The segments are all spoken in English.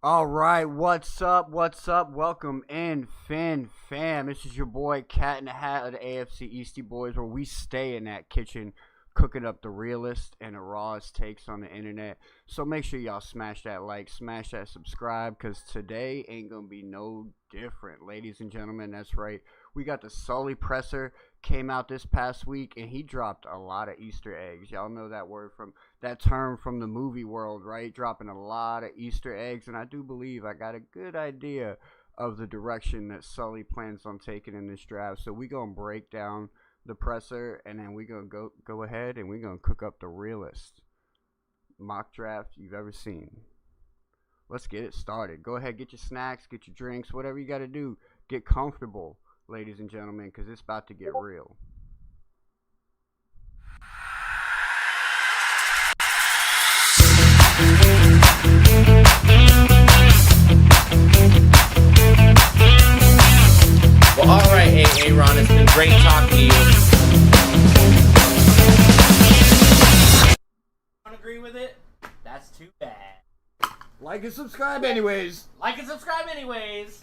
All right, what's up? What's up? Welcome in, fam. This is your boy Cat in the Hat of the AFC Eastie Boys, where we stay in that kitchen cooking up the realest and the rawest takes on the internet. So make sure y'all smash that like, smash that subscribe, because today ain't gonna be no different, ladies and gentlemen. That's right. We got the Sully presser came out this past week, and he dropped a lot of Easter eggs. Y'all know that term from the movie world, right? Dropping a lot of Easter eggs, and I do believe I got a good idea of the direction that Sully plans on taking in this draft. So we gonna break down the presser, and then we gonna go ahead and we gonna cook up the realest mock draft you've ever seen. Let's get it started. Go ahead, get your snacks, get your drinks, whatever you gotta do. Get comfortable, ladies and gentlemen, because it's about to get real. Well, all right, hey, Ron, it's been great talking to you. Don't agree with it? That's too bad. Like and subscribe anyways. Like and subscribe anyways.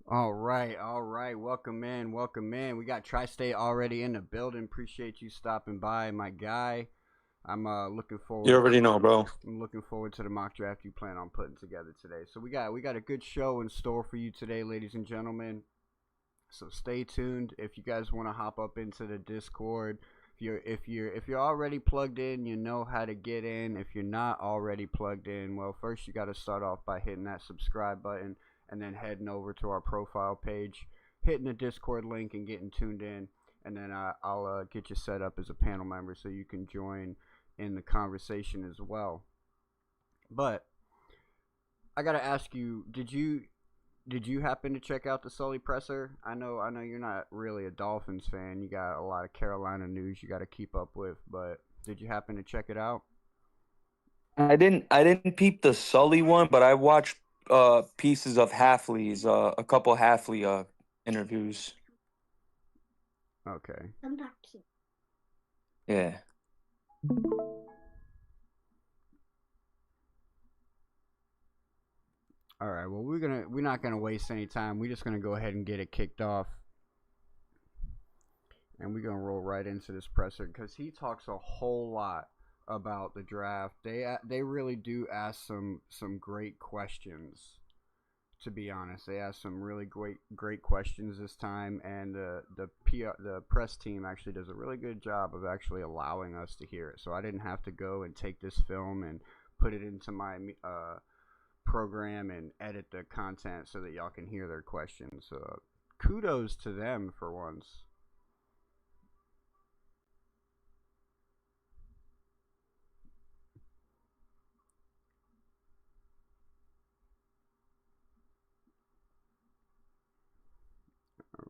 All right. Welcome in. We got Tri-State already in the building. Appreciate you stopping by, my guy. I'm looking forward. You already know, bro. I'm looking forward to the mock draft you plan on putting together today. So we got a good show in store for you today, ladies and gentlemen. So stay tuned. If you guys want to hop up into the Discord, if you're already plugged in, you know how to get in. If you're not already plugged in, well, first you got to start off by hitting that subscribe button and then heading over to our profile page, hitting the Discord link and getting tuned in. And then I'll get you set up as a panel member so you can join in the conversation as well. But I gotta ask you, did you happen to check out the Sully presser? I know you're not really a Dolphins fan. You got a lot of Carolina news you got to keep up with, but did you happen to check it out? I didn't peep the Sully one, but I watched pieces of Hafley's, a couple Hafley interviews. Okay. Yeah. All right. Well, we're not gonna waste any time. We're just gonna go ahead and get it kicked off, and we're gonna roll right into this presser because he talks a whole lot about the draft. They really do ask some great questions. To be honest, they asked some really great questions this time, and the press team actually does a really good job of actually allowing us to hear it. So I didn't have to go and take this film and put it into my program and edit the content so that y'all can hear their questions. So kudos to them for once.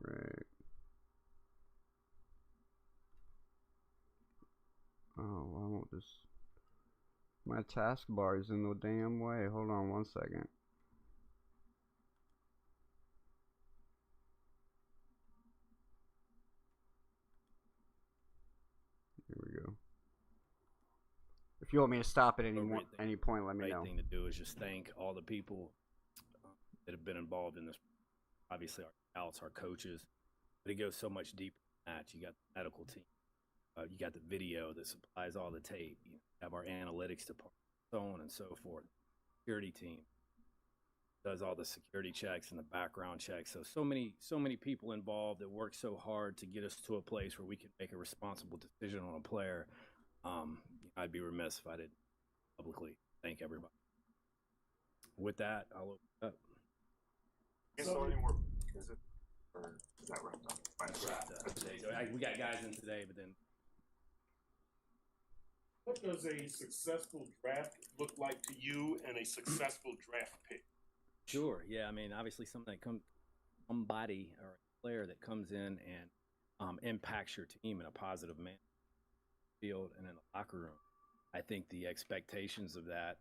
Alright. Oh, why won't this? My taskbar is in the damn way. Hold on one second. Here we go. If you want me to stop at any point, let me know. The right thing to do is just thank all the people that have been involved in this. Obviously, our scouts, our coaches, but it goes so much deeper than that. You got the medical team, you got the video that supplies all the tape. You have our analytics department, so on and so forth. Security team does all the security checks and the background checks. So many people involved that work so hard to get us to a place where we can make a responsible decision on a player. I'd be remiss if I didn't publicly thank everybody. With that, I'll open it up. So anymore, is it, or is that wrapped up? So we got guys in today, but then. What does a successful draft look like to you and a successful draft pick? Sure, yeah. I mean, obviously somebody or a player that comes in and impacts your team in a positive manner, field and in the locker room. I think the expectations of that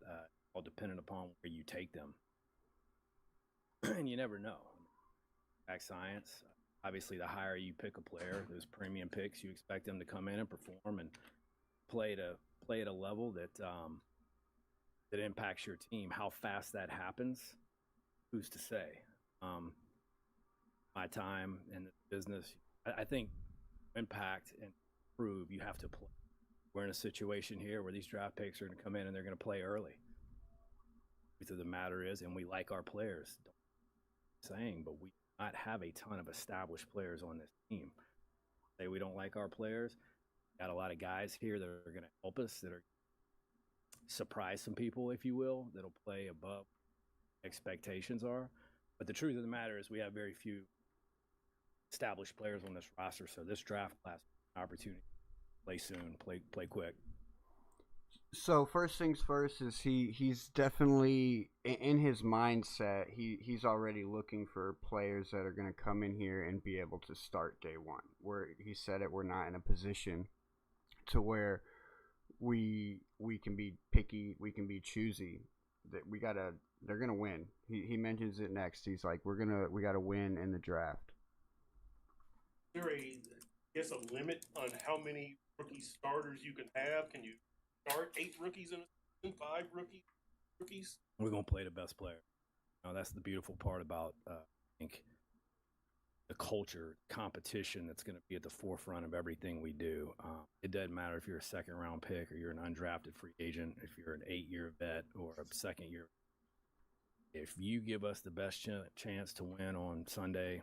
all dependent upon where you take them. And you never know. Back science, Obviously, the higher you pick a player, those premium picks, you expect them to come in and perform and play at a level that that impacts your team. How fast that happens, who's to say? My time in the business, I think impact and prove you have to play. We're in a situation here where these draft picks are going to come in and they're going to play early. The truth of the matter is, and we like our players, saying, but we do not have a ton of established players on this team. Say we don't like our players. Got a lot of guys here that are going to help us, that are surprise some people, if you will, that'll play above expectations are. But the truth of the matter is we have very few established players on this roster, so this draft class opportunity play soon, play quick. So first things first is he's definitely in his mindset. He's already looking for players that are going to come in here and be able to start day one. Where he said it, we're not in a position to where we can be picky, we can be choosy. That they're gonna win. He mentions it next. He's like, we gotta win in the draft. Is there a limit on how many rookie starters you can have? Can you start 8 rookies in a season, 5 rookies? We're gonna play the best player. That's the beautiful part about I think the culture, competition that's going to be at the forefront of everything we do. It doesn't matter if you're a second-round pick or you're an undrafted free agent, if you're an 8-year vet or a second-year. If you give us the best chance to win on Sunday,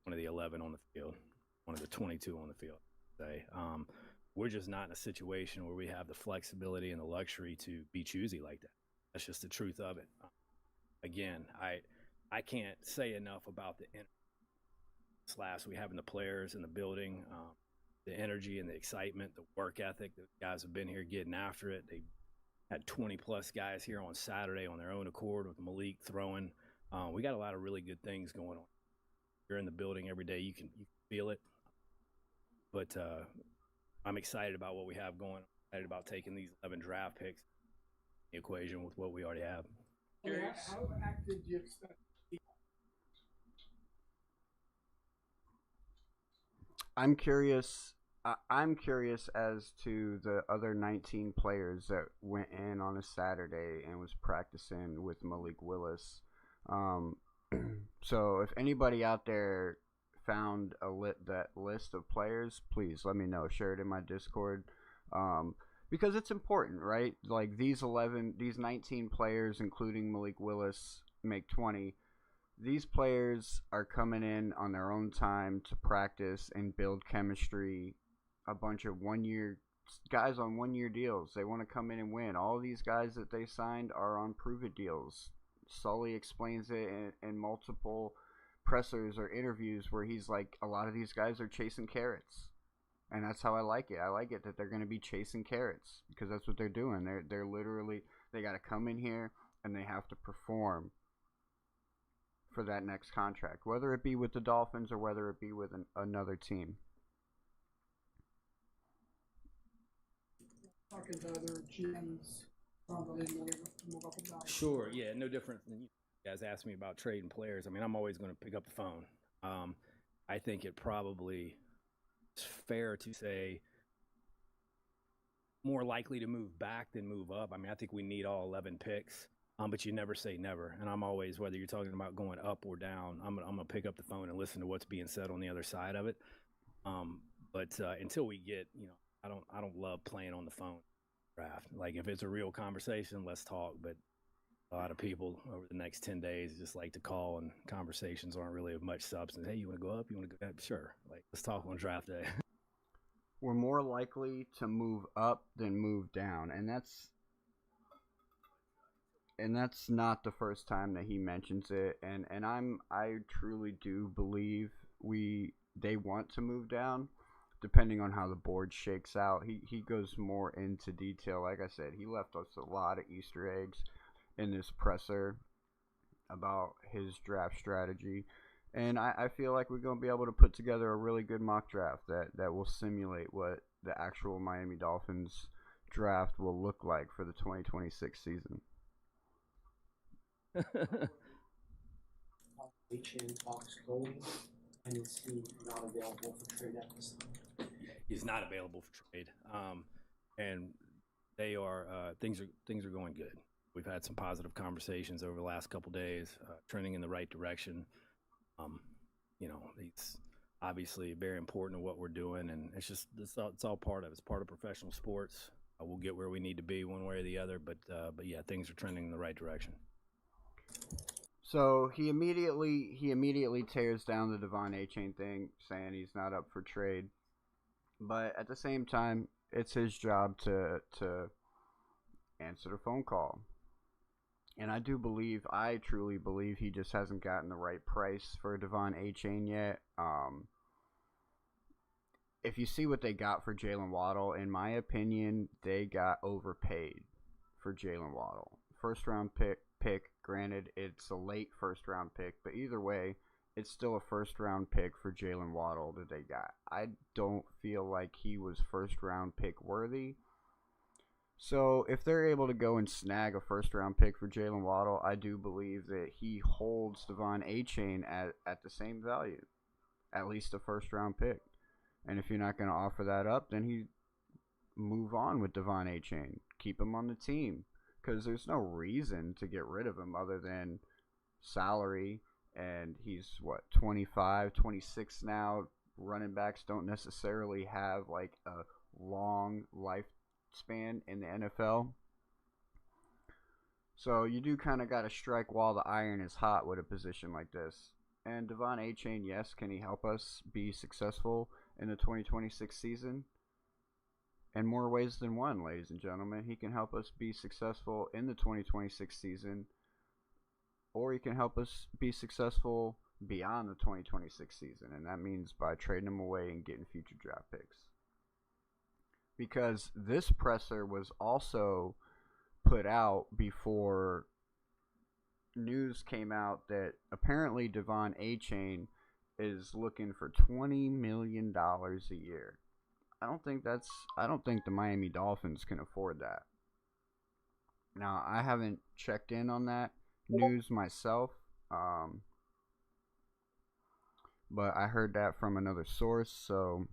one of the 11 on the field, one of the 22 on the field. We're just not in a situation where we have the flexibility and the luxury to be choosy like that. That's just the truth of it. Again, I can't say enough about the slash we have in the players in the building, the energy and the excitement, the work ethic. The guys have been here getting after it. They had 20 plus guys here on Saturday on their own accord with Malik throwing. We got a lot of really good things going on. You're in the building every day. You can feel it. But I'm excited about what we have going. I'm excited about taking these 11 draft picks in the equation with what we already have. How active do you expect? I'm curious as to the other 19 players that went in on a Saturday and was practicing with Malik Willis. So if anybody out there found that list of players, please let me know. Share it in my Discord, because it's important, right? Like these 19 players, including Malik Willis, make 20. These players are coming in on their own time to practice and build chemistry. A bunch of guys on 1-year deals. They want to come in and win. All these guys that they signed are on prove-it deals. Sully explains it in multiple pressers or interviews where he's like, a lot of these guys are chasing carrots. And that's how I like it. I like it that they're going to be chasing carrots because that's what they're doing. They're literally, they got to come in here and they have to perform for that next contract, whether it be with the Dolphins or whether it be with another team. Talking to other GMs around the league to move up and down. Sure, yeah, no different than you guys asked me about trading players. I mean, I'm always going to pick up the phone. I think it probably is fair to say more likely to move back than move up. I mean, I think we need all 11 picks. But you never say never. And I'm always, whether you're talking about going up or down, I'm going to pick up the phone and listen to what's being said on the other side of it. But until we get, I don't love playing on the phone draft. Like if it's a real conversation, let's talk. But a lot of people over the next 10 days just like to call, and conversations aren't really of much substance. Hey, you want to go up? You want to go down? Sure. Like let's talk on draft day. We're more likely to move up than move down. And that's not the first time that he mentions it, and I truly do believe they want to move down, depending on how the board shakes out. He goes more into detail. Like I said, he left us a lot of Easter eggs in this presser about his draft strategy, and I feel like we're going to be able to put together a really good mock draft that will simulate what the actual Miami Dolphins draft will look like for the 2026 season. HN talks going. And is he not available for trade at this time? He's not available for trade, and they are things are going good. We've had some positive conversations over the last couple days, trending in the right direction. It's obviously very important to what we're doing, and it's all part of it. It's part of professional sports. We'll get where we need to be one way or the other, but yeah, things are trending in the right direction. So he immediately tears down the Devon A-Chain thing, saying he's not up for trade. But at the same time, it's his job to answer the phone call. And I truly believe he just hasn't gotten the right price for Devon A-Chain yet. If you see what they got for Jalen Waddle, in my opinion, they got overpaid for Jalen Waddle. First round pick. Granted, it's a late first round pick, but either way, it's still a first round pick for Jalen Waddle that they got. I don't feel like he was first round pick worthy. So if they're able to go and snag a first round pick for Jalen Waddle, I do believe that he holds Devon A-Chain at the same value, at least a first round pick. And if you're not going to offer that up, then he move on with Devon A-Chain. Keep him on the team. Because there's no reason to get rid of him other than salary. And he's, 25, 26 now. Running backs don't necessarily have, like, a long lifespan in the NFL. So you do kind of got to strike while the iron is hot with a position like this. And Devon A-Chain, yes, can he help us be successful in the 2026 season? In more ways than one, ladies and gentlemen. He can help us be successful in the 2026 season, or he can help us be successful beyond the 2026 season, and that means by trading him away and getting future draft picks. Because this presser was also put out before news came out that apparently Devon A-Chain is looking for $20 million a year. I don't think the Miami Dolphins can afford that. Now, I haven't checked in on that news myself, but I heard that from another source. So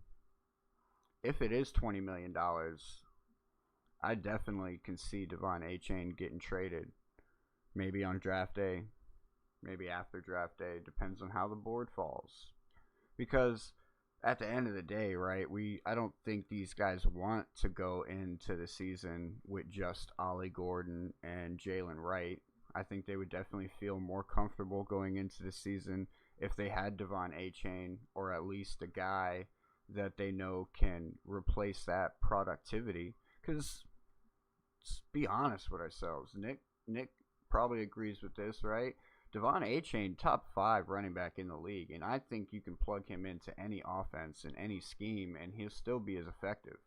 if it is $20 million, I definitely can see Devon A-Chain getting traded. Maybe on draft day, maybe after draft day. Depends on how the board falls. Because at the end of the day, right, I don't think these guys want to go into the season with just Ollie Gordon and Jalen Wright. I think they would definitely feel more comfortable going into the season if they had Devon A-Chain, or at least a guy that they know can replace that productivity. Because, let's be honest with ourselves, Nick probably agrees with this, right? Devon A-Chain, top 5 running back in the league, and I think you can plug him into any offense and any scheme, and he'll still be as effective.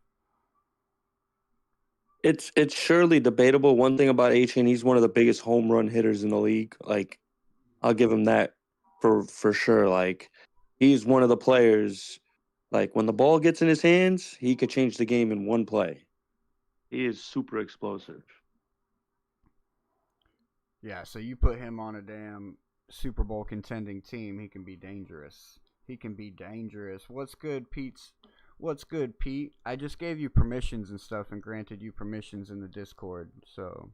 It's surely debatable. One thing about A-Chain, he's one of the biggest home run hitters in the league. Like, I'll give him that for sure. Like, he's one of the players. Like, when the ball gets in his hands, he could change the game in one play. He is super explosive. Yeah, so you put him on a damn Super Bowl contending team, he can be dangerous. What's good, Pete? What's good, Pete? I just gave you permissions and stuff and granted you permissions in the Discord. So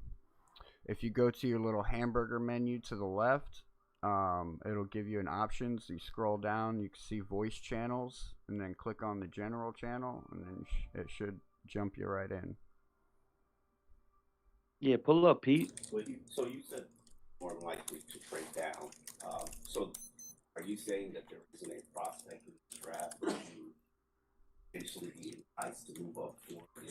if you go to your little hamburger menu to the left, it'll give you an option. So you scroll down, you can see voice channels, and then click on the general channel, and then it should jump you right in. Yeah, pull up, Pete. So you said more likely to trade down. So are you saying that there isn't a prospect in the draft that you potentially be enticed to move up for? I'm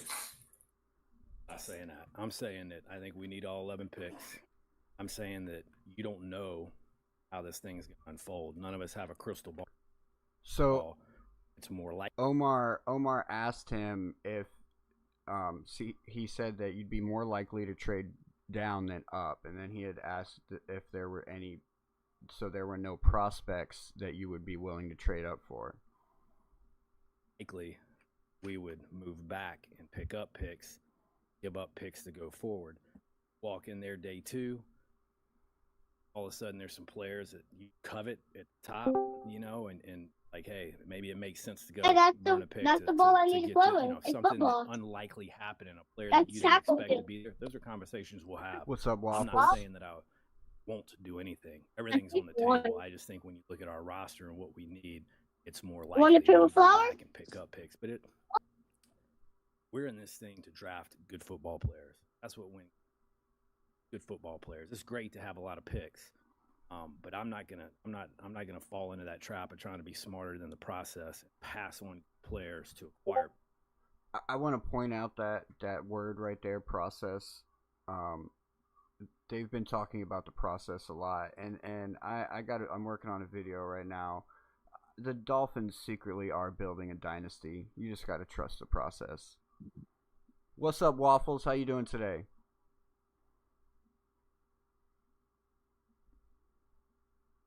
not saying that. I'm saying that I think we need all 11 picks. I'm saying that you don't know how this thing's going to unfold. None of us have a crystal ball. So it's more like Omar asked him if he said that you'd be more likely to trade down than up, and then he had asked if there were any, so there were no prospects that you would be willing to trade up for. likely we would move back and pick up picks, give up picks to go forward. Walk in there day 2, all of a sudden there's some players that you covet at the top, you know, and like, hey, maybe it makes sense to go run a pick that's to the ball I get need to to, play you know, with. It's something football. unlikely happen in a player That's that you didn't expect to tackling. be there. Those are conversations we'll have. What's up, I'm Waffles? not saying that I won't do anything. Everything's on the table. I just think when you look at our roster and what we need, it's more likely Want to to play go with flowers? back and pick up picks. But we're in this thing to draft good football players. That's what wins. Good football players. It's great to have a lot of picks, but I'm not gonna fall into that trap of trying to be smarter than the process and pass on players to acquire. I want to point out that word right there, process. They've been talking about the process a lot, and I'm working on a video right now. The Dolphins secretly are building a dynasty. You just got to trust the process. What's up, Waffles? How you doing today?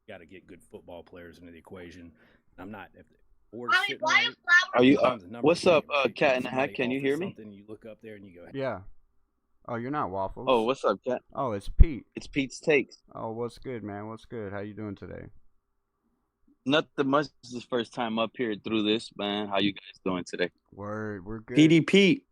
Got to get good football players into the equation. I'm not. If the board's Mommy, sitting why right, are Are you? sometimes the numbers What's up, ain't right. Cat in the Somebody Hat? Can you offers hear me? something, you look up there and you go, Yeah. Oh, you're not Waffles. Oh, what's up, Cat? Oh, it's Pete. It's Pete's Takes. Oh, what's good, man? What's good? How you doing today? Nothing much. This is the first time up here through this, man. How you guys doing today? Word, we're good. PD Pete.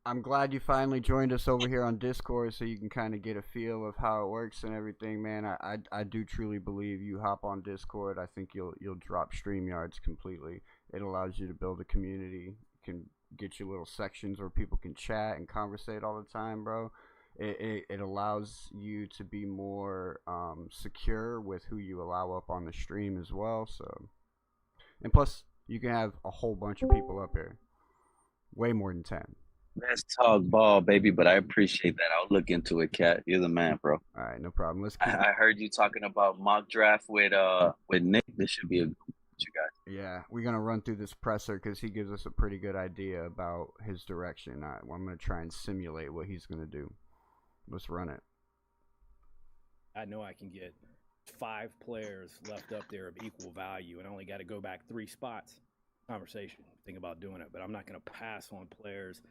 I'm glad you finally joined us over here on Discord so you can kind of get a feel of how it works and everything, man. I do truly believe you hop on Discord, I think you'll drop StreamYards completely. It allows you to build a community. You can get your little sections where people can chat and conversate all the time, bro. It allows you to be more secure with who you allow up on the stream as well. So, and plus you can have a whole bunch of people up here, way more than 10. Let's talk ball, baby. But I appreciate that. I'll look into it, Cat. You're the man, bro. All right, no problem. Let's keep I heard you talking about mock draft with Nick. This should be a good one with you guys. Yeah, we're gonna run through this presser because he gives us a pretty good idea about his direction. I'm gonna try and simulate what he's gonna do. Let's run it. I know I can get 5 players left up there of equal value, and I only got to go back 3 spots. Conversation. Think about doing it, but I'm not going to pass on players.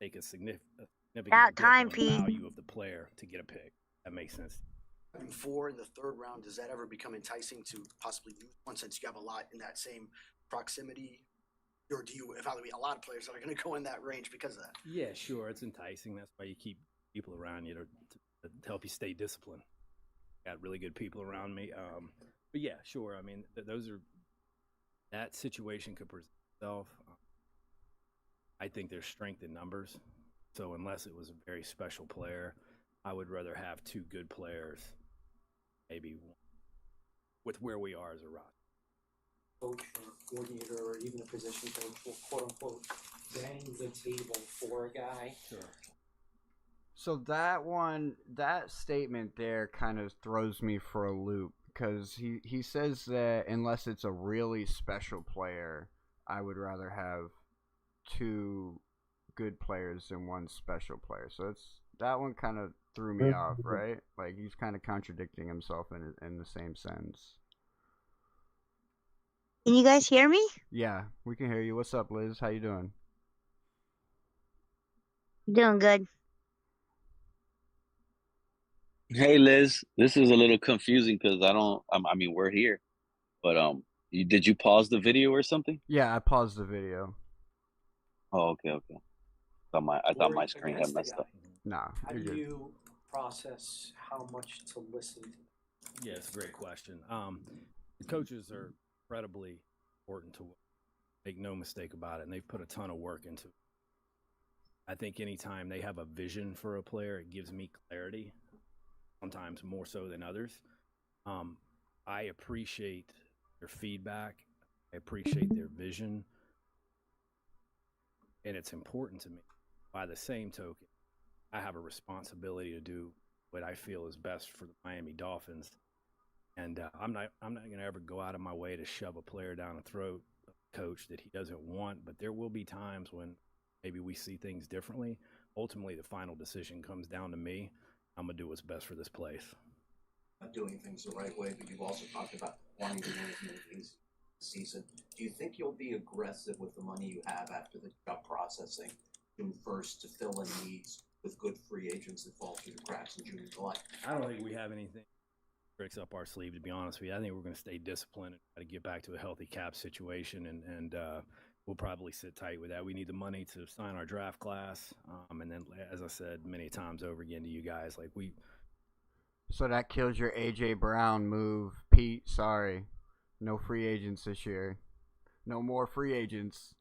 Take a significant About dip time, on the Pete. value of the player to get a pick. That makes sense. Having 4 in the 3rd round, does that ever become enticing to possibly use one since you have a lot in that same proximity? Or do you evaluate a lot of players that are going to go in that range because of that? Yeah, sure. It's enticing. That's why you keep people around you to help you stay disciplined. Got really good people around me. But yeah, sure. I mean, that situation could present itself. I think there's strength in numbers. So unless it was a very special player, I would rather have 2 good players, maybe with where we are as a roster. Coach or coordinator or even a position coach will quote unquote bang the table for a guy. Sure. So that statement there kind of throws me for a loop because he says that unless it's a really special player, I would rather have 2 good players than 1 special player. So that one kind of threw me off, right? Like he's kind of contradicting himself in the same sense. Can you guys hear me? Yeah, we can hear you. What's up, Liz? How you doing? Doing good. Hey, Liz. This is a little confusing because I mean, we're here, but did you pause the video or something? Yeah, I paused the video. Oh, okay. I thought my screen had messed up. Nah, How you're do good. you process how much to listen to? Yeah, it's a great question. The coaches are incredibly important to make no mistake about it, and they've put a ton of work into it. I think anytime they have a vision for a player, it gives me clarity, sometimes more so than others. I appreciate their feedback. I appreciate their vision, and it's important to me. By the same token, I have a responsibility to do what I feel is best for the Miami Dolphins. And I'm not going to ever go out of my way to shove a player down the throat of a coach that he doesn't want. But there will be times when maybe we see things differently. Ultimately, the final decision comes down to me. I'm going to do what's best for this place. Doing things the right way, but you've also talked about wanting to win as many games this season. Do you think you'll be aggressive with the money you have after the job processing June 1st to fill in needs with good free agents that fall through the cracks in June and July? I don't think we have anything tricks up our sleeve, to be honest with you. I think we're going to stay disciplined and try to get back to a healthy cap situation, and we'll probably sit tight with that. We need the money to sign our draft class, and then, as I said many times over again to you guys, like So that kills your AJ Brown move, Pete. Sorry, no free agents this year. No more free agents.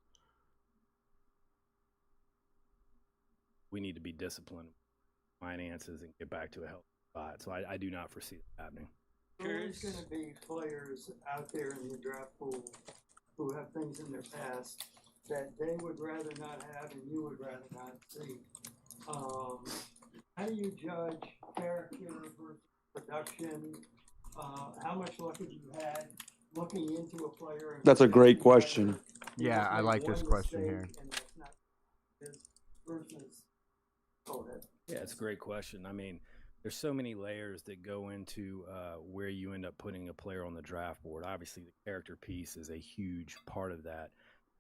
we need to be disciplined with finances and get back to a healthy spot. So I do not foresee that happening. There's going to be players out there in the draft pool who have things in their past that they would rather not have and you would rather not see. How do you judge character versus production? How much luck have you had looking into a player? That's a great question. Yeah, I like this question here. Yeah, it's a great question. I mean, there's so many layers that go into where you end up putting a player on the draft board. Obviously, the character piece is a huge part of that.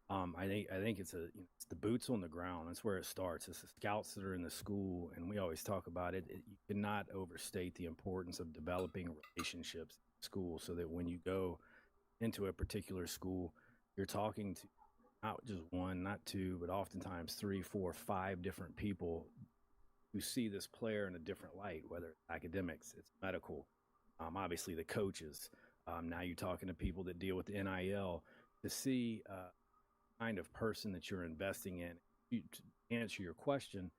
I think it's the boots on the ground. That's where it starts. It's the scouts that are in the school, and we always talk about it. You cannot overstate the importance of developing relationships in school, so that when you go into a particular school, you're talking to not just one, not two, but oftentimes 3, 4, 5 different people who see this player in a different light, whether it's academics, it's medical, obviously the coaches. Now you're talking to people that deal with the NIL to see kind of person that you're investing in. To answer your question,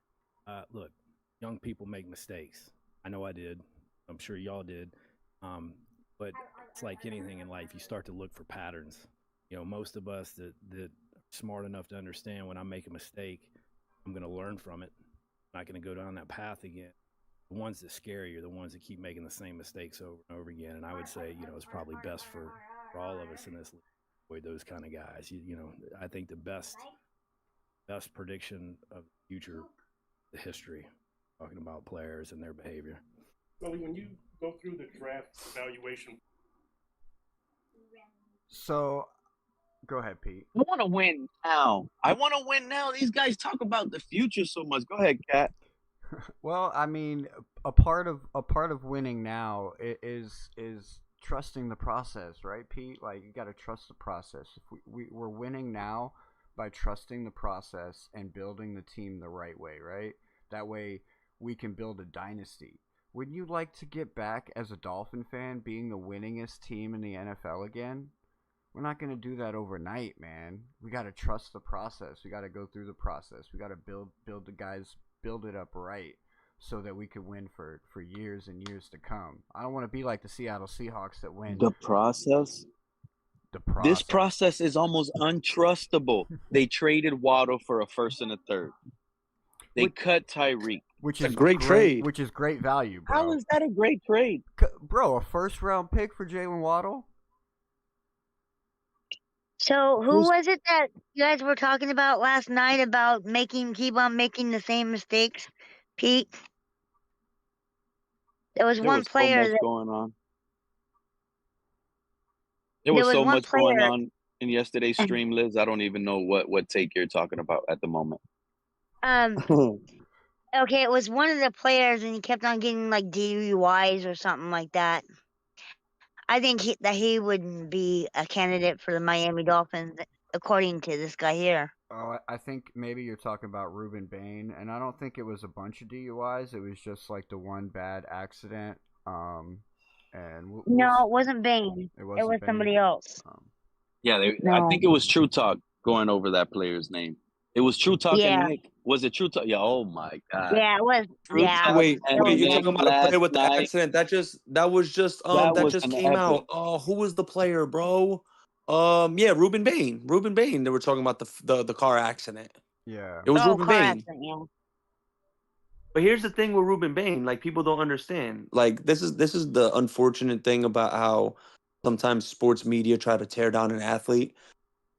look, young people make mistakes. I know I did. I'm sure y'all did. But it's like anything in life. You start to look for patterns. You know, most of us that are smart enough to understand when I make a mistake, I'm going to learn from it. I'm not going to go down that path again. The ones that scare you are the ones that keep making the same mistakes over and over again. And I would say, it's probably best for all of us in this league to avoid those kind of guys. I think the best prediction of the future, the history, talking about players and their behavior. Billy, when you go through the draft evaluation. So, go ahead, Pete. I want to win now. These guys talk about the future so much. Go ahead, Kat. Well, I mean, a part of winning now is trusting the process, right, Pete? Like, you got to trust the process. If we're winning now by trusting the process and building the team the right way, right? That way we can build a dynasty. Wouldn't you like to get back as a Dolphin fan being the winningest team in the NFL again? We're not going to do that overnight, man. We got to trust the process. We got to go through the process. We got to build the guys, build it up right so that we could win for years and years to come. I don't want to be like the Seattle Seahawks that win. The process? This process is almost untrustable. They traded Waddle for a first and a third. They cut Tyreek. Which is a great trade. Which is great value, bro. How is that a great trade? Bro, a first-round pick for Jalen Waddle? So who was it that you guys were talking about last night about keep on making the same mistakes, Pete? There was one player so much going on. There was so much going on in yesterday's stream, Liz. I don't even know what take you're talking about at the moment. Okay, it was one of the players, and he kept on getting like DUIs or something like that. I think that he wouldn't be a candidate for the Miami Dolphins, according to this guy here. Oh, I think maybe you're talking about Ruben Bain, and I don't think it was a bunch of DUIs. It was just like the one bad accident. No, it wasn't Bain. It was somebody else. I think it was True Talk going over that player's name. It was True Talk and Nick. Was it True Talk? Yeah. Oh my God. Yeah, it was. Wait, you're talking about a player with the accident? That just came out. Oh, who was the player, bro? Yeah, Ruben Bain. Ruben Bain. They were talking about the car accident. Yeah. It was Ruben Bain. Yeah. But here's the thing with Ruben Bain, like people don't understand. Like this is the unfortunate thing about how sometimes sports media try to tear down an athlete.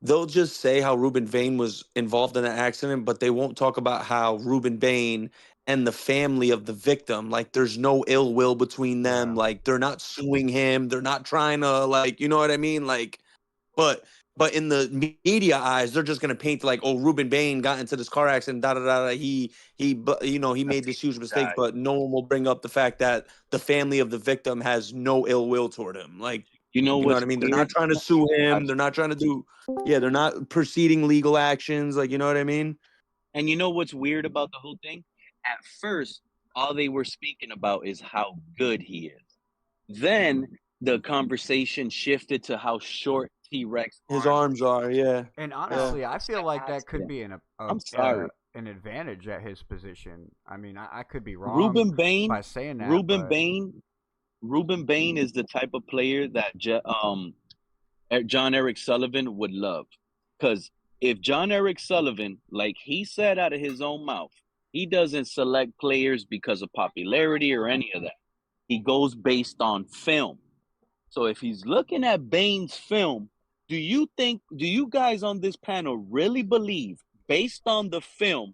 They'll just say how Ruben Bain was involved in an accident, but they won't talk about how Ruben Bain and the family of the victim, like there's no ill will between them. Yeah. Like they're not suing him. They're not trying to, like, you know what I mean? Like, but But in the media eyes, they're just gonna paint like, oh, Ruben Bain got into this car accident, da da da. He made this huge mistake, but no one will bring up the fact that the family of the victim has no ill will toward him. Like, You know what what's I mean? weird? They're not trying to sue him. They're not trying to do. Yeah, they're not proceeding legal actions. Like, you know what I mean? And you know what's weird about the whole thing? At first, all they were speaking about is how good he is. Then the conversation shifted to how short T-Rex His arms are. Yeah. And honestly, I feel like that could be I'm sorry. an advantage at his position. I mean, I could be wrong Ruben Bain, by saying that. Ruben Bain is the type of player that Jon-Eric Sullivan would love. Because if Jon-Eric Sullivan, like he said out of his own mouth, he doesn't select players because of popularity or any of that. He goes based on film. So if he's looking at Bain's film, do you guys on this panel really believe, based on the film,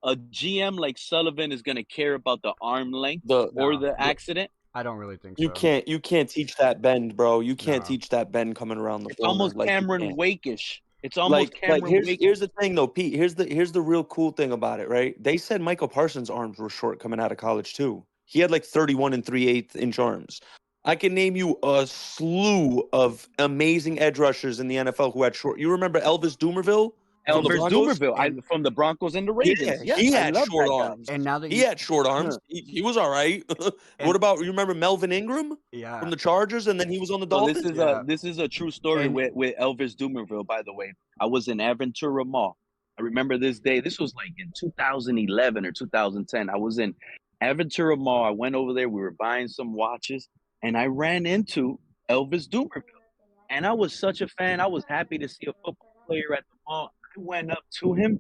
a GM like Sullivan is going to care about the arm length or the accident? I don't really think You can't teach that bend, bro. You can't No. teach that bend coming around the It's corner. almost like, Cameron Wake-ish. It's almost Cameron Wake. Here's the thing though, Pete. Here's the real cool thing about it, right? They said Michael Parsons' arms were short coming out of college too. He had like 31 and 3/8 inch arms. I can name you a slew of amazing edge rushers in the NFL who had short. You remember Elvis Dumervil? Elvis Dumervil from the Broncos and the Ravens. Yeah, yes, he I had love short that guy. arms. And now that he had short arms, he was all right. What about, you remember Melvin Ingram? Yeah. From the Chargers, and then he was on the So Dolphins. this is a true story with Elvis Dumervil, by the way. I was in Aventura Mall. I remember this day. This was like in 2011 or 2010. I was in Aventura Mall. I went over there. We were buying some watches, and I ran into Elvis Dumervil. And I was such a fan. I was happy to see a football player at the mall. I went up to him,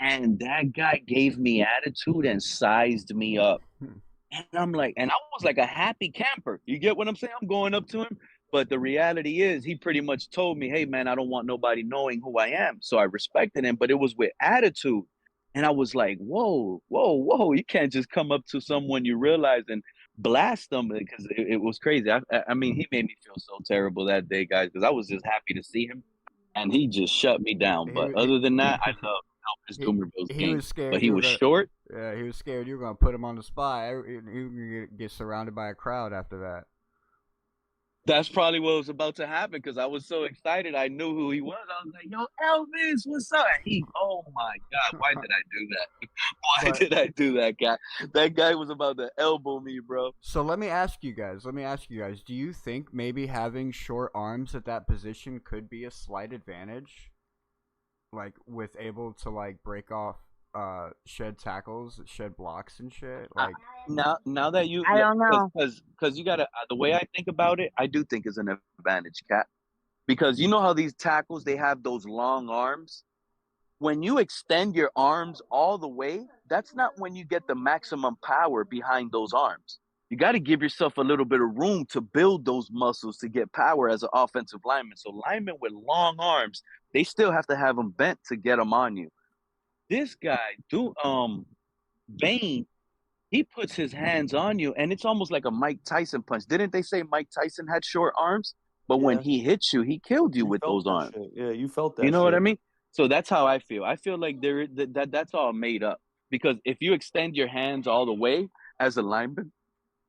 and that guy gave me attitude and sized me up. And I'm like, and I was like a happy camper. You get what I'm saying? I'm going up to him. But the reality is, he pretty much told me, hey, man, I don't want nobody knowing who I am. So I respected him, but it was with attitude. And I was like, whoa, whoa, whoa. You can't just come up to someone you realize and blast them, because it was crazy. I mean, he made me feel so terrible that day, guys, because I was just happy to see him. And he just shut me down. But other than that, I love Elvis Dumervil's game. He was scared. But he was short. Yeah, he was scared you were going to put him on the spot. He was going to get surrounded by a crowd after that. That's probably what was about to happen, because I was so excited. I knew who he was. I was like, yo, Elvis, what's up? And oh, my God, why did I do that? Why did I do that, guy? That guy was about to elbow me, bro. So let me ask you guys, do you think maybe having short arms at that position could be a slight advantage? Like, with able to, like, break off, shed tackles, shed blocks and shit? Like, now that you, I don't know. Because you gotta, the way I think about it, I do think is an advantage, Cat. Because you know how these tackles, they have those long arms. When you extend your arms all the way, that's not when you get the maximum power behind those arms. You got to give yourself a little bit of room to build those muscles to get power as an offensive lineman. So linemen with long arms, they still have to have them bent to get them on you. This guy, Bain, he puts his hands on you, and it's almost like a Mike Tyson punch. Didn't they say Mike Tyson had short arms? But when he hits you, he killed you with those arms. Shit. Yeah, you felt that. You know what I mean? So that's how I feel. I feel like that's all made up. Because if you extend your hands all the way as a lineman,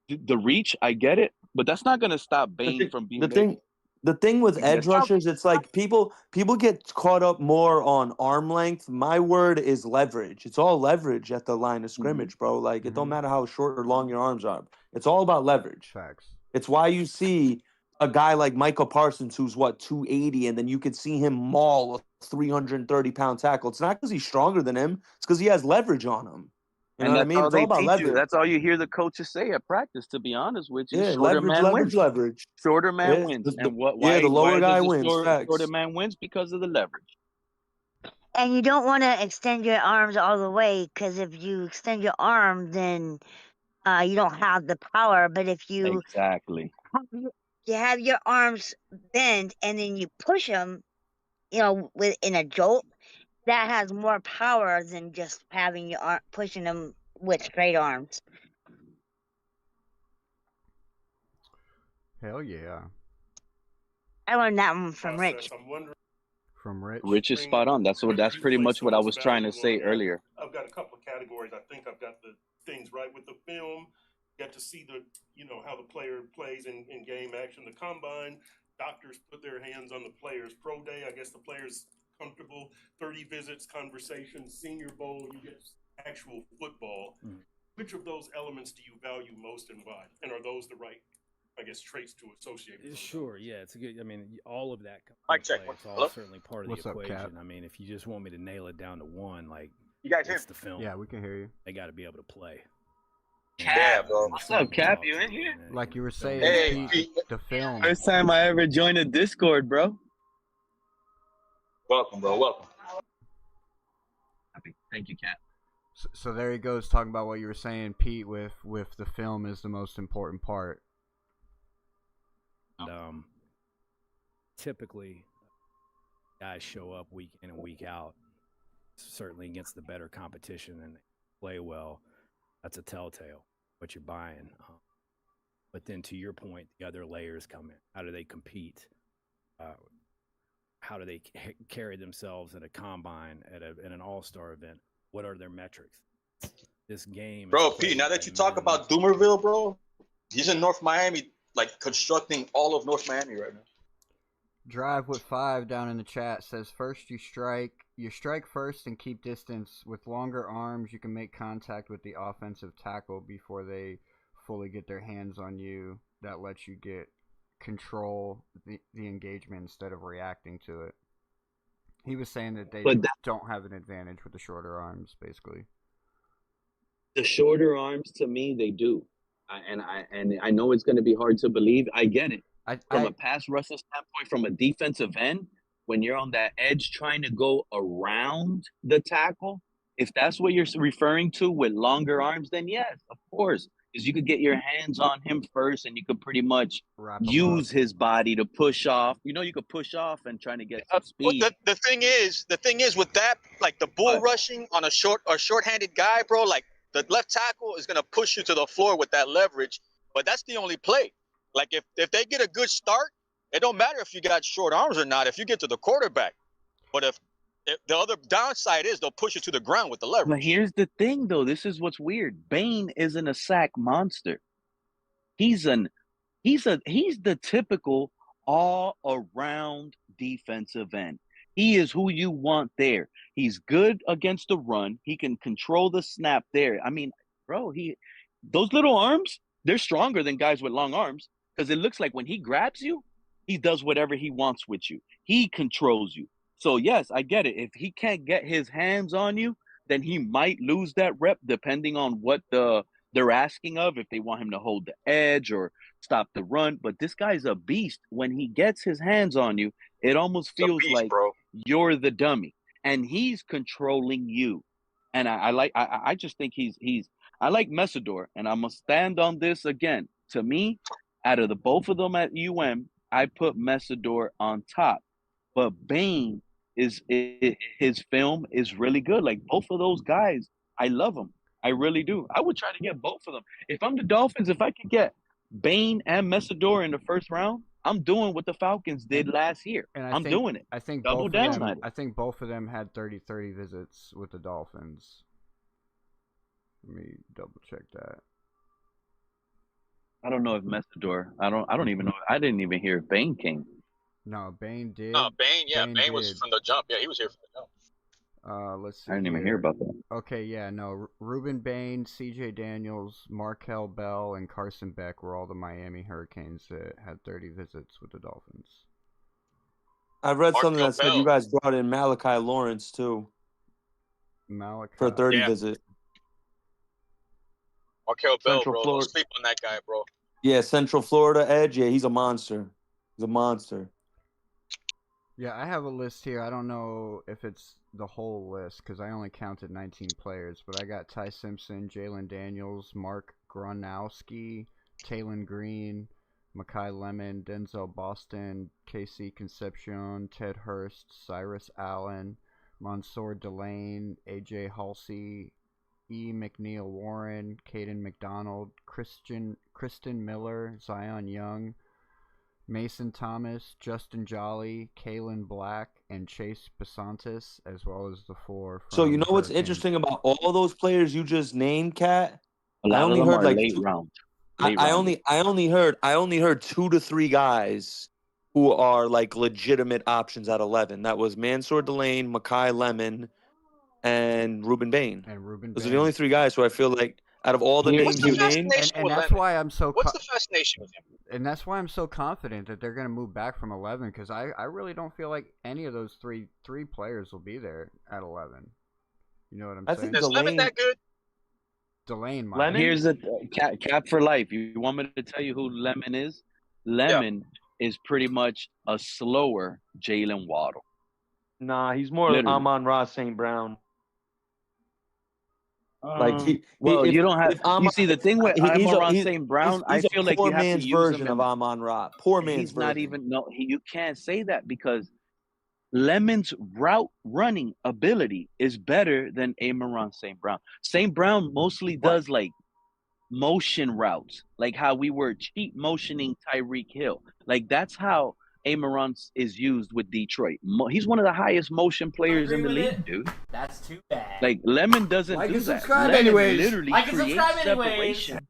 the reach, I get it, but that's not going to stop Bain from being The thing with edge rushers, it's like people get caught up more on arm length. My word is leverage. It's all leverage at the line of scrimmage, bro. Like, it don't matter how short or long your arms are. It's all about leverage. Facts. It's why you see a guy like Michael Parsons, who's 280, and then you could see him maul a 330-pound tackle. It's not because he's stronger than him. It's because he has leverage on him. You know what I mean? It's all about leverage. That's all you hear the coaches say at practice, to be honest with you. Yeah, Shorter man wins. leverage. Shorter man wins. And why? The lower guy does wins. Shorter man wins because of the leverage. And you don't want to extend your arms all the way, because if you extend your arm, then you don't have the power. But if you have your arms bend and then you push them, in a jolt, that has more power than just having your pushing them with straight arms. Hell yeah. I learned that one from process. Rich. I'm wondering. From Rich. Rich is spot on. That's You pretty place much so what I much was trying to value say on that. earlier. I've got a couple of categories. I think I've got the things right with the film. Get to see the, how the player plays in game action. The combine, doctors put their hands on the players. Pro day, I guess the players comfortable. 30 visits, conversations. Senior Bowl, you get actual football. Mhm. Which of those elements do you value most and why? And are those the right, I guess, traits to associate with? Sure, yeah, it's a good. I mean, all of that comes Mic into check. play. It's all Hello? certainly part of What's the up, equation. Cap? I mean, if you just want me to nail it down to one, like You guys hear it's me? the film. Yeah, we can hear you. They got to be able to play. Yeah, bro. And What's film up, Cap? talk You to in here? and Like you were film saying, Hey, Pete, the film. First time I ever joined a Discord, bro. Welcome, bro. Welcome. Thank you, Cap. So there he goes talking about what you were saying, Pete, with the film is the most important part. Typically, guys show up week in and week out, certainly against the better competition, and they play well. That's a telltale what you're buying. But then, to your point, the other layers come in. How do they compete? How do they carry themselves at a combine, at an all-star event? What are their metrics? This game, Bro, Pete, now that you talk about Doomerville, bro, he's in North Miami, like constructing all of North Miami right now. Drive with 5 down in the chat says first you strike first and keep distance. With longer arms, you can make contact with the offensive tackle before they fully get their hands on you. That lets you get control the engagement instead of reacting to it. He was saying that they don't have an advantage with the shorter arms, basically. The shorter arms, to me, they do. And I know it's going to be hard to believe. I get it. From a pass rushing standpoint, from a defensive end, when you're on that edge trying to go around the tackle, if that's what you're referring to with longer arms, then yes, of course. Because you could get your hands on him first and you could pretty much use his body to push off. You could push off and trying to get some speed. Well, the thing is with that, like the bull rushing on a short-handed guy, bro, like the left tackle is gonna push you to the floor with that leverage, but that's the only play. Like if they get a good start, it don't matter if you got short arms or not. If you get to the quarterback, but if the other downside is they'll push you to the ground with the leverage. But here's the thing, though. This is what's weird. Bane isn't a sack monster. He's the typical all-around defensive end. He is who you want there. He's good against the run. He can control the snap there. I mean, bro, those little arms, they're stronger than guys with long arms because it looks like when he grabs you, he does whatever he wants with you. He controls you. So, yes, I get it. If he can't get his hands on you, then he might lose that rep depending on what they're asking of, if they want him to hold the edge or stop the run. But this guy's a beast. When he gets his hands on you, it almost feels like you're the dummy. And he's controlling you. And I just think I like Messidor, and I'm going to stand on this again. To me, out of the both of them at UM, I put Messidor on top. But Bane, his film is really good. Like both of those guys, I love them. I really do. I would try to get both of them. If I'm the Dolphins, if I could get Bane and Messidor in the first round, I'm doing what the Falcons did last year. I'm doing it. I think double down on it. I think both of them had 30 visits with the Dolphins. Let me double check that. I don't know if Messidor. I don't even know. I didn't even hear if Bane came. No, Bane did. No, Bane was from the jump. Yeah, he was here from the jump. Let's see. I didn't even hear about that. Okay, yeah, no. Ruben Bain, C.J. Daniels, Markel Bell, and Carson Beck were all the Miami Hurricanes that had 30 visits with the Dolphins. I read something that said you guys brought in Malachi Lawrence too. Malachi for a 30 visit. Markel Bell, Central bro. Florida. Don't sleep on that guy, bro. Yeah, Central Florida edge. Yeah, he's a monster. He's a monster. Yeah, I have a list here. I don't know if it's the whole list because I only counted 19 players, but I got Ty Simpson, Jalen Daniels, Mark Gronowski, Taylon Green, Makai Lemon, Denzel Boston, KC Concepcion, Ted Hurst, Cyrus Allen, Mansour Delane, AJ Halsey, E. McNeil Warren, Caden McDonald, Kristen Miller, Zion Young, Mason Thomas, Justin Jolly, Kalen Black, and Chase Basantis, as well as the 4 from So you know what's Hurricanes. interesting about all those players you just named, Kat? A lot I only of them heard are like late two, round. I only heard 2 to 3 guys who are like legitimate options at 11. That was Mansour Delane, Makai Lemon, and Ruben Bain. Those are the only 3 guys who I feel like out of all the Here- names What's the you named. fascination And with that's Lemon? why I'm so What's the fascination with him? and that's why I'm so confident that they're going to move back from 11, because I really don't feel like any of those three players will be there at 11. You know what I'm I saying? think Is Lemon that good? Delane might. Lemon? Here's a cap for life. You want me to tell you who Lemon is? Lemon is pretty much a slower Jalen Waddle. Nah, he's more Literally. Amon-Ra St. Brown. Like Well, you don't have. if Amon- You see, the thing with Amon-Ra St. Brown, I he's a feel like poor you have to man's use version him of in. Amon-Ra. Poor man's He's not version. even. No, you can't say that because Lemon's route running ability is better than Amon-Ra St. Brown. St. Brown mostly does like motion routes, like how we were cheap motioning Tyreek Hill. Like that's how Amon is used with Detroit. He's one of the highest motion players in the agree with league, it. dude. That's too bad. Like Lemon doesn't Like do and that. subscribe Lemon anyways. literally Like and creates subscribe anyways. separation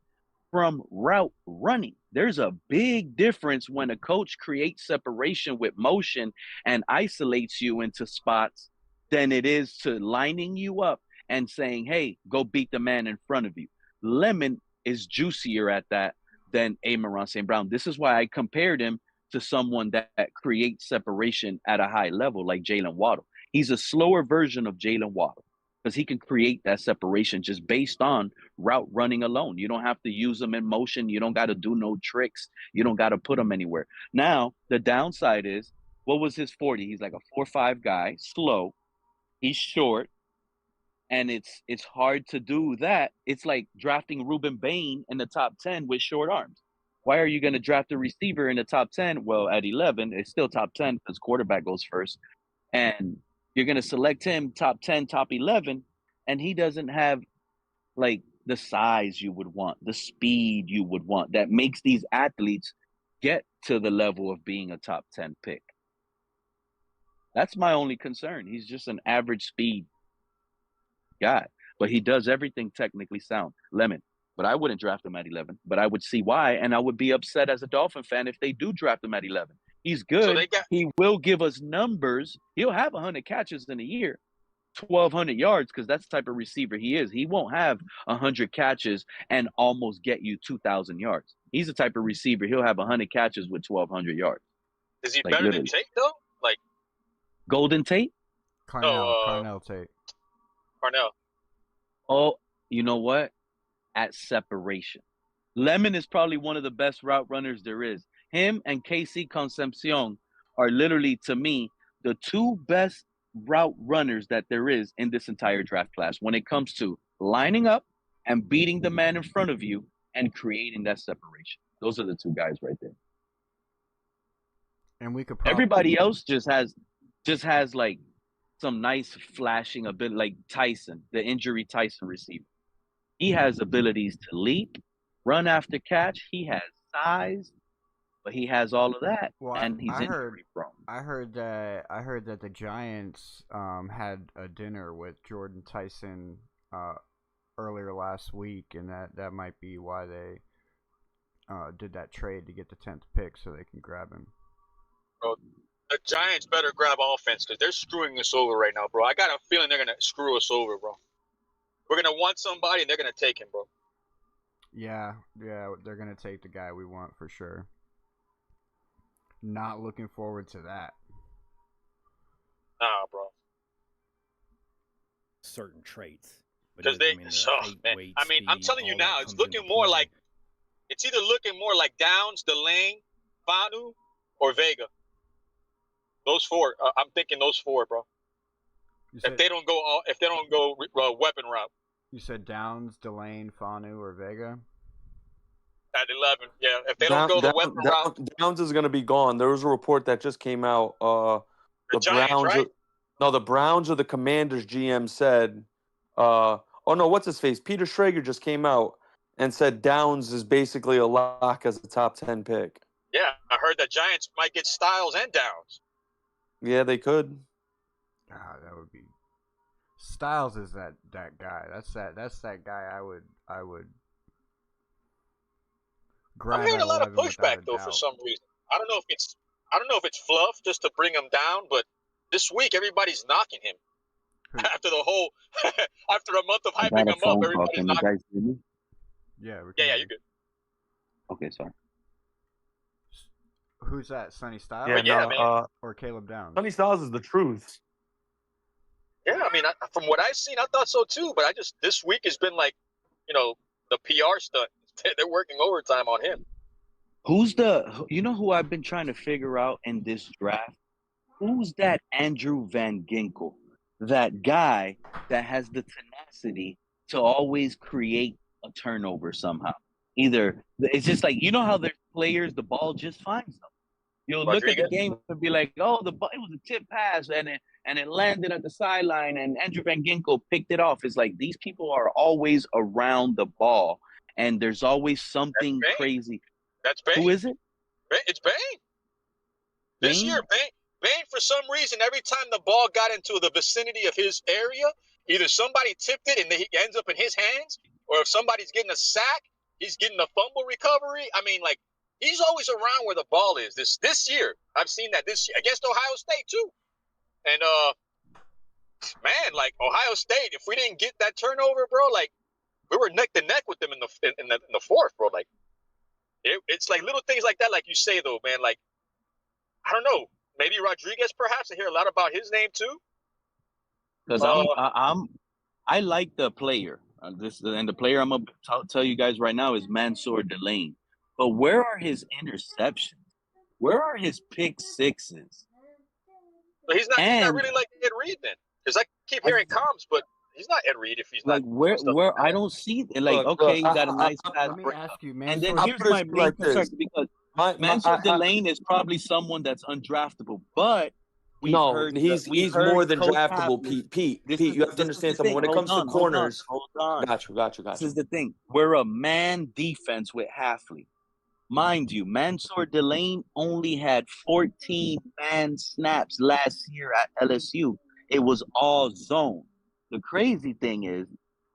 from route running. There's a big difference when a coach creates separation with motion and isolates you into spots than it is to lining you up and saying, hey, go beat the man in front of you. Lemon is juicier at that than Amon-Ra St. Brown. This is why I compared him to someone that creates separation at a high level like Jalen Waddle. He's a slower version of Jalen Waddle because he can create that separation just based on route running alone. You don't have to use them in motion. You don't got to do no tricks. You don't got to put them anywhere. Now, the downside is, what was his 40? He's like a 4.5 guy, slow. He's short. And it's hard to do that. It's like drafting Ruben Bain in the top 10 with short arms. Why are you going to draft a receiver in the top 10? Well, at 11, it's still top 10 because quarterback goes first. And you're going to select him top 10, top 11, and he doesn't have like the size you would want, the speed you would want that makes these athletes get to the level of being a top 10 pick. That's my only concern. He's just an average speed guy, but he does everything technically sound. Lemon. But I wouldn't draft him at 11. But I would see why, and I would be upset as a Dolphin fan if they do draft him at 11. He's good. He will give us numbers. He'll have 100 catches in a year, 1,200 yards, because that's the type of receiver he is. He won't have 100 catches and almost get you 2,000 yards. He's the type of receiver. He'll have 100 catches with 1,200 yards. Is he Like, better literally. than Tate though? Like Golden Tate? Carnell Tate. Parnell. Oh, you know what? At separation. Lemon is probably one of the best route runners there is. Him and KC Concepcion are literally, to me, the 2 best route runners that there is in this entire draft class when it comes to lining up and beating the man in front of you and creating that separation. Those are the 2 guys right there. And we could Everybody else just has like some nice flashing ability, like Tyson, the injury Tyson receiver. He has abilities to leap, run after catch. He has size, but he has all of that, and he's injury prone. I heard that the Giants had a dinner with Jordan Tyson earlier last week, and that might be why they did that trade to get the 10th pick so they can grab him. Bro, the Giants better grab offense because they're screwing us over right now, bro. I got a feeling they're gonna screw us over, bro. We're gonna want somebody, and they're gonna take him, bro. Yeah, they're gonna take the guy we want for sure. Not looking forward to that. Nah, bro. Certain traits. Because they, I'm telling you now, it's looking more like, it's either looking more like Downs, Delane, Fanu, or Vega. Those 4, I'm thinking those 4, bro. If they don't go weapon route. You said Downs, Delane, Fanu, or Vega? At 11, yeah. If they don't go the weapon route. Downs is going to be gone. There was a report that just came out. The Giants, Browns, right? the Browns or the Commanders GM said, what's his face? Peter Schrager just came out and said Downs is basically a lock as a top 10 pick. Yeah, I heard that Giants might get Styles and Downs. Yeah, they could. God, that would be. Styles is that guy. That's that guy. I would grab I'm hearing at a lot of 11 without pushback a though for doubt. some reason. I don't know if it's fluff just to bring him down, but this week everybody's knocking him. After the whole after a month of I hyping got a him up, phone call. everybody's Can you knocking. guys hear me? Yeah, we can Yeah, hear you're good. Okay, sorry. Who's that? Sonny Styles? Yeah, man. Or Caleb Downs? Sonny Styles is the truth. Yeah, I mean, from what I've seen, I thought so too. But this week has been like, the PR stunt. They're working overtime on him. You know who I've been trying to figure out in this draft? Who's that Andrew Van Ginkel? That guy that has the tenacity to always create a turnover somehow. Either it's just like, you know how there's players, the ball just finds them. You'll look at the game and be like, oh, it was a tip pass and it landed at the sideline and Andrew Van Ginkel picked it off. It's like these people are always around the ball and there's always something crazy. That's Bane. Who is it? It's Bane. This year, Bane, for some reason, every time the ball got into the vicinity of his area, either somebody tipped it and he ends up in his hands, or if somebody's getting a sack, he's getting a fumble recovery. I mean, like, he's always around where the ball is. This year, I've seen that this year against Ohio State too. And man, like Ohio State, if we didn't get that turnover, bro, like we were neck to neck with them in the fourth, bro. Like it's like little things like that, like you say though, man. Like I don't know, maybe Rodriguez, perhaps. I hear a lot about his name too. Because I like the player. And the player I'm gonna tell you guys right now is Mansour Delane. But where are his interceptions? Where are his pick sixes? But he's not really like Ed Reed then, because I keep hearing comms, but he's not Ed Reed if he's like not. where I don't see like okay, he got a nice pass. Let me ask you, man. And then So here's my main concern because Mansour Delane is probably someone that's undraftable, but he's more than draftable. Pete, you have to understand something. When it comes to corners, hold on. Got you. This is the thing. We're a man defense with Hafley. Mind you, Mansour Delane only had 14 man snaps last year at LSU. It was all zone. The crazy thing is,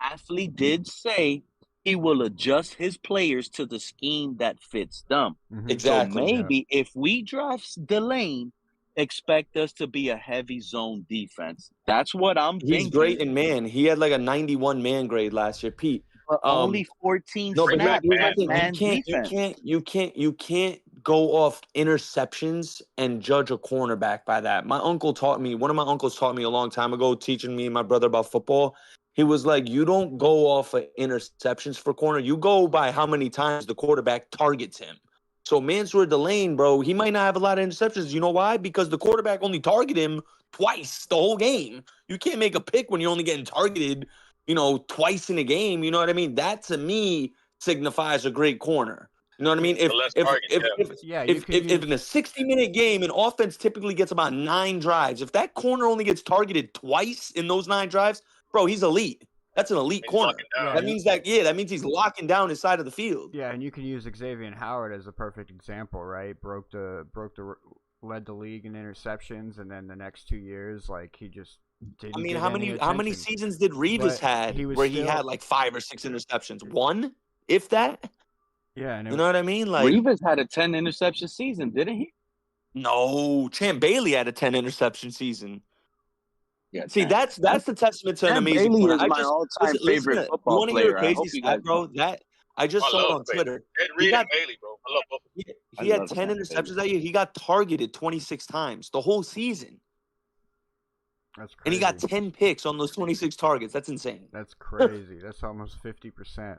Hafley did say he will adjust his players to the scheme that fits them. Exactly. So maybe if we draft Delane, expect us to be a heavy zone defense. That's what I'm thinking. He's great in man. He had like a 91 man grade last year, Pete. But only 14 no, snaps. You can't go off interceptions and judge a cornerback by that. One of my uncles taught me a long time ago, teaching me and my brother about football. He was like, you don't go off of interceptions for corner. You go by how many times the quarterback targets him. So Mansour Delane, bro, he might not have a lot of interceptions. You know why? Because the quarterback only targeted him twice the whole game. You can't make a pick when you're only getting targeted, twice in a game. You know what I mean? That to me signifies a great corner. You know what I mean? If in a 60-minute game, an offense typically gets about 9 drives. If that corner only gets targeted twice in those 9 drives, bro, he's elite. That's an elite corner. That means he's locking down his side of the field. Yeah, and you can use Xavier Howard as a perfect example, right? Led the league in interceptions, and then the next 2 years, like he just didn't. I mean, how many seasons did Revis had he had like 5 or 6 interceptions? 1, if that. Yeah, and you know what I mean. Like Revis had a 10 interception season, didn't he? No, Champ Bailey had a 10 interception season. Yeah, see, that's the testament to an amazing corner. Bailey is my all-time favorite football you want to hear a player. crazy stat, bro? That I just saw it on Twitter. Ed Reed and Bailey, bro. I love both. He had 10 interceptions that year. He got targeted 26 times the whole season. That's crazy. And he got 10 picks on those 26 targets. That's insane. That's crazy. That's almost 50%.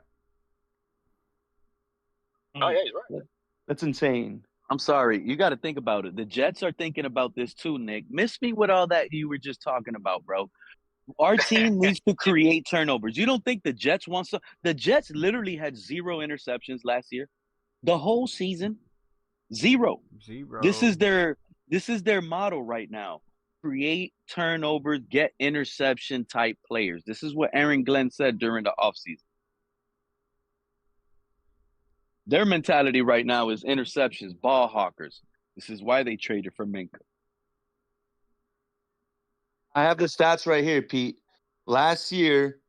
Oh yeah, he's right. That's insane. I'm sorry. You got to think about it. The Jets are thinking about this too, Nick. Miss me with all that you were just talking about, bro. Our team needs to create turnovers. You don't think the Jets want some? The Jets literally had 0 interceptions last year. The whole season, 0. This is their motto right now. Create turnovers, get interception type players. This is what Aaron Glenn said during the offseason. Their mentality right now is interceptions, ball hawkers. This is why they traded for Minka. I have the stats right here, Pete. Last year,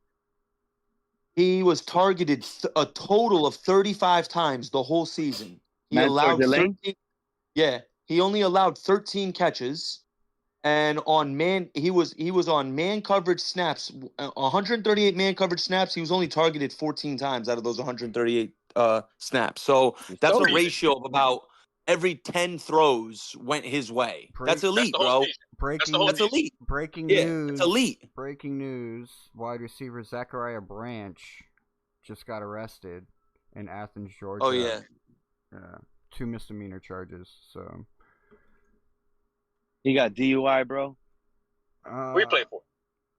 he was targeted a total of 35 times the whole season. He Mansour allowed Delane? 13. Yeah, he only allowed 13 catches, and he was on man coverage snaps, 138 man coverage snaps. He was only targeted 14 times out of those 138 snaps. So that's a ratio of about every 10 throws went his way. That's elite, bro. That's elite. Breaking Yeah, news. it's elite. Breaking news. Wide receiver Zachariah Branch just got arrested in Athens, Georgia. Oh, yeah. 2 misdemeanor charges. So He got DUI, bro. Who you play for?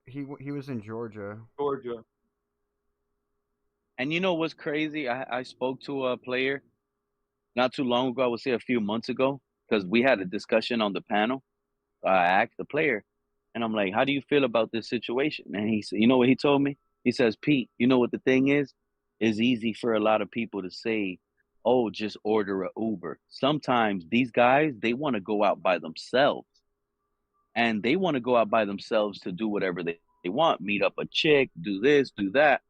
He was in Georgia. Georgia. And you know what's crazy? I spoke to a player not too long ago. I would say a few months ago, because we had a discussion on the panel. I asked the player, and I'm like, "How do you feel about this situation?" And he said, "You know what he told me? He says, Pete, you know what the thing is? It's easy for a lot of people to say, oh, just order a Uber. Sometimes these guys, they want to go out by themselves. And they want to go out by themselves to do whatever they want, meet up a chick, do this, do that.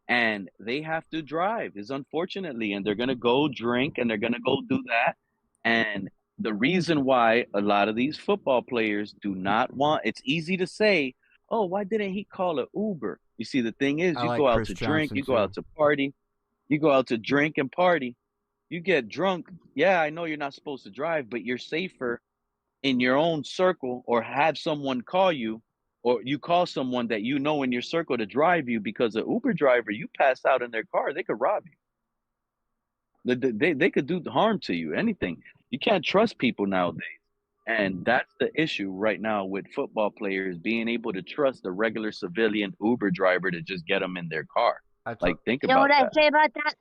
And they have to drive, is unfortunately. And they're going to go drink and they're going to go do that. And the reason why a lot of these football players do not want, it's easy to say, oh, why didn't he call an Uber? You see, the thing is, you go out to drink, you go out to party, you go out to drink and party, you get drunk. Yeah, I know you're not supposed to drive, but you're safer in your own circle, or have someone call you, or you call someone that you know in your circle to drive you, because an Uber driver, you pass out in their car, they could rob you. They could do harm to you, anything. You can't trust people nowadays. And that's the issue right now with football players, being able to trust a regular civilian Uber driver to just get them in their car. Like, think You know about what that. I say about that?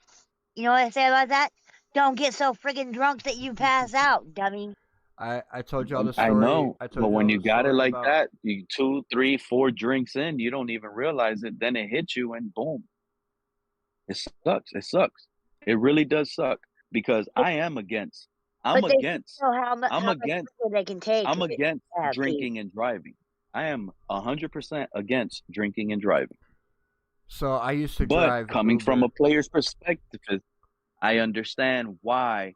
You know what I say about that? Don't get so friggin' drunk that you pass out, dummy. I told y'all the story. I know, told but when y'all you the got it story like about- that, you 2, 3, 4 drinks in, you don't even realize it. Then it hits you, and boom, it sucks. It sucks. It really does suck, because I am against. I'm But they against. know how much they can take. I'm if it- against Pete. drinking and driving. I am 100% against drinking and driving. So I used to But drive coming from a Uber. player's perspective, I understand why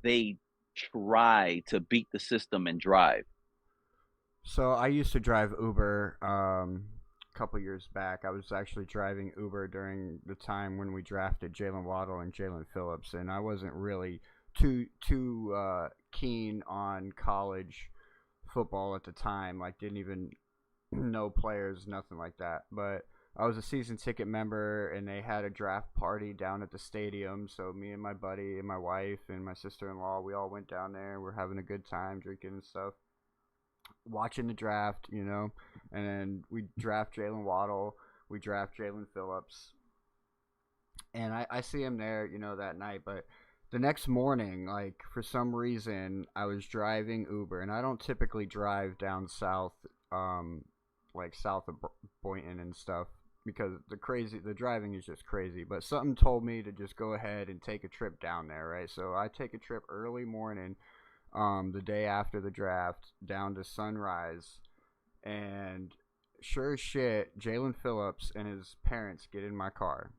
they try to beat the system and drive. So I used to drive Uber a couple years back. I was actually driving Uber during the time when we drafted Jalen Waddle and Jalen Phillips, and I wasn't really too keen on college football at the time. Like, didn't even know players, nothing like that. But I was a season ticket member, and they had a draft party down at the stadium. So me and my buddy and my wife and my sister-in-law, we all went down there. We're having a good time, drinking and stuff, watching the draft, you know. And then we draft Jalen Waddle, we draft Jalen Phillips, and I see him there, you know, that night. But the next morning, like, for some reason, I was driving Uber, and I don't typically drive down south, like south of Boynton and stuff, because the driving is just crazy. But something told me to just go ahead and take a trip down there, right? So I take a trip early morning, the day after the draft, down to Sunrise, and sure as shit, Jalen Phillips and his parents get in my car.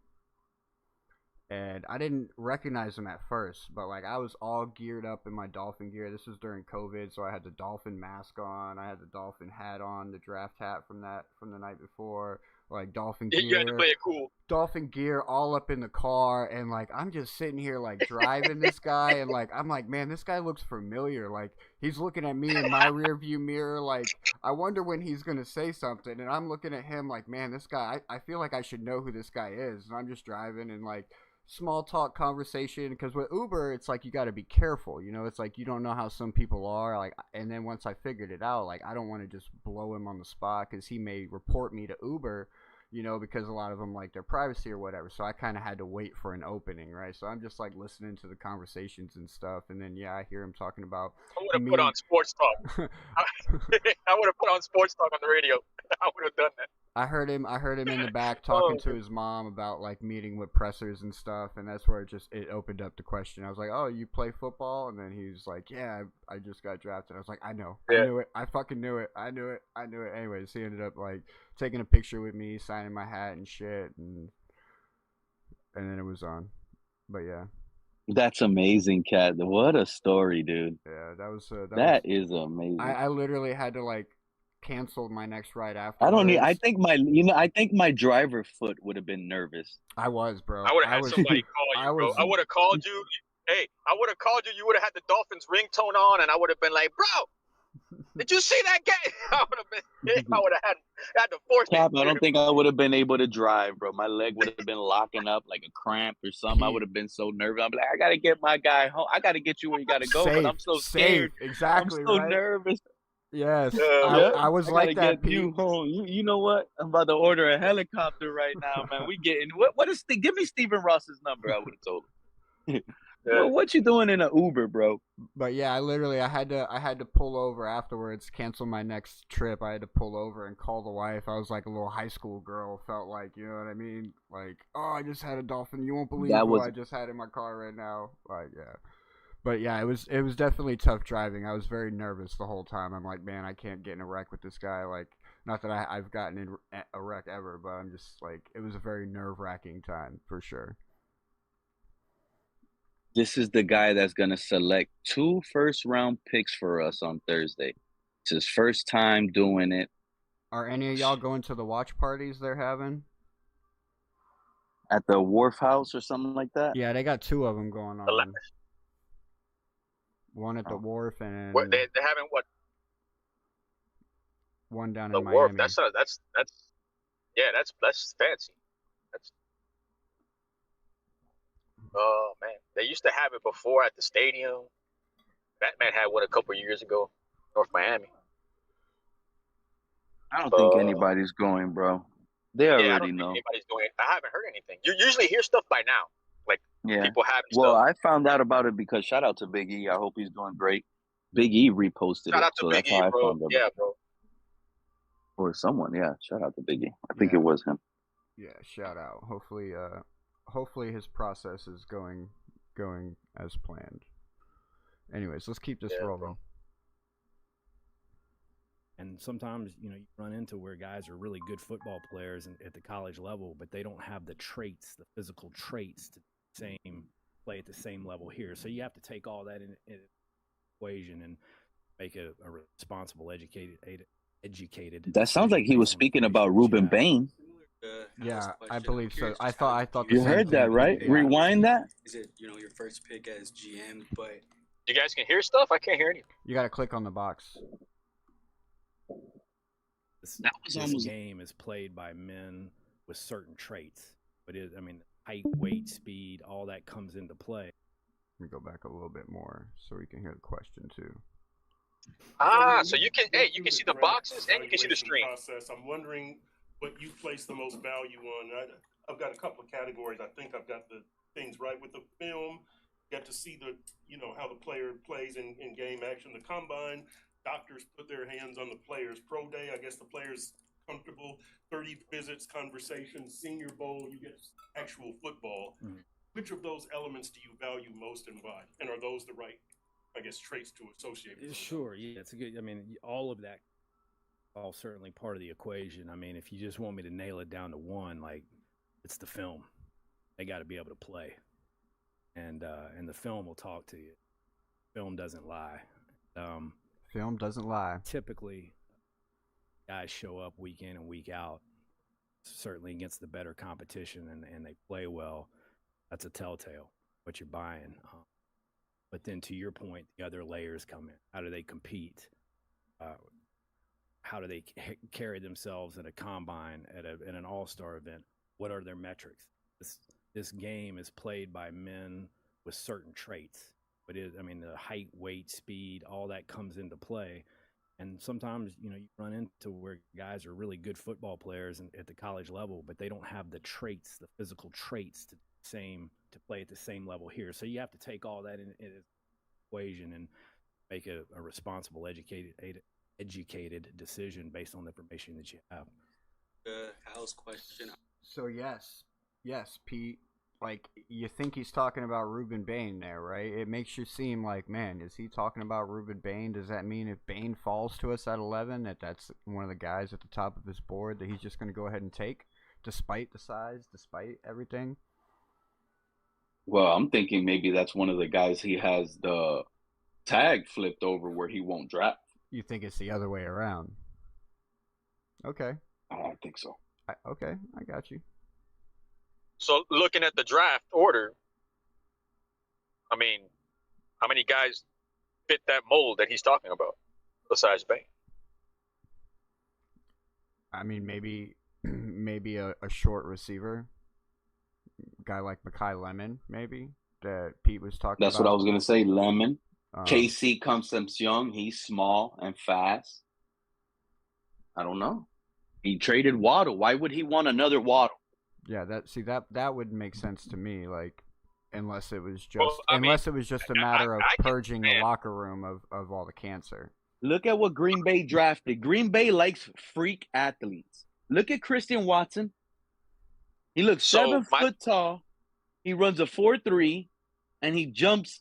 And I didn't recognize him at first, but like, I was all geared up in my Dolphin gear. This was during COVID, so I had the Dolphin mask on, I had the Dolphin hat on, the draft hat from the night before, like Dolphin gear. You had to play it cool. Dolphin gear all up in the car, and like, I'm just sitting here like driving this guy, and like, I'm like, man, this guy looks familiar. Like, he's looking at me in my rear view mirror, like, I wonder when he's gonna say something. And I'm looking at him like, man, this guy, I feel like I should know who this guy is. And I'm just driving, and like, small talk conversation, because with Uber, it's like, you got to be careful, you know. It's like, you don't know how some people are, like. And then once I figured it out, like, I don't want to just blow him on the spot, because he may report me to Uber, you know, because a lot of them like their privacy or whatever. So I kind of had to wait for an opening, right? So I'm just like listening to the conversations and stuff, and then I hear him talking about. I would have put on sports talk. I would have put on sports talk on the radio. I would have done that. I heard him in the back talking to his mom about like meeting with pressers and stuff, and that's where it opened up the question. I was like, "Oh, you play football?" And then he was like, "Yeah, I just got drafted." I was like, "I know, I knew it, I fucking knew it, I knew it." Anyways, he ended up like taking a picture with me, signing my hat and shit, and then it was on. But yeah, That's amazing, Cat. What a story, dude. yeah, That is amazing. I literally had to like cancel my next ride I afterwards. don't need. I think my driver foot would have been nervous. I was, bro. I would have had somebody call you, bro. I would have called you. Hey, I would have called you. You would have had the Dolphins ringtone on, and I would have been like, "Bro, did you see that game?" I would have been. I would have had to force Cap, it. I don't think I would have been able to drive, bro. My leg would have been locking up like a cramp or something. I would have been so nervous. I'm like, I gotta get my guy home. I gotta get you where you gotta go, but I'm so scared. Exactly. I'm so right? nervous. Yes, Yeah, I was I like gotta that. get you home. You know what? I'm about to order a helicopter right now, man. We getting what is give me Stephen Ross's number. I would have told him. Well, what you doing in an Uber, bro? But yeah, I had to pull over afterwards, cancel my next trip. I had to pull over and call the wife. I was like a little high school girl. Felt like, you know what I mean? Like, oh, I just had a dolphin. You won't believe what I just had in my car right now. Like, yeah. But yeah, it was definitely tough driving. I was very nervous the whole time. I'm like, man, I can't get in a wreck with this guy. Like, not that I've gotten in a wreck ever, but I'm just like, it was a very nerve-wracking time for sure. This is the guy that's gonna select 2 first-round picks for us on Thursday. It's his first time doing it. Are any of y'all going to the watch parties they're having? At the Wharf House or something like that? Yeah, they got 2 of them going on. One at the Wharf and What they having what? One down The in Wharf. Miami. That's fancy. That's. Oh man, they used to have it before at the stadium. Batman had one a couple years ago, North Miami. I don't think anybody's going, bro. They already I don't think know. anybody's doing it. I haven't heard anything. You usually hear stuff by now, like people having Well, stuff. I found out about it because shout out to Big E. I hope he's doing great. Big E reposted Shout it, out to so Big that's E, how I bro. found out. Yeah, bro. Or someone, yeah. Shout out to Big E. I think it was him. Yeah, shout out. Hopefully his process is going as planned. Anyways, let's keep this rolling. Bro. And sometimes, you run into where guys are really good football players at the college level, but they don't have the traits, the physical traits to play at the same level here. So you have to take all that in equation and make a responsible, educated. That sounds like he was speaking about Ruben Bain. Yeah, I believe so. I thought you heard that, right? Yeah. Rewind that. Is it your first pick as GM? But you guys can hear stuff. I can't hear anything. You got to click on the box. This game is played by men with certain traits, but height, weight, speed, all that comes into play. Let me go back a little bit more so we can hear the question too. So you can see the boxes and you can see the screen. Process. I'm wondering what you place the most value on. I've got a couple of categories. I think I've got the things right with the film. Get to see how the player plays in game action. The combine, doctors put their hands on the players. Pro day, I guess the players comfortable. 30 visits, conversations, Senior Bowl, you get actual football. Mm-hmm. Which of those elements do you value most and why? And are those the right, I guess, traits to associate with? Sure, yeah, it's a good. All of that, all certainly part of the equation. If you just want me to nail it down to one, it's the film. They got to be able to play, and the film will talk to you. Film doesn't lie. Film doesn't lie. Typically, guys show up week in and week out, certainly against the better competition, and they play well. That's a telltale what you're buying. But then to your point, the other layers come in. How do they compete? How do they carry themselves at a combine, at an all-star event? What are their metrics? This game is played by men with certain traits. But the height, weight, speed, all that comes into play. And sometimes, you run into where guys are really good football players at the college level, but they don't have the traits, the physical traits to play at the same level here. So you have to take all that in equation and make a responsible, educated decision based on the information that you have. Hal's question. So yes, Pete. Like, you think he's talking about Ruben Bain there, right? It makes you seem like, man, is he talking about Ruben Bain? Does that mean if Bain falls to us at 11, that's one of the guys at the top of his board that he's just going to go ahead and take, despite the size, despite everything? Well, I'm thinking maybe that's one of the guys he has the tag flipped over where he won't draft. You think it's the other way around? Okay. I don't think so. Okay, I got you. So looking at the draft order, I mean, how many guys fit that mold that he's talking about besides Bain? I mean, maybe a short receiver, guy like Mekhi Lemon, maybe that Pete was talking That's about. what I was gonna say. Lemon, KC Concepcion, he's small and fast. I don't know. He traded Waddle. Why would he want another Waddle? Yeah, that would make sense to me. Like, unless it was just a matter of purging the locker room of all the cancer. Look at what Green Bay drafted. Green Bay likes freak athletes. Look at Christian Watson. He looks 7 foot tall. He runs a 4.3, and he jumps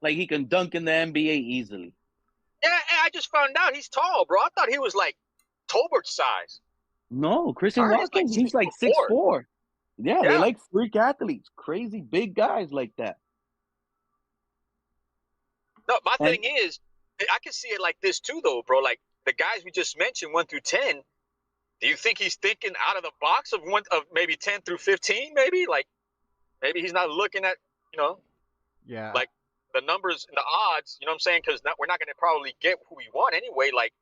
like he can dunk in the NBA easily. Yeah, I just found out he's tall, bro. I thought he was like Tolbert size. No, Christian Watson, he's like 6'4". Yeah, they like freak athletes, crazy big guys like that. No, my thing is, I can see it like this too, though, bro. Like the guys we just mentioned, 1 through 10. Do you think he's thinking out of the box of maybe 10 through 15? Maybe maybe he's not looking at like the numbers and the odds. You know what I'm saying? Because we're not going to probably get who we want anyway. Like.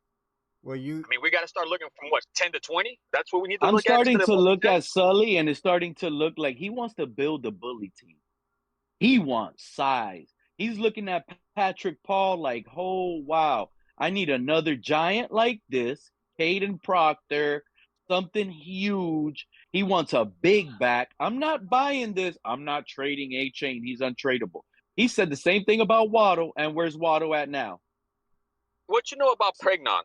Well, I mean, we got to start looking from 10 to 20. That's what we need to I'm look at. starting to look at Sully, and it's starting to look like he wants to build a bully team. He wants size. He's looking at Patrick Paul like, oh, wow, I need another giant like this, Caden Proctor, something huge. He wants a big back. I'm not buying this. I'm not trading A-Chain. He's untradeable. He said the same thing about Waddle, and where's Waddle at now? What you know about Pregnon?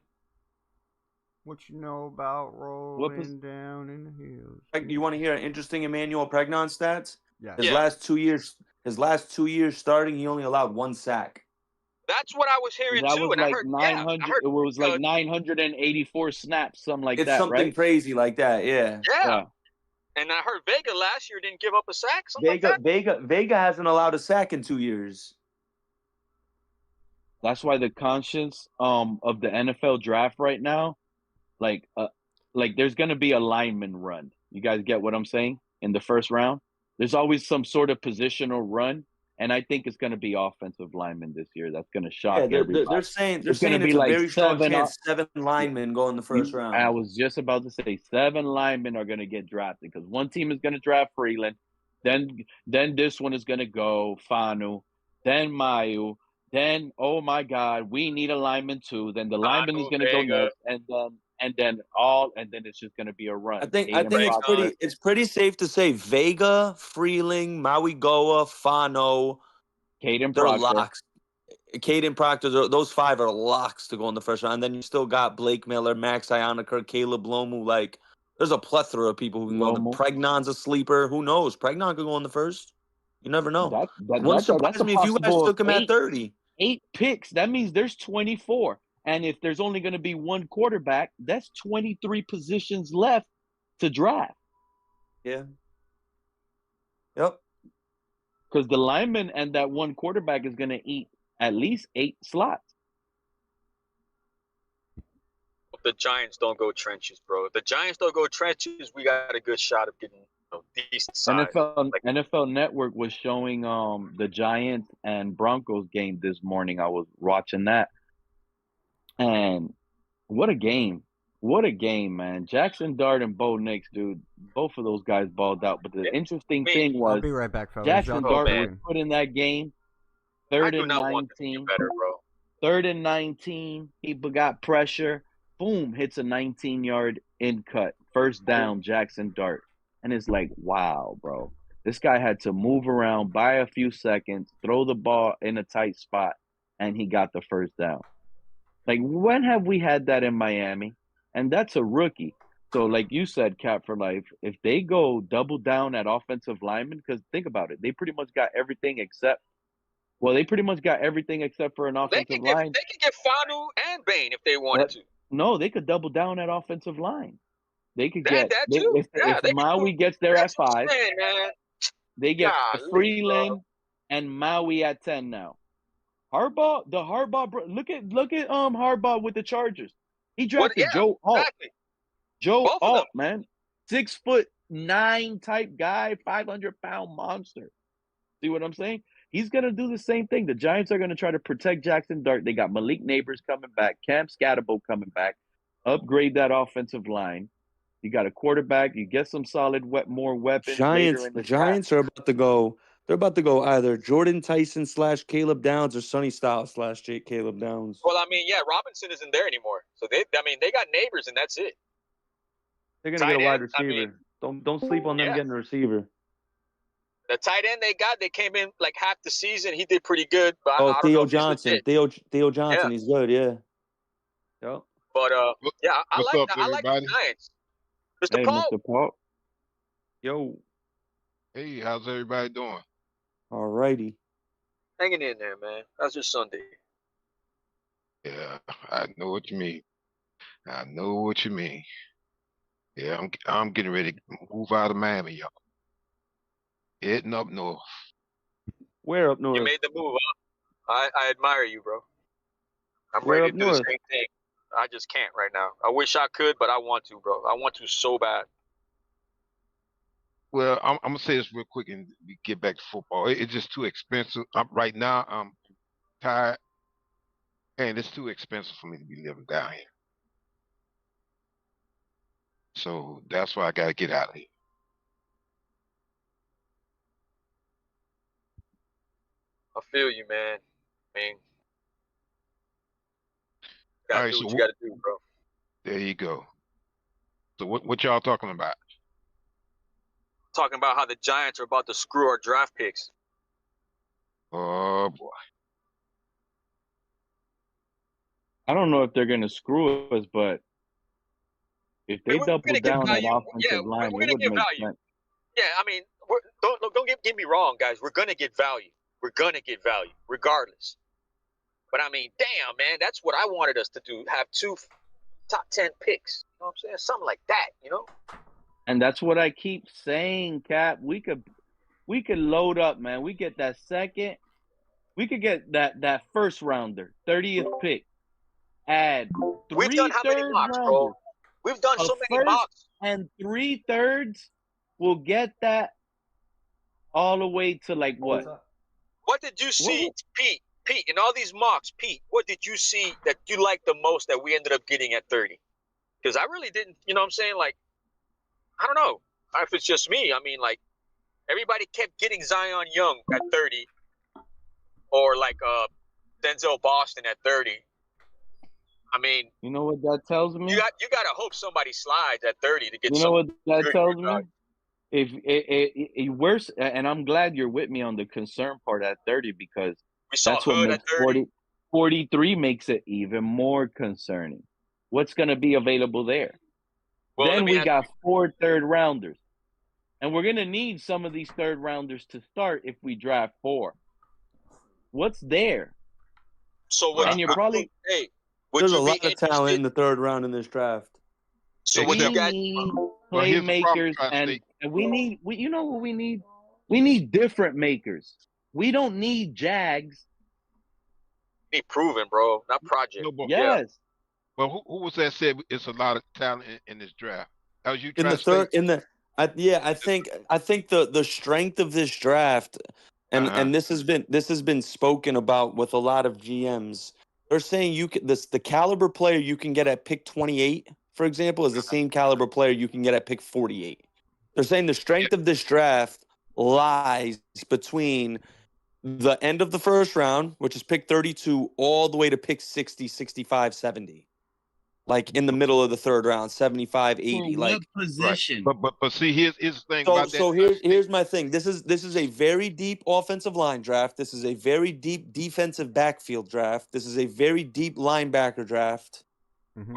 What you know about rolling down in the hills? You want to hear an interesting Emmanuel Pregnon stats? Yeah. His last 2 years starting, he only allowed 1 sack. That's what I was hearing that too. Was and like I heard 900. I heard, it was like 984 snaps, something like it's that. Something right? crazy like that. Yeah. Yeah. And I heard Vega last year didn't give up a sack. Like that. Vega hasn't allowed a sack in 2 years. That's why the conscience of the NFL draft right now. Like there's going to be a lineman run. You guys get what I'm saying? In the first round, there's always some sort of positional run, and I think it's going to be offensive linemen this year. That's going to shock everybody. They're saying it's be a like very strong chance 7 linemen go in the first round. I was just about to say 7 linemen are going to get drafted because one team is going to draft Freeland, then this one is going to go Fanu, then Mayu, then oh my God, we need a lineman too. Then the lineman is going to go next, and then it's just going to be a run. I think it's pretty safe to say Vega, Freeling, Maui Goa, Fano, Caden they're Proctor. locks. Caden Proctor, those 5 are locks to go in the first round. And then you still got Blake Miller, Max Ioniker, Caleb Lomu. Like, there's a plethora of people who can go. Pregnon's a sleeper. Who knows? Pregnon could go in the first. You never know. Wouldn't surprise me if you guys took him at 30. 8 picks. That means there's 24. And if there's only going to be 1 quarterback, that's 23 positions left to draft. Yeah. Yep. Because the lineman and that 1 quarterback is going to eat at least 8 slots. The Giants don't go trenches, bro. If the Giants don't go trenches, we got a good shot of getting decent size. NFL Network was showing the Giants and Broncos game this morning. I was watching that. And what a game. What a game, man. Jackson Dart and Bo Nix, dude. Both of those guys balled out. But the interesting thing was I'll be right back, fellas. Jackson Dart was put in that game. 3rd and 19. Better, bro. 3rd and 19. He got pressure. Boom, hits a 19-yard in cut. First down, Jackson Dart. And it's like, wow, bro. This guy had to move around, buy a few seconds, throw the ball in a tight spot, and he got the first down. Like, when have we had that in Miami? And that's a rookie. So, like you said, Cap for life, if they go double down at offensive linemen, because think about it, they pretty much got everything except for an offensive line. They could get Fanu and Bane if they wanted to. No, they could double down at offensive line. They could That too. if They could Maui gets there at 5, man. they get Golly, Freeland and Maui at 10 now. Harbaugh, look at Harbaugh with the Chargers. He drafted Joe Alt. Exactly. Joe Both of Alt, man. 6'9" type guy, 500-pound monster. See what I'm saying? He's going to do the same thing. The Giants are going to try to protect Jackson Dart. They got Malik Neighbors coming back, Cam Scatterbo coming back, upgrade that offensive line. You got a quarterback. You get some solid, more weapons. Giants are about to go. They're about to go either Jordan Tyson / Caleb Downs or Sonny Styles / Jake Caleb Downs. Well, I mean, yeah, Robinson isn't there anymore. So they got Neighbors and that's it. They're gonna get a wide receiver. Don't sleep on them getting a receiver. The tight end they came in like half the season. He did pretty good. But I don't know if Johnson. Theo Johnson, he's good, yeah. Yep. But I like the Giants. Mr. Paul. Mr. Paul. Yo. Hey, how's everybody doing? All righty. Hanging in there, man. How's your Sunday? Yeah, I know what you mean. Yeah, I'm getting ready to move out of Miami, y'all. Heading up north. Where up north? You made the move, huh? I admire you, bro. I'm Where ready up to do the north? same thing. I just can't right now. I wish I could, but I want to, bro. I want to so bad. Well, I'm gonna say this real quick and we get back to football. It's just too expensive. Right now, I'm tired, and it's too expensive for me to be living down here. So that's why I gotta get out of here. I feel you, man. I mean, All gotta right, do so what you gotta do, bro. there you go. So what y'all talking about? Talking about how the Giants are about to screw our draft picks. Oh boy. I don't know if they're going to screw us, but if they double down at offensive line, we're it gonna would get make value. sense. Yeah, I mean, don't get me wrong, guys. We're gonna get value. We're gonna get value, regardless. But I mean, damn, man, that's what I wanted us to do. Have 2 top 10 picks. You know what I'm saying? Something like that, you know? And that's what I keep saying, Cap. We could load up, man. We get that second. We could get that first rounder, 30th pick. Add 3 We've done how many mocks, bro? We've done so many mocks. And 3/3 will get that all the way to like what? What did you see, Pete, in all these mocks, Pete, what did you see that you liked the most that we ended up getting at 30? Because I really didn't, you know what I'm saying? Like, I don't know if it's just me. I mean, like, everybody kept getting Zion Young at 30 or like Denzel Boston at 30. I mean, you know what that tells me? You got to hope somebody slides at 30 to get. You know what that tells me? If it worse, and I'm glad you're with me on the concern part at 30 because that's what makes 43 makes it even more concerning. What's going to be available there? Well, then we got 4 third-rounders, and we're going to need some of these third-rounders to start if we draft 4. What's there? So what? And you're probably there's a lot of talent in the 3rd round in this draft. So what you got? Playmakers, and we need. You know what we need? We need different makers. We don't need Jags. We need proven, bro, not project. No, but, yes. Well, who was that said it's a lot of talent in this draft? That was you in the third. I think the strength of this draft, and this has been spoken about with a lot of GMs. They're saying the caliber player you can get at pick 28, for example, is the same caliber player you can get at pick 48. They're saying the strength of this draft lies between the end of the 1st round, which is pick 32, all the way to pick 60, 65, 70. Like in the middle of the 3rd round, 75, 80. For what position? Right. But see, here's the thing about that. So here's my thing. This is a very deep offensive line draft. This is a very deep defensive backfield draft. This is a very deep linebacker draft.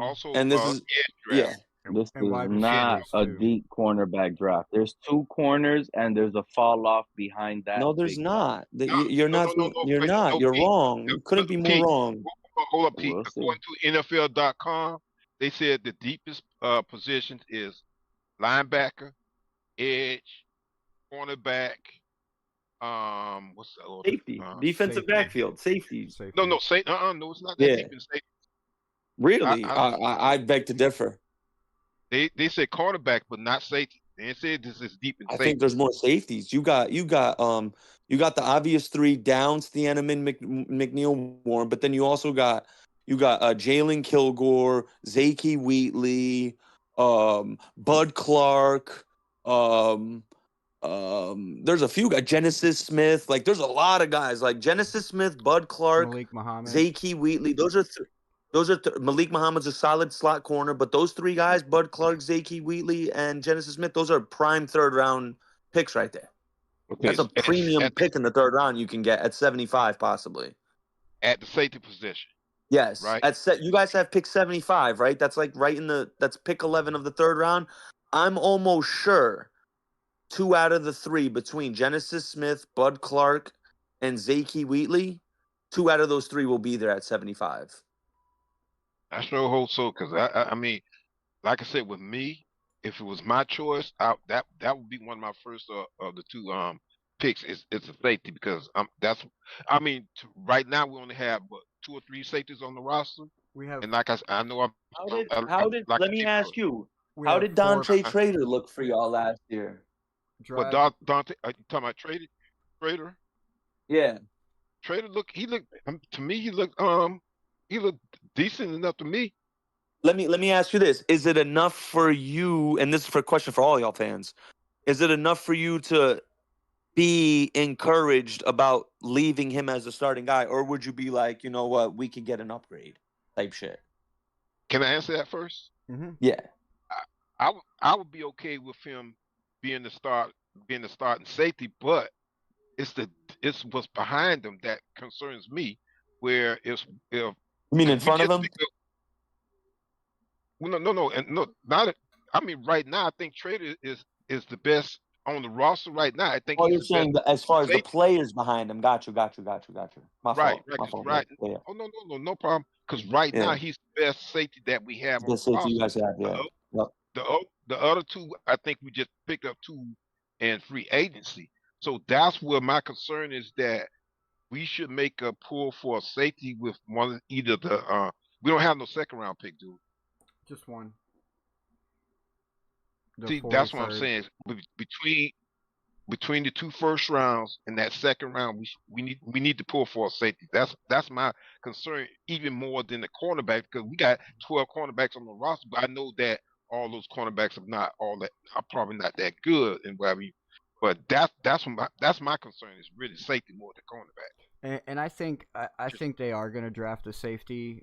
Also, and this is edge draft. This and is wide not receivers a too. deep cornerback draft. There's 2 corners and there's a fall off behind that No, there's big guy. not. No, You're no, not. no, no, no, You're wait, not. no, You're Pete. wrong. No, You couldn't be more Pete, wrong. hold up, Pete. We'll see. According to NFL.com, they said the deepest positions is linebacker, edge, cornerback. What's the other? Safety, defensive Safety. backfield, safeties. No, no, no, it's not that Yeah, deep in safety. really. I beg to differ. They said cornerback, but not safety. They didn't say this is deep in I safety. think there's more safeties. You got the obvious 3 Downs, Thieneman, McNeil, Warren, but then you also got Jalen Kilgore, Zakey Wheatley, Bud Clark. There's a few guys, Genesis Smith. Like there's a lot of guys like Genesis Smith, Bud Clark, Malik Muhammad. Zakey Wheatley. Malik Muhammad's a solid slot corner, but those 3 guys, Bud Clark, Zakey Wheatley, and Genesis Smith, those are prime 3rd round picks right there. Okay, That's a premium pick in the 3rd round you can get at 75 possibly. At the safety position. Yes. Right. You guys have pick 75, right? That's like that's pick 11 of the 3rd round. I'm almost sure 2 out of the 3 between Genesis Smith, Bud Clark, and Zakey Wheatley, 2 out of those 3 will be there at 75. I sure hope so, because I mean, like I said, with me, if it was my choice, that would be one of my first of the 2 picks. It's a safety because right now we only have 2 or 3 safeties on the roster. We have, and like I know Let me ask you, we how have did 4 Dante Trader look for y'all last year? But Dante, are you talking about Trader? Yeah. Trader to me he looked decent enough to me. Let me ask you this. Is it enough for you, and this is for a question for all y'all fans, is it enough for you to be encouraged about leaving him as a starting guy, or would you be like, you know what, we can get an upgrade type shit? Can I answer that first? Mm-hmm. Yeah. I would be okay with him being the starting safety, but it's what's behind him that concerns me. Where if you mean in front of him? No, not. I mean, right now I think Trader is the best on the roster right now. I think. Oh, you're saying as far as the players behind him. Got you. My fault. Right. Yeah. Oh no problem. Because right now he's the best safety that we have on the roster. You guys have, yeah. The other 2, I think we just picked up 2 in free agency. So that's where my concern is, that we should make a pull for a safety with either the we don't have no 2nd round pick, dude. Just 1. See, that's what I'm saying. Between the 2 first rounds and that 2nd round, we need to pull for a safety. That's my concern, even more than the cornerback, because we got 12 cornerbacks on the roster, but I know that all those cornerbacks are probably not that good and whatever. But that's my concern, is really safety more than cornerback. And I think they are going to draft a safety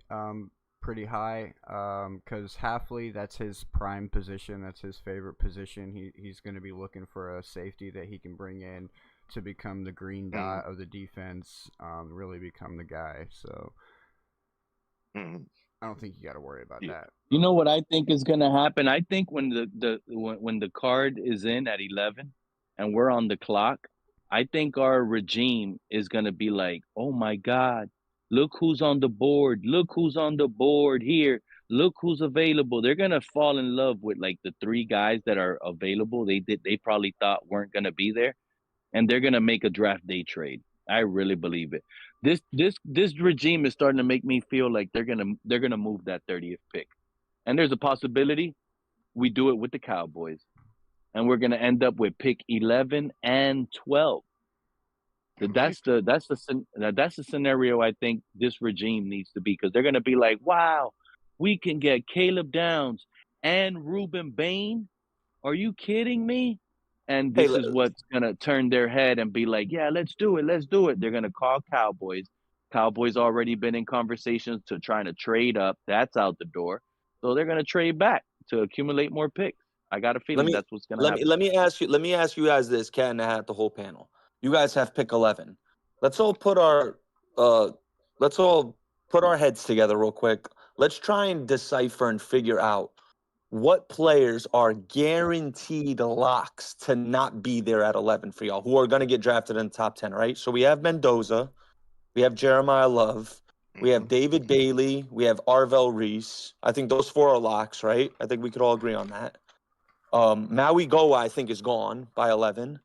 pretty high because Hafley, that's his prime position. That's his favorite position. He's going to be looking for a safety that he can bring in to become the green dot of the defense, really become the guy. So I don't think you got to worry about that. You know what I think is going to happen? I think when the card is in at 11 and we're on the clock, I think our regime is going to be like, oh my God, look who's on the board. Look who's on the board here. Look who's available. They're going to fall in love with like the 3 guys that are available. They probably thought weren't going to be there, and they're going to make a draft day trade. I really believe it. This regime is starting to make me feel like they're going to move that 30th pick. And there's a possibility we do it with the Cowboys. And we're going to end up with pick 11 and 12. That's the scenario I think this regime needs to be, because they're going to be like, wow, we can get Caleb Downs and Reuben Bain. Are you kidding me? And this is what's going to turn their head and be like, yeah, let's do it. They're going to call Cowboys. Cowboys already been in conversations to trying to trade up. That's out the door. So they're going to trade back to accumulate more picks. I got a feeling that's what's going to happen. Let me ask you guys this, Cat in the Hat, the whole panel. You guys have pick 11. Let's all put our heads together real quick. Let's try and decipher and figure out what players are guaranteed locks to not be there at 11 for y'all, who are going to get drafted in the top 10, right? So we have Mendoza, we have Jeremiah Love, we have David Bailey, we have Arvell Reese. I think those 4 are locks, right? I think we could all agree on that. Maui Goa, I think, is gone by 11.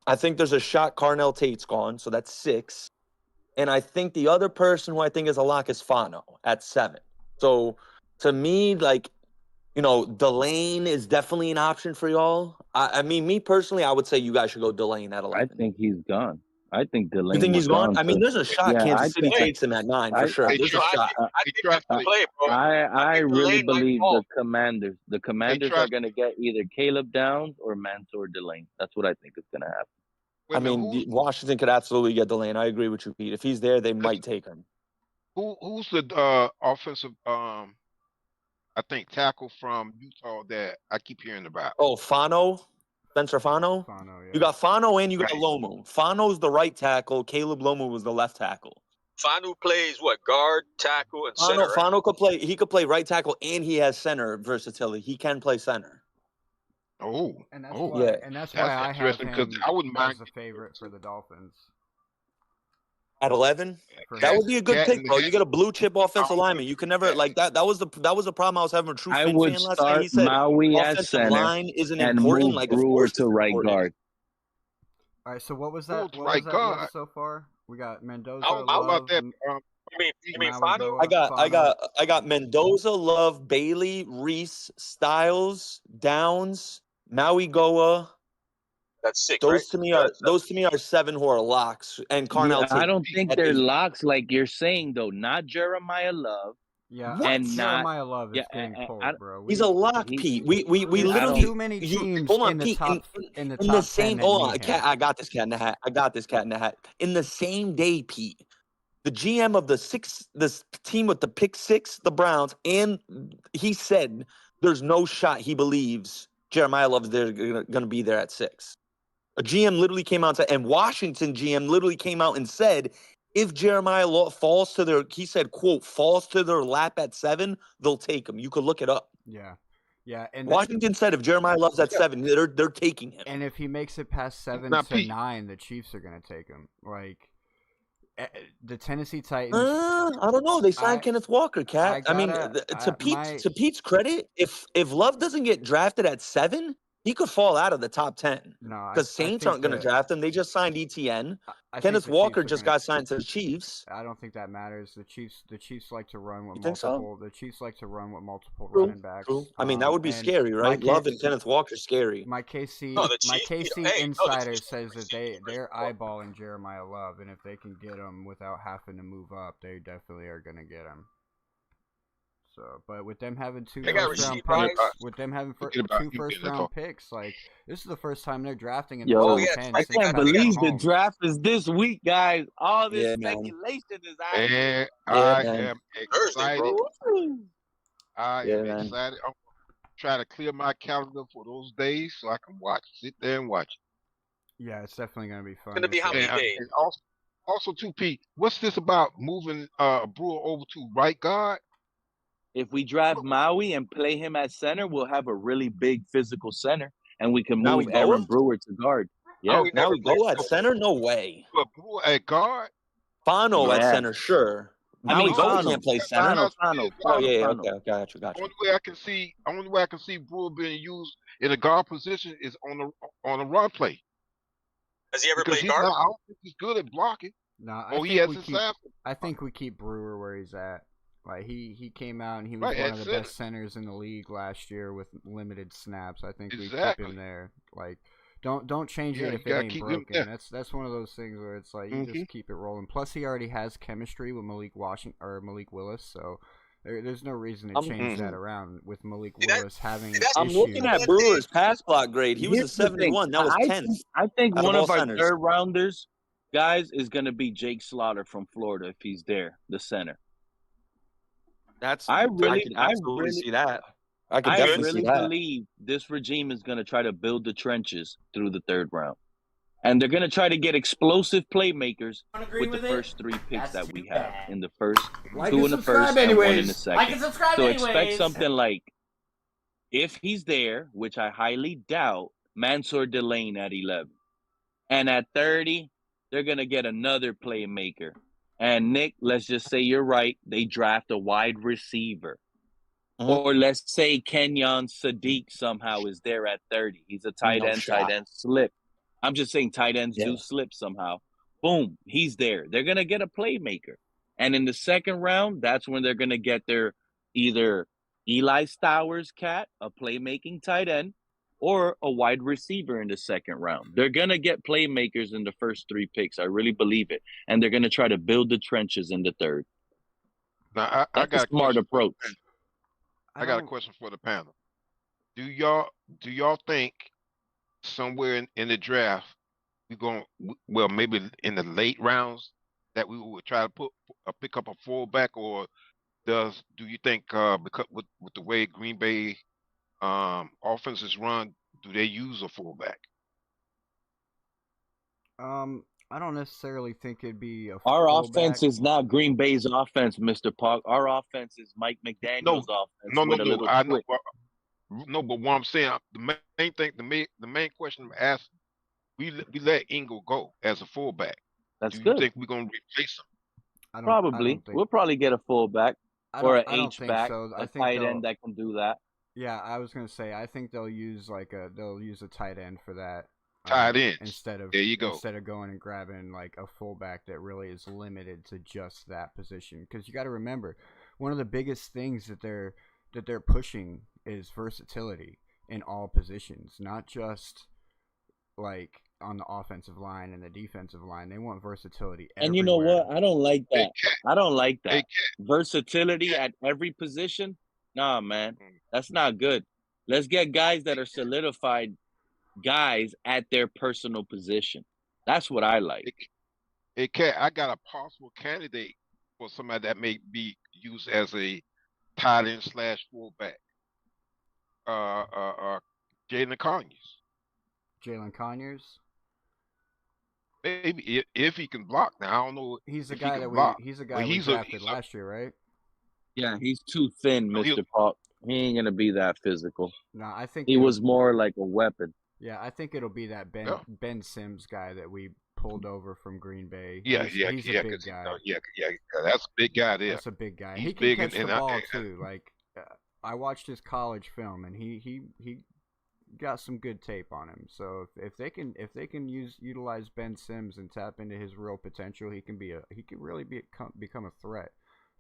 I think there's a shot Carnell Tate's gone, so that's 6. And I think the other person who I think is a lock is Fano at 7. So to me, like, you know, Delane is definitely an option for y'all. I mean, me personally, I would say you guys should go Delane at 11. I think he's gone. I think Delane. You think he's is gone? I mean, there's a shot yeah, Kansas City takes him at 9 for sure. There's a shot. I really believe the Commanders. The Commanders are going to get either Caleb Downs or Mansour Delane. That's what I think is going to happen. I mean, Washington could absolutely get Delane. I agree with you, Pete. If he's there, they might take him. Who's the offensive I think tackle from Utah that I keep hearing about? Oh, Fano, Spencer Fano. Yeah. You got Fano and you got Lomu. Fano's the right tackle. Caleb Lomu was the left tackle. Fanu plays what, guard, tackle, and center. Right? Fano could play. He could play right tackle and he has center versatility. He can play center. Oh, and that's why, yeah. And that's why I have him I wouldn't mind as a favorite for the Dolphins. At 11, that would be a good pick, bro. You get a blue chip offensive lineman. You can never like that. That was the problem I was having with True Fin fan last night. He said Maui offensive line isn't and important. Move like Brewer to right guard. All right, so what was that? What right was that guard. list so far? We got Mendoza. How Love, about that? You mean Fanu? I got Mendoza, Love, Bailey, Reese, Styles, Downs, Maui Goa. That's 6. Those right? to me are 7 who are locks. And Carnell. I don't think they're 8. locks like you're saying though. Not Jeremiah Love. Yeah, and Jeremiah Love is getting pulled, bro. He's a lock, Pete. We literally too many teams hold on, in the Pete, top in the in top the same. 10 Hold on, I got this cat in the hat. In the same day, Pete, the GM of this team with the pick 6, the Browns, and he said there's no shot he believes Jeremiah Love is going to be there at 6. A GM literally came out and Washington GM literally came out and said, if Jeremiah falls to their, he said, quote, falls to their lap at 7, they'll take him. You could look it up. Yeah. And Washington said if Jeremiah Love's at 7, they're taking him. And if he makes it past 7 Now, to Pete. 9, the Chiefs are going to take him. Like the Tennessee Titans. I don't know. They signed Kenneth Walker, Cat. I mean, to Pete's credit, if Love doesn't get drafted at 7, he could fall out of the top 10. No, because Saints aren't going to draft him. They just signed ETN. Kenneth Walker just got signed to the Chiefs. I don't think that matters. The Chiefs like to run with You think multiple. The Chiefs like to run with multiple running backs. True. I mean, that would be scary, right? Love and Kenneth Walker scary. My KC, Chiefs, insider says that they're eyeballing Jeremiah Love, and if they can get him without having to move up, they definitely are going to get him. So, but with them having 2 first-round picks, with them having 2 first-round picks, like this is the first time they're drafting in the top 10. I can't believe the draft is this week, guys. All this speculation is out. And I am excited. I am man. excited. I'm try to clear my calendar for those days so I can sit there and watch it. Yeah, it's definitely gonna be fun. It's gonna be how many days? And also too, Pete, what's this about moving Brewer over to right guard? If we draft Maui and play him at center, we'll have a really big physical center, and we can move Aaron Brewer to guard. Yeah, now we go at center? No way. But Brewer at guard? Fano at center, sure. I mean, Fano can't play center. Fano. Oh yeah, okay, got you. Only way I can see Brewer being used in a guard position is on a run play. Has he ever Because played guard? I don't think he's good at blocking. No, I think we keep Brewer where he's at. Like he came out and he was one of the best centers in the league last year with limited snaps. I think we keep him there. Like don't change it if it ain't broken. That's one of those things where it's like you just keep it rolling. Plus he already has chemistry with Malik Willis, so there's no reason to change that around with Malik Willis having issues. I'm looking at Brewer's pass block grade. He was a 71. That was 10th. I think one of our third rounders guys is going to be Jake Slaughter from Florida if he's there, the center. I really see that. I really believe this regime is going to try to build the trenches through the 3rd round. And they're going to try to get explosive playmakers with the first 3 picks that we have in the first, 2 in the first, and 1 in the second. Like and subscribe so expect something like If he's there, which I highly doubt, Mansour Delane at 11. And at 30, they're going to get another playmaker. And Nick, let's just say you're right. They draft a wide receiver. Or let's say Kenyon Sadiq somehow is there at 30. He's a tight No end, shot. tight end slip. I'm just saying tight ends Yeah. do slip somehow. Boom, he's there. They're going to get a playmaker. And in the second round, that's when they're going to get their either Eli Stowers cat, a playmaking tight end, or a wide receiver in the second round. They're going to get playmakers in the first 3 picks. I really believe it. And they're going to try to build the trenches in the third. Now, I That's got a smart question for the approach. panel. I got a question for the panel. Do y'all think somewhere in the draft we going well maybe in the late rounds that we would try to pick up a fullback, or do you think because with the way Green Bay offense is run, do they use a fullback? I don't necessarily think it'd be a Our fullback. offense is not Green Bay's offense, Mr. Park. Our offense is Mike McDaniel's offense with a little I know. twist. No, but what I'm saying, the main thing, the main question I'm asking, we let Ingle go as a fullback. That's Do good. you think we're gonna replace him? Probably. We'll probably get a fullback or an I don't think H-back, so. I a think tight they'll- end that can do that. Yeah, I was gonna say I think they'll use a tight end for that. Tight ends. Instead of There you go. Instead of going and grabbing like a fullback that really is limited to just that position, because you got to remember one of the biggest things that they're pushing is versatility in all positions, not just like on the offensive line and the defensive line. They want versatility everywhere. And you know what? I don't like that. I don't like that. Versatility at every position? Nah, man. That's not good. Let's get guys that are solidified guys at their personal position. That's what I like. I got a possible candidate for somebody that may be used as a tight end / fullback. Jalen Conyers. Jalen Conyers. Maybe if he can block. Now I don't know. He's a if guy he that can we block, he's a but guy we he's drafted last year, right? Yeah, he's too thin, Mr. Park. He ain't gonna be that physical. No, I think he was more like a weapon. Yeah, I think it'll be that Ben Sims guy that we pulled over from Green Bay. Yeah, he's yeah, a yeah, big guy. That's a big guy there. That's a big guy. He's He can big catch the ball and too. Like I watched his college film, and he got some good tape on him. So if they can utilize Ben Sims and tap into his real potential, he can really become a threat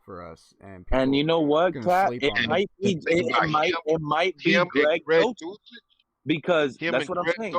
for us. And you know what, Kat? It might be Greg Dulcich, because that's what I'm saying.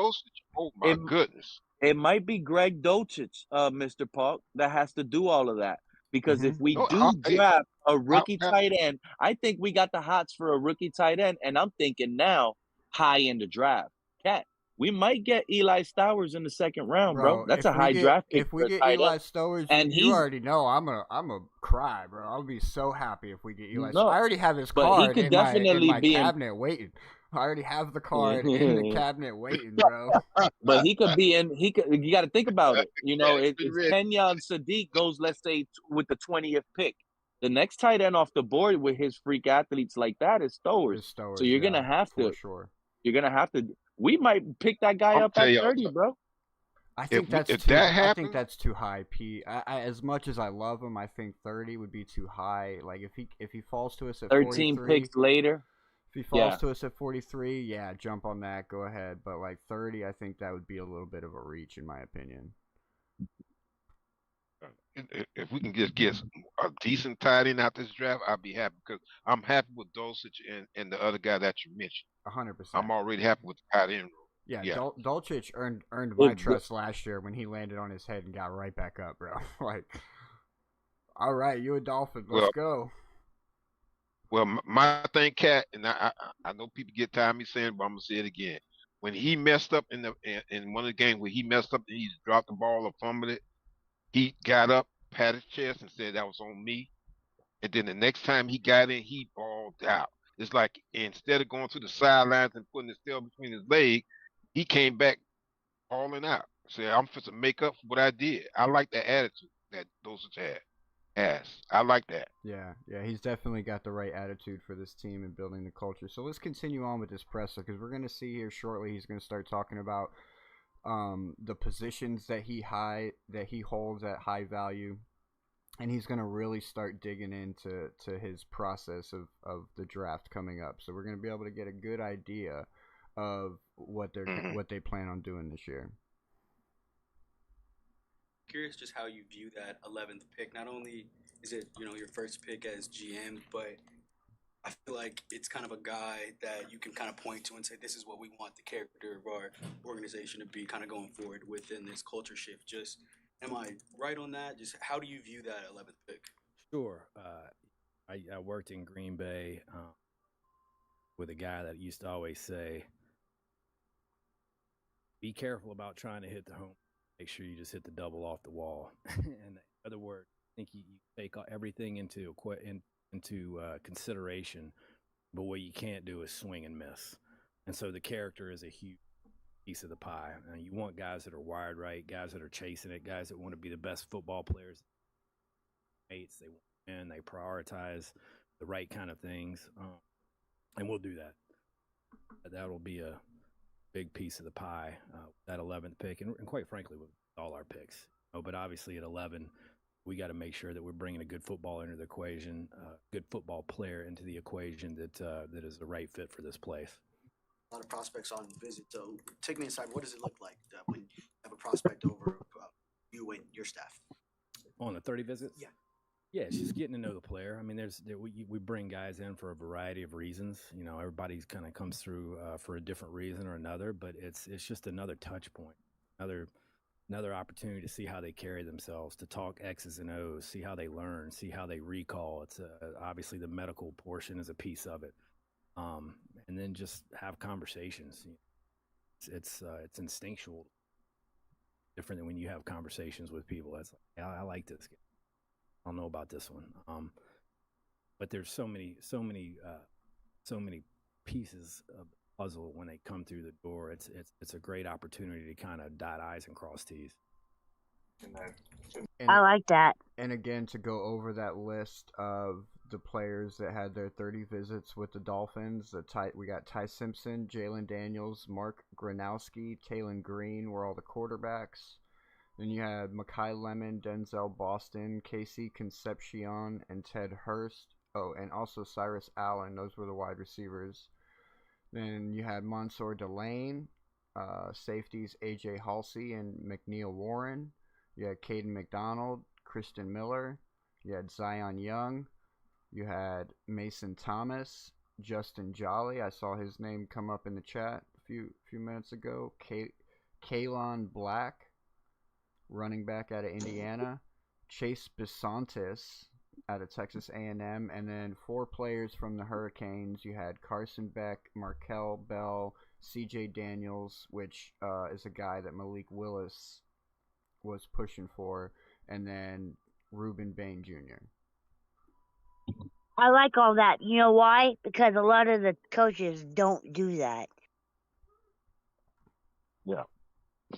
Oh my goodness! It might be Greg Dulcich, Mr. Park, that has to do all of that. Because if we draft a rookie tight end, I think we got the hots for a rookie tight end, and I'm thinking now high in the draft. Cat, we might get Eli Stowers in the second round, bro. That's a high draft pick. If we get Eli Stowers, and you already know I'm a cry, bro. I'll be so happy if we get Eli. No, I already have his but card he could in definitely my be cabinet waiting. I already have the card in the cabinet waiting, bro. But he could be in. He could. You got to think about it. You know, if Kenyon Sadiq goes, let's say, with the 20th pick, the next tight end off the board with his freak athletes like that is Stowers. So you're gonna have to. Sure. You're gonna have to. We might pick that guy up at 30, bro. I think I think that's too high, P. As much as I love him, I think 30 would be too high. Like if he falls to us at 13 43, picks later. If he falls to us at 43, yeah, jump on that, go ahead. But like 30, I think that would be a little bit of a reach, in my opinion. If we can just get a decent tight end out this draft, I'll be happy, because I'm happy with Dulcich and the other guy that you mentioned. 100%. I'm already happy with the tight end. Yeah. Dulcich earned my trust last year when he landed on his head and got right back up, bro. Like, all right, you a Dolphin, let's go. Well, my thing, Cat, and I know people get tired of me saying it, but I'm gonna say it again. When he messed up in one of the games where he messed up and he dropped the ball or fumbled it, he got up, patted his chest, and said that was on me. And then the next time he got in, he balled out. It's like instead of going to the sidelines and putting his tail between his legs, he came back balling out. Said, "I'm supposed to make up for what I did." I like the attitude that Dulcich had, Yes, I like that. Yeah, he's definitely got the right attitude for this team and building the culture. So let's continue on with this presser because we're going to see here shortly. He's going to start talking about the positions that he holds at high value, and he's going to really start digging into his process of the draft coming up. So we're going to be able to get a good idea of what they plan on doing this year. Curious just how you view that 11th pick. Not only is it, your first pick as GM, but I feel like it's kind of a guy that you can kind of point to and say, this is what we want the character of our organization to be kind of going forward within this culture shift. Just, am I right on that? Just how do you view that 11th pick? Sure. I worked in Green Bay with a guy that used to always say, be careful about trying to hit the home. Make sure you just hit the double off the wall. And in other words, I think you take everything into consideration, but what you can't do is swing and miss. And so the character is a huge piece of the pie. You want guys that are wired right, guys that are chasing it, guys that want to be the best football players. They win, they prioritize the right kind of things, and we'll do that. That'll be a big piece of the pie, that 11th pick, and quite frankly, with all our picks. But obviously at 11, we got to make sure that we're bringing a good football into the equation, good football player into the equation that is the right fit for this place. A lot of prospects on visit. So take me inside. What does it look like when you have a prospect over you and your staff? On the 30 visits? Yeah. Yeah, it's just getting to know the player. I mean, we bring guys in for a variety of reasons. Everybody's kind of comes through for a different reason or another, but it's just another touch point, another opportunity to see how they carry themselves, to talk X's and O's, see how they learn, see how they recall. It's obviously the medical portion is a piece of it, and then just have conversations. It's instinctual, different than when you have conversations with people. That's like, I like this guy. I don't know about this one, but there's so many pieces of the puzzle when they come through the door. It's a great opportunity to kind of dot I's and cross T's. I like that. And again, to go over that list of the players that had their 30 visits with the Dolphins, we got Ty Simpson, Jalen Daniels, Mark Gronowski, Taylon Green were all the quarterbacks. Then you had Mekhi Lemon, Denzel Boston, Casey Concepcion, and Ted Hurst. Oh, and also Cyrus Allen. Those were the wide receivers. Then you had Mansour Delane, safeties A.J. Halsey and McNeil Warren. You had Caden McDonald, Kristen Miller. You had Zion Young. You had Mason Thomas, Justin Jolly. I saw his name come up in the chat a few minutes ago. Kaylon Black, running back out of Indiana, Chase Bisontis out of Texas A&M, and then 4 players from the Hurricanes. You had Carson Beck, Markel Bell, C.J. Daniels, which is a guy that Malik Willis was pushing for, and then Reuben Bain Jr. I like all that. You know why? Because a lot of the coaches don't do that. Yeah.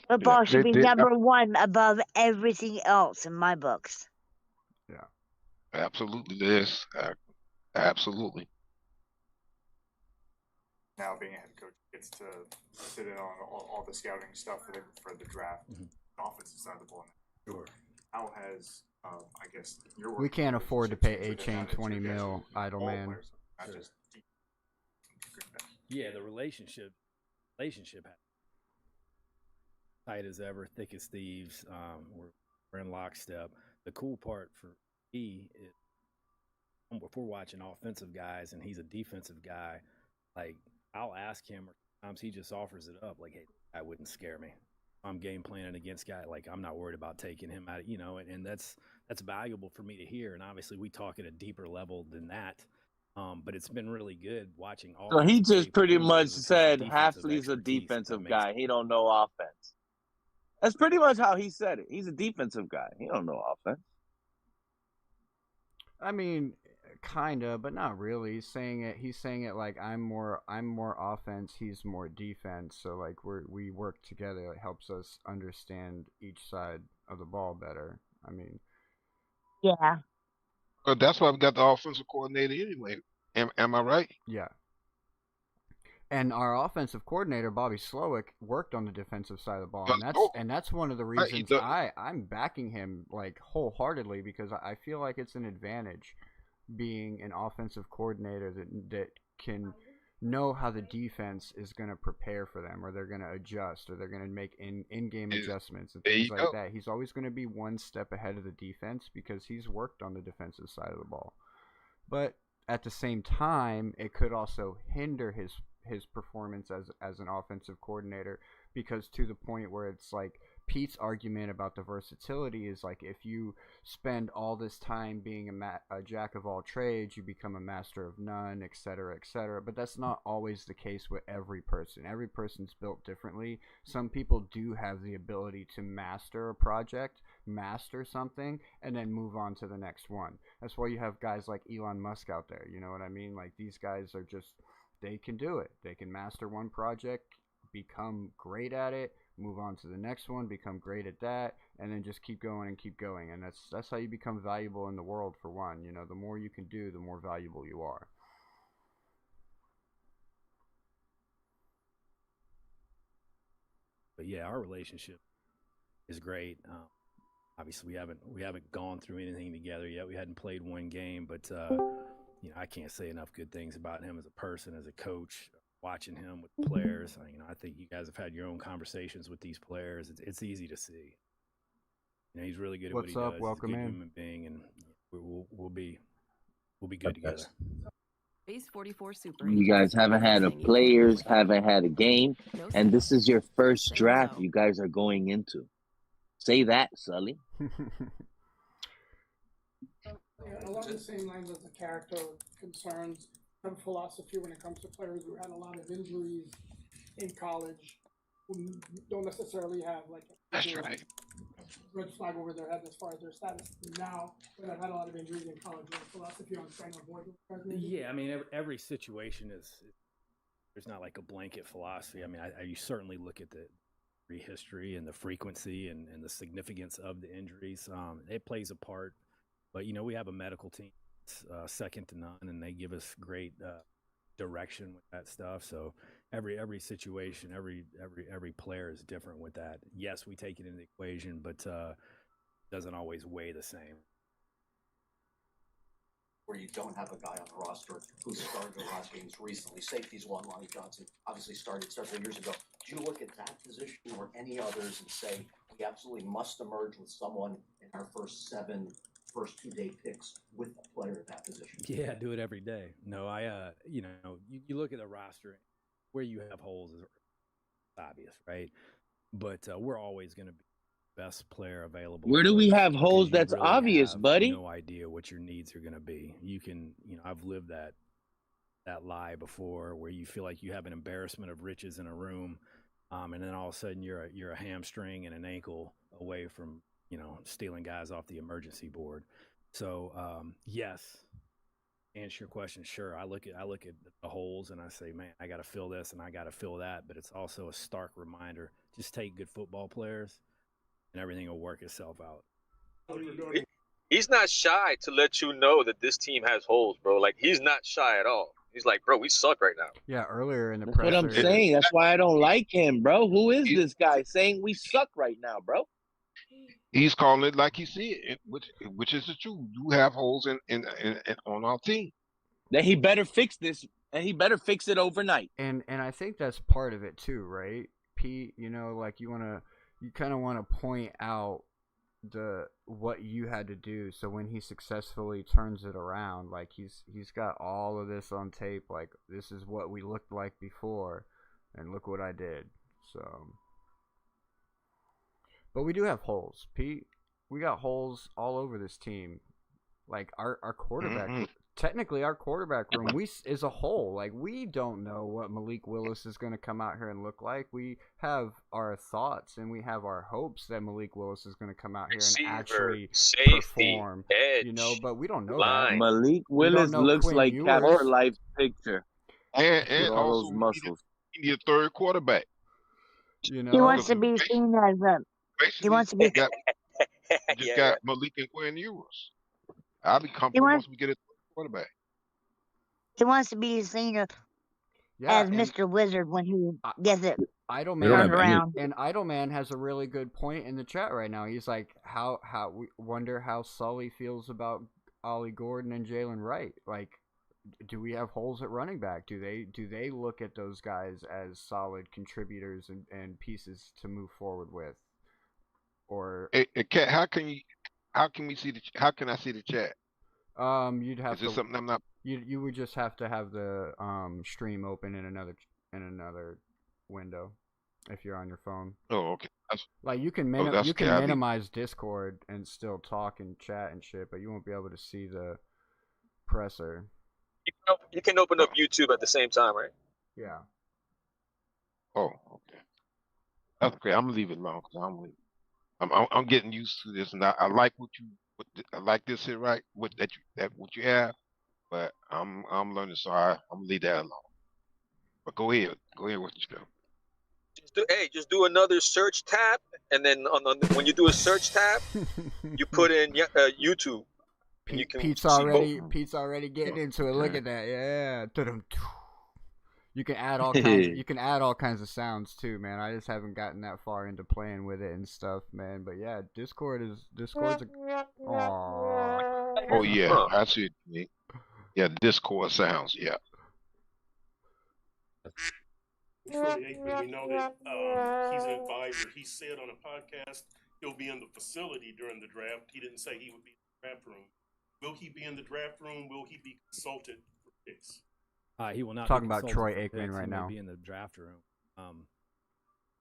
Football should be number one above everything else in my books. Yeah. Absolutely, this. Absolutely. Now being a head coach gets to sit in on all the scouting stuff for the draft, offensive side of the ball. Sure. How has I guess your We can't afford to pay A-Chain $20 million, idle man. Yeah, the relationship tight as ever, thick as thieves. We're in lockstep. The cool part for me is if we're watching offensive guys and he's a defensive guy, like I'll ask him, or sometimes he just offers it up. Like, hey, that wouldn't scare me. I'm game planning against guy. Like I'm not worried about taking him out. And that's valuable for me to hear. And obviously we talk at a deeper level than that. But it's been really good watching all. So he just pretty much said Hafley's a defensive guy. He don't know offense. That's pretty much how he said it. He's a defensive guy. He don't know offense. I mean, kinda, but not really. He's saying it like I'm more offense, he's more defense. So like we work together. It helps us understand each side of the ball better. I mean, yeah. But that's why we got the offensive coordinator anyway. Am I right? Yeah. And our offensive coordinator, Bobby Slowick, worked on the defensive side of the ball, and that's one of the reasons I'm backing him like wholeheartedly, because I feel like it's an advantage being an offensive coordinator that can know how the defense is going to prepare for them, or they're going to adjust, or they're going to make in-game adjustments and things like that. He's always going to be one step ahead of the defense because he's worked on the defensive side of the ball. But at the same time, it could also hinder his performance as an offensive coordinator, because to the point where it's like Pete's argument about the versatility is like, if you spend all this time being a jack of all trades, you become a master of none, etc., etc. But that's not always the case with every person. Every person's built differently. Some people do have the ability to master a project, master something, and then move on to the next one. That's why you have guys like Elon Musk out there. You know what I mean? Like, these guys are just, they can do it. They can master one project, become great at it, move on to the next one, become great at that, and then just keep going and keep going. And that's how you become valuable in the world, for one. You know, the more you can do, the more valuable you are. But yeah, our relationship is great. Obviously, we haven't gone through anything together yet. We hadn't played one game, but you know, I can't say enough good things about him as a person, as a coach. Watching him with players, you know, I think you guys have had your own conversations with these players. It's easy to see. You know, he's really good at what he does. Welcome he's a good in. human being, and we'll be good together. Base 44 Super. You guys haven't had a players, haven't had a game, and this is your first draft you guys are going into. Say that, Sully. Along the same lines as the character concerns, have a philosophy when it comes to players who had a lot of injuries in college, who don't necessarily have like a red flag over their head as far as their status. Now, when I've had a lot of injuries in college, there's a philosophy on trying to avoid those. Yeah, I mean, every situation is, there's not like a blanket philosophy. I mean, you certainly look at the history and the frequency and the significance of the injuries. It plays a part, but you know, we have a medical team second to none, and they give us great direction with that stuff. So every situation, every player is different with that. Yes, we take it into the equation, but doesn't always weigh the same. Where you don't have a guy on the roster who started the last games recently. Safeties one, Lonnie Johnson, obviously started several years ago. Do you look at that position or any others and say we absolutely must emerge with someone in our first 2-day picks with a player at that position? Yeah, do it every day. No, you know, you look at the roster, where you have holes is obvious, right? But we're always going to be the best player available. Where do we have holes that's really obvious, buddy? No idea what your needs are going to be. You can, you know, I've lived that lie before, where you feel like you have an embarrassment of riches in a room, and then all of a sudden you're a hamstring and an ankle away from, you know, stealing guys off the emergency board. So yes, answer your question. Sure, I look at the holes and I say, man, I got to fill this and I got to fill that. But it's also a stark reminder: just take good football players, and everything will work itself out. He's not shy to let you know that this team has holes, bro. Like, he's not shy at all. He's like, bro, we suck right now. Yeah, earlier in the That's what I'm saying. That's why I don't like him, bro. Who is this guy saying we suck right now, bro? He's calling it like he see it, which is the truth. You have holes in on our team. Then he better fix this, and he better fix it overnight. And I think that's part of it too, right, Pete? You know, like you kind of want to point out what you had to do, so when he successfully turns it around, like he's got all of this on tape, like this is what we looked like before, and look what I did. So, but we do have holes, Pete. We got holes all over this team. Like our quarterback, technically our quarterback room is a hole. Like, we don't know what Malik Willis is going to come out here and look like. We have our thoughts and we have our hopes that Malik Willis is going to come out here and actually perform. Edge, you know, but we don't know line. that. Malik Willis looks Quinn like Ewers. Captain Life's picture. And all also those muscles. we need a third quarterback. You know, He wants to be seen as a. He wants to be. Just got Malik and Quinn Ewers. I'll be He comfortable wants once we get a quarterback. he wants to be seen Yeah, as and Mr. Wizard when he gets it Idleman turned around. and Idleman has a really good point in the chat right now. He's like, how we wonder how Sully feels about Ollie Gordon and Jalen Wright. Like, do we have holes at running back? Do they look at those guys as solid contributors and pieces to move forward with? Or Cat, how can we see how can I see the chat? you'd have Is this to something I'm not? you would just have to have the stream open in another window if you're on your phone. Oh, okay. Like you can minimize Discord and still talk and chat and shit, but you won't be able to see the presser. You can open up YouTube at the same time, right? Yeah. Oh, okay. That's okay. I'm gonna leave it alone. I'm getting used to this, and I like I like this here, right? What you have, but I'm learning, so I'm gonna leave that alone. But go ahead with what you do. Just do another search tab, and then when you do a search tab, you put in YouTube. And you can Pete's already getting into it. Look at that, yeah. You can add all kinds. You can add all kinds of sounds too, man. I just haven't gotten that far into playing with it and stuff, man. But yeah, Discord's a. Oh yeah, I see it. Yeah, Discord sounds. Yeah. Troy Aikman, we know that he's an advisor. He said on a podcast he'll be in the facility during the draft. He didn't say he would be in the draft room. Will he be in the draft room? Will he be consulted for picks? He will not. Talking be about Troy consulted for Aikman picks. right He may now. Be in the draft room.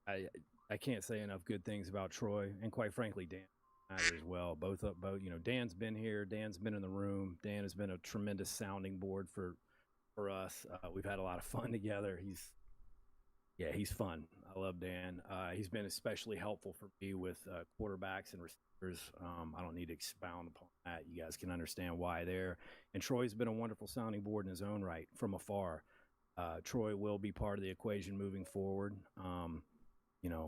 I can't say enough good things about Troy, and quite frankly, Dan matter as well. Both Dan's been here. Dan's been in the room. Dan has been a tremendous sounding board for us. We've had a lot of fun together. He's fun. I love Dan. He's been especially helpful for me with quarterbacks and receivers. I don't need to expound upon that. You guys can understand why there. And Troy's been a wonderful sounding board in his own right from afar. Troy will be part of the equation moving forward.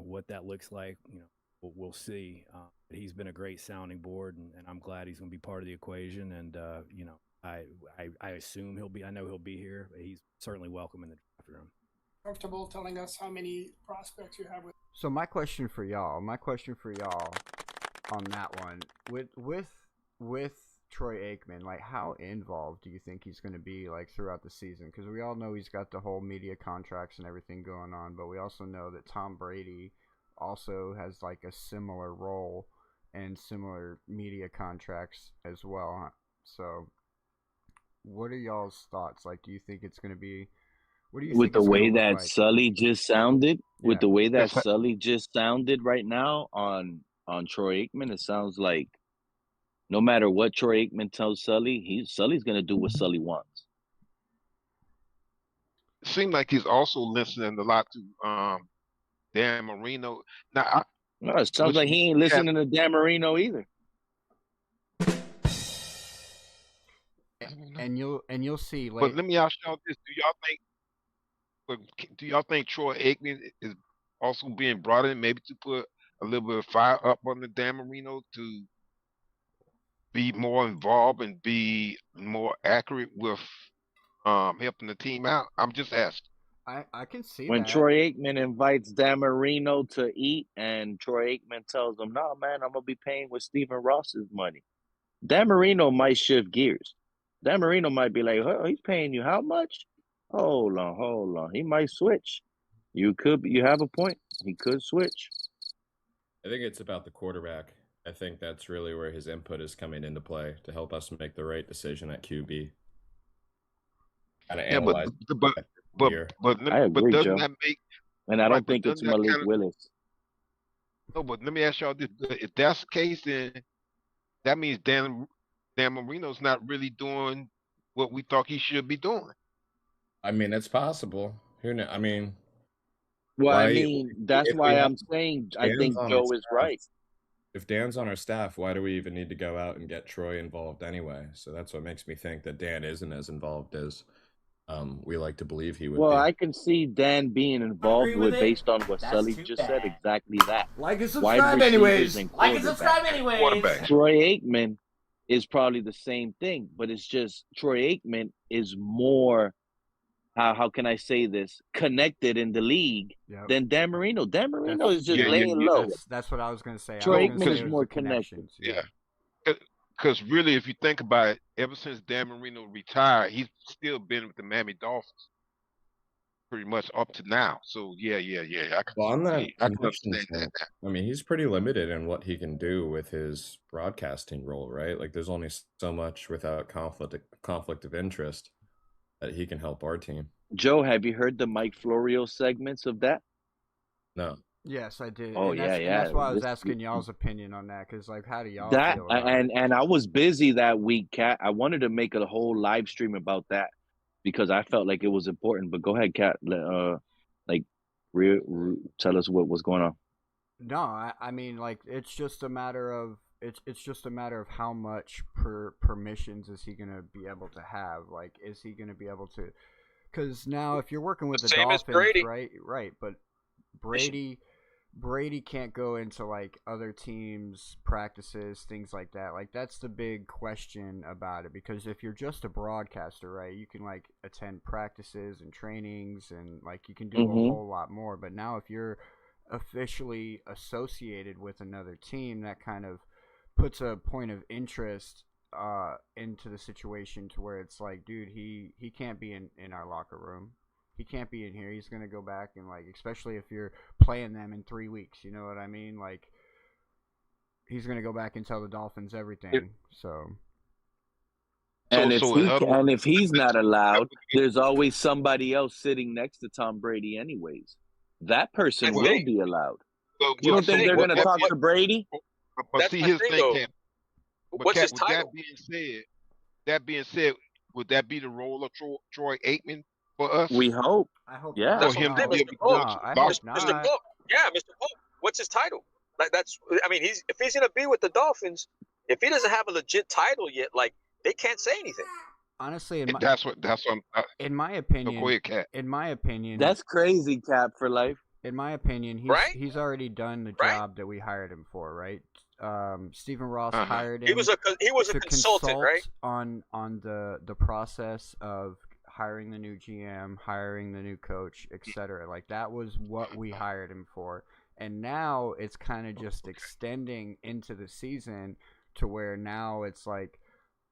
What that looks like, we'll see. But he's been a great sounding board, and I'm glad he's going to be part of the equation. And, I assume I know he'll be here. But he's certainly welcome in the draft room. Comfortable telling us how many prospects you have with. So my question for y'all on that one, with Troy Aikman, like how involved do you think he's going to be like throughout the season? Because we all know he's got the whole media contracts and everything going on, but we also know that Tom Brady also has like a similar role and similar media contracts as well. So what are y'all's thoughts? Like, do you think it's going to be? What do you with think the it's gonna way look that like? Sully just sounded, with Yeah. the way that Sully just sounded right now on Troy Aikman, it sounds like no matter what Troy Aikman tells Sully, Sully's gonna do what Sully wants. It seems like he's also listening a lot to Dan Marino. Now, No, it sounds like he ain't listening to Dan Marino either. And you'll see. But let me ask y'all this: Do y'all think Troy Aikman is also being brought in maybe to put a little bit of fire up on the Dan Marino to be more involved and be more accurate with helping the team out? I'm just asking. I can see When that. Troy Aikman invites Dan Marino to eat, and Troy Aikman tells him, "No, man, I'm gonna be paying with Stephen Ross's money," Dan Marino might shift gears. Dan Marino might be like, "Oh, he's paying you how much? Hold on. He might switch. You have a point. He could switch." I think it's about the quarterback. I think that's really where his input is coming into play to help us make the right decision at QB. Kind of analyze. I agree, doesn't Joe. that make? And I Right, don't think but it's doesn't that Malik kinda- Willis. No, but let me ask y'all this: if that's the case, then that means Dan Marino's not really doing what we thought he should be doing. I mean, it's possible. Who knows? I mean, Well, why- I mean, that's if we why have I'm saying I Dan's think on Joe our is staff- right. If Dan's on our staff, why do we even need to go out and get Troy involved anyway? So that's what makes me think that Dan isn't as involved as we like to believe he would Well, be. I can see Dan being involved Agree with it? based on what That's Sully too just said. bad. Exactly that. Like and Wide subscribe receivers anyways. and Like and subscribe quarterbacks. anyways. Troy Aikman is probably the same thing, but it's just Troy Aikman is more, how can I say this, connected in the league than Dan Marino. Dan Marino is just laying low. That's what I was going to say. Troy I was Aikman gonna is say it was more the connected. connections. Yeah. Because really, if you think about it, ever since Dan Marino retired, he's still been with the Miami Dolphins pretty much up to now. So yeah. I can, Well, on that I can connection understand that. front, I mean, he's pretty limited in what he can do with his broadcasting role, right? Like, there's only so much without conflict of interest that he can help our team. Joe, have you heard the Mike Florio segments of that? No. Yes, I did. Oh, and yeah. that's why I was asking y'all's opinion on that, because like, how do y'all That feel about it? and I was busy that week, Kat. I wanted to make a whole live stream about that because I felt like it was important. But go ahead, Kat. Tell us what was going on. No, I mean, like, it's just a matter of how much permissions is he gonna be able to have? Like, is he gonna be able to? Because now, if you're working with the Same as Dolphins, Brady. right, but Brady can't go into like other teams' practices, things like that. Like, that's the big question about it, because if you're just a broadcaster, right, you can like attend practices and trainings and like you can do a whole lot more. But now if you're officially associated with another team, that kind of puts a point of interest into the situation to where it's like, dude, he can't be in our locker room. He can't be in here. He's going to go back and, like, especially if you're playing them in 3 weeks, you know what I mean? Like, he's going to go back and tell the Dolphins everything. And if he's not allowed, there's always somebody else sitting next to Tom Brady anyways. That person will be allowed. You don't think they're going to talk to Brady? But see, his thing, Kat. What's his title? That being said, would that be the role of Troy Aikman for us? We hope. I hope. Yeah. That's what I'm saying, Mr. Pope. Mr. Pope. Yeah, Mr. Pope. What's his title? Like, I mean, if he's gonna be with the Dolphins, if he doesn't have a legit title yet, like, they can't say anything. Honestly, in my opinion, go ahead, Kat. In my opinion, that's crazy, Cap for life. In my opinion, he's already done the job that we hired him for, right? Stephen Ross hired him. He was a consultant, right? On the process of hiring the new GM, hiring the new coach, etc. Like, that was what we hired him for. And now it's kind of just extending into the season to where now it's like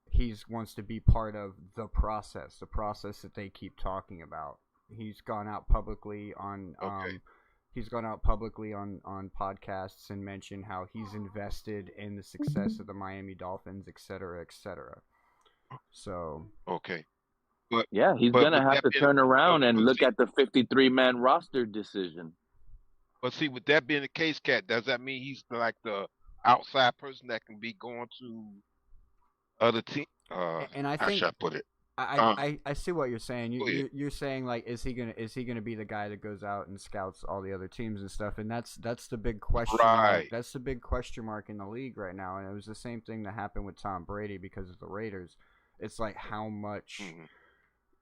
he wants to be part of the process that they keep talking about. He's gone out publicly on podcasts and mentioned how he's invested in the success of the Miami Dolphins, et cetera, et cetera. So but yeah, he's gonna have to turn around and look at the 53-man roster decision. But see, with that being the case, Kat, does that mean he's like the outside person that can be going to other teams? And I how think should I put it? I see what you're saying. You're saying, like, is he gonna be the guy that goes out and scouts all the other teams and stuff? And that's the big question. Right. That's the big question mark in the league right now. And it was the same thing that happened with Tom Brady because of the Raiders. It's like, how much.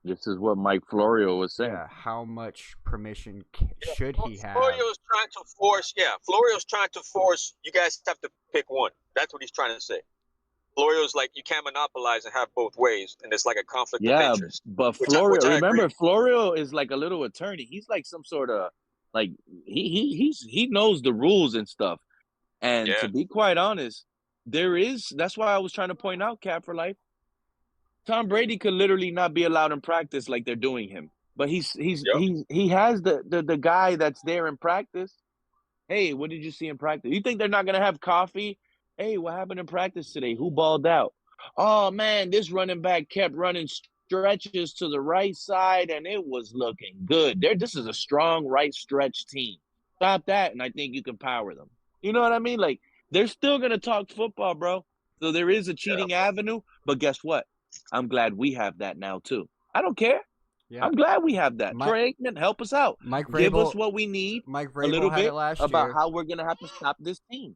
This is what Mike Florio was saying. Yeah, how much permission should he have? Florio's trying to force you guys have to pick one. That's what he's trying to say. Florio's like, you can't monopolize and have both ways, and it's like a conflict of interest. But Florio, Florio is like a little attorney. He's like some sort of, like, he knows the rules and stuff. And to be quite honest, that's why I was trying to point out, Cap for Life, Tom Brady could literally not be allowed in practice like they're doing him. But he has the guy that's there in practice. Hey, what did you see in practice? You think they're not gonna have coffee? Hey, what happened in practice today? Who balled out? Oh man, this running back kept running stretches to the right side and it was looking good. This is a strong right stretch team. Stop that, and I think you can power them. You know what I mean? Like, they're still gonna talk football, bro. So there is a cheating avenue, but guess what? I'm glad we have that now too. I don't care. Yeah. I'm glad we have that. Troy Aikman, help us out. Give us what we need. Mike a little had bit it last about year. how we're gonna have to stop this team.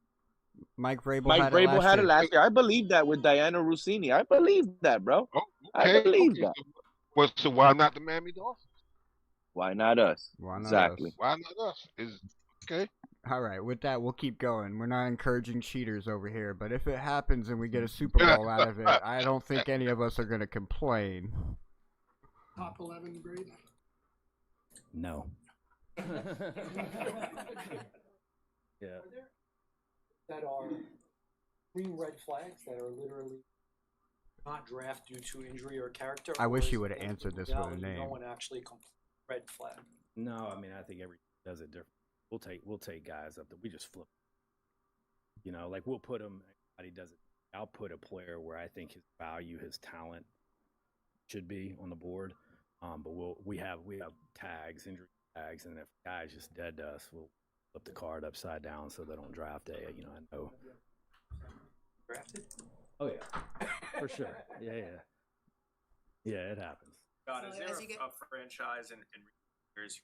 Mike Vrabel had it last year. I believe that with Diana Rossini. I believe that, bro. I believe that. Well, so why not the Miami Dolphins? Why not us? Why not us? Why not us? Okay. All right, with that, we'll keep going. We're not encouraging cheaters over here, but if it happens and we get a Super Bowl out of it, I don't think any of us are going to complain. Top 11 grade. No. Yeah. That are green red flags that are literally not draft due to injury or character. I wish or you is would have it answered this with a reality, name. No one actually red flag. No, I mean I think every does it different. We'll take guys up that we just flip. You know, like we'll put them. Everybody does it. I'll put a player where I think his value, his talent should be on the board. But we have tags, injury tags, and if a guy's just dead to us, we'll flip the card upside down so they don't draft day. You know, I know. Drafted? Oh yeah, for sure. Yeah. It happens. John, is there a franchise in years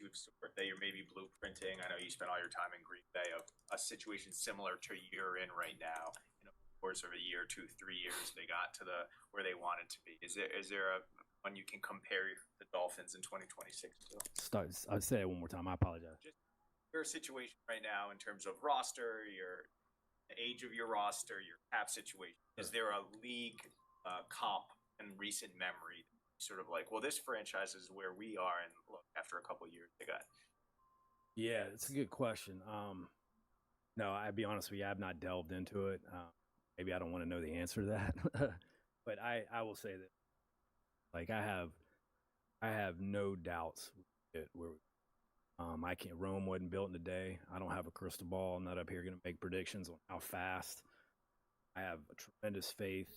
that you're maybe blueprinting? I know you spent all your time in Green Bay of a situation similar to you're in right now. You know, of course, of a year, 2, 3 years, they got to where they wanted to be. Is there a one you can compare the Dolphins in 2026 to? I'll say it one more time. I apologize. Just your situation right now in terms of roster, the age of your roster, your cap situation. Is there a league comp in recent memory? Sort of like, well, this franchise is where we are, and look, after a couple of years, they got. Yeah, it's a good question. No, I'll be honest with you, I've not delved into it. Maybe I don't want to know the answer to that, but I will say that, like, I have no doubts with it. I can't. Rome wasn't built in a day. I don't have a crystal ball. I'm not up here going to make predictions on how fast. I have a tremendous faith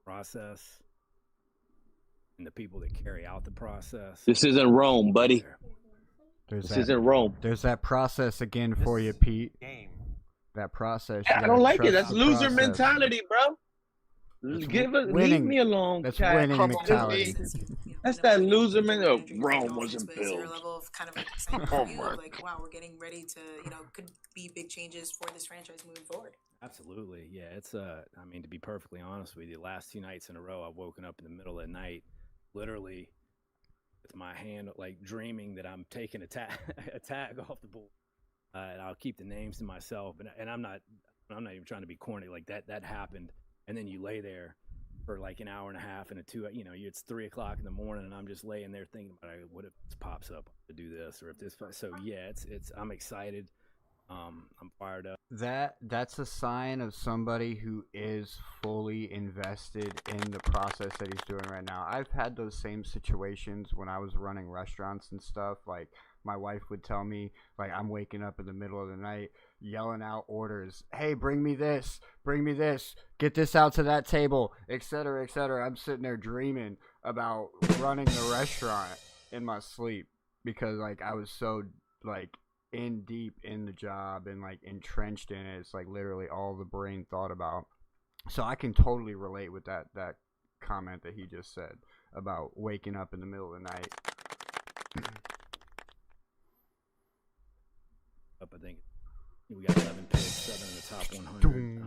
process. And the people that carry out the process. This isn't Rome, buddy. This isn't Rome. There's that process again for you, Pete. That process. I don't like it. That's loser mentality, bro. Leave me alone. That's Cat. winning mentality. That's that loser mentality. Rome wasn't But is there a built. level of kind of like excitement for you of like, wow, we're getting ready to, could be big changes for this franchise moving forward? Absolutely. Yeah, it's I mean, to be perfectly honest with you, the last 2 nights in a row, I've woken up in the middle of the night, literally with my hand, like dreaming that I'm taking a tag off the board. And I'll keep the names to myself. And I'm not even trying to be corny. Like that happened. And then you lay there for like an hour and a half and it's 3 o'clock in the morning and I'm just laying there thinking about what if this pops up to do this or if this. So yeah, I'm excited. I'm fired up. That's a sign of somebody who is fully invested in the process that he's doing right now. I've had those same situations when I was running restaurants and stuff. Like my wife would tell me, like, I'm waking up in the middle of the night yelling out orders. Hey, bring me this, get this out to that table, etc., etc. I'm sitting there dreaming about running the restaurant in my sleep because like I was so like in deep in the job and like entrenched in it. It's like literally all the brain thought about. So I can totally relate with that comment that he just said about waking up in the middle of the night. I think we got 11 picks, 7 in the top 100.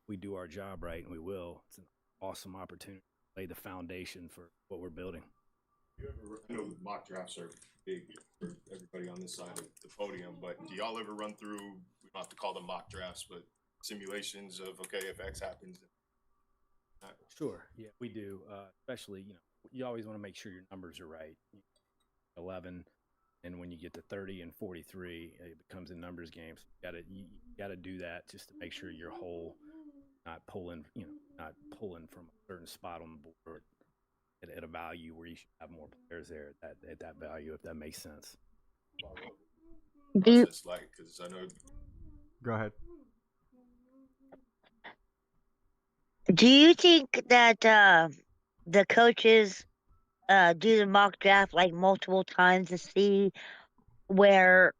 We do our job right, and we will. It's an awesome opportunity to lay the foundation for what we're building. I know mock drafts are big for everybody on this side of the podium, but do y'all ever run through, we don't have to call them mock drafts, but simulations of, okay, if X happens? Sure, yeah, we do. Especially, you always want to make sure your numbers are right. 11, and when you get to 30 and 43, it becomes a numbers game. So you gotta do that just to make sure you're whole, not pulling from a certain spot on the board at a value where you should have more players there at that value, if that makes sense. It's like, because I know. Go ahead. Do you think that the coaches do the mock draft like multiple times to see where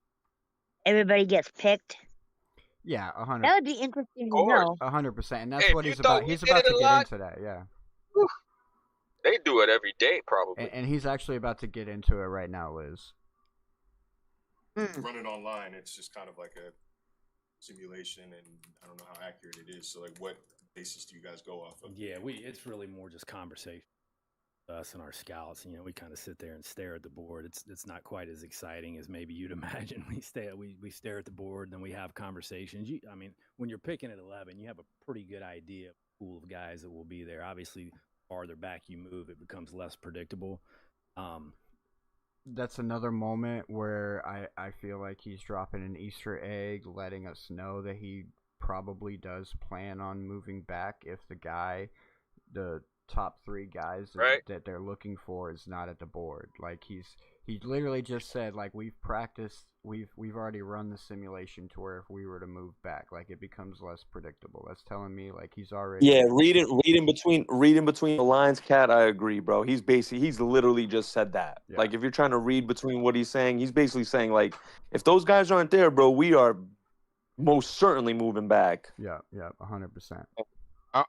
everybody gets picked? Yeah, 100. That would be interesting to know. 100%, and that's what he's about. He's about to get into that. Yeah. They do it every day, probably. And he's actually about to get into it right now, Liz. Run it online. It's just kind of like a simulation, and I don't know how accurate it is. So, like, what basis do you guys go off of? Yeah, it's really more just conversation. us and our scouts, we kind of sit there and stare at the board. It's not quite as exciting as maybe you'd imagine. We stare at the board, and then we have conversations. When you're picking at 11, you have a pretty good idea of the pool of guys that will be there. Obviously, farther back you move, it becomes less predictable. That's another moment where I feel like he's dropping an Easter egg, letting us know that he probably does plan on moving back if the top 3 guys that they're looking for is not at the board. Like he literally just said, like, we've practiced, we've already run the simulation to where if we were to move back, like, it becomes less predictable. That's telling me like he's already reading between the lines, Cat. I agree, bro. He's literally just said that. Yeah. Like, if you're trying to read between what he's saying, he's basically saying, like, if those guys aren't there, bro, we are most certainly moving back. Yeah, 100%. I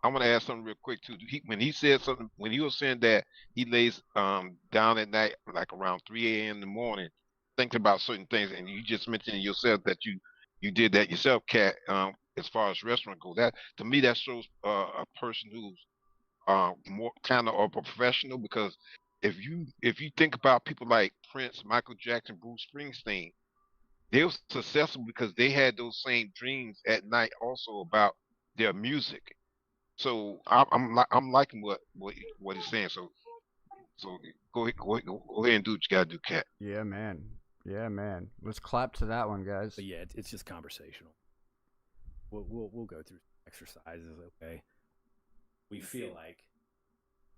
want to add something real quick too. When he said something, when he was saying that he lays down at night like around 3 a.m. in the morning, thinking about certain things, and you just mentioned yourself that you did that yourself, Cat. As far as restaurant goes, that to me that shows a person who's more kind of a professional, because if you think about people like Prince, Michael Jackson, Bruce Springsteen, they were successful because they had those same dreams at night also about their music. So I'm liking what he's saying. So go ahead and do what you gotta do, Cat. Yeah, man. Let's clap to that one, guys. But yeah, it's just conversational. We'll go through exercises. Okay, we feel like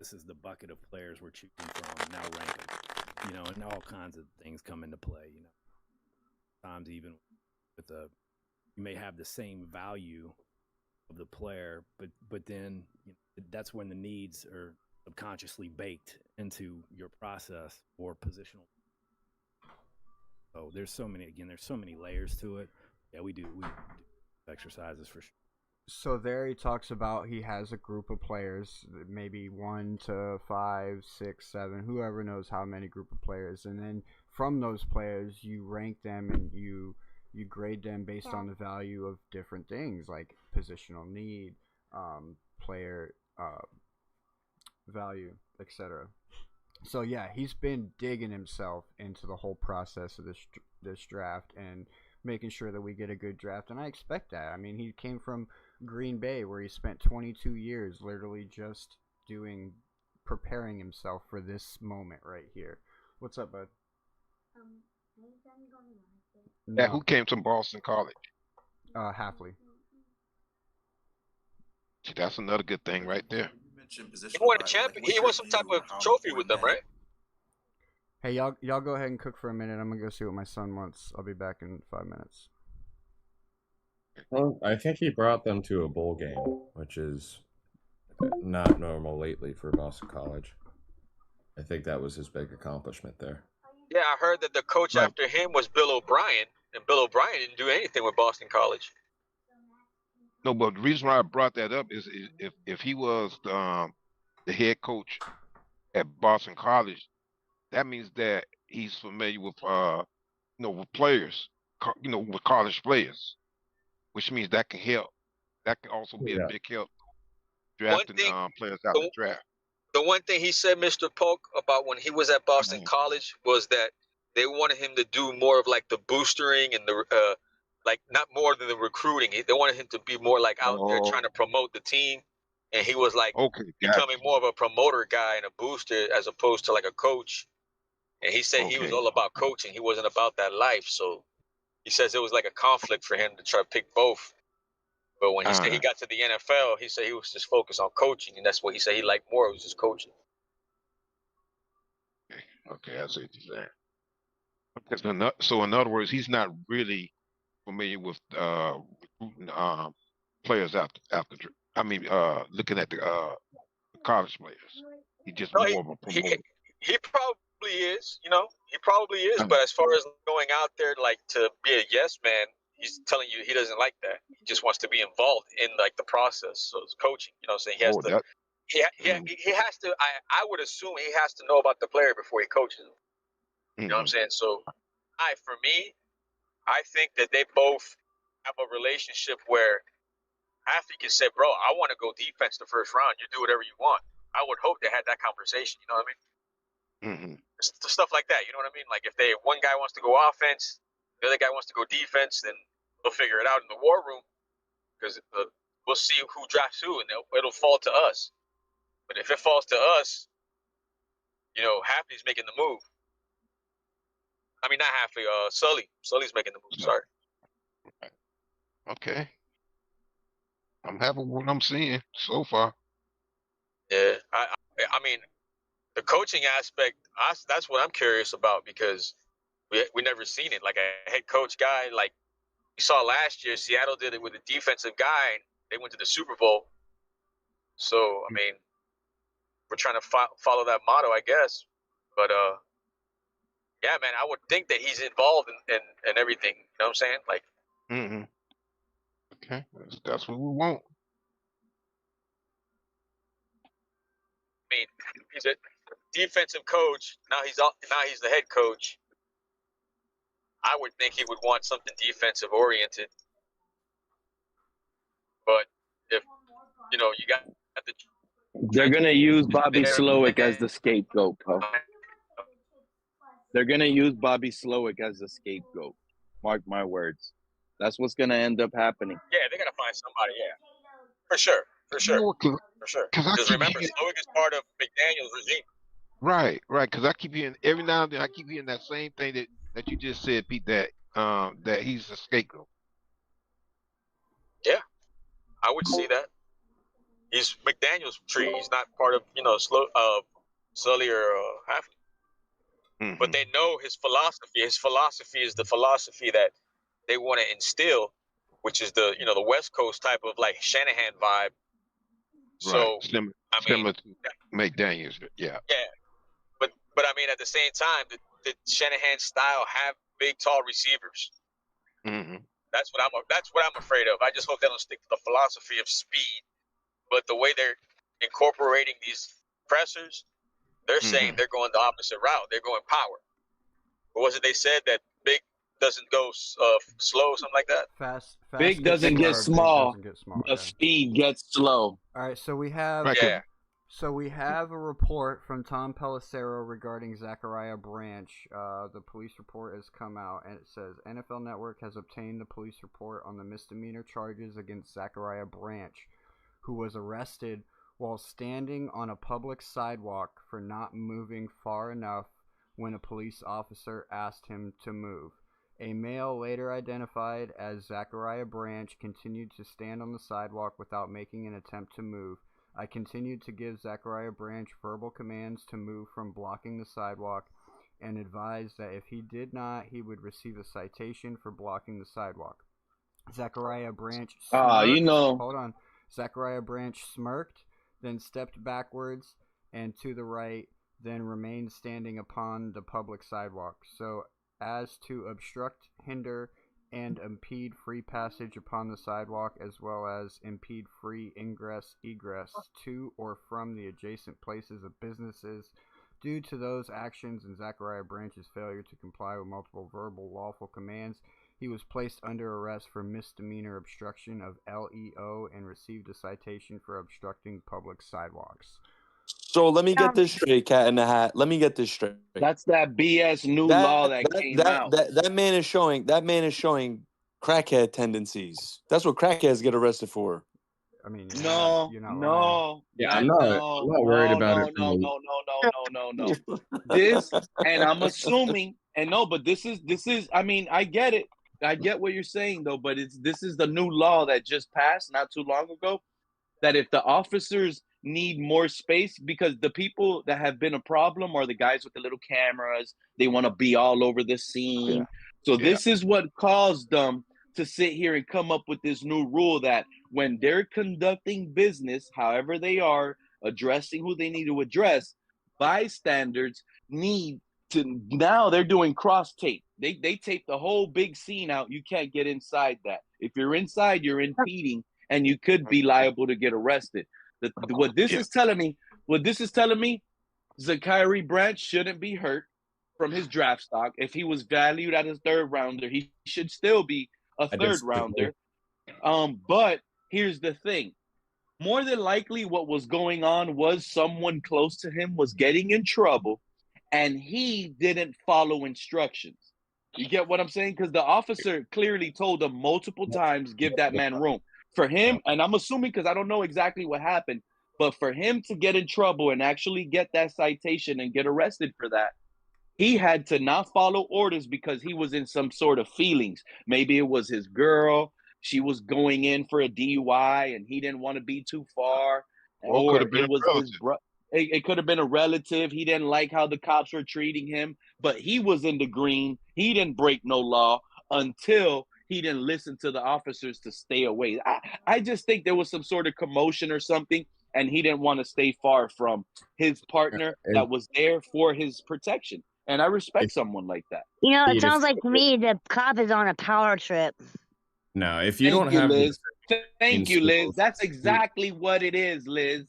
this is the bucket of players we're choosing from. Now rank them. And all kinds of things come into play. Sometimes even with you may have the same value of the player, but then that's when the needs are subconsciously baked into your process or positional. So there's so many layers to it. Yeah, we do exercises for sure. So there he talks about he has a group of players, maybe 1 to 5, 6, 7, whoever knows how many group of players, and then from those players you rank them and you grade them based on the value of different things like positional need, player value, etc. So yeah, he's been digging himself into the whole process of this draft and making sure that we get a good draft, and I expect that. I mean, he came from Green Bay where he spent 22 years literally just preparing himself for this moment right here. What's up, bud? Yeah, who came from Boston College? Hafley. See, that's another good thing right there. He won a champion. He won some type of trophy with them, right? Hey, y'all go ahead and cook for a minute. I'm gonna go see what my son wants. I'll be back in 5 minutes. Well, I think he brought them to a bowl game, which is not normal lately for Boston College. I think that was his big accomplishment there. Yeah, I heard that the coach after him was Bill O'Brien, and Bill O'Brien didn't do anything with Boston College. No, but the reason why I brought that up is if he was the head coach at Boston College, that means that he's familiar with with players, with college players, which means that can help. That can also be a big help drafting players out of the draft. The one thing he said, Mr. Polk, about when he was at Boston College was that they wanted him to do more of like the boostering and the like not more than the recruiting. They wanted him to be more like out there trying to promote the team, and he was like becoming more of a promoter guy and a booster as opposed to like a coach. And he said he was all about coaching. He wasn't about that life. So he says it was like a conflict for him to try to pick both. But when he said he got to the NFL, he said he was just focused on coaching, and that's what he said he liked more. It was just coaching. Okay, I see what you're saying. So in other words, he's not really familiar with recruiting players after. Looking at the college players. He's just more of a promoter. He probably is, he probably is. But as far as going out there like to be a yes man, he's telling you he doesn't like that. He just wants to be involved in like the process. So it's coaching, saying he has to. He has to. I would assume he has to know about the player before he coaches him. You know what I'm saying? So, for me, I think that they both have a relationship where Hafley can say, "Bro, I want to go defense the first round. You do whatever you want." I would hope they had that conversation. You know what I mean? Mm-hmm. Stuff like that. You know what I mean? Like if one guy wants to go offense, the other guy wants to go defense, then they'll figure it out in the war room because we'll see who drafts who, and it'll fall to us. But if it falls to us, Hafley's making the move. I mean, not Hafley. Sully's making the move. Sorry. Okay. I'm happy with what I'm seeing so far. Yeah, I mean, the coaching aspect, that's what I'm curious about because we never seen it. Like a head coach guy, like we saw last year, Seattle did it with a defensive guy. They went to the Super Bowl. So, I mean, we're trying to follow that motto, I guess. But, yeah, man, I would think that he's involved in everything. You know what I'm saying? Like, Mm-hmm. Okay, that's what we want. I mean, he's a defensive coach. Now he's the head coach. I would think he would want something defensive oriented. But if you got the They're gonna use Bobby Slowick as the scapegoat, bro. They're gonna use Bobby Slowick as the scapegoat. Mark my words. That's what's gonna end up happening. Yeah, they're gonna find somebody. Yeah, for sure. Because remember, Slowick is part of McDaniel's regime. Right. Because I keep hearing every now and then. I keep hearing that same thing that you just said, Pete. That he's a scapegoat. Yeah, I would see that. He's McDaniel's tree. He's not part of Sully or Hafley. Mm-hmm. But they know his philosophy. His philosophy is the philosophy that they want to instill, which is the West Coast type of like Shanahan vibe. So similar to McDaniel's, yeah. Yeah, but I mean at the same time, the Shanahan style have big, tall receivers. Mm-hmm. That's what I'm afraid of. I just hope they don't stick to the philosophy of speed, but the way they're incorporating these pressers, they're saying they're going the opposite route. They're going power. What was it they said that big doesn't go slow, something like that? Fast Big doesn't get small, but speed gets slow. All right, so we have a report from Tom Pelissero regarding Zachariah Branch. The police report has come out, and it says NFL Network has obtained the police report on the misdemeanor charges against Zachariah Branch, who was arrested while standing on a public sidewalk for not moving far enough when a police officer asked him to move. A male later identified as Zachariah Branch continued to stand on the sidewalk without making an attempt to move. I continued to give Zachariah Branch verbal commands to move from blocking the sidewalk and advised that if he did not, he would receive a citation for blocking the sidewalk. Zachariah Branch smirked. Zachariah Branch smirked, then stepped backwards and to the right, then remained standing upon the public sidewalk, so as to obstruct, hinder, and impede free passage upon the sidewalk, as well as impede free ingress, egress to or from the adjacent places of businesses. Due to those actions and Zachariah Branch's failure to comply with multiple verbal lawful commands, he was placed under arrest for misdemeanor obstruction of LEO and received a citation for obstructing public sidewalks. So let me get this straight, Cat in the Hat. Let me get this straight. That's that BS new law that came out. That man is showing crackhead tendencies. That's what crackheads get arrested for. I mean, no. Yeah, I'm not worried about it. No. This, and I'm assuming, but this is. I mean, I get it. I get what you're saying though, but this is the new law that just passed not too long ago. That if the officers need more space, because the people that have been a problem are the guys with the little cameras. They want to be all over the scene. Yeah. So this is what caused them to sit here and come up with this new rule that when they're conducting business, however they are, addressing who they need to address, bystanders need to, now they're doing cross tape. They tape the whole big scene out. You can't get inside that. If you're inside, you're impeding, and you could be liable to get arrested. What this is telling me, Zachariah Branch shouldn't be hurt from his draft stock. If he was valued as a third rounder, he should still be a third rounder. But here's the thing. more than likely what was going on was someone close to him was getting in trouble and he didn't follow instructions. You get what I'm saying? Because the officer clearly told him multiple times, give that man room. For him, and I'm assuming because I don't know exactly what happened, but for him to get in trouble and actually get that citation and get arrested for that, he had to not follow orders because he was in some sort of feelings. Maybe it was his girl. She was going in for a DUI and he didn't want to be too far. Or Or it was his brother. It could have been a relative. He didn't like how the cops were treating him, but he was in the green. He didn't break no law until he didn't listen to the officers to stay away. I just think there was some sort of commotion or something, and he didn't want to stay far from his partner that was there for his protection. And I respect someone like that. You know, it sounds like to me the cop is on a power trip. No, if you Thank don't you, have Liz. the Thank you, Liz. skills, That's exactly what it is, Liz.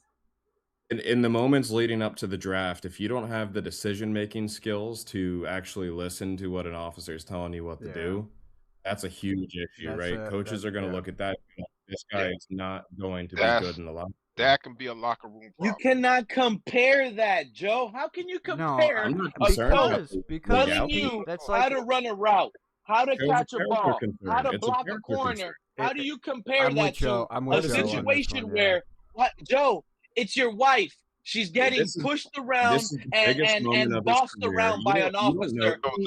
in the moments leading up to the draft, if you don't have the decision-making skills to actually listen to what an officer is telling you what to do, that's a huge issue, right? Coaches are going to look at that. This guy is not going to be good in the locker room. That can be a locker room problem. You cannot compare that, Joe. How can you compare I'm not a concerned about coach the telling legality. you That's how like to run a route, how to Joe's a catch a character ball, concern. how to It's a block a character corner? concern. How do you compare I'm that with Joe. to I'm a with Joe on this situation one, where, Joe, it's your wife. She's getting This is- pushed around This is the biggest moment and of his bossed career. around You by don't- an you don't know.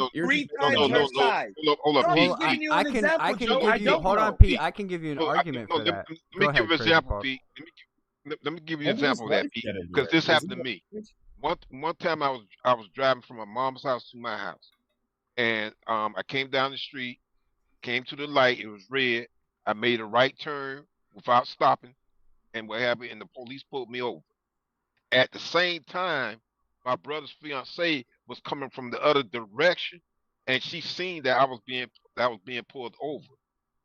officer You're three just times saying her that. size. Hold up, No, Pete. he's giving you an example, I can Joe. I give you. don't Hold know. on, Pete. I can give you an argument for that. Let me give you an example, Pete. Let me give you an Only his example of that, wife Pete, get into because it. this Isn't happened to that me. right? One time I was driving from my mom's house to my house, and I came down the street, came to the light. It was red. I made a right turn without stopping, and what happened? And the police pulled me over. At the same time, my brother's fiance was coming from the other direction, and she seen that I was being pulled over.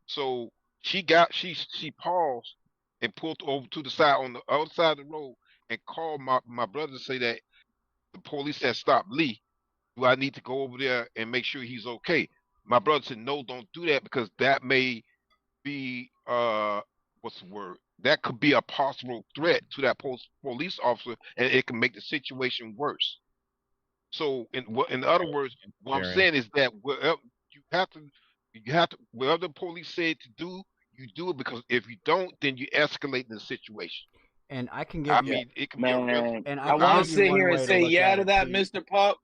So she paused and pulled over to the side on the other side of the road and called my brother to say that the police had stopped Lee. Do I need to go over there and make sure he's okay? My brother said, no, don't do that because that may be what's the word? That could be a possible threat to that police officer, and it can make the situation worse. So, in other words, what I'm Aaron. saying is that wherever you have to whatever the police said to do, you do it, because if you don't, then you escalate the situation. And I can give I you. mean, it can be a real. Man, And I can want give to you sit one here and way say look yeah at to it, that, Pete. Mr. Pop,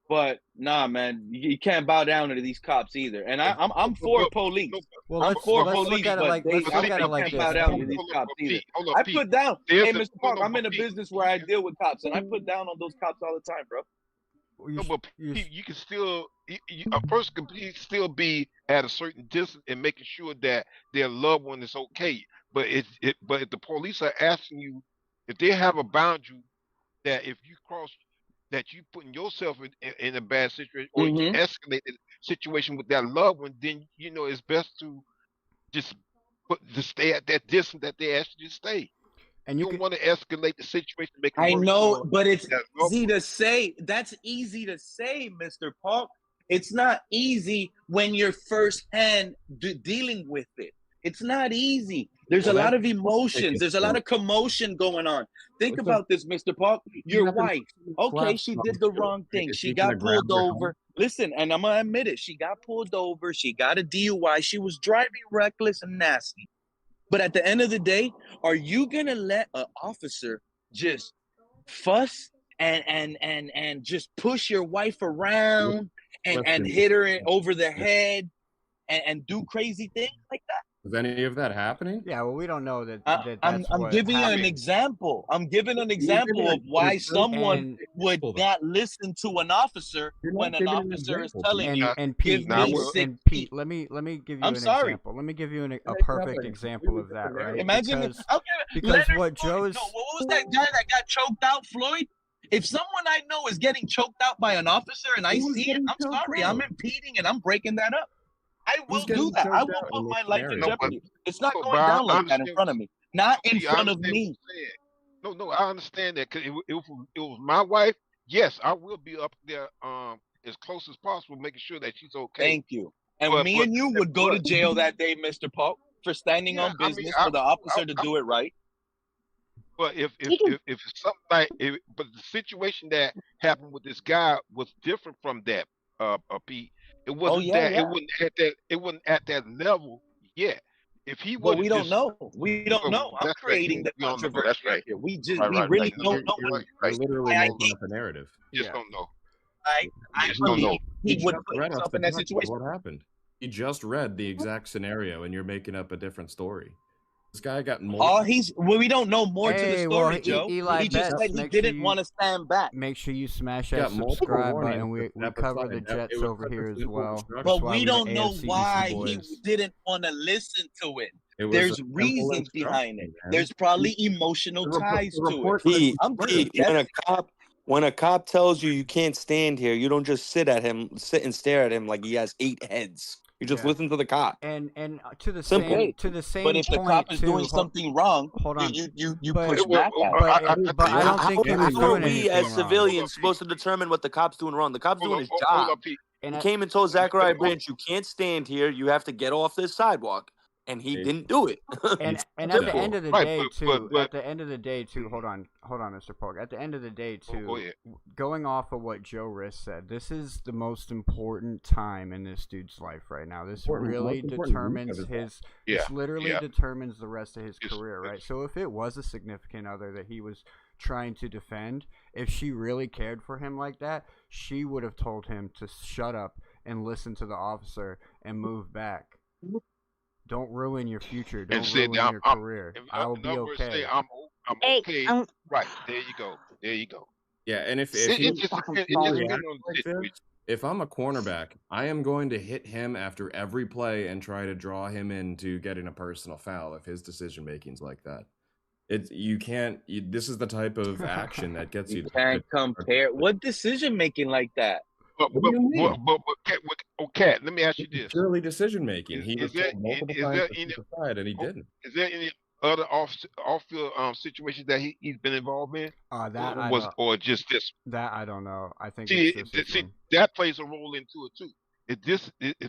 but nah, man, you can't bow down to these cops either. And I'm for police. Well, I'm let's for look police, at it but like they let's look at it like can't this. bow down to Pete. these cops either. Hold up, I Pete. put down. There's Hey, a- Mr. no, Park, no, I'm in but a Pete, business where I deal with cops, and I put down on those cops all the time, bro. No, but Pete, you can still a person can still be at a certain distance and making sure that their loved one is okay. But but if the police are asking you, if they have a boundary that if you cross, that you putting yourself in a bad situation, or you escalate the situation with that loved one, then it's best to just stay at that distance that they asked you to stay. And you don't want to escalate the situation, make it I worse. know, but it's that loved easy to say. That's easy to say, Mr. Park. It's not easy when you're firsthand dealing with it. It's not easy. There's a lot of emotions. There's a lot of commotion going on. Think about this, Mr. Park. Your wife, okay, she did the wrong thing. She got pulled over. Listen, and I'm going to admit it. She got pulled over. She got a DUI. She was driving reckless and nasty. But at the end of the day, are you going to let an officer just fuss and just push your wife around and hit her over the head and do crazy things like that? Is any of that happening? Yeah, well, we don't know that. I'm giving you an example. I'm giving an example of why someone would not listen to an officer when an officer is telling you. And Pete, give me 6 Pete, let me give you I'm an sorry. example. Let me give you a perfect example of that, right? Imagine because Leonard what Floyd, Joe's what was that guy that got choked out, Floyd? If someone I know is getting choked out by an officer and I see it, I'm sorry, I'm impeding and I'm breaking that up. I will do that. I will put my life in jeopardy. It's not going down like that in front of me. Not in front of me. No, I understand that. Cause it was my wife. Yes, I will be up there as close as possible, making sure that she's okay. Thank you. And me and you would go to jail that day, Mr. Polk, for standing on business for the officer to do it right. But if it's something like, but the situation that happened with this guy was different from that, Pete. It wasn't yeah. it wasn't at that level yet. If he But would we have don't just, know. We don't know. I'm that's right. creating the We don't know. controversy That's right right. here. We Right. really Right. don't know. You're literally I making up a narrative. Just don't know. I Just don't know. believe he would just put read us himself the in that text of situation. what happened. You just read the exact scenario, and you're making up a different story. This guy got more. We don't know more to the Hey, story, well, Joe. Eli He just Betts, said he make sure didn't you- want to stand back. Make sure you smash Got that multiple subscribe warnings button. We that cover the it Jets was over such a here as simple well. instruction. But That's why we we don't the know AFC why Eastie he Boys. didn't want to listen to it. It was a There's simple reasons behind it. instruction, man. There's probably emotional ties to it. Pete, I'm good. Pete, when a cop tells you can't stand here, you don't just sit and stare at him like he has 8 heads. You just listen to the cop. And to the Simple. same to the same But if the point cop is too, doing something wrong, hold on. you But- push back at it. But I don't think he was How are doing we anything as wrong. civilians supposed to determine what the cop's doing wrong? The cop's doing his job. Pete. And He I- came and told Zachariah Branch, "You can't stand here. You have to get off this sidewalk," and he didn't do it. And at the end of the Right, day but- too, but- at the end of the day too, hold on, Mr. Park. At the end of the day too, go ahead. going off of what Joe Riss said, this is the most important time in this dude's life right now. This really determines his. This literally determines the rest of his career, right? So if it was a significant other that he was trying to defend, if she really cared for him like that, she would have told him to shut up and listen to the officer and move back. Don't ruin your future. Don't ruin your career. I will be okay. I'm okay. Right. There you go. There you go. Yeah, and if I'm a cornerback, I am going to hit him after every play and try to draw him into getting a personal foul if his decision making's like that. This is the type of action that gets you. You can't compare. What decision making like that? But Cat, let me ask you this: purely decision making. He was there told multiple is times there to any step aside, and he didn't. Is there any other off-field situations that he's been involved in? Or just this? That I don't know. I think See, it's just this one. that plays a role into it too. If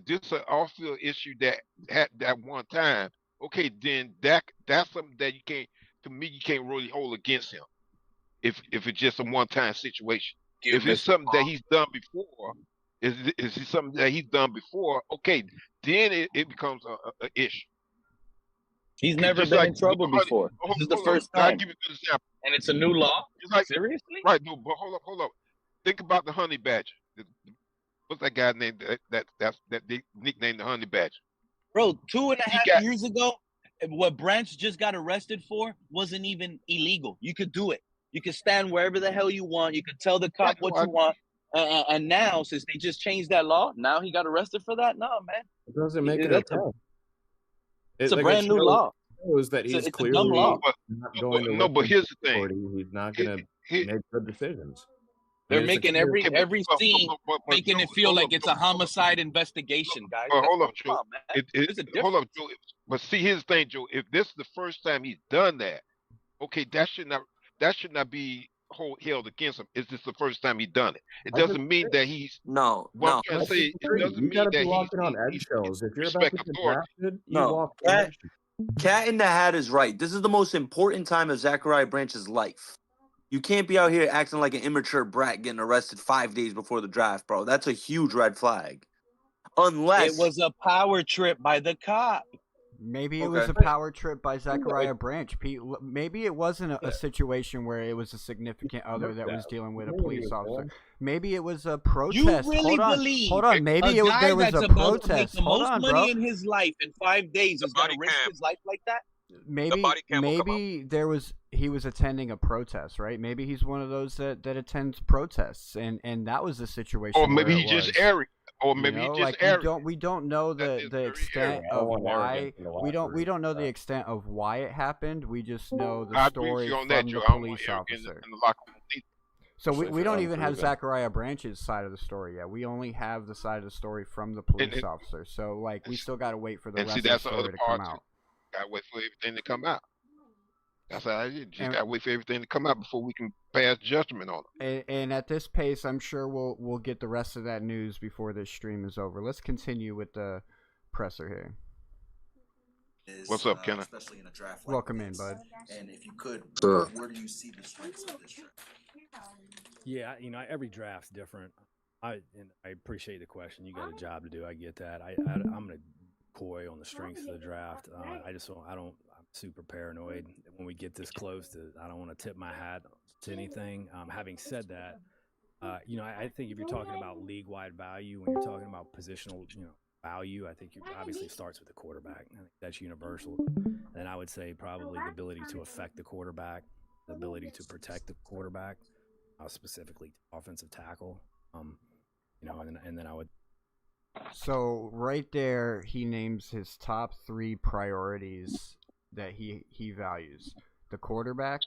this an off-field issue that had that one time, okay, then that's something that you can't. To me, you can't really hold against him. If it's just a one-time situation. If it's something that he's done before, is it something that he's done before? Okay, then it becomes a issue. He's never been in trouble before. This is the first time. I'll give you a good example. And it's a new law? Seriously? Right, no, but hold up. Think about the honey badger. What's that guy named that they nicknamed the honey badger? Bro, 2.5 years ago, what Branch just got arrested for wasn't even illegal. You could do it. You could stand wherever the hell you want. You could tell the cop what you want. And now, since they just changed that law, now he got arrested for that? No, man. It doesn't make it That's okay. It's a brand new law. Shows that he's It's a clearly dumb law. not going to. No, but here's the thing. He's not going to make good decisions. They're making every scene, making it feel like it's a homicide investigation, guys. Hold up, Joe. Come on, man. There's a Hold up, Joe. But see, here's the thing, Joe. If this is the first time he's done that, okay, that should not be held against him. It's just the first time he's done it. It doesn't mean that he's no. What I'm trying to say, it doesn't You mean gotta that be walking on eggshells. If you're about respect to get authority. drafted, you No, walk on eggshells. Cat in the Hat is right. This is the most important time of Zachariah Branch's life. You can't be out here acting like an immature brat getting arrested 5 days before the draft, bro. That's a huge red flag. Unless it was a power trip by the cop. Maybe it was a power trip by Zachariah Branch. Pete, maybe it wasn't a situation where it was a significant other that was dealing with a police officer. Maybe it was a protest. You really Hold on. Maybe there was that's a about to make protest. the Hold most on, money bro. in his life in 5 days is going to risk his life like that? Maybe he was attending a protest, right? Maybe he's one of those that attends protests, and that was the situation. Or maybe where he it just was. arrogant. Or You maybe know, he just like arrogant. we don't know the extent arrogant. of I want why arrogance in the we locker don't know the extent of why it happened. We just know the I agree with story you on from that, the Joe. I don't want police arrogance officer. in the locker room either. So we Especially don't even have unproven. Zachariah Branch's side of the story yet. We only have the side of the story from the police officer. So like we still got to wait for the And rest see, of the that's the story other to part come too. out. Gotta wait for everything to come out. That's how I did. Just And- gotta wait for everything to come out before we can pass judgment on it. And at this pace, I'm sure we'll get the rest of that news before this stream is over. Let's continue with the presser here. is, What's up, Kenna? especially in a draft like Welcome in, this. bud. And if you could, What's up? where do you see the strengths of this draft? Yeah, every draft's different. I appreciate the question. You got a job to do. I get that. I'm gonna coy on the strengths of the draft. I'm super paranoid when we get this close to. I don't want to tip my hat to anything. Having said that, I think if you're talking about league-wide value, when you're talking about positional, value, I think obviously it starts with the quarterback. I think that's universal. And I would say probably the ability to affect the quarterback, the ability to protect the quarterback, specifically offensive tackle. And then I would. So right there, he names his top 3 priorities that he values: the quarterback,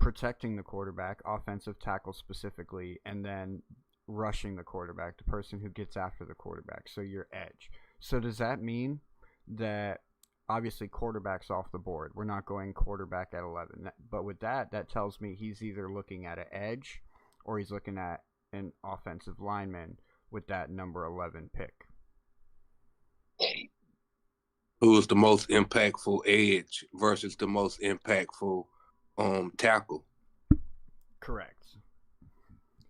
protecting the quarterback, offensive tackle specifically, and then rushing the quarterback, the person who gets after the quarterback. So your edge. So does that mean that obviously quarterback's off the board? We're not going quarterback at 11. But with that tells me he's either looking at an edge or he's looking at an offensive lineman with that number 11 pick. Who is the most impactful edge versus the most impactful tackle? Correct.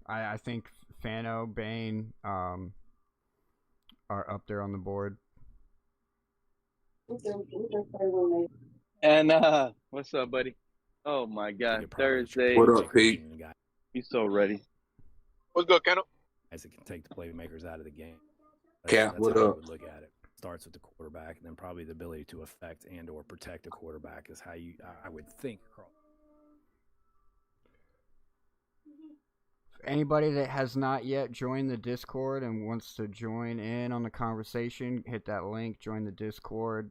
I think Fano, Bain are up there on the board. And what's up, buddy? Oh my God, Thursday. What up, Pete? He's so ready. What's good, Kendall? Guys that can take the playmakers out of the game. Cap, what how I up? would look at it. Starts with the quarterback, and then probably the ability to affect and or protect the quarterback is how I would think. Anybody that has not yet joined the Discord and wants to join in on the conversation, hit that link, join the Discord,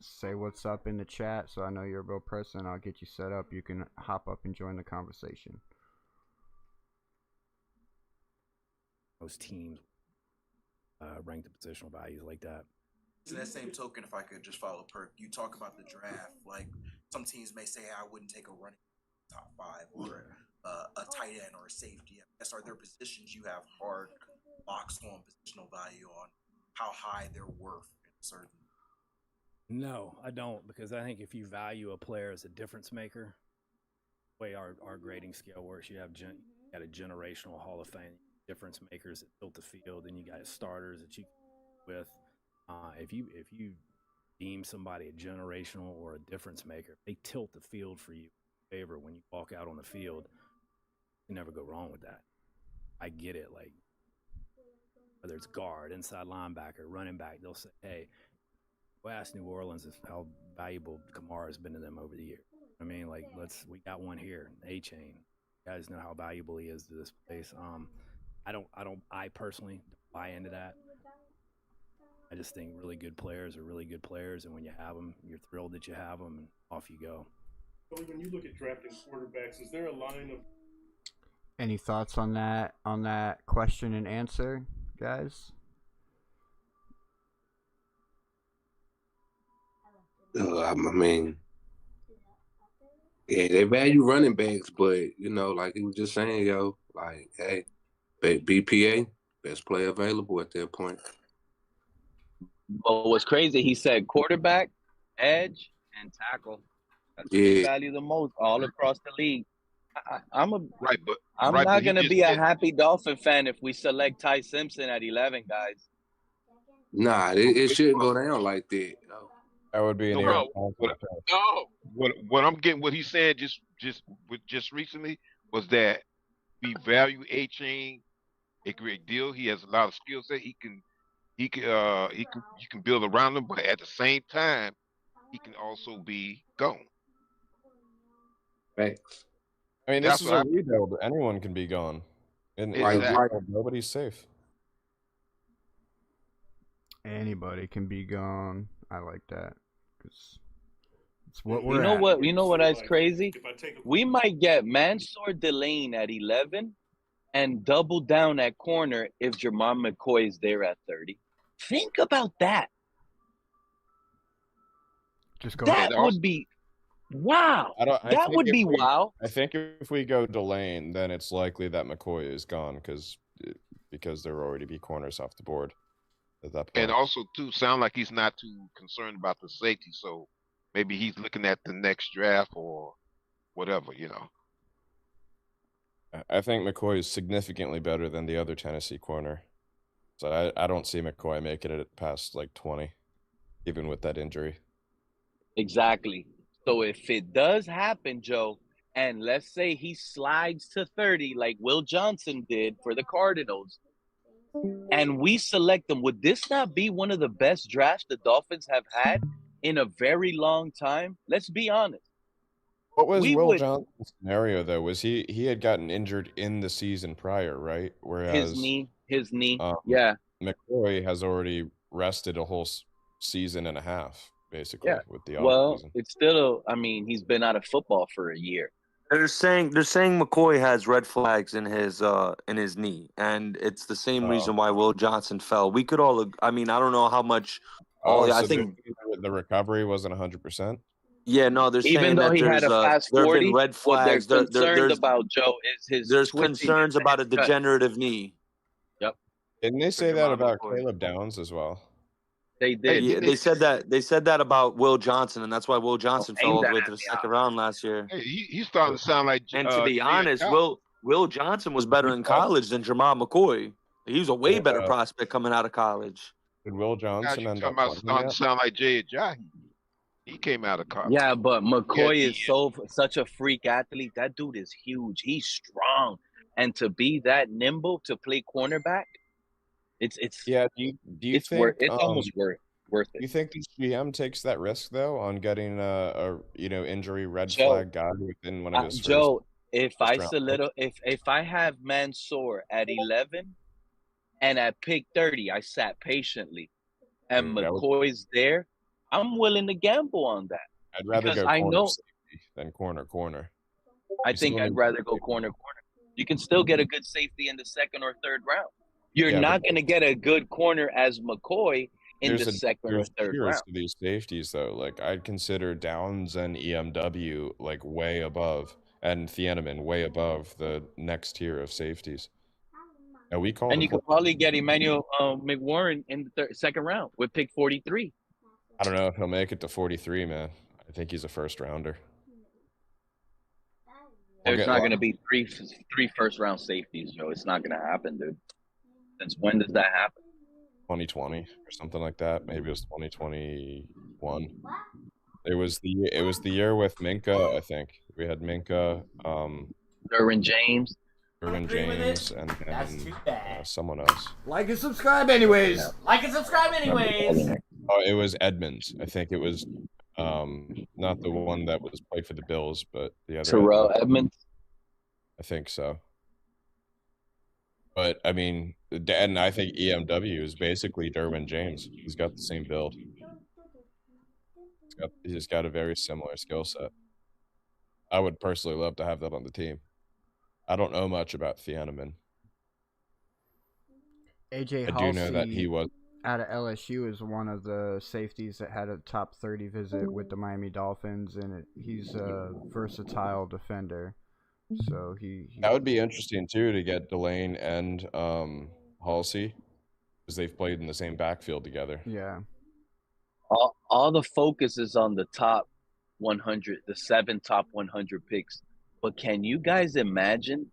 say what's up in the chat so I know you're a real person. I'll get you set up. You can hop up and join the conversation. Most teams rank the positional values like that. To that same token, if I could just follow Perk, you talk about the draft. Like some teams may say, I wouldn't take a running top 5 or a tight end or a safety. I guess are there positions you have hard locks on positional value on how high they're worth in certain? No, I don't, because I think if you value a player as a difference maker, the way our grading scale works, you got a generational Hall of Fame difference makers that tilt the field, and you got starters that you with. If you deem somebody a generational or a difference maker, they tilt the field for you in favor when you walk out on the field. You never go wrong with that. I get it. Like whether it's guard, inside linebacker, running back, they'll say, "Hey, we'll ask New Orleans how valuable Kamara has been to them over the year." I mean, like we got one here, A-Chain. You guys know how valuable he is to this place. I personally don't buy into that. I just think really good players are really good players, and when you have them, you're thrilled that you have them, and off you go. When you look at drafting quarterbacks, is there a line of Any thoughts on that question and answer, guys? I mean, yeah, they value running backs, but like he was just saying, like, hey, BPA, best player available at that point. But what's crazy, he said quarterback, edge, and tackle. That's what they value the most all across the league. I'm not gonna be a happy Dolphin fan if we select Ty Simpson at 11, guys. Nah, it shouldn't go down like that. That would be an What I'm getting, what he said just recently was that we value A-Chain a great deal. He has a lot of skill set. You can build around him, but at the same time, he can also be gone. Thanks. I mean, this is a rebuild. Anyone can be gone. And nobody's safe. Anybody can be gone. I like that. It's what we're You know what is crazy? We might get Mansour Delane at 11 and double down at corner if Jermon McCoy is there at 30. Think about that. That would be wow. That would be wow. I think if we go Delane, then it's likely that McCoy is gone because there will already be corners off the board. at that point. And also, too, sound like he's not too concerned about the safety. So maybe he's looking at the next draft or whatever, you know. I think McCoy is significantly better than the other Tennessee corner. So I don't see McCoy making it past like 20, even with that injury. Exactly. So if it does happen, Joe, and let's say he slides to 30 like Will Johnson did for the Cardinals, and we select him, would this not be one of the best drafts the Dolphins have had in a very long time? Let's be honest. What was Will Johnson's scenario, though? Was he had gotten injured in the season prior, right? Whereas his knee, yeah. McCoy has already rested a whole season and a half, basically, with the offseason. It's still, I mean, he's been out of football for a year. They're saying McCoy has red flags in his knee, and it's the same reason why Will Johnson fell. We could all, I mean, I don't know how much. I think the recovery wasn't 100%. Yeah, no, they're even saying though that he had a fast there have 40, been red what they're flags. concerned about, Joe, is his there's twitching concerns and about a his cut. degenerative knee. Yep. Didn't they say that about Caleb Downs as well? They did. Yeah, they said that about Will Johnson, and that's why Will Johnson fell all the way to the second round last year. Hey, he's starting to sound like. And to be honest, Will Johnson was better in college than Jamal McCoy. He was a way better prospect coming out of college. Did Will Johnson end up starting to sound like Jay Ajayi? He came out of college. Yeah, but McCoy is such a freak athlete. That dude is huge. He's strong, and to be that nimble to play cornerback, it's yeah. Do you think it's almost worth it? Do you think the GM takes that risk though on getting a injury red flag guy within one of his Joe? If I have Mansour at 11 and at pick 30, I sat patiently, and McCoy's there, I'm willing to gamble on that. I'd rather go corner safety than corner. I think I'd rather go corner. You can still get a good safety in the second or third round. You're not going to get a good corner as McCoy in the second or third round. To these safeties, though, like I'd consider Downs and EMW like way above, and Thieneman way above the next tier of safeties. And you could probably get Emmanuel McWarren in the second round with pick 43. I don't know if he'll make it to 43, man. I think he's a first rounder. There's not going to be three first round safeties, Joe. It's not going to happen, dude. Since when does that happen? 2020 or something like that. Maybe it was 2021. It was the year with Minka, I think. We had Minka, Derwin James, and someone else. Like and subscribe anyways. Like and subscribe anyways. Oh, it was Edmonds. I think it was not the one that was played for the Bills, but the other Terrell Edmonds. I think so. But I mean, and I think EMW is basically Derwin James. He's got the same build. He's got a very similar skill set. I would personally love to have that on the team. I don't know much about Thieneman. AJ I do know that he was out of LSU is one of the safeties that had a top 30 visit with the Miami Dolphins, and he's a versatile defender. So that would be interesting too to get Delane and Halsey, because they've played in the same backfield together. Yeah. All the focus is on the top 100, the 7 top 100 picks. But can you guys imagine?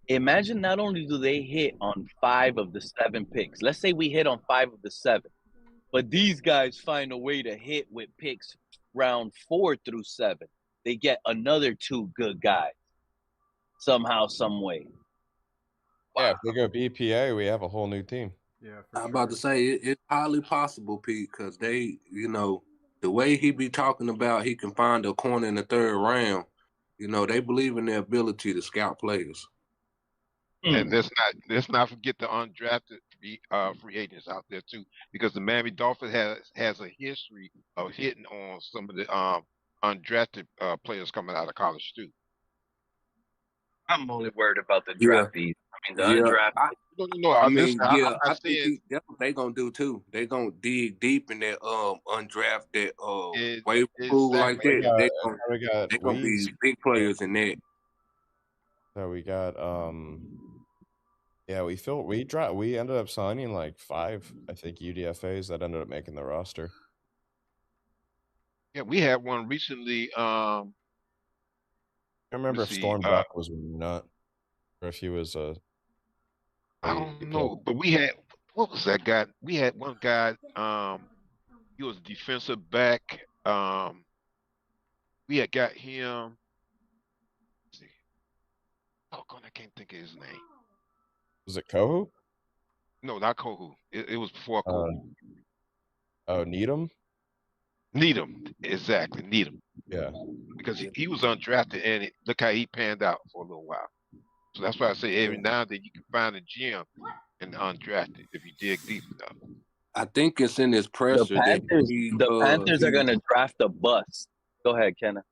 Imagine not only do they hit on 5 of the 7 picks. Let's say we hit on 5 of the 7. But these guys find a way to hit with picks round 4 through 7. They get another 2 good guys somehow, some way. Wow. Yeah, if they go BPA, we have a whole new team. Yeah, I'm about to say it's highly possible, Pete, because they, the way he be talking about he can find a corner in the 3rd round, they believe in their ability to scout players. And let's not forget the undrafted free agents out there too, because the Miami Dolphins has a history of hitting on some of the undrafted players coming out of college too. I'm only worried about the draftees. I mean, the undrafted. I think that's what they gonna do too. They gonna dig deep in that undrafted wave pool like that. They gonna be big players in that. So we got Yeah, we ended up signing like 5, I think, UDFAs that ended up making the roster. Yeah, we had one recently. I remember Let's if see. Storm Duck was not, or if he was I don't know, but we had what was that guy? We had one guy. He was defensive back. We had got him. Let's see. Oh God, I can't think of his name. Was it Kohu? No, not Kohu. It was before Kohu. Needham? Needham, exactly, Needham. Yeah. Because he was undrafted, and look how he panned out for a little while. So that's why I say every now and then you can find a gem and undrafted if you dig deep enough. I think it's in his The presser that Panthers are gonna draft a bust. Go ahead, Kenneth.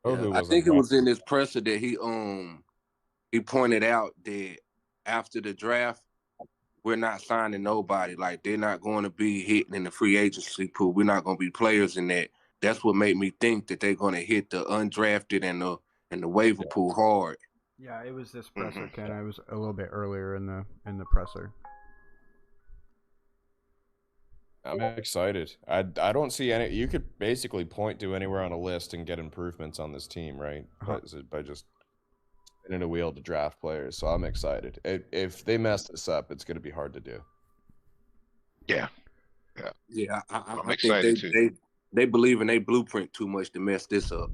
I think it was in his presser that he pointed out that after the draft, we're not signing nobody. Like, they're not going to be hitting in the free agency pool. We're not going to be players in that. That's what made me think that they're going to hit the undrafted and the waiver pool hard. Yeah, it was this presser, Ken. I was a little bit earlier in the presser. I'm excited. I don't see any. You could basically point to anywhere on a list and get improvements on this team, right? By just spinning a wheel to draft players. So I'm excited. If they mess this up, it's going to be hard to do. Yeah. I excited think too. they believe in their blueprint too much to mess this up.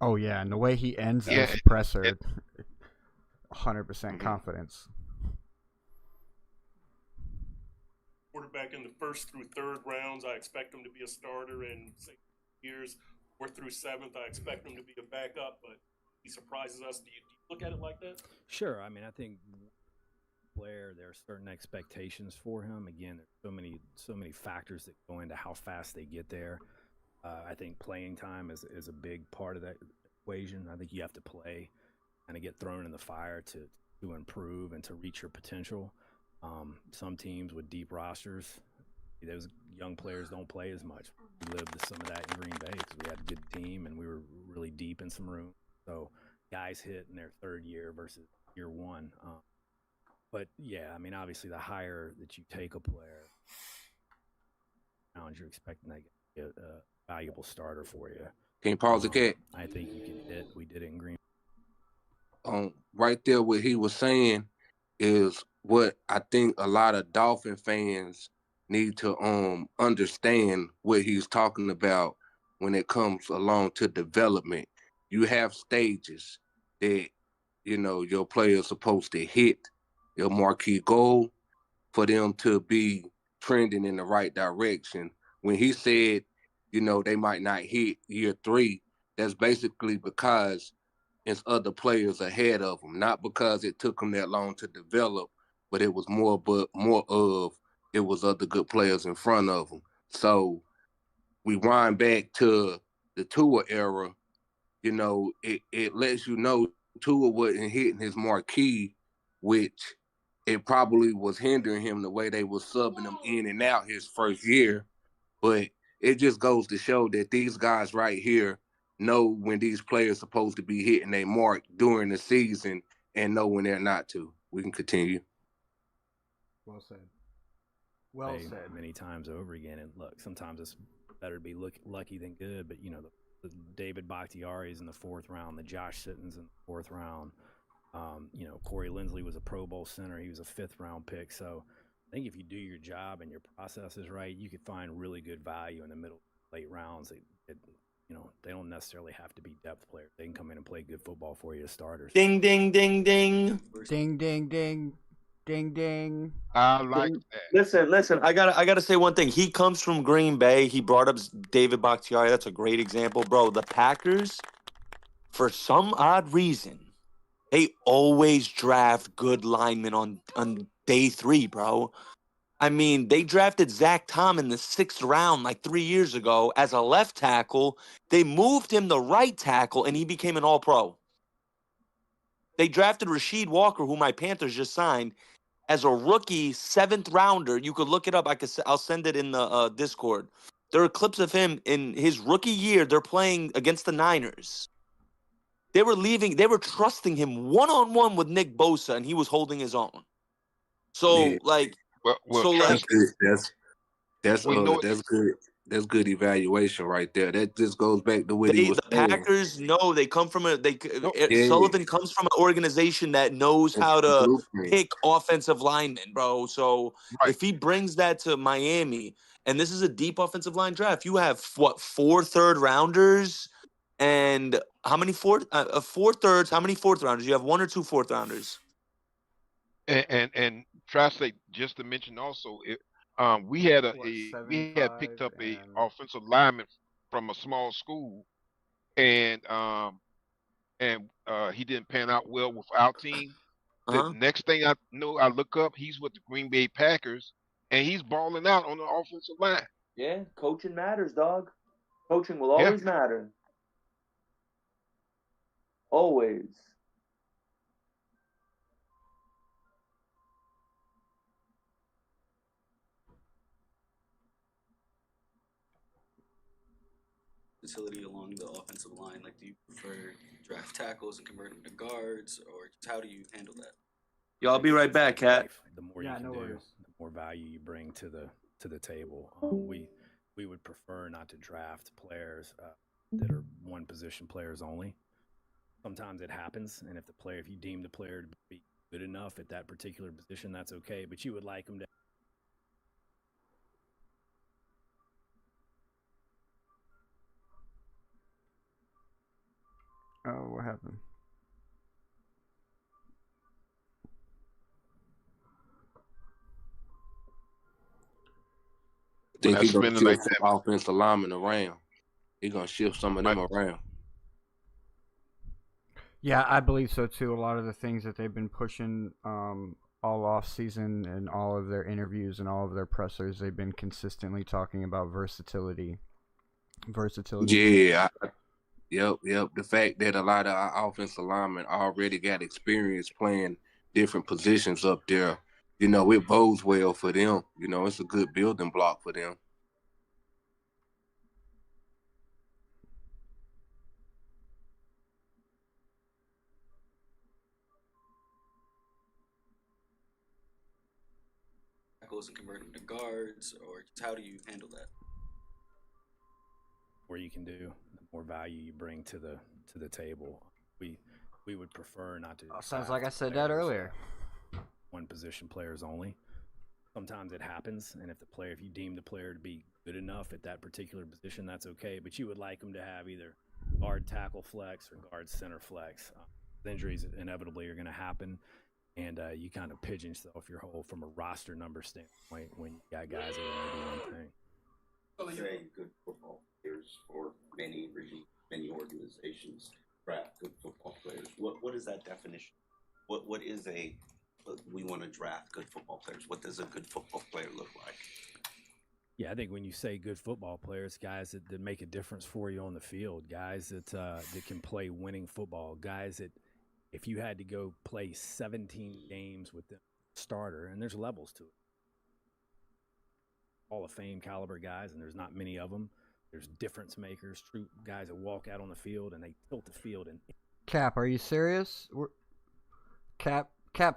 Oh yeah, and the way he ends this presser, 100% confidence. Quarterback in the first through third rounds, I expect him to be a starter. In 6 years, 4th through 7th, I expect him to be a backup. But he surprises us. Do you look at it like that? Sure. I mean, I think player, there are certain expectations for him. Again, there's so many factors that go into how fast they get there. I think playing time is a big part of that equation. I think you have to play, kind of get thrown in the fire to improve and to reach your potential. Some teams with deep rosters, those young players don't play as much. We lived some of that in Green Bay because we had a good team and we were really deep in some room. So guys hit in their 3rd year versus year 1. But yeah, I mean, obviously the higher that you take a player, you're expecting that to get a valuable starter for you. Can you pause the cat? I think you can hit. We did it in Green. Right there, what he was saying is what I think a lot of Dolphin fans need to understand what he's talking about when it comes along to development. You have stages that, your player's supposed to hit your marquee goal for them to be trending in the right direction. When he said, they might not hit year 3, that's basically because it's other players ahead of them, not because it took them that long to develop, but it was more of it was other good players in front of them. So we wind back to the Tua era, it lets you know Tua wasn't hitting his marquee, which it probably was hindering him the way they were subbing him in and out his first year. But it just goes to show that these guys right here know when these players supposed to be hitting their mark during the season and know when they're not to. We can continue. Well said. Well said. Many times over again. And look, sometimes it's better to be lucky than good. But, the David Bakhtiari's in the 4th round, the Josh Sittons in the 4th round. Corey Lindsley was a Pro Bowl center. He was a 5th round pick. So I think if you do your job and your process is right, you could find really good value in the middle, late rounds. They don't necessarily have to be depth players. They can come in and play good football for you as starters. Ding, ding, ding, ding. Ding, ding, ding. Ding, ding. I like that. Listen. I gotta say one thing. He comes from Green Bay. He brought up David Bakhtiari. That's a great example, bro. The Packers, for some odd reason, they always draft good linemen on day 3, bro. I mean, they drafted Zach Tom in the 6th round like 3 years ago as a left tackle. They moved him to right tackle, and he became an all-pro. They drafted Rasheed Walker, who my Panthers just signed, as a rookie 7th rounder. You could look it up. I'll send it in the Discord. There are clips of him in his rookie year. They're playing against the Niners. They were trusting him one-on-one with Nick Bosa, and he was holding his own. So like, so that's like, good. That's we know that's good. That's good evaluation right there. That just goes back to what he was the saying. Packers know they come from Yeah. Sullivan comes from an organization that knows That's how the to blueprint. pick offensive linemen, bro. So if he brings that to Miami, and this is a deep offensive line draft, you have what 4 third-rounders and how many 4 thirds? How many fourth rounders? You have 1 or 2 fourth rounders. And Tri-State, just to mention also, we had we had picked up a offensive lineman from a small school, and he didn't pan out well with our team. The next thing I know, I look up, he's with the Green Bay Packers, and he's balling out on the offensive line. Yeah, coaching matters, dog. Coaching will always matter. Always. Facility along the offensive line? Like, do you prefer draft tackles and convert them to guards, or just how do you handle that? Yo, I'll be right back, Kat. The more you can do, the more value you bring to the table. We would prefer not to draft players that are one position players only. Sometimes it happens, and if you deem the player to be good enough at that particular position, that's okay. But you would like them to. Oh, what happened? I think he's gonna shift some offensive linemen around. He's gonna shift some of them around. Yeah, I believe so too. A lot of the things that they've been pushing all off season and all of their interviews and all of their pressers, they've been consistently talking about versatility. Yeah. Yep. The fact that a lot of our offensive linemen already got experience playing different positions up there, it bodes well for them. It's a good building block for them. Tackles and convert them to guards, or just how do you handle that? More you can do, the more value you bring to the table. We would prefer not to. Sounds like I said that earlier. One position players only. Sometimes it happens, and if you deem the player to be good enough at that particular position, that's okay. But you would like them to have either guard tackle flex or guard center flex. Injuries inevitably are going to happen, and you kind of pigeon yourself your whole from a roster number standpoint when you got guys that are going to do one thing. Say good football players for many organizations draft good football players. What is that definition? What is we want to draft good football players? What does a good football player look like? Yeah, I think when you say good football players, guys that make a difference for you on the field, guys that can play winning football, guys that if you had to go play 17 games with the starter, and there's levels to it. Hall of Fame caliber guys, and there's not many of them. There's difference makers, true guys that walk out on the field and they tilt the field. And Cap, are you serious? Cap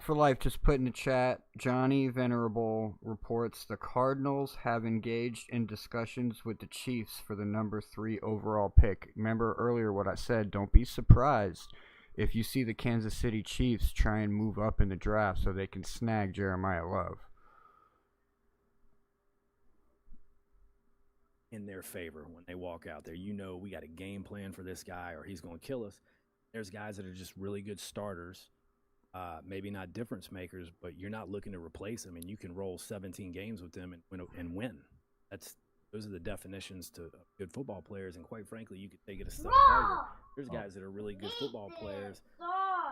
for life just put in the chat. Johnny Venerable reports the Cardinals have engaged in discussions with the Chiefs for the number 3 overall pick. Remember earlier what I said? Don't be surprised if you see the Kansas City Chiefs try and move up in the draft so they can snag Jeremiah Love. In their favor when they walk out there, we got a game plan for this guy or he's going to kill us. There's guys that are just really good starters, maybe not difference makers, but you're not looking to replace them, and you can roll 17 games with them and win. Those are the definitions to good football players, and quite frankly, you could take it a step farther. There's guys that are really good football players,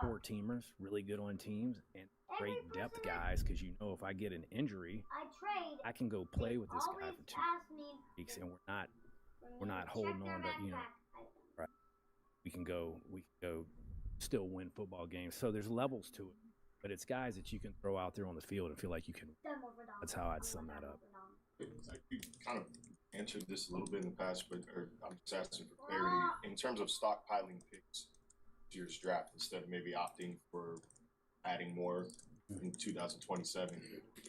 4-teamers, really good on teams, and great depth guys, because if I get an injury, I can go play with this guy for 2 weeks, and we're not holding on to right. We can go still win football games. So there's levels to it, but it's guys that you can throw out there on the field and feel like you can. That's how I'd sum that up. You kind of answered this a little bit in the past, but I'm just asking for clarity in terms of stockpiling picks to your draft instead of maybe opting for adding more in 2027.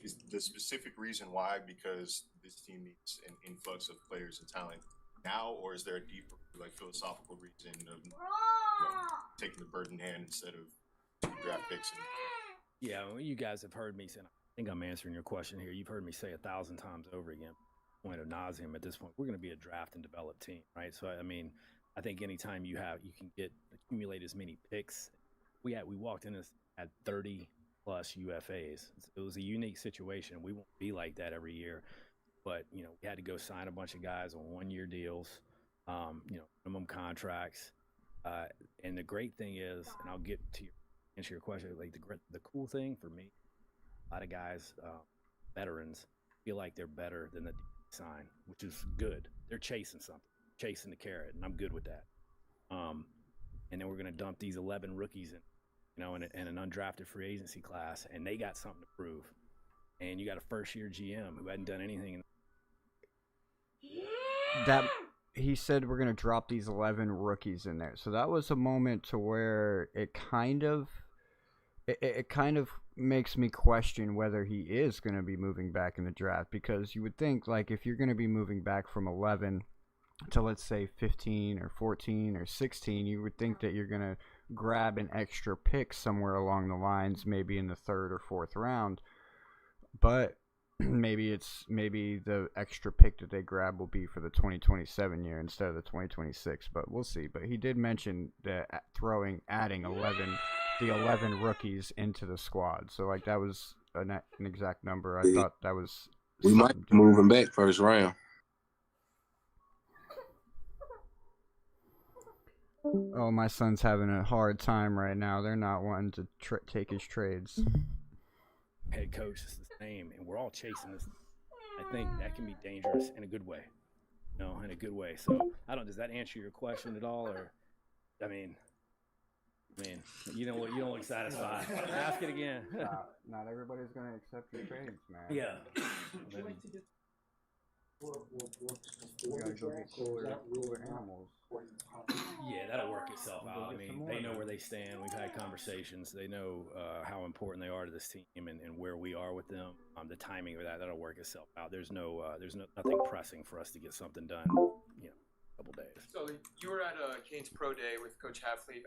Is the specific reason why because this team needs an influx of players and talent now, or is there a deeper, like, philosophical reason of taking the bird in hand instead of draft picks? Yeah, well, you guys have heard me say, I think I'm answering your question here. You've heard me say 1,000 times over again, point of nauseum at this point, we're going to be a draft and develop team, right? So, I mean, I think anytime you can accumulate as many picks. We walked in at 30 plus UFAs. It was a unique situation. We won't be like that every year, but we had to go sign a bunch of guys on 1-year deals, minimum contracts. And the great thing is, and I'll get to answer your question, like the cool thing for me, a lot of guys, veterans, feel like they're better than the sign, which is good. They're chasing something, chasing the carrot, and I'm good with that. And then we're going to dump these 11 rookies in an undrafted free agency class, and they got something to prove. And you got a first-year GM who hadn't done anything. That he said we're going to drop these 11 rookies in there. So that was a moment to where it kind of makes me question whether he is going to be moving back in the draft, because you would think, like, if you're going to be moving back from 11 to, let's say, 15 or 14 or 16, you would think that you're going to grab an extra pick somewhere along the lines, maybe in the 3rd or 4th round. But maybe the extra pick that they grab will be for the 2027 year instead of the 2026, but we'll see. But he did mention that adding 11 rookies into the squad. So, like, that was an exact number. I thought that was... We might be moving back first round. Oh, my son's having a hard time right now. They're not wanting to take his trades. Head coach is the same, and we're all chasing this. I think that can be dangerous in a good way. In a good way. So, does that answer your question at all? Or, I mean, you don't look satisfied. Ask it again. Not everybody's going to accept your trades, man. Yeah. You gotta go get cooler animals. Yeah, that'll work itself out. I mean, they know where they stand. We've had conversations. They know how important they are to this team and where we are with them. The timing of that'll work itself out. There's nothing pressing for us to get something done. A couple days. So you were at Canes Pro Day with Coach Hafley.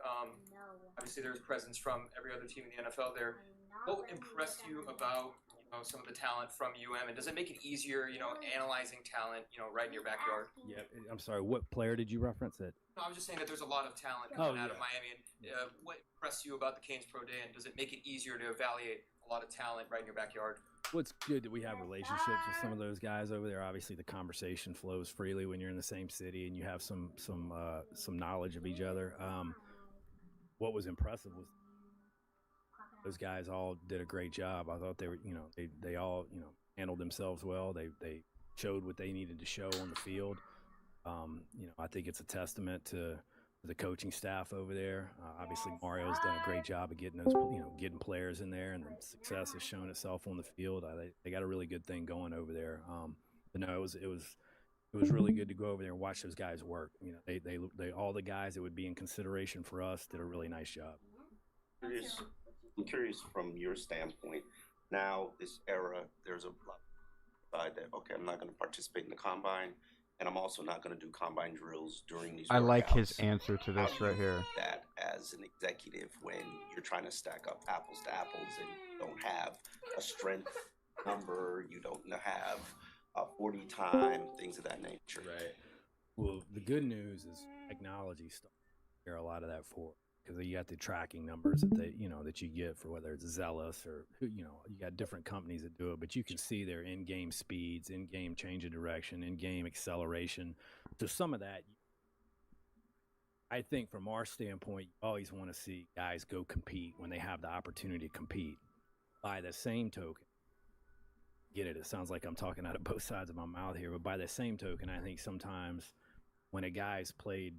Obviously, there's presence from every other team in the NFL there. What impressed you about some of the talent from UM, and does it make it easier, analyzing talent, right in your backyard? Yeah, I'm sorry. What player did you reference it? No, I was just saying that there's a lot of talent coming out of Miami. And what impressed you about the Canes Pro Day, and does it make it easier to evaluate a lot of talent right in your backyard? Well, it's good that we have relationships with some of those guys over there. Obviously, the conversation flows freely when you're in the same city and you have some knowledge of each other. What was impressive was those guys all did a great job. I thought they were, they all, handled themselves well. They showed what they needed to show on the field. I think it's a testament to the coaching staff over there. Obviously, Mario's done a great job of getting those, getting players in there, and the success has shown itself on the field. They got a really good thing going over there. But no, it was really good to go over there and watch those guys work. They all the guys that would be in consideration for us did a really nice job. I'm curious from your standpoint. Now, this era, there's a lot of side that, okay, I'm not going to participate in the combine, and I'm also not going to do combine drills during these. I like his answer to this right here. That as an executive, when you're trying to stack up apples to apples and you don't have a strength number, you don't have a 40 time, things of that nature. Right. Well, the good news is technology starts to bear a lot of that for. Because you got the tracking numbers that you get for whether it's Zealous or you got different companies that do it, but you can see their in-game speeds, in-game change of direction, in-game acceleration. So some of that, I think, from our standpoint, you always want to see guys go compete when they have the opportunity to compete. By the same token, it sounds like I'm talking out of both sides of my mouth here, but by the same token, I think sometimes when a guy's played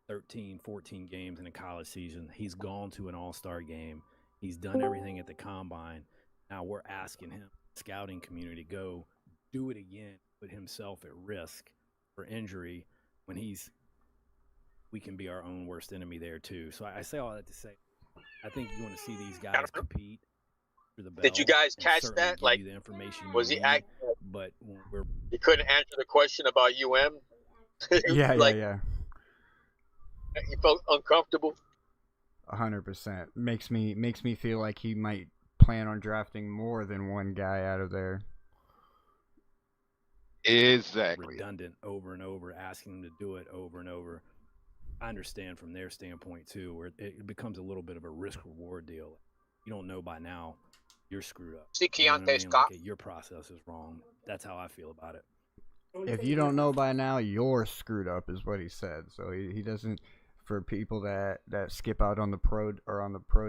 13, 14 games in a college season, he's gone to an all-star game, he's done everything at the combine. Now we're asking him, scouting community, go do it again, put himself at risk for injury when we can be our own worst enemy there too. So I say all that to say, I think you want to see these guys compete the bell. Did you guys and catch certainly that? give Like, you the information was you he need, act? but when we're He couldn't answer the question about UM. Yeah, Like, yeah. he felt uncomfortable. 100%. Makes me feel like he might plan on drafting more than one guy out of there. Exactly. redundant over and over, asking them to do it over and over. I understand from their standpoint too, where it becomes a little bit of a risk reward deal. You don't know by now, you're screwed up. See You know what I Keontae's mean? cop. Like, your process is wrong. That's how I feel about it. If you don't know by now, you're screwed up, is what he said. So he doesn't. For people that skip out on the pro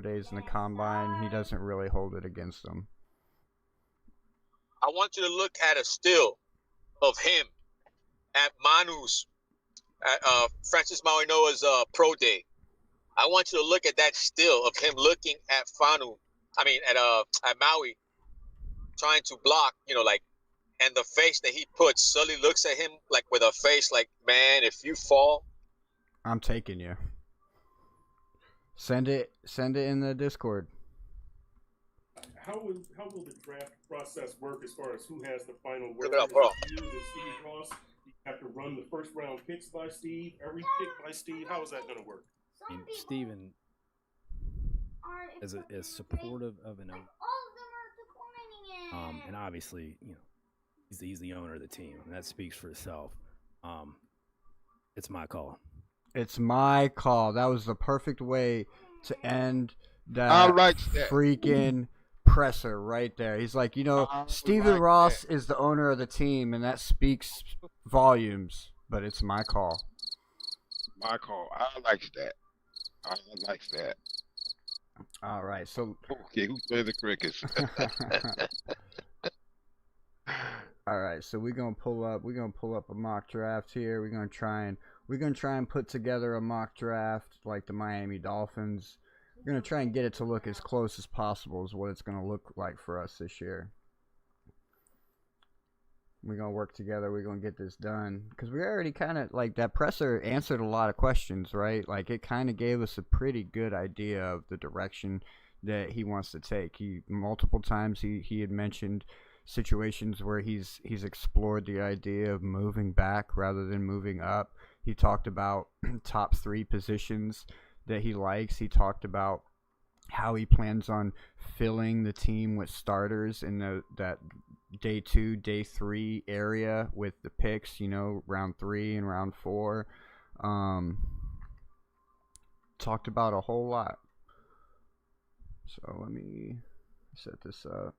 days and the combine, he doesn't really hold it against them. I want you to look at a still of him at Manu's, at Francis Mauinoa's pro day. I want you to look at that still of him looking at at Maui, trying to block, like, and the face that he puts. Sully looks at him like with a face like, man, if you fall, I'm taking you. Send it in the Discord. How will the draft process work as far as who has the final word? Look it up, bro. You, the Steve Ross, you have to run the first round picks by Steve, every pick by Steve. How is that going to work? And Steven is supportive of an owner. And obviously, he's the owner of the team, and that speaks for itself. It's my call. It's my call. That was the perfect way to end that I like that. freaking presser right there. He's like, Steven Ross is the owner of the team, and that speaks volumes, but it's my call. My call. I like that. I like that. All right, so okay, who played the Crickets? all right, so we're gonna pull up a mock draft here. We're gonna try and put together a mock draft like the Miami Dolphins. We're gonna try and get it to look as close as possible as what it's gonna look like for us this year. We're gonna work together. We're gonna get this done because we already kind of like that presser answered a lot of questions, right? Like it kind of gave us a pretty good idea of the direction that he wants to take. He multiple times he had mentioned situations where he's explored the idea of moving back rather than moving up. He talked about top 3 positions that he likes. He talked about how he plans on filling the team with starters in that day 2, day 3 area with the picks, round 3 and round 4. Talked about a whole lot. So let me set this up.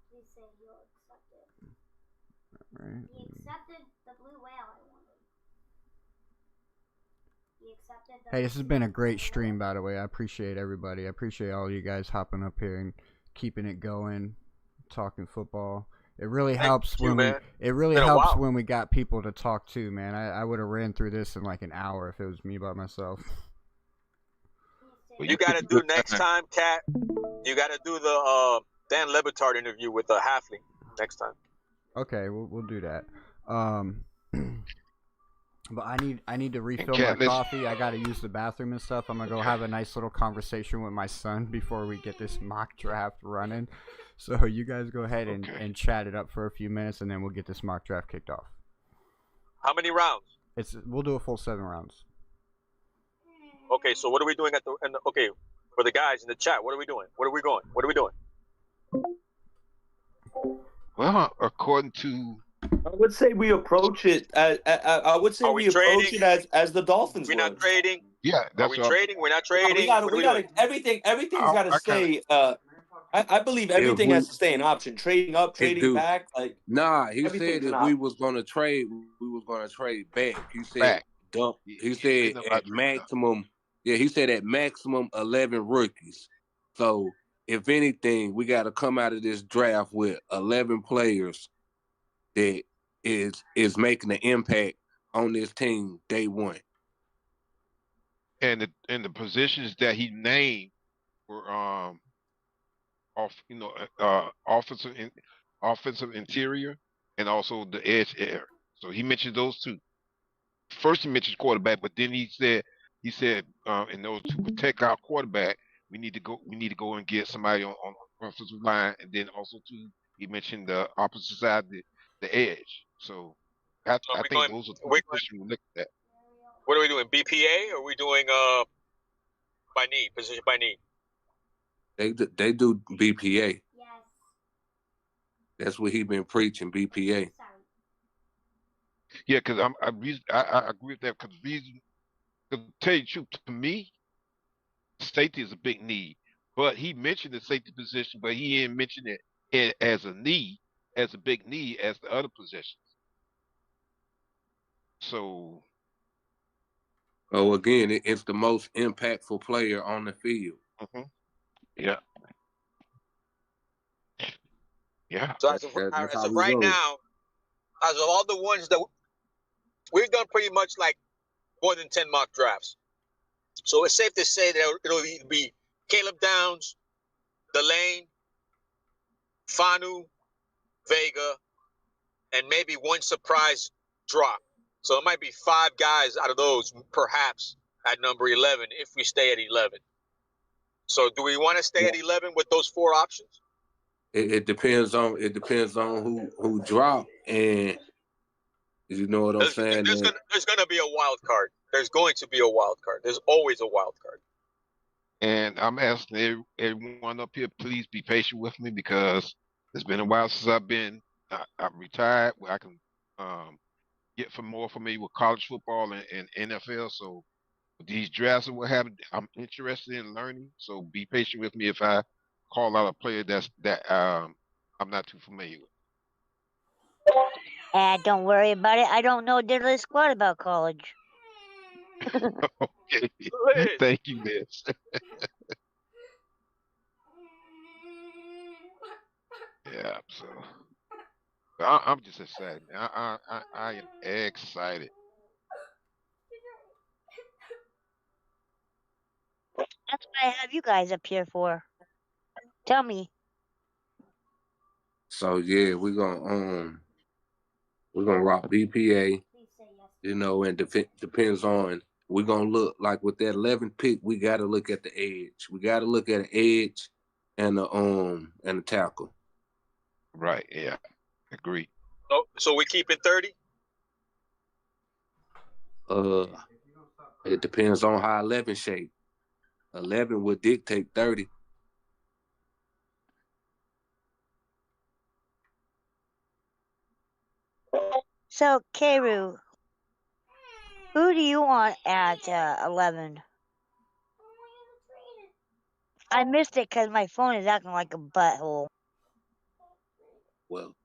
Please say you'll accept it. All right. He accepted the blue whale I wanted. He accepted the Hey, this has been a great stream, by the way. I appreciate everybody. I appreciate all you guys hopping up here and keeping it going, talking football. It really helps when we got people to talk to, man. I would have ran through this in like an hour if it was me by myself. you got to do next time, Kat. You got to do the Dan Lebitard interview with Hafley next time. Okay, we'll do that. But I need to refill my coffee. I got to use the bathroom and stuff. I'm going to go have a nice little conversation with my son before we get this mock draft running. So you guys go ahead and chat it up for a few minutes, and then we'll get this mock draft kicked off. How many rounds? We'll do a full 7 rounds. Okay, so what are we doing for the guys in the chat? What are we doing? What are we going? What are we doing? Well, according to, I would say we approach it. I would say we approach it as the Dolphins. We're not trading. Yeah, are we trading? We're not trading. We got everything. Everything's got to stay. I believe everything has to stay an option. Trading up, trading back. Like he said if we was gonna trade, we was gonna trade back. He said dump. He said at maximum. Yeah, he said at maximum 11 rookies. So if anything, we got to come out of this draft with 11 players that is making an impact on this team day one. And the positions that he named were offensive interior and also the edge area. So he mentioned those two. First he mentioned quarterback, but then he said he said, in order to protect our quarterback, we need to go and get somebody on the offensive line, and then also too, he mentioned the opposite side, the edge. So I think those are the positions we look at. What are we doing? BPA or are we doing by need, position by need? They do BPA. That's what he been preaching, BPA. Yeah, because I agree with that. Because to tell you the truth, to me, safety is a big need. But he mentioned the safety position, but he didn't mention it as a need, as a big need, as the other positions. So, again, it's the most impactful player on the field. Yeah. Yeah. So as of right now, as of all the ones that we've done, pretty much like more than 10 mock drafts. So it's safe to say that it'll be Caleb Downs, Delane, Fanu, Vega, and maybe one surprise drop. So it might be 5 guys out of those, perhaps at number 11, if we stay at 11. So do we want to stay at 11 with those 4 options? It depends on who dropped, and you know what I'm saying. There's going to be a wild card. There's going to be a wild card. There's always a wild card. And I'm asking everyone up here, please be patient with me, because it's been a while since I'm retired, where I can get more familiar with college football and NFL. So with these drafts and what have you, I'm interested in learning. So be patient with me if I call out a player that I'm not too familiar with. Don't worry about it. I don't know diddly squat about college. Okay. Thank you, Liz. Yeah, so I'm just excited. I am excited. That's what I have you guys up here for. Tell me. So yeah, we're gonna rock BPA. You know, and depends on. We're gonna look like with that 11th pick. We got to look at the edge. We got to look at the edge and the tackle. Right. Yeah. Agree. So we keep it 30. It depends on how 11 shape. 11 would dictate 30. So, Keru, who do you want at 11? I missed it because my phone is acting like a butthole. Well,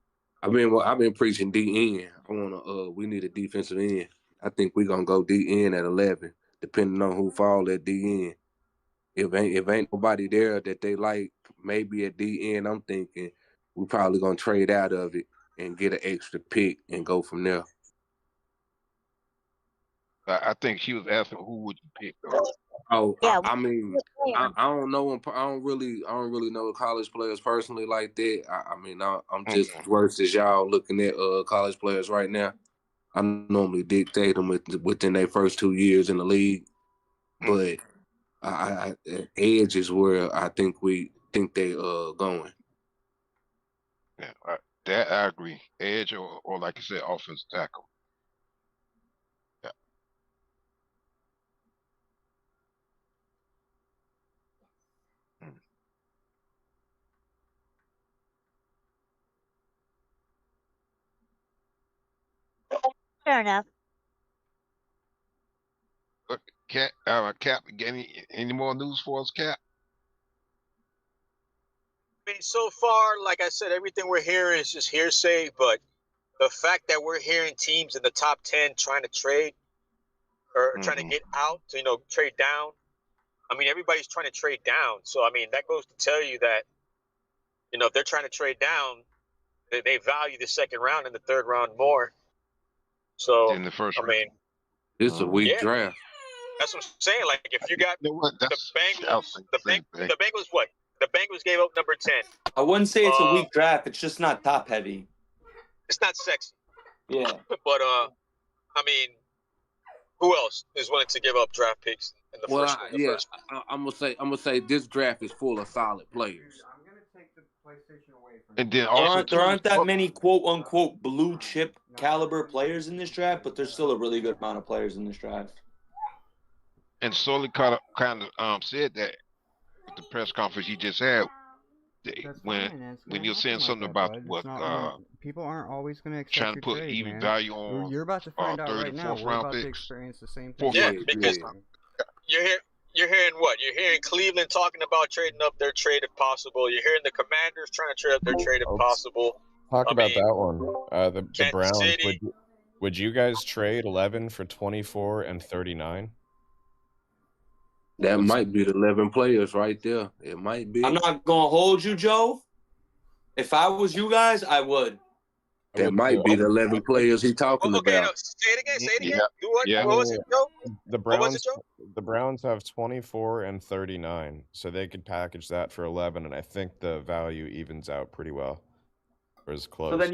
I've been preaching DN. We need a defensive end. I think we're gonna go DN at 11, depending on who fall at DN. If ain't nobody there that they like, maybe at DN, I'm thinking we probably gonna trade out of it and get an extra pick and go from there. I think she was asking who would you pick, though. Oh, yeah, I mean, I don't know. I don't really know college players personally like that. I'm just as worse as y'all looking at college players right now. I normally dictate them within their first 2 years in the league, but edge is where I think they going. Yeah, that I agree. Edge or like I said, offensive tackle. Yeah. Fair enough. Cap, any more news for us, Cap? I mean, so far, like I said, everything we're hearing is just hearsay, but the fact that we're hearing teams in the top 10 trying to trade or trying to get out, to, trade down. I mean, everybody's trying to trade down. So, I mean, that goes to tell you that, if they're trying to trade down, they value the second round and the third round more. So, in the first round. mean, it's a weak draft. That's what I'm saying. Like, if you got the Bengals, the Bengals, what? The Bengals gave up number 10. I wouldn't say it's a weak draft. It's just not top heavy. It's not sexy. Yeah. But I mean, Who else is willing to give up draft picks in the first? I'm gonna say this draft is full of solid players. I'm gonna take the PlayStation away from. And then also There aren't that many quote unquote blue chip caliber players in this draft, but there's still a really good amount of players in this draft. And Sully kind of said that at the press conference he just had. When you're saying something about people aren't always going to accept trying to your put trade, even man. value on You're about to find out third right and now. fourth We're round about to picks. experience the same thing. Yeah, because you're hearing what? You're hearing Cleveland talking about trading up their trade if possible. You're hearing the Commanders trying to trade up their trade if possible. Talk about that one. The Kansas Browns. City. Would you guys trade 11 for 24 and 39? That might be the 11 players right there. It might be. I'm not gonna hold you, Joe. If I was you guys, I would. That might be the 11 players he's talking about. No, say it again. Say it again. Do what? Yeah. What was it, Joe? The What was it, Browns, Joe? the Browns have 24 and 39, so they could package that for 11, and I think the value evens out pretty well, or is close. So then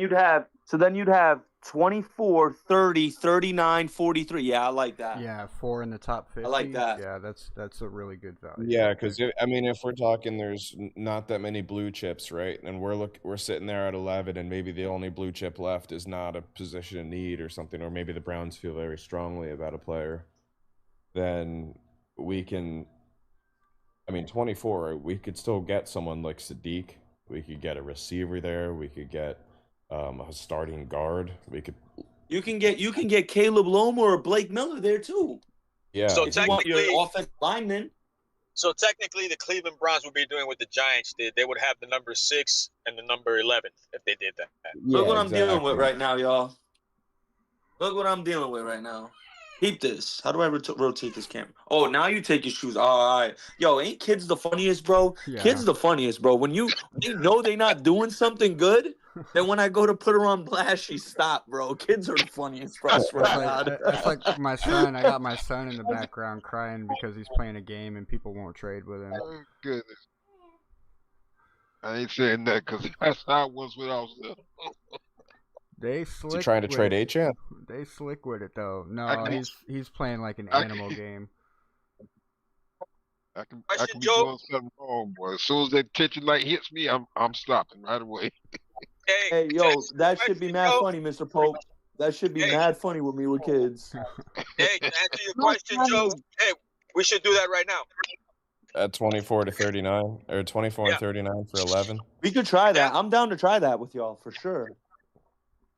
you'd have 24, 30, 39, 43. Yeah, I like that. Yeah, 4 in the top 50. I like that. Yeah, that's a really good value. Yeah, because if we're talking, there's not that many blue chips, right? And we're sitting there at 11, and maybe the only blue chip left is not a position of need or something, or maybe the Browns feel very strongly about a player. Then we can. 24. We could still get someone like Sadiq. We could get a receiver there. We could get a starting guard. You can get Caleb Loma or Blake Miller there too. Yeah. So If you want your technically, offensive lineman. So technically, the Cleveland Browns would be doing what the Giants did. They would have the number 6 and the number 11 if they did that. Look what I'm dealing with right now, y'all. Look what I'm dealing with right now. Keep this. How do I rotate this camera? Oh, now you take your shoes. All right. Yo, ain't kids the funniest, bro? Yeah. Kids the funniest, bro. When they know they not doing something good, then when I go to put her on blast, she stop, bro. Kids are the funniest, bro. I swear to God. That's like my son. I got my son in the background crying because he's playing a game and people won't trade with him. Oh, goodness. I ain't saying that because that's how it was when I was little. They slick. Is he trying to with trade it. A-Chan? They slick with it though. No, can- he's playing like an I animal can- game. I can Question, be Joe? doing something wrong, boy. As soon as that kitchen light hits me, I'm stopping right away. Hey, yo, that should be mad funny, Mr. Pope. That should be mad funny with me with kids. Hey, to answer your question, Joe, hey, we should do that right now. At 24 to 39, or 24 and 39 for 11. We could try that. I'm down to try that with y'all for sure.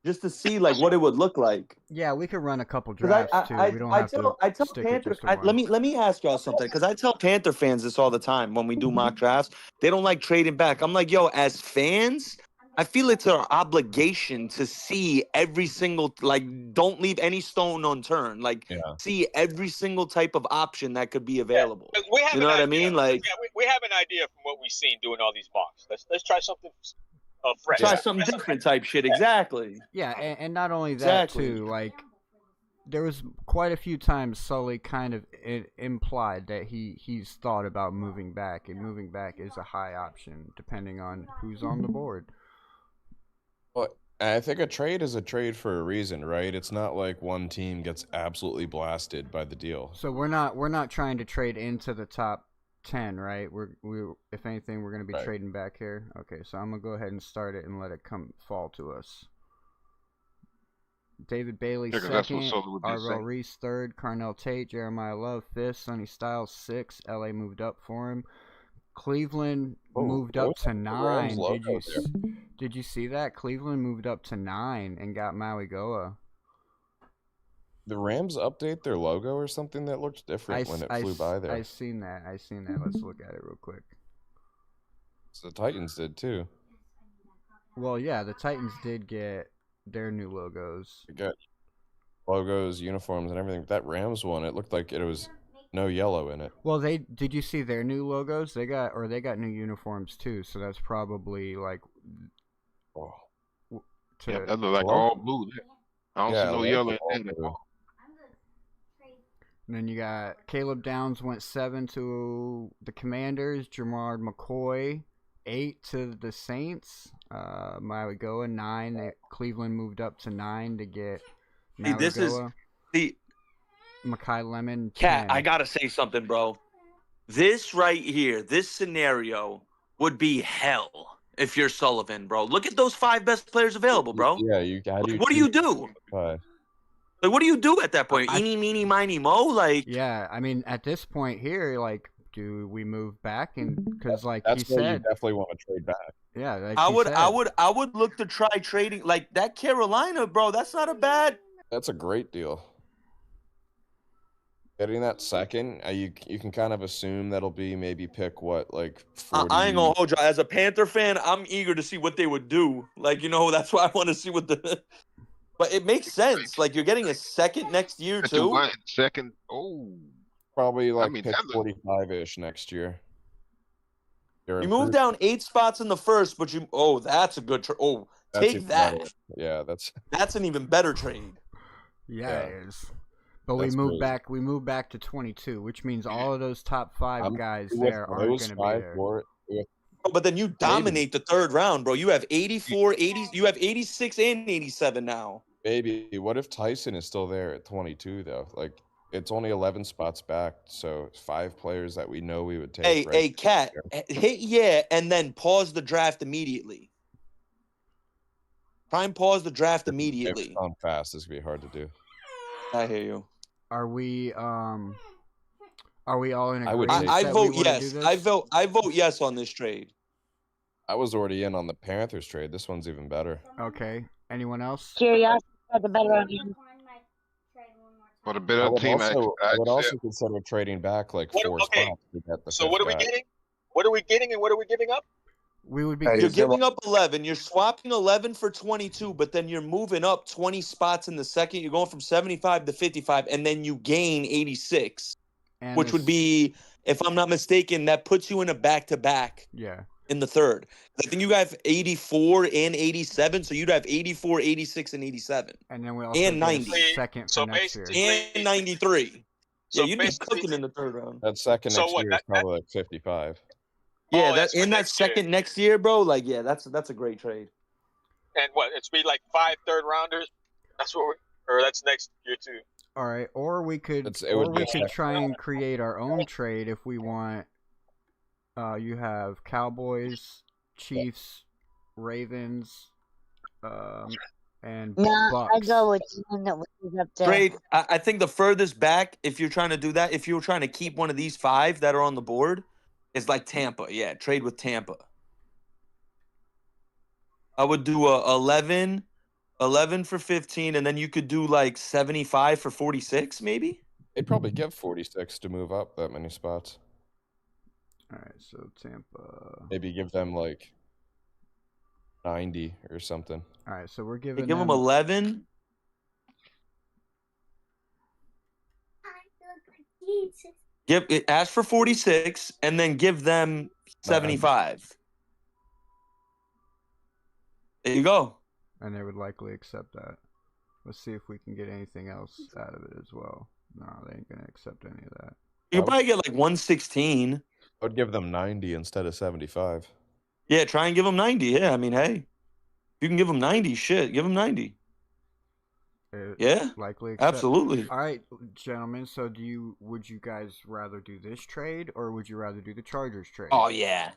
Just to see like what it would look like. Yeah, we could run a couple 'Cause drafts too. We don't have to I tell stick it Panther. just to one. Let me ask y'all something, because I tell Panther fans this all the time when we do mock drafts. They don't like trading back. I'm like, yo, as fans, I feel it's our obligation to see every single, like, don't leave any stone unturned. Like, see every single type of option that could be available. We have You know an what I idea. mean? Like, Yeah, we have an idea from what we've seen doing all these mocks. Let's try something fresh. try something different type shit. Exactly. Yeah, and not only that Exactly. too. Like, there was quite a few times Sully kind of implied that he's thought about moving back, and moving back is a high option depending on who's on the board. Well, I think a trade is a trade for a reason, right? It's not like one team gets absolutely blasted by the deal. So we're not trying to trade into the top 10, right? We if anything, we're gonna be Right. trading back here. Okay, so I'm gonna go ahead and start it and let it fall to us. David Bailey Yeah, 'cause that's what second, Sully would be Arvell saying. Reese third, Carnell Tate, Jeremiah Love fifth, Sonny Styles sixth. LA moved up for him. Cleveland moved up to 9. Did you see that? Cleveland moved up to 9 and got Maui Goa. The Rams update their logo or something that looked different when it flew by there. I seen that. Let's look at it real quick. So the Titans did too. Well, yeah, the Titans did get their new logos. They got logos, uniforms, and everything. That Rams one, it looked like it was no yellow in it. Well, did you see their new logos? They got new uniforms too. So that's probably like. Yeah, that look like all blue. I don't see no yellow in it. And then you got Caleb Downs went 7 to the Commanders. Jamard McCoy 8 to the Saints. Maui Goa 9. Cleveland moved up to 9 to get Maui Goa. Makai Lemon. Cat, 10. I gotta say something, bro. This right here, this scenario would be hell if you're Sullivan, bro. Look at those 5 best players available, bro. Yeah, how do you What do you do? Like, what do you do at that point? Eeny, meeny, miny, mo? Like, yeah, I mean, at this point here, like, do we move back? And because, like he that's where you said, definitely want to trade back. yeah, like I he would, said. I would look to try trading like that Carolina, bro. That's not a bad. That's a great deal. Getting that second, you can kind of assume that'll be maybe pick what, like 40. I ain't gonna hold you. As a Panther fan, I'm eager to see what they would do. Like, that's why I want to see what the. But it makes sense. Like, you're getting a second next year too. Second, oh, probably like mean, pick 45-ish next year. You move down 8 spots in the first, but you. Oh, that's a good. That's Take even that. better. Yeah, That's an even better trade. Yeah, it is. But That's we moved crazy. back. We moved back to 22, which means all of those top 5 guys with there aren't those going to be 5 there. But then you dominate the 3rd round, bro. You have 84, 80. You have 86 and 87 now. Maybe. What if Tyson is still there at 22 though? Like, it's only 11 spots back, so 5 players that we know we would take. Hey, Cat, hit and then pause the draft immediately. Try and pause the draft immediately. If on fast, this could be hard to do. I hear you. Are we all in I would agreement? I that vote we wanna yes. do this? I vote yes on this trade. I was already in on the Panthers trade. This one's even better. Okay. Anyone else? Curiosity got the better of you. For the I better would, team, I would also consider trading back like 4 spots to get the So 5th what are we guy. getting? What are we getting and what are we giving up? We would be. You're giving up 11. You're swapping 11 for 22, but then you're moving up 20 spots in the second. You're going from 75 to 55, and then you gain 86, And which would be, if I'm not mistaken, that puts you in a back-to-back Yeah. in the 3rd. I think you have 84 and 87, so you'd have 84, 86, and 87. And then we also and get a 90. second for next year. And 93. So Yeah, you'd be cooking in the 3rd round. That second So next what, year that- is probably like 55. Yeah, Oh, that's in for that next year. second next year, bro. Like, yeah, that's a great trade. And what? It's be like 5 third-rounders. That's what or that's next year too. All right, or we could, It would be try and create our own trade if we want. You have Cowboys, Chiefs, Ravens, and Nah, Bucks. I go with the one that was up there. Trade. I think the furthest back, if you're trying to do that, if you were trying to keep one of these 5 that are on the board, is like Tampa. Yeah, trade with Tampa. I would do a 11 for 15, and then you could do like 75 for 46, maybe. They'd probably give 46 to move up that many spots. All right, so Tampa. Maybe give them like 90 or something. All right, so we're They giving give them 11. Ask for 46, and then give them 75. There you go. And they would likely accept that. Let's see if we can get anything else out of it as well. No, they ain't gonna accept any of that. You could probably get like 116. I would give them 90 instead of 75. Yeah, try and give them 90. Yeah, I mean, hey, if you can give them 90, shit, give them 90. Yeah, likely accept. absolutely. All right, gentlemen. So, would you guys rather do this trade or would you rather do the Chargers trade? Oh yeah.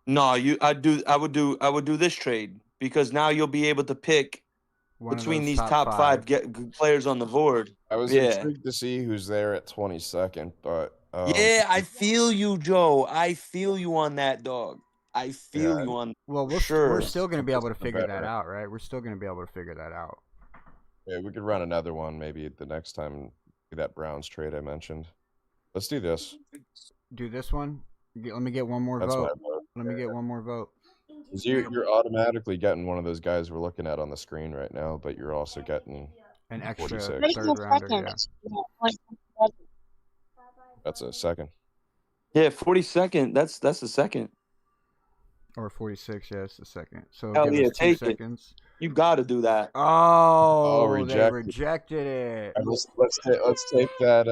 No, I would do this trade because now you'll be able to pick One of between those these top top 5 players on the board. I was intrigued to see who's there at 22nd, but yeah, I feel you, Joe. I feel you on that, dog. I feel you on. Well, we're still going to be able to figure that out, right? We're still going to be able to figure that out. Yeah, we could run another one maybe the next time. That Browns trade I mentioned. Let's do this. Do this one. Let me get one more That's vote. my vote. Let me get one more vote. 'Cause you're automatically getting one of those guys we're looking at on the screen right now, but you're also getting an extra 46. third rounder. Yeah. That's a second. Yeah, 42nd. That's the second. Or 46. Yeah, it's the second. So Hell give yeah, us 2 take seconds. it. You got to do that. Oh, they rejected. rejected it. Let's take that.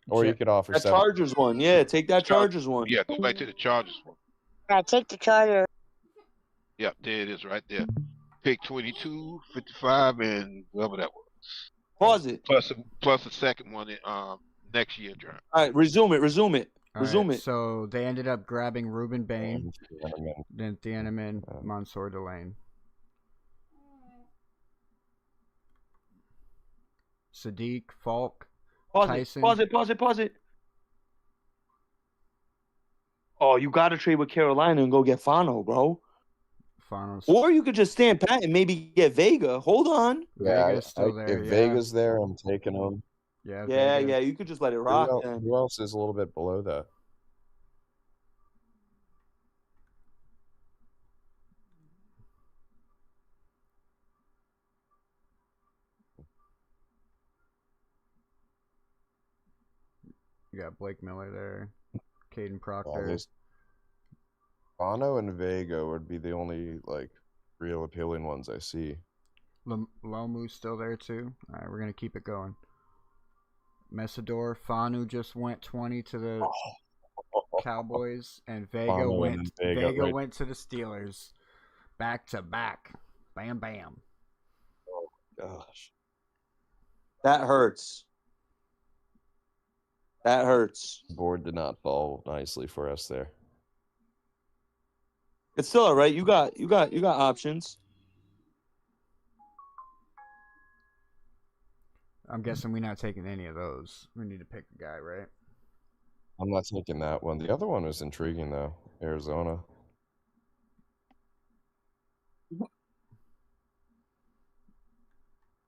Or you could offer That 7. Chargers one. Yeah, take that Chargers one. Yeah, go back to the Chargers one. Yeah, take the Charger. Yep, there it is right there. Pick 22, 55, and whatever that was. Pause it. Plus the second one in next year draft. All right, resume it. All right, so they ended up grabbing Ruben Bain, then Thieneman, Mansour Delane. Sadiq, Falk, Tyson. Pause it. Oh, you got to trade with Carolina and go get Fano, bro. Fano's. Or you could just stand pat and maybe get Vega. Hold on. Yeah, Vega's still there. If Vega's there, I'm taking him. Yeah, yeah. You could just let it rock. Who else is a little bit below that? You got Blake Miller there, Caden Proctor. Bono and Vega would be the only real appealing ones I see. Lomu's still there too. All right, we're gonna keep it going. Mesador, Fanu just went 20 to the Cowboys, and Vega went to the Steelers, back to back. Bam, bam. Oh gosh, that hurts. The board did not fall nicely for us there. It's still all right. You got options. I'm guessing we're not taking any of those. We need to pick a guy, right? I'm not taking that one. The other one was intriguing though. Arizona. All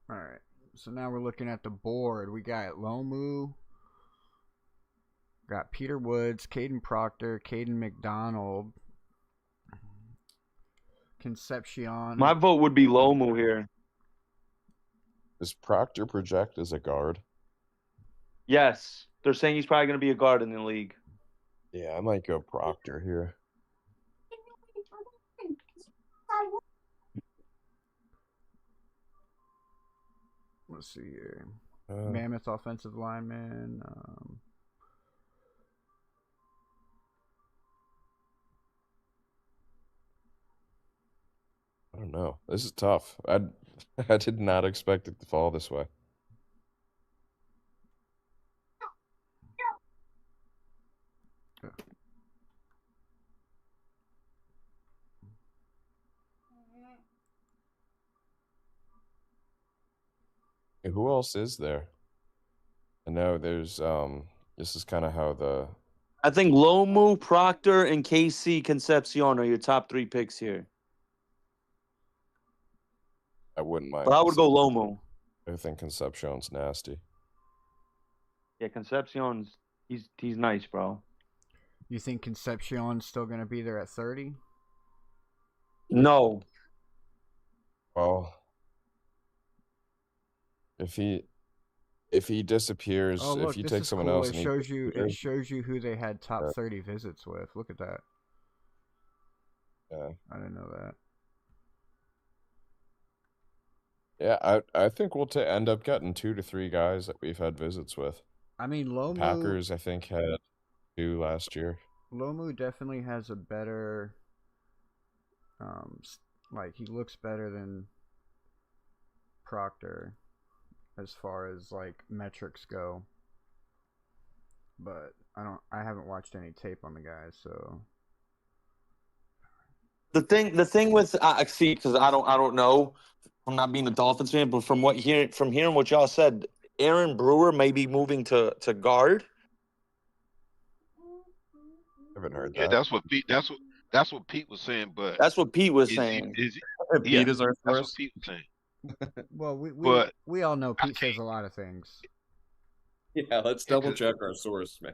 right. So now we're looking at the board. We got Lomu. Got Peter Woods, Caden Proctor, Caden McDonald, Concepcion. My vote would be Lomu here. Does Proctor project as a guard? Yes. They're saying he's probably going to be a guard in the league. Yeah, I might go Proctor here. Let's see here. Mammoth offensive lineman. I don't know. This is tough. I did not expect it to fall this way. Hey, who else is there? I know there's this is kind of how the I think Lomu, Proctor, and KC Concepcion are your top 3 picks here. I wouldn't mind. But I would go Lomu. I think Concepcion's nasty. Yeah, Concepcion's he's nice, bro. You think Concepcion's still going to be there at 30? No. Well, if he disappears, look, if you this take is someone cool. else, It and shows you who they had top 30 visits with. Look at that. Yeah, I didn't know that. Yeah, I think we'll end up getting 2 to 3 guys that we've had visits with. I mean, Lomu. Packers, I think, had 2 last year. Lomu definitely has a better, he looks better than Proctor as far as metrics go. But I haven't watched any tape on the guy, so. The thing with see, because I don't know. I'm not being a Dolphins fan, but from hearing what y'all said, Aaron Brewer may be moving to guard. I haven't heard that. Yeah, that's what Pete was saying. But that's what Pete was saying. Pete is our source. That's what Pete was saying. Well, we all know Pete says a lot of things. Yeah, let's double check our source, man.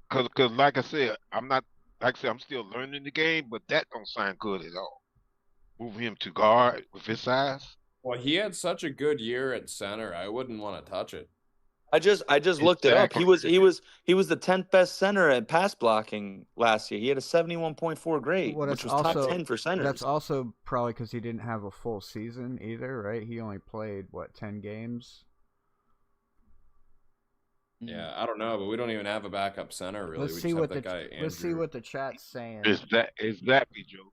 Because like I said, I'm still learning the game, but that don't sound good at all. Move him to guard with his size. Well, he had such a good year at center. I wouldn't want to touch it. I just looked it up. He was the 10th best center at pass blocking last year. He had a 71.4 grade, which was top 10 for centers. That's also probably because he didn't have a full season either, right? He only played 10 games. Yeah, I don't know, but we don't even have a backup center really. Let's see what the chat's saying. Exactly, Joe.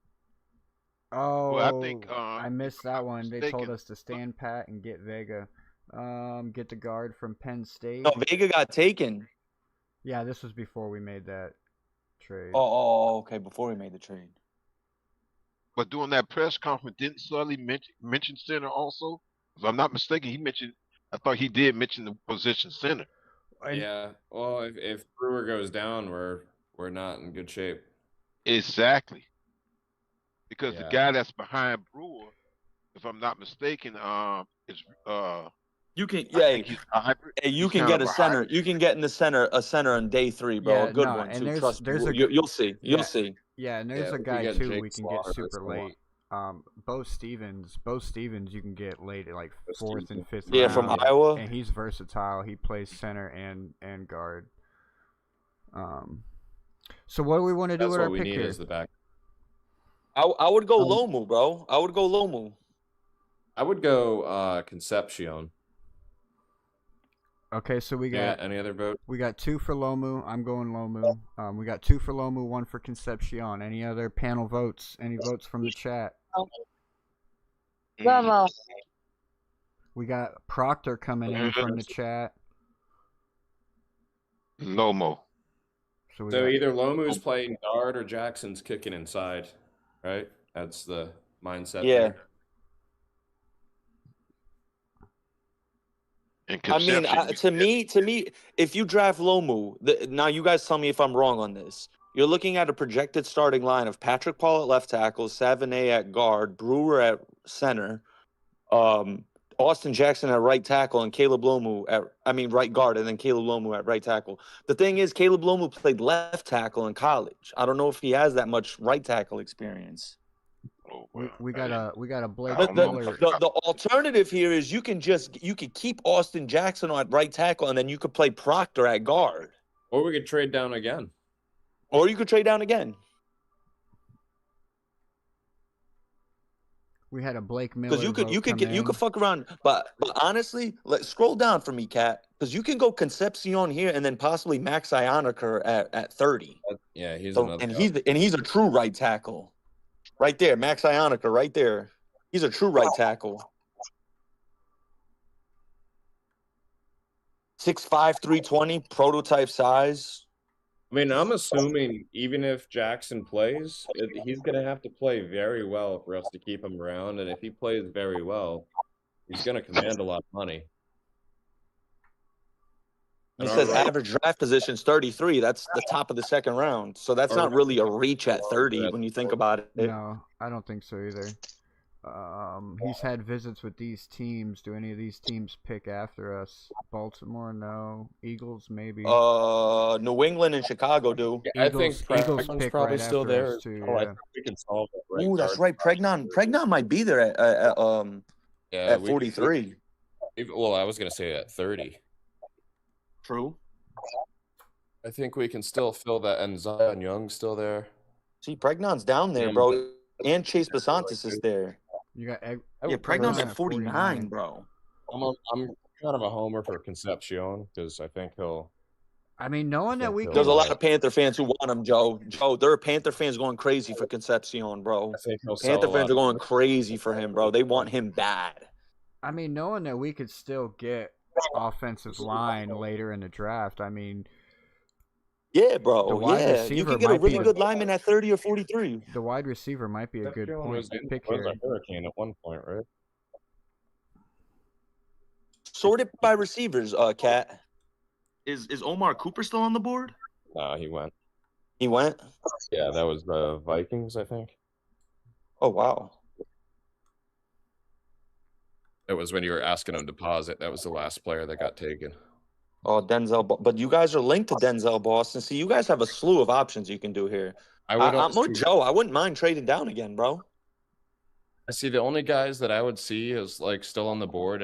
Oh, well, I think I missed that one. They told us to stand pat and get Vega. Get the guard from Penn State. No, Vega got taken. Yeah, this was before we made that trade. Okay. Before we made the trade. But during that press conference, didn't Sully mention center also? If I'm not mistaken, I thought he did mention the position center. Yeah. Well, if Brewer goes down, we're not in good shape. Exactly. Because the guy that's behind Brewer, if I'm not mistaken, is You can you can get a center. You can get in the center a center on day 3, bro. A good one too. Trust me. You'll see. You'll see. Yeah, and there's a guy too we can get super late. Bo Stevens, you can get late at like 4th and 5th. Yeah, round, from Iowa. And he's versatile. He plays center and guard. So what do we want to do with our pick here? Is the back. I would go Lomu, bro. I would go Lomu. I would go Concepcion. Okay, so we got any other vote? We got 2 for Lomu. I'm going Lomu. We got 2 for Lomu, 1 for Concepcion. Any other panel votes? Any votes from the chat? Lomu. We got Proctor coming in from the chat. Lomo. So either Lomu's playing guard or Jackson's kicking inside, right? That's the mindset. Yeah. There. I mean, to me, if you draft Lomu, now you guys tell me if I'm wrong on this. You're looking at a projected starting line of Patrick Paul at left tackle, Savonnet at guard, Brewer at center, Austin Jackson at right tackle, and Caleb Lomu right guard, and then Caleb Lomu at right tackle. The thing is, Caleb Lomu played left tackle in college. I don't know if he has that much right tackle experience. We got a Blake Miller. The alternative here is you could keep Austin Jackson at right tackle, and then you could play Proctor at guard. Or we could trade down again. We had a Blake Miller. Because you could fuck around, but honestly, scroll down for me, Kat. Because you can go Concepcion here and then possibly Max Ioniker at 30. Yeah, he's he's a true right tackle. Right there, Max Ioniker, right there. He's a true right tackle. 6'5", 320, prototype size. I mean, I'm assuming even if Jackson plays, he's going to have to play very well for us to keep him around. And if he plays very well, he's going to command a lot of money. It says average draft position is 33. That's the top of the second round. So that's not really a reach at 30 when you think about it. No, I don't think so either. He's had visits with these teams. Do any of these teams pick after us? Baltimore, no. Eagles, maybe. New England and Chicago do. Yeah, I think Eagles Pregnon's pick probably right still after there. us too, I yeah. think we can solve it. Right Ooh, that's right. Pregnon might be there at 43. Well, I was going to say at 30. True. I think we can still fill that, and Zion Young's still there. See, Pregnon's down there, bro, and Chase Basantis is there. You got Pregnon's at 49, bro. I'm kind of a homer for Concepcion because I think he'll. I mean, knowing that we can... There's a lot of Panther fans who want him, Joe. There are Panther fans going crazy for Concepcion, bro. Panther fans are going crazy for him, bro. They want him bad. I mean, knowing that we could still get offensive line later in the draft, I mean... Yeah, bro. Yeah, you can get a really good lineman at 30 or 43. The wide receiver might be a good pick was here. a Hurricane at one point, right? Sorted by receivers, Kat. Is Omar Cooper still on the board? No, he went. He went? Yeah, that was the Vikings, I think. Oh, wow. It was when you were asking him to deposit. That was the last player that got taken. Oh, Denzel. But you guys are linked to Denzel Boston. See, you guys have a slew of options you can do here. I'm with Joe. I wouldn't mind trading down again, bro. I see the only guys that I would see is like still on the board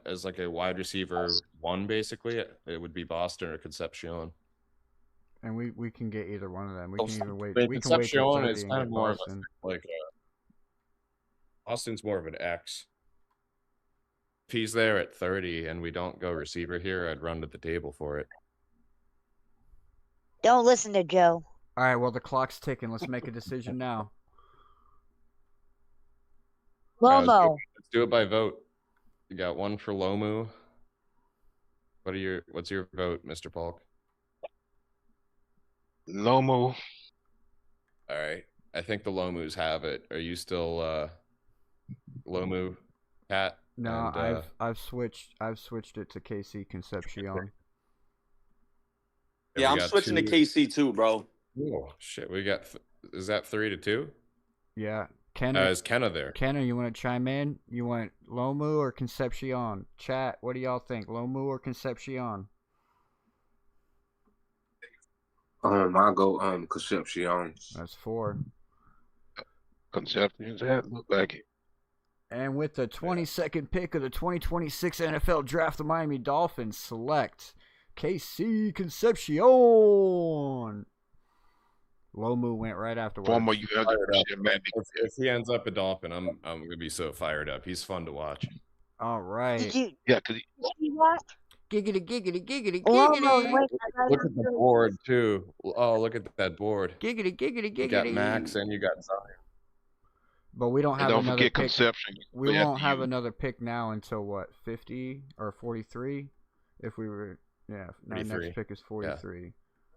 as like a wide receiver 1, basically. It would be Boston or Concepcion. And we can get either one of them. We can even wait. But We can wait till Concepcion 30 is and kind get of more Boston. of a Austin's more of an X. If he's there at 30 and we don't go receiver here, I'd run to the table for it. Don't listen to Joe. All right, well, the clock's ticking. Let's make a decision now. Lomo. Let's do it by vote. You got 1 for Lomu, What's your vote, Mr. Polk? Lomo. All right. I think the Lomus have it. Are you still Lomu, Cat? No, and, I've switched it to KC Concepcion. Yeah, I'm switching to KC too, bro. Oh shit, we got. Is that 3-2? Yeah, Kenna. Is Kenna there? Kenna, you want to chime in? You want Lomu or Concepcion? Chat. What do y'all think? Lomu or Concepcion? I go Concepcion. That's 4. Conceptions that look like it. And with the 22nd pick of the 2026 NFL Draft, the Miami Dolphins select KC Concepcion. Lomu went right afterwards. Former UFC man. If he ends up a Dolphin, I'm gonna be so fired up. He's fun to watch. All right. Yeah, cause giggity, giggity, giggity, Lomo, giggity. wait, Look at the board too. Oh, look at that board. Giggity, giggity, giggity. You got Max and you got Zion. But we don't have don't another forget pick. Conception. We won't have another pick now until what, 50 or 43? If we were, yeah. Our next pick is 43. Yeah.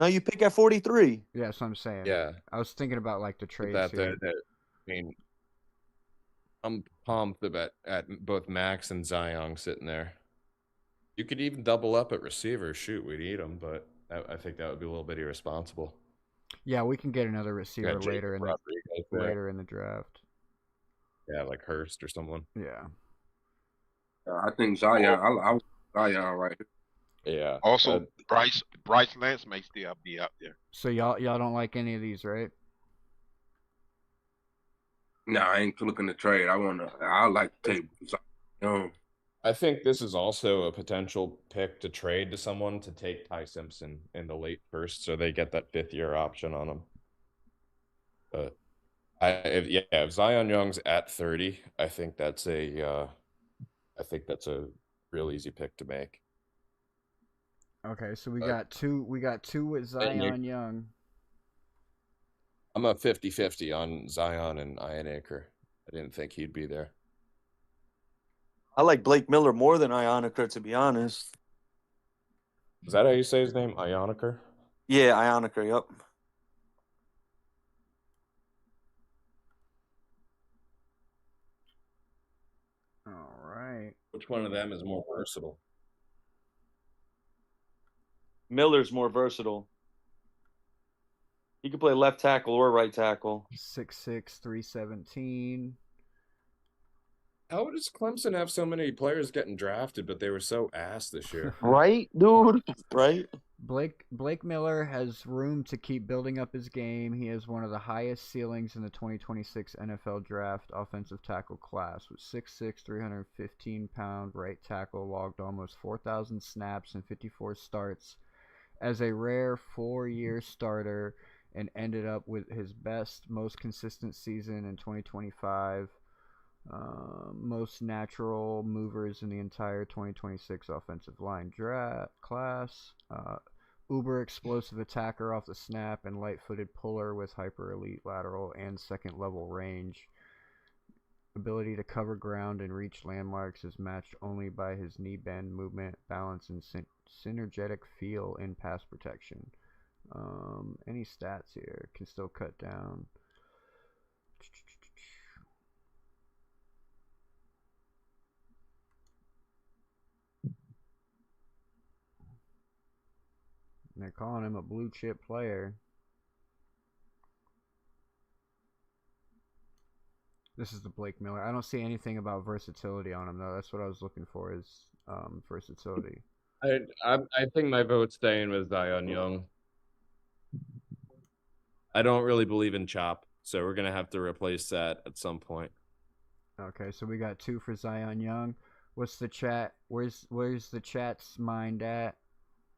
No, you pick at 43. Yeah, that's what I'm saying. Yeah. I was thinking about like the trades I here. mean, I'm pumped at both Max and Zion sitting there. You could even double up at receiver. Shoot, we need them, but I think that would be a little bit irresponsible. Yeah, we can get another receiver later in the draft. Yeah, like Hurst or someone. Yeah. I think Zion. I Zion right here. Yeah. Also, Bryce Lance may still be out there. So y'all don't like any of these, right? No, I ain't looking to trade. I like to take Zion. I think this is also a potential pick to trade to someone to take Ty Simpson in the late first, so they get that 5th-year option on him. But if Zion Young's at 30, I think that's a real easy pick to make. Okay, so we got two with Zion Young. I'm a 50-50 on Zion and Ian Acre. I didn't think he'd be there. I like Blake Miller more than Ioniker, to be honest. Is that how you say his name? Ioniker? Yeah, Ioniker, yep. All right. Which one of them is more versatile? Miller's more versatile. He can play left tackle or right tackle. 6'6", 317. How does Clemson have so many players getting drafted, but they were so ass this year? Right, dude? Right? Blake Miller has room to keep building up his game. He has one of the highest ceilings in the 2026 NFL Draft offensive tackle class. With 6'6", 315-pound right tackle, logged almost 4,000 snaps and 54 starts as a rare 4-year starter, and ended up with his best, most consistent season in 2025. Most natural movers in the entire 2026 offensive line draft class. Uber explosive attacker off the snap and light-footed puller with hyper elite lateral and second level range. Ability to cover ground and reach landmarks is matched only by his knee bend movement, balance, and synergetic feel in pass protection. Any stats here? Can still cut down. They're calling him a blue chip player. This is the Blake Miller. I don't see anything about versatility on him though. That's what I was looking for, is versatility. I think my vote's staying with Zion Young. I don't really believe in chop, so we're gonna have to replace that at some point. Okay, so we got 2 for Zion Young. What's the chat? Where's the chat's mind at?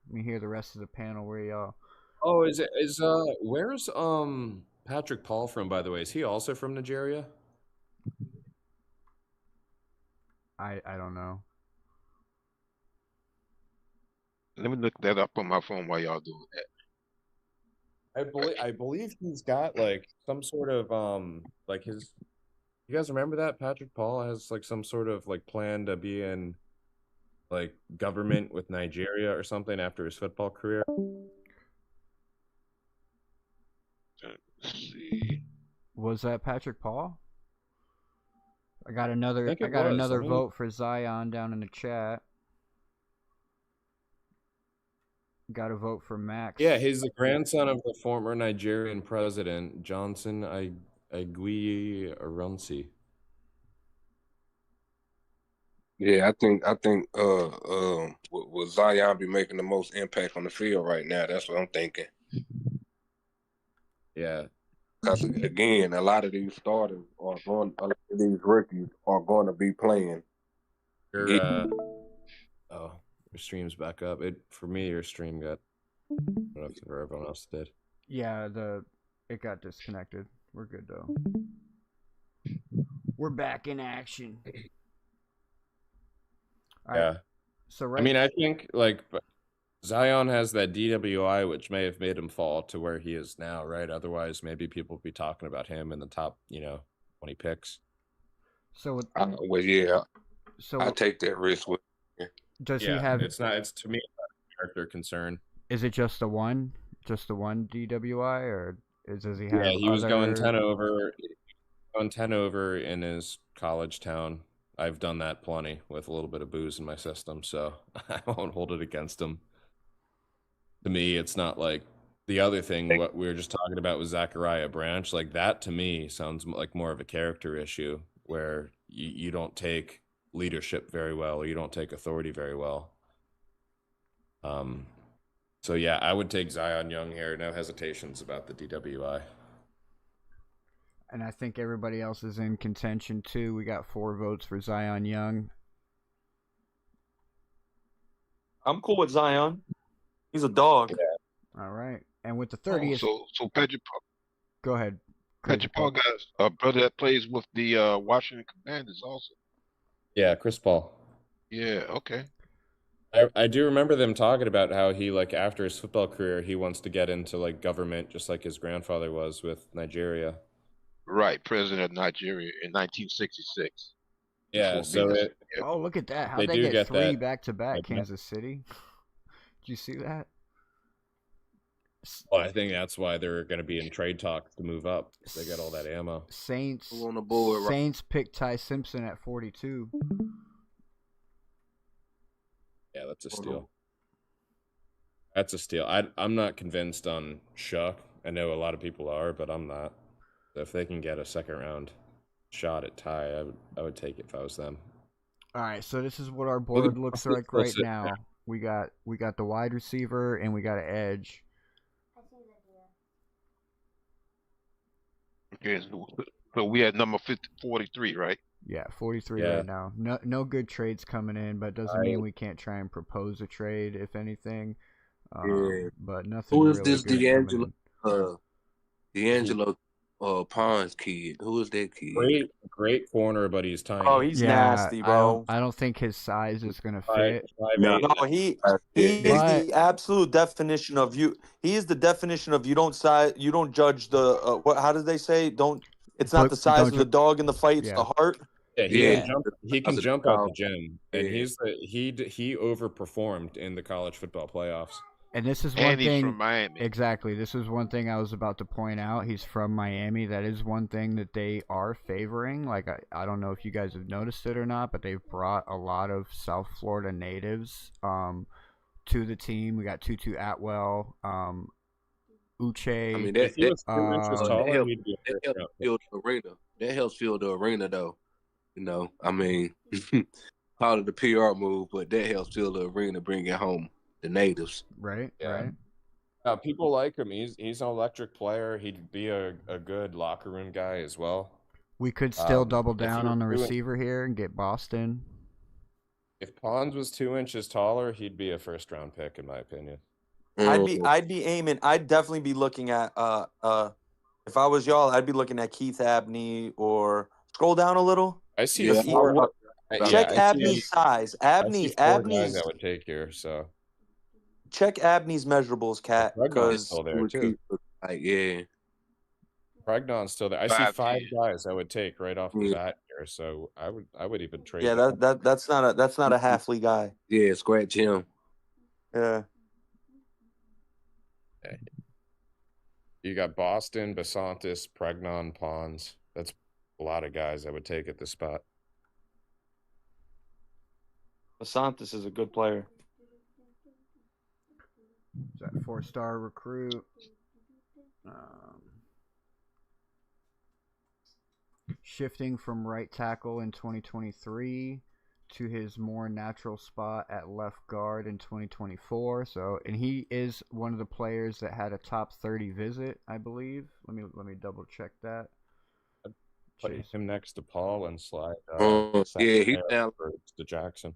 Let me hear the rest of the panel. Where y'all? Oh, where's Patrick Paul from, by the way? Is he also from Nigeria? I don't know. Let me look that up on my phone while y'all doing that. I believe he's got like some sort of like his. You guys remember that Patrick Paul has like some sort of like plan to be in like government with Nigeria or something after his football career. Let's see. Was that Patrick Paul? I got another. think I it got was. another I mean- vote for Zion down in the chat. Got a vote for Max. Yeah, he's the grandson of the former Nigerian president, Johnson Agui Arunsi. Yeah, I think will Zion be making the most impact on the field right now? That's what I'm thinking. Yeah. Because again, a lot of these starters are going, a lot of these rookies are going to be playing. Your stream's back up. For me, your stream got. I don't know if for everyone else did. Yeah, it got disconnected. We're good though. We're back in action. All right. Yeah. So I mean, I think like Zion has that DWI, which may have made him fall to where he is now, right? Otherwise, maybe people would be talking about him in the top, 20 picks. So well, yeah. So I take that risk with. Does he have? It's not. It's to me not a character concern. Is it just the one DWI, or does he have? Yeah, he was going other- 10 over in his college town. I've done that plenty with a little bit of booze in my system, so I won't hold it against him. To me, it's not like the other thing, what we were just talking about with Zachariah Branch. Like that, to me, sounds like more of a character issue where you don't take leadership very well, or you don't take authority very well. So yeah, I would take Zion Young here. No hesitations about the DWI. And I think everybody else is in contention too. We got 4 votes for Zion Young. I'm cool with Zion. He's a dog. All right. And with the 30th. So Patrick Paul. Go ahead. Patrick Paul got a brother that plays with the Washington Commanders also. Yeah, Chris Paul. Yeah, okay. I do remember them talking about how he, like, after his football career, he wants to get into, like, government just like his grandfather was with Nigeria. Right, president of Nigeria in 1966. Yeah, so Oh, look at that. How'd they they do get get 3 that. back-to-back? Like, Kansas City? Did you see that? Well, I think that's why they're going to be in trade talks to move up. They got all that ammo. Saints on the board, right? Saints picked Ty Simpson at 42. Yeah, that's a steal. That's a steal. I'm not convinced on Shuck. I know a lot of people are, but I'm not. If they can get a second-round shot at Ty, I would take it if I was them. All right, so this is what our board looks like right Close it. now. We got the wide receiver and we got an edge. Okay, so we had number 43, right? Yeah, 43 Yeah. right now. No good trades coming in, but doesn't mean we can't try and propose a trade if anything. Yeah. But nothing. Who is really this good coming D'Angelo? in. D'Angelo Pons kid. Who is that kid? Great corner, but he's tiny. Oh, he's nasty, bro. I don't think his size is gonna Five- fit. 5'8". No, he is the absolute definition of you. He is the definition of you don't judge the what? How did they say? Don't. It's not But the size don't of the ju- dog in the fight. It's Yeah. the heart. Yeah, he Yeah. can jump. He can That's a jump out foul. the gym, and he overperformed in the college football playoffs. And this is one And he's thing. from Miami. Exactly. This is one thing I was about to point out. He's from Miami. That is one thing that they are favoring. Like I don't know if you guys have noticed it or not, but they've brought a lot of South Florida natives to the team. We got Tutu Atwell, Uche. I mean, If he that, was 2 inches that taller, helps, he'd be a that first helps round pick. fill the arena. That helps fill the arena, though. You know, I mean, call it a PR move, but that helps fill the arena, bring it home, the natives. Right. Yeah. Right. People like him. He's an electric player. He'd be a good locker room guy as well. We could still double if down you on the were doing- receiver here and get Boston. If Pons was 2 inches taller, he'd be a first round pick, in my opinion. I'd be aiming. I'd definitely be looking at if I was y'all, I'd be looking at Keith Abney or scroll down a little. I see Yeah. the four. Check I see- Abney's size. I see four Abney's. guys I would take here. So Check Abney's measurables, Cat, Pregnon's because still there too. Like, yeah. Pregnon's still there. I see 5 guys I would take right off the bat here, so I would even trade. Yeah, that's not a Hafley guy. Yeah, scratch him. Yeah. Okay. You got Boston, Basantis, Pregnon, Pons. That's a lot of guys I would take at this spot. Basantis is a good player. Is that 4-star recruit? Shifting from right tackle in 2023 to his more natural spot at left guard in 2024. So, and he is one of the players that had a top 30 visit, I believe. Let me double check that. Put him next to Paul and slide. Yeah, he sound to Jackson.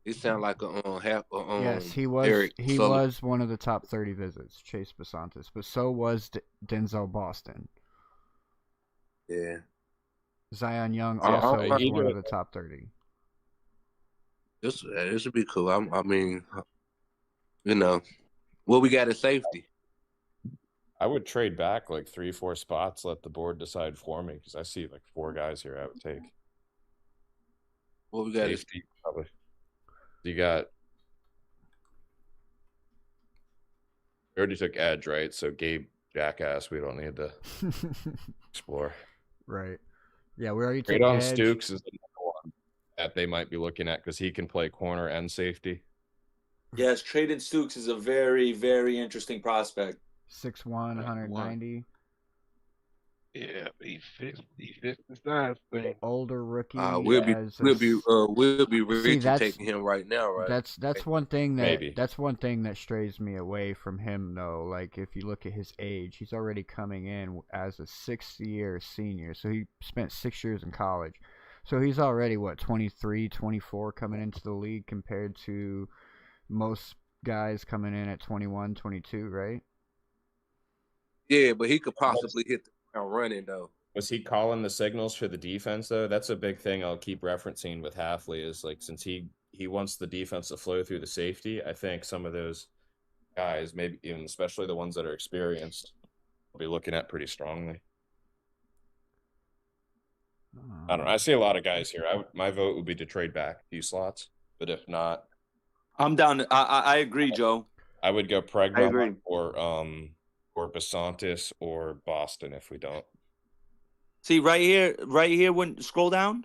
He sound like yes, he was. Eric He Sullivan. was one of the top 30 visits, Chase Basantis, but so was Denzel Boston. Yeah. Zion Young also was one of the top 30. This would be cool. I mean, you know, what we got at safety. I would trade back like 3-4 spots, let the board decide for me, because I see like 4 guys here I would take. What we got? Safety, probably. You got. We already took edge, right? So Gabe Jackass, we don't need to explore. Right. Yeah, we already took Trade on edge. Stukes is another one that they might be looking at because he can play corner and safety. Yes, trading Stukes is a very, very interesting prospect. 6'1", 190. Yeah, he fits the size thing. Older rookie. We'll be rich See, taking him right now, right? That's one thing that Maybe. That's one thing that strays me away from him, though. Like, if you look at his age, he's already coming in as a 6th-year senior, so he spent 6 years in college. So he's already 23, 24 coming into the league compared to most guys coming in at 21, 22, right? Yeah, but he could possibly hit the ground running though. Was he calling the signals for the defense though? That's a big thing I'll keep referencing with Hafley is like since he wants the defense to flow through the safety, I think some of those guys, maybe even especially the ones that are experienced, will be looking at pretty strongly. I don't know. I see a lot of guys here. My vote would be to trade back a few slots, but if not, I'm down. I agree, Joe. I would go I agree. Pregnon or Basantis or Boston if we don't. See right here when scroll down.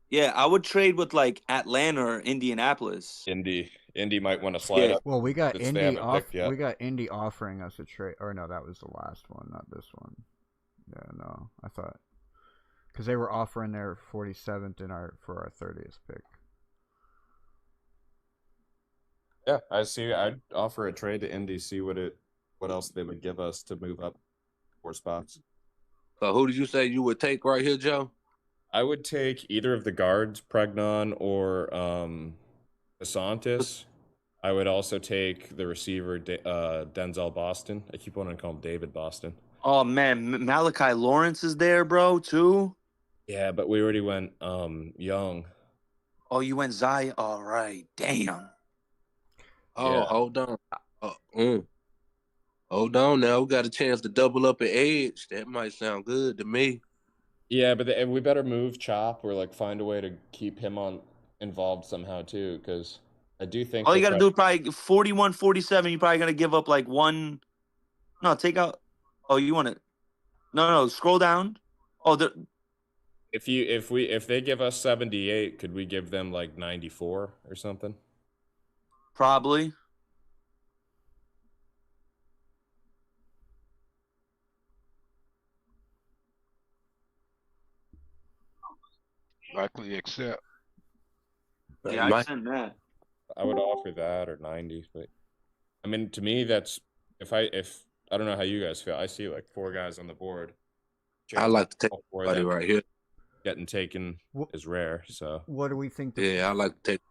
Yeah, I would trade with like Atlanta or Indianapolis. Indy might want to slide up. Well, we got since they Indy haven't picked yet. We got Indy offering us a trade. Or no, that was the last one, not this one. Yeah, no, I thought because they were offering their 47th for our 30th pick. Yeah, I see. I'd offer a trade to Indy, see what else they would give us to move up 4 spots. So who did you say you would take right here, Joe? I would take either of the guards, Pregnon or Basantis. I would also take the receiver, Denzel Boston. I keep wanting to call him David Boston. Oh man, Malachi Lawrence is there, bro, too. Yeah, but we already went Young. Oh, you went Zion. All right, damn. Oh, Yeah. hold on. Hold on now. We got a chance to double up at edge. That might sound good to me. Yeah, but we better move Chop or like find a way to keep him involved somehow too, because I do think All you got to do is probably 41, 47. You're probably going to give up like one. No, take out. Oh, you want it? No, scroll down. Oh, if they give us 78, could we give them like 94 or something? Probably. Likely accept. Yeah, I sent that. I would offer that or 90, but I mean, to me, that's if I don't know how you guys feel. I see like 4 guys on the board. I like to take All 4 of somebody them right here. Getting taken is rare. So What do we think? Yeah, I like to take.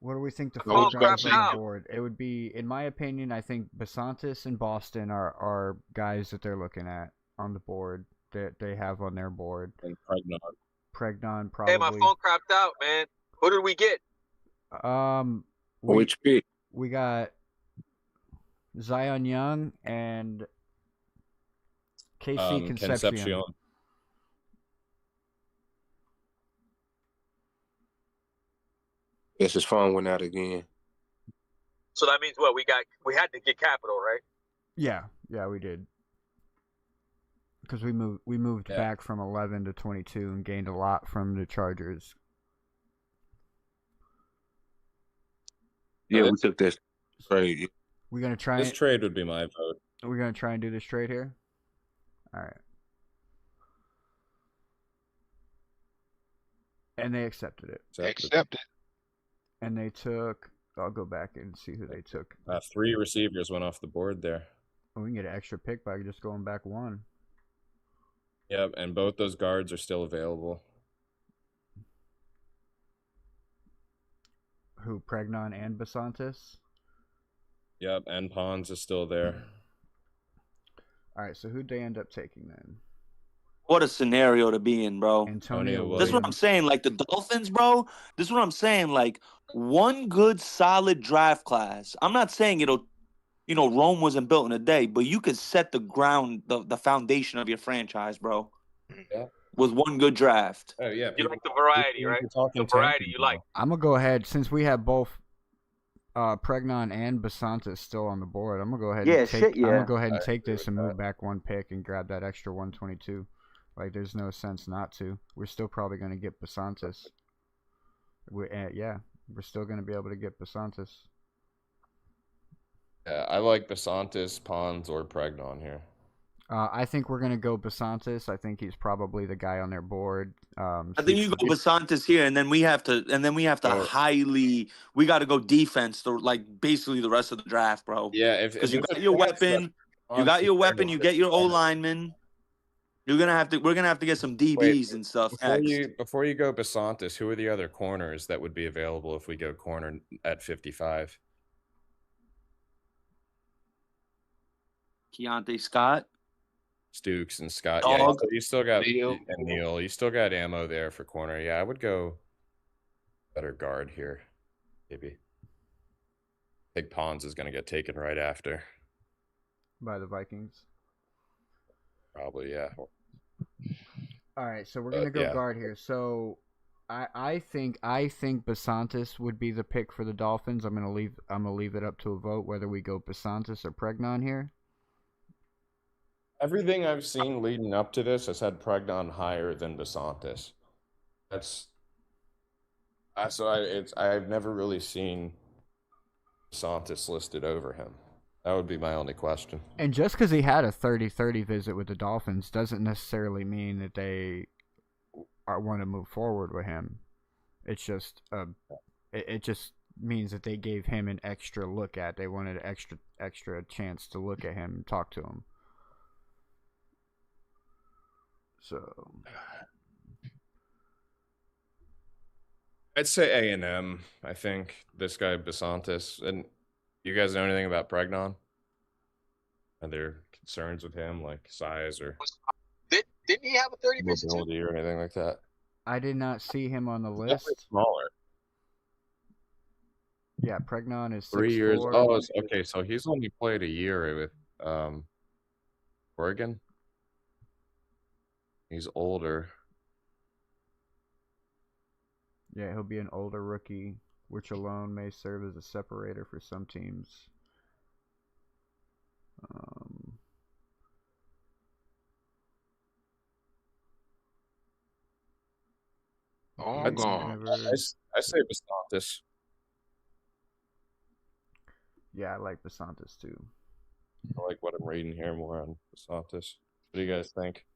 What do we think the Oh, 4 guys crap on out. the board? It would be, in my opinion, I think Basantis and Boston are guys that they're looking at on the board that they have on their board. And Pregnon probably. Hey, my phone crapped out, man. Who did we get? Which pick? We got Zion Young and KC Concepcion. Guess his phone went out again. So that means what? We had to get capital, right? Yeah, we did. Because we moved back from 11 to 22 and gained a lot from the Chargers. Yeah, we took this trade. We're gonna try. This trade would be my vote. We're gonna try and do this trade here. All right. And they accepted it. Accepted. And they took. I'll go back and see who they took. 3 receivers went off the board there. We can get an extra pick by just going back 1. Yep, and both those guards are still available. Who, Pregnon and Basantis? Yep, and Pons is still there. All right, so who'd they end up taking then? What a scenario to be in, bro. Antonio Williams. That's what I'm saying. Like the Dolphins, bro. This is what I'm saying. Like one good, solid draft class. I'm not saying it'll, Rome wasn't built in a day, but you could set the ground, the foundation of your franchise, bro. Yeah. With one good draft. Oh yeah. You like the variety, right? The variety you like. I'm gonna go ahead since we have both Pregnon and Basantis still on the board. I'm gonna go ahead. I'm gonna go ahead and take this and move back 1 pick and grab that extra 122. Like, there's no sense not to. We're still probably gonna get Basantis. We're still gonna be able to get Basantis. Yeah, I like Basantis, Pons, or Pregnon here. I think we're gonna go Basantis. I think he's probably the guy on their board. I think you go Basantis here, and then we have to, we got to go defense, basically the rest of the draft, bro. Yeah, because you got your weapon, you get your O lineman. We're gonna have to get some DBs and stuff. Before you go Basantis, who are the other corners that would be available if we go corner at 55? Keontae Scott, Stukes, and Scott. Dog. Yeah, you still got Neil. You still got ammo there for corner. Yeah, I would go better guard here, maybe. I think Pons is gonna get taken right after by the Vikings. Probably, yeah. All right, so we're gonna go guard here. So, I think Basantis would be the pick for the Dolphins. I'm gonna leave it up to a vote whether we go Basantis or Pregnon here. Everything I've seen leading up to this has had Pregnon higher than Basantis. I've never really seen Basantis listed over him. That would be my only question. And just because he had a 30-30 visit with the Dolphins doesn't necessarily mean that they want to move forward with him. It's just it just means that they gave him an extra look at. They wanted an extra chance to look at him and talk to him. So I'd say A&M. I think this guy Basantis. And you guys know anything about Pregnon? Are there concerns with him, like size or Didn't he have a 30 visit mobility or anything like that? I did not see him on the He's list. definitely smaller. Yeah, Pregnon is 3 years. 6'4". Oh, okay. So he's only played a year with Oregon. He's older. Yeah, he'll be an older rookie, which alone may serve as a separator for some teams. I say Basantis. Yeah, I like Basantis too. I like what I'm reading here more on Basantis. What do you guys think?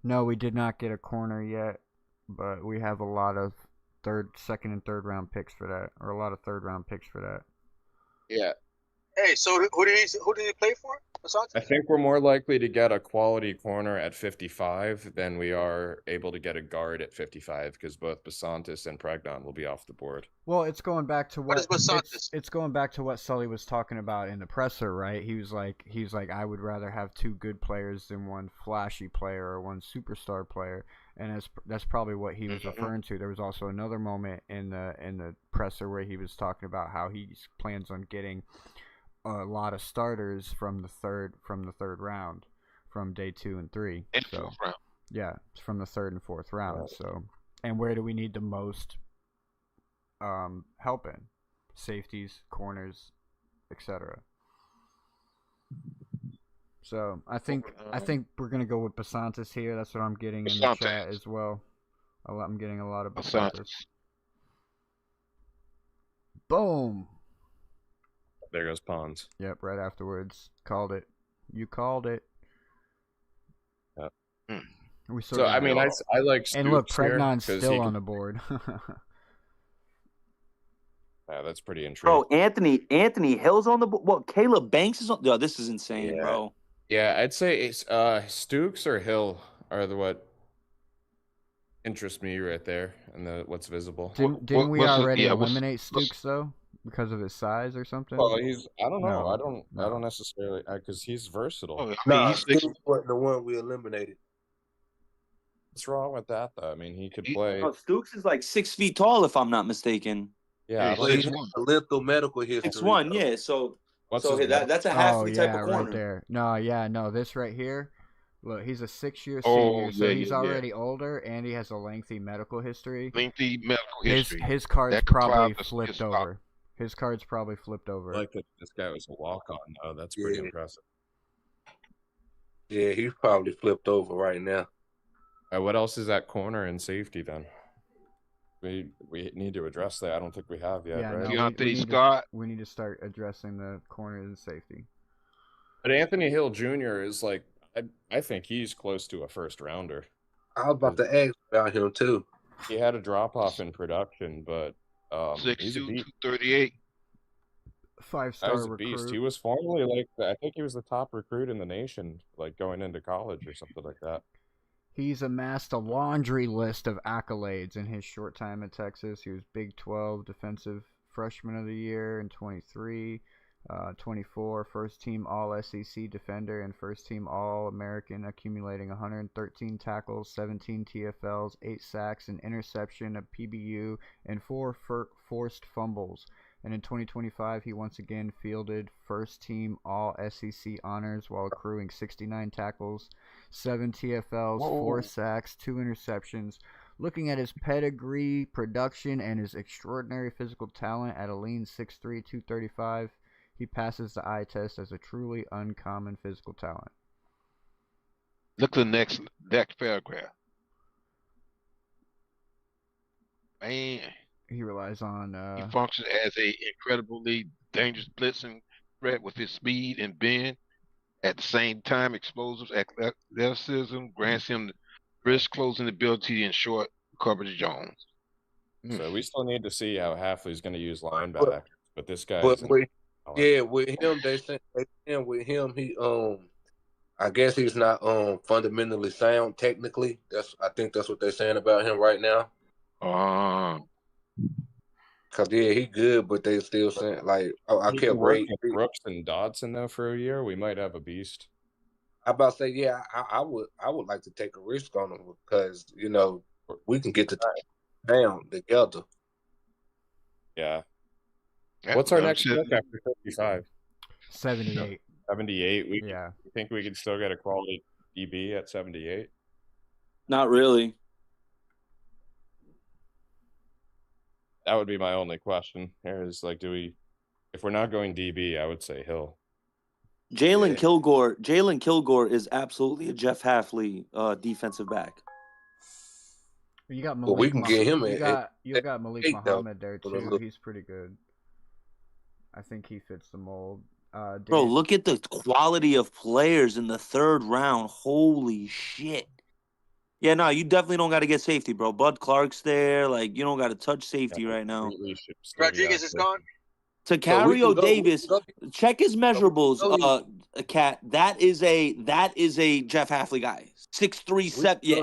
No, we did not get a corner yet, but we have a lot of second and third round picks for that, or a lot of third round picks for that. Yeah. Hey, so who did he play for? I think we're more likely to get a quality corner at 55 than we are able to get a guard at 55 because both Basantis and Pregnon will be off the board. Well, it's going back to what is Basantis? It's going back to what Sully was talking about in the presser, right? He was like, I would rather have 2 good players than one flashy player or one superstar player, and that's probably what he was referring to. There was also another moment in the presser where he was talking about how he plans on getting a lot of starters from the third round, from day 2 and 3. And fourth round. Yeah, from the 3rd and 4th round. So, and where do we need the most helping safeties, corners, etc. So I think we're gonna go with Basantis here. That's what I'm getting in the chat as well. I'm getting a lot of Basantis. Boom. There goes Pons. Yep, right afterwards. Called it. You called it. Yep. So I mean, I like Stoops. And look, here Pregnon's 'cause still he on can- the board. Yeah, that's pretty intriguing. Bro, Anthony Hill's on the board. What? Caleb Banks is on. Yo, this is insane, Yeah. bro. Yeah, I'd say it's Stooks or Hill are what interest me right there, and what's visible. Didn't we already eliminate Stooks though because of his size or something? Well, I don't know. No, I don't necessarily because he's versatile. Nah, Stoops wasn't the one we eliminated. What's wrong with that though? I mean, he could play. No, Stooks is like 6 feet tall, if I'm not mistaken. Yeah, but he has a lethal medical history. 6'1", yeah. So What's so his that's a Hafley type of right corner. there. No, this right here. Look, he's a 6-year Oh, senior, so yeah, he's yeah, yeah. already older, and he has a lengthy medical history. Lengthy medical history. His card's That could probably cloud his flipped stock. over. His card's probably flipped over. I like that this guy was a walk-on though. That's pretty impressive. Yeah, he's probably flipped over right now. What else is at corner and safety then? We need to address that. I don't think we have yet, Yeah, right? no, Deontay we need Scott. we need to start addressing the corners and safety. But Anthony Hill Jr. is like, I think he's close to a first rounder. I was about to ask about him too. He had a drop off in production, but he's a 6'2", beast. 238. Five-star Guy's a beast. recruit. He was formerly like, I think he was the top recruit in the nation, like going into college or something like that. He's amassed a laundry list of accolades in his short time at Texas. He was Big 12 Defensive Freshman of the Year in 23, 24, first-team All-SEC defender and first-team All-American, accumulating 113 tackles, 17 TFLs, 8 sacks, an interception, a PBU, and 4 forced fumbles. And in 2025, he once again fielded first-team All-SEC honors while accruing 69 tackles, 7 TFLs, 4 sacks, 2 interceptions. Looking at his pedigree, production, and his extraordinary physical talent at a lean 6'3", 235, he passes the eye test as a truly uncommon physical talent. Look at the next paragraph. Man, He relies on... he functions as a incredibly dangerous blitzing threat with his speed and bend. At the same time, explosive athleticism grants him the brisk closing ability and short coverage zones. So we still need to see how Hafley's going to use linebackers, but this guy But is with him, they saying with him, he I guess he's not fundamentally sound technically. I think that's what they're saying about him right now. Cause yeah, he good, but they still saying like I He kept can work rating. with Brooks and Dodson though for a year. We might have a beast. I about to say yeah, I would like to take a risk on him because we can get the time down together. Yeah. What's our next pick after 55? 78. 78. We think we can still get a quality DB at 78? Not really. That would be my only question. Here is like, if we're not going DB, I would say Hill. Jalen Kilgore is absolutely a Jeff Hafley defensive back. You got Malik. Well, we can get him You got Malik 8, though, Muhammad there for a too. little- He's pretty good. I think he fits the mold. Bro, look at the quality of players in the 3rd round. Holy shit. Yeah, no, you definitely don't got to get safety, bro. Bud Clark's there. Like, you don't got to touch safety right now. Rodriguez is gone. Tacario Davis, check his measurables, Cat. That is a Jeff Hafley guy. 6'3", 7. Yeah,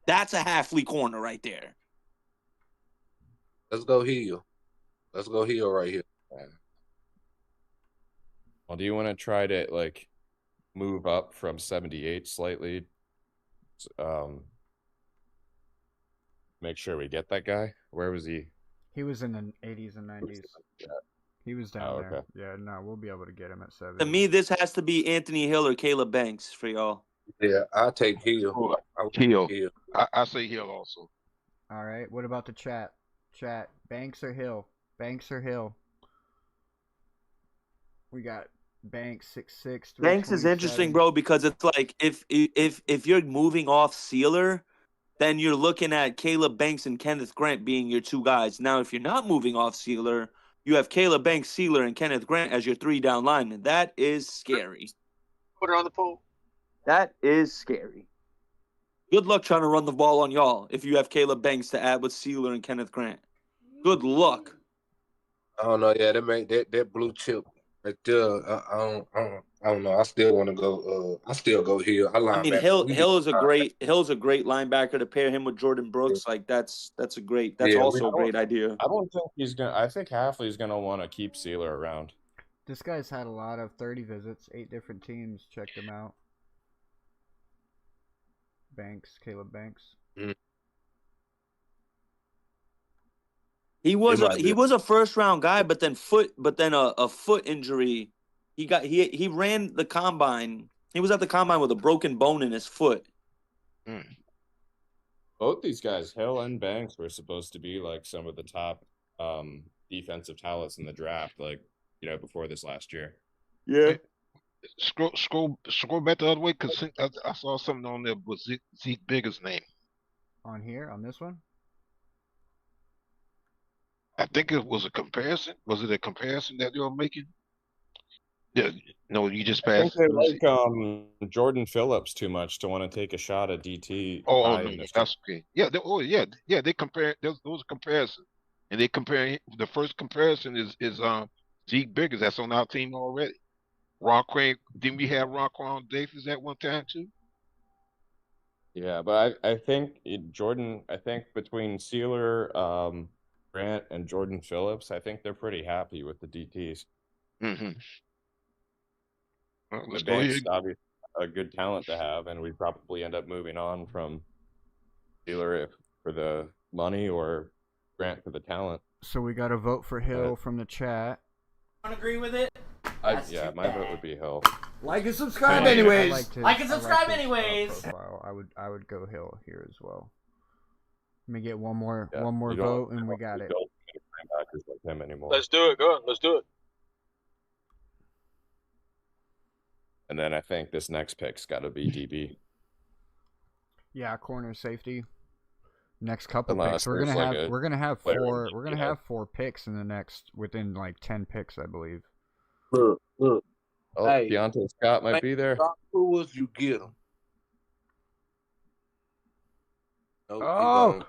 that's a Hafley corner right there. Let's go Hill. Let's go Hill right here. Well, do you want to try to like move up from 78 slightly? Make sure we get that guy. Where was he? He was in the 80s and 90s. He was down there. Yeah, no, we'll be able to get him at 7. To me, this has to be Anthony Hill or Caleb Banks for y'all. Yeah, I'll take Hill. Hill. I say Hill also. All right. What about the chat? Chat. Banks or Hill? Banks or Hill? We got Banks 6'6". Banks is interesting, bro, because it's like if you're moving off Sealer, then you're looking at Caleb Banks and Kenneth Grant being your two guys. Now, if you're not moving off Sealer, you have Caleb Banks, Sealer, and Kenneth Grant as your 3 down linemen. That is scary. Put her on the pool. That is scary. Good luck trying to run the ball on y'all if you have Caleb Banks to add with Sealer and Kenneth Grant. Good luck. I don't know. Yeah, that blue chip right there. I don't know. I still want to go. I still go Hill. I mean, Hill is a great linebacker to pair him with Jordan Brooks. Like that's also a great idea. I don't think he's gonna. I think Hafley's gonna want to keep Sealer around. This guy's had a lot of 30 visits. 8 different teams checked him out. Banks, Caleb Banks. He was a first round guy, but then a foot injury. He ran the combine. He was at the combine with a broken bone in his foot. Both these guys, Hill and Banks, were supposed to be like some of the top defensive talents in the draft, like, you know, before this last year. Yeah. Scroll back the other way, because I saw something on there with Zeke Bigger's name. On here, on this one? I think it was a comparison. Was it a comparison that you were making? Yeah. No, you just I passed. think they like Jordan Phillips too much to want to take a shot at DT. Oh no, that's okay. Yeah. They compare. Those are comparisons, and they compare. The first comparison is Zeke Biggers. That's on our team already. Ronquan, didn't we have Ronquan Davis at one time too? Yeah, but I think Jordan. I think between Sealer, Grant, and Jordan Phillips, I think they're pretty happy with the DTs. Mm-hmm. Well, let's The go Banks, ahead. obviously, a good talent to have, and we'd probably end up moving on from Sealer for the money or Grant for the talent. So we got a vote for Hill from the chat. Don't agree with it? Yeah, my vote would be Hill. Like and subscribe anyways. Like and subscribe his, anyways. Profile. I would go Hill here as well. Let me get one more You vote don't- and we got you it. don't need linebackers like him anymore. Let's do it. Go on. Let's do it. And then I think this next pick's got to be DB. Yeah, corner safety. Next couple Unless picks. We're there's like a gonna have player four. that We're you gonna have. have 4 picks in the next within like 10 picks, I believe. Look. Oh, Hey, Deontay Scott might be there. Drop tools, you get them. Oh,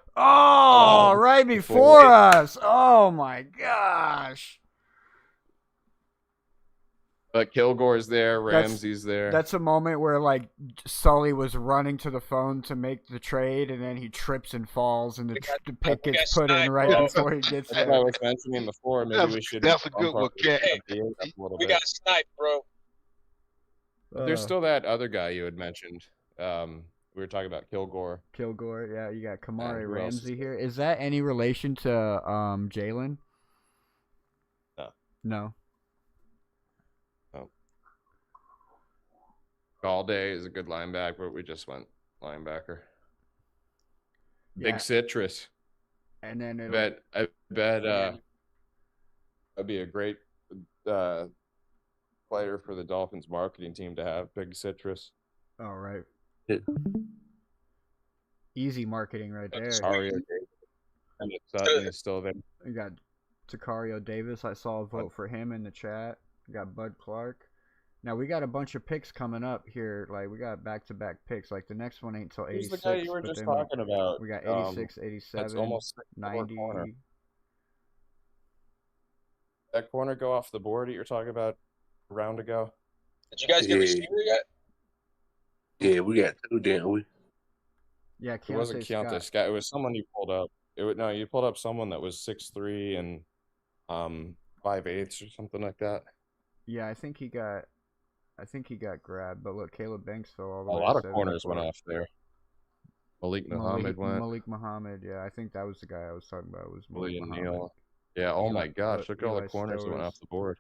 right before us. Oh my gosh. But Kilgore's there, Ramsey's there. That's a moment where like Sully was running to the phone to make the trade, and then he trips and falls, and the pick gets put in right before he gets That's there. what I was mentioning before. Maybe we should. That's a good one, Cat. We got sniped, bro. But there's still that other guy you had mentioned. We were talking about Kilgore. Kilgore, yeah, you got Kamari who else is Ramsey here. Is that any relation to Jalen? No. No. Galday is a good linebacker, but we just went linebacker. Yeah. Big Citrus. And then I bet that'd be a great player for the Dolphins marketing team to have. Big Citrus. All right. Easy marketing right there. Takario Davis. And Sutton is still there. You got Takario Davis. I saw a vote for him in the chat. You got Bud Clark. Now we got a bunch of picks coming up here. Like we got back-to-back picks. Like the next one ain't till 86. Who's the guy you were but just then talking about? We got 86, That's 87, almost 90. corner. That corner go off the board that you're talking about a round ago? Did you guys get receiver yet? Yeah, we got 2, didn't we? Yeah, It wasn't Keontae Scott. It was someone you pulled up. You pulled up someone that was 6'3" and 5'8" or something like that. Yeah, I think he got grabbed. But look, Caleb Banks fell all the A way lot to of corners 74. went off there. Malik Muhammad went. Malik Muhammad, yeah, I think that was the guy I was talking about. Was Malik William Muhammad. Neal. Yeah, oh my gosh, look at all Eli the corners that went off the board.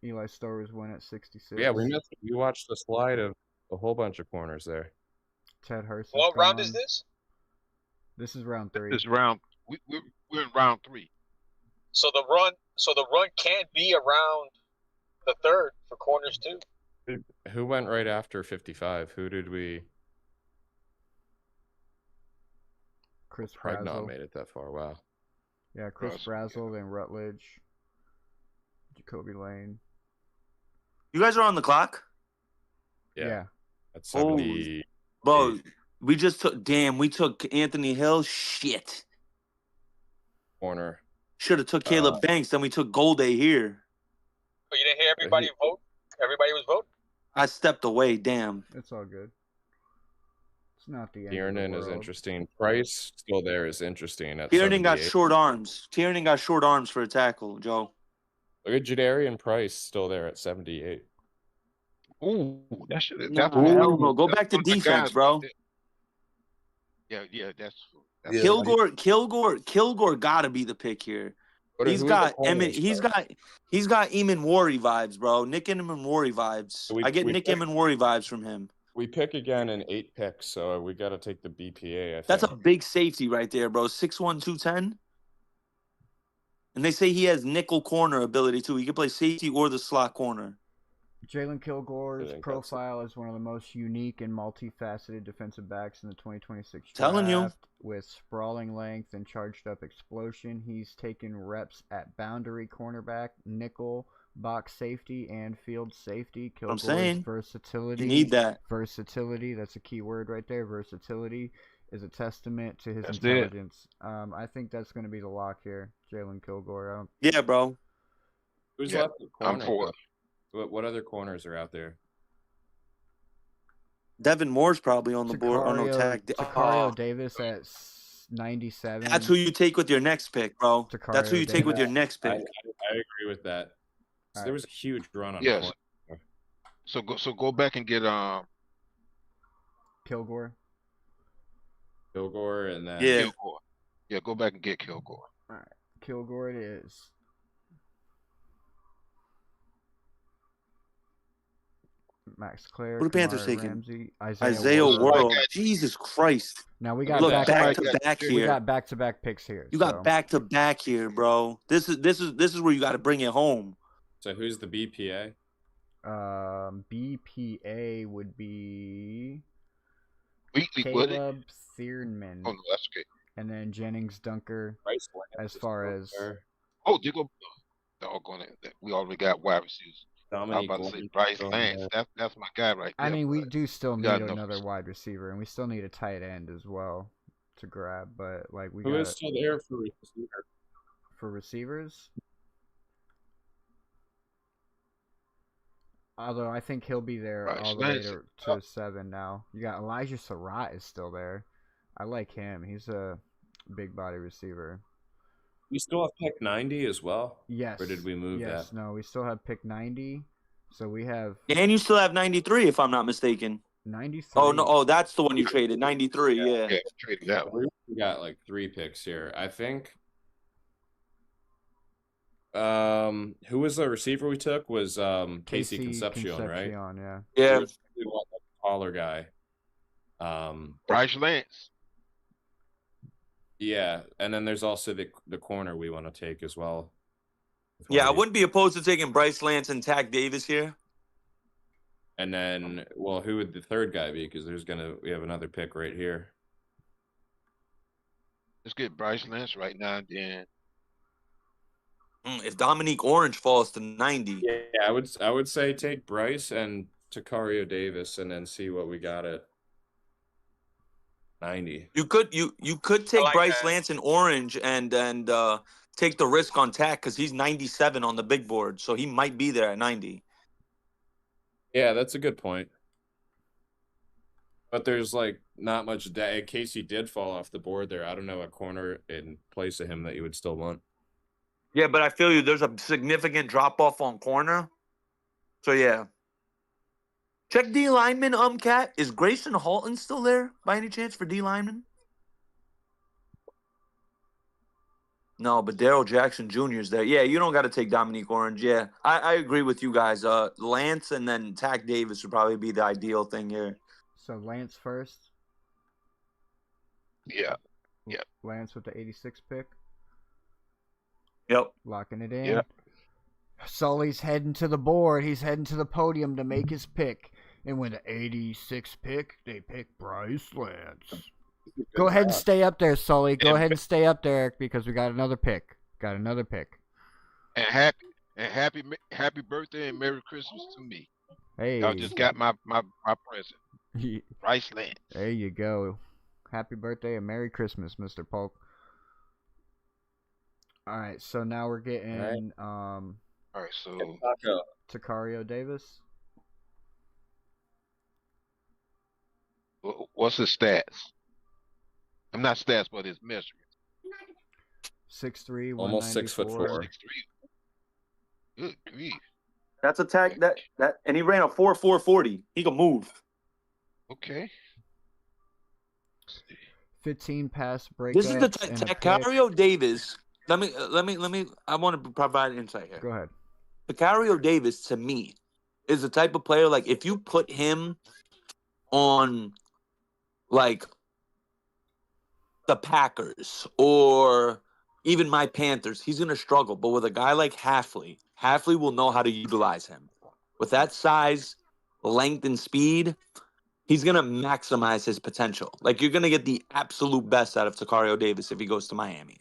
Eli Stowers went at 66. Yeah, we watched the slide of a whole bunch of corners there. Ted Hurst. What round is this? This is round 3. This is round we're in round 3. So the run can't be around the 3rd for corners too. Who went right after 55? Who did we? Chris Pregnant Brazzell made it that far. Wow. Yeah, Chris Brazzell, then Rutledge, Jacoby Lane. You guys are on the clock? Yeah. That's 70. Bro, we just took. Damn, we took Anthony Hill. Shit. Corner. Should have took Caleb Banks. Then we took Golday here. But you didn't hear everybody vote. Everybody was voting. I stepped away. Damn. It's all good. It's not the end. Kiernan is interesting. Price still there is interesting. At Kiernan got 78. short arms. Kiernan got short arms for a tackle, Joe. Look at Jadarian Price still there at 78. Ooh, that should. Hell no. Go back to defense, bro. Yeah, that's Kilgore gotta be the pick here. He's got Eamon Worry vibes, bro. Nick Eamon Worry vibes. I get Nick Eamon Worry vibes from him. We pick again in 8 picks, so we got to take the BPA. I think. That's a big safety right there, bro. 6'1", 210. And they say he has nickel corner ability too. He can play safety or the slot corner. Jalen Kilgore's profile is one of the most unique and multifaceted defensive backs in the 2026 Telling you. draft. With sprawling length and charged up explosion, he's taken reps at boundary cornerback, nickel, box safety, and field safety. Kilgore's versatility. You need that. Versatility, that's a key word right there. Versatility is a testament to his intelligence. I think that's going to be the lock here, Jalen Kilgore. Yeah, bro. Who's left? I'm for it. What other corners are out there? Devin Moore's probably on the board. Oh, no, Tacario Davis at 97. That's who you take with your next pick, bro. That's who you take with your next pick. I agree with that. So there was a huge run on. Yes. So go back and get Kilgore. And then Kilgore. Yeah, go back and get Kilgore. All right, Kilgore it is. Max Clare. Who the Panthers taking? Ramsey, Isaiah World. Jesus Christ. Now we got back to back here. We got back to back picks here. You got back to back here, bro. This is where you got to bring it home. So who's the BPA? BPA would be Wheatley, Caleb Thierman. Oh no, that's okay. And then Jennings Dunker. As far as they go. Doggone it! We already got wide receivers. I was about to say Bryce Lance. That's my guy right there. I mean, we do still need another wide receiver, and we still need a tight end as well to grab. But like who is still there for receiver? For receivers, although I think he'll be there all the way to 7 now. You got Elijah Surratt is still there. I like him. He's a big body receiver. We still have pick 90 as well? Yes. Or did we move that? Yes, no, we still have pick 90. So we have... And you still have 93, if I'm not mistaken. 93? Oh, no. Oh, that's the one you traded. 93, yeah. Yeah, traded that one. We got like 3 picks here. I think... who was the receiver we took? Was Casey Concepcion, right? Yeah. We want a taller guy. Bryce Lance. Yeah, and then there's also the corner we want to take as well. Yeah, I wouldn't be opposed to taking Bryce Lance and Tack Davis here. And then, well, who would the third guy be? Because we have another pick right here. Let's get Bryce Lance right now, then. If Dominique Orange falls to 90. Yeah, I would say take Bryce and Tacario Davis and then see what we got at 90. You could take Bryce Lance and Orange and take the risk on Tack because he's 97 on the big board, so he might be there at 90. Yeah, that's a good point. But there's like not much. Casey did fall off the board there. I don't know a corner in place of him that you would still want. Yeah, but I feel you. There's a significant drop off on corner. So yeah. Check D lineman, Cat. Is Grayson Halton still there by any chance for D lineman? No, but Daryl Jackson Jr. is there. Yeah, you don't got to take Dominique Orange. Yeah, I agree with you guys. Lance and then Tack Davis would probably be the ideal thing here. So Lance first? Yeah. Yep. Lance with the 86 pick. Yep. Locking it in. Yep. Sully's heading to the board. He's heading to the podium to make his pick. And with the 86 pick, they pick Bryce Lance. Go ahead and stay up there, Sully. Go ahead and stay up there because we got another pick. And happy birthday and Merry Christmas to me. Hey. Y'all just got my present. Bryce Lance. There you go. Happy birthday and Merry Christmas, Mr. Polk. All right, so now we're getting All right, so Tacario Davis. What's his stats? I'm not stats, but his measurement. 6'3", almost 6'4". 6'3". Good grief. That's a tag that and he ran a 4.440. He can move. Okay. 15 pass breakups. This is the Tacario Davis. Let me. I want to provide insight here. Go ahead. Tacario Davis to me is the type of player like if you put him on like the Packers or even my Panthers, he's gonna struggle. But with a guy like Hafley will know how to utilize him. With that size, length, and speed, he's gonna maximize his potential. Like you're gonna get the absolute best out of Tacario Davis if he goes to Miami.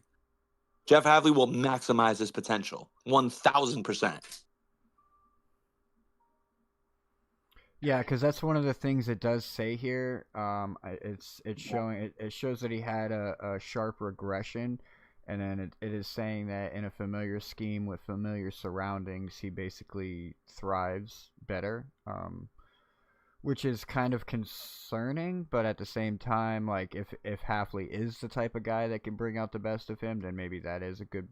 Jeff Hafley will maximize his potential 1,000%. Yeah, because that's one of the things it does say here. It's showing it shows that he had a sharp regression, and then it is saying that in a familiar scheme with familiar surroundings, he basically thrives better. Which is kind of concerning, but at the same time, like if Hafley is the type of guy that can bring out the best of him, then maybe that is a good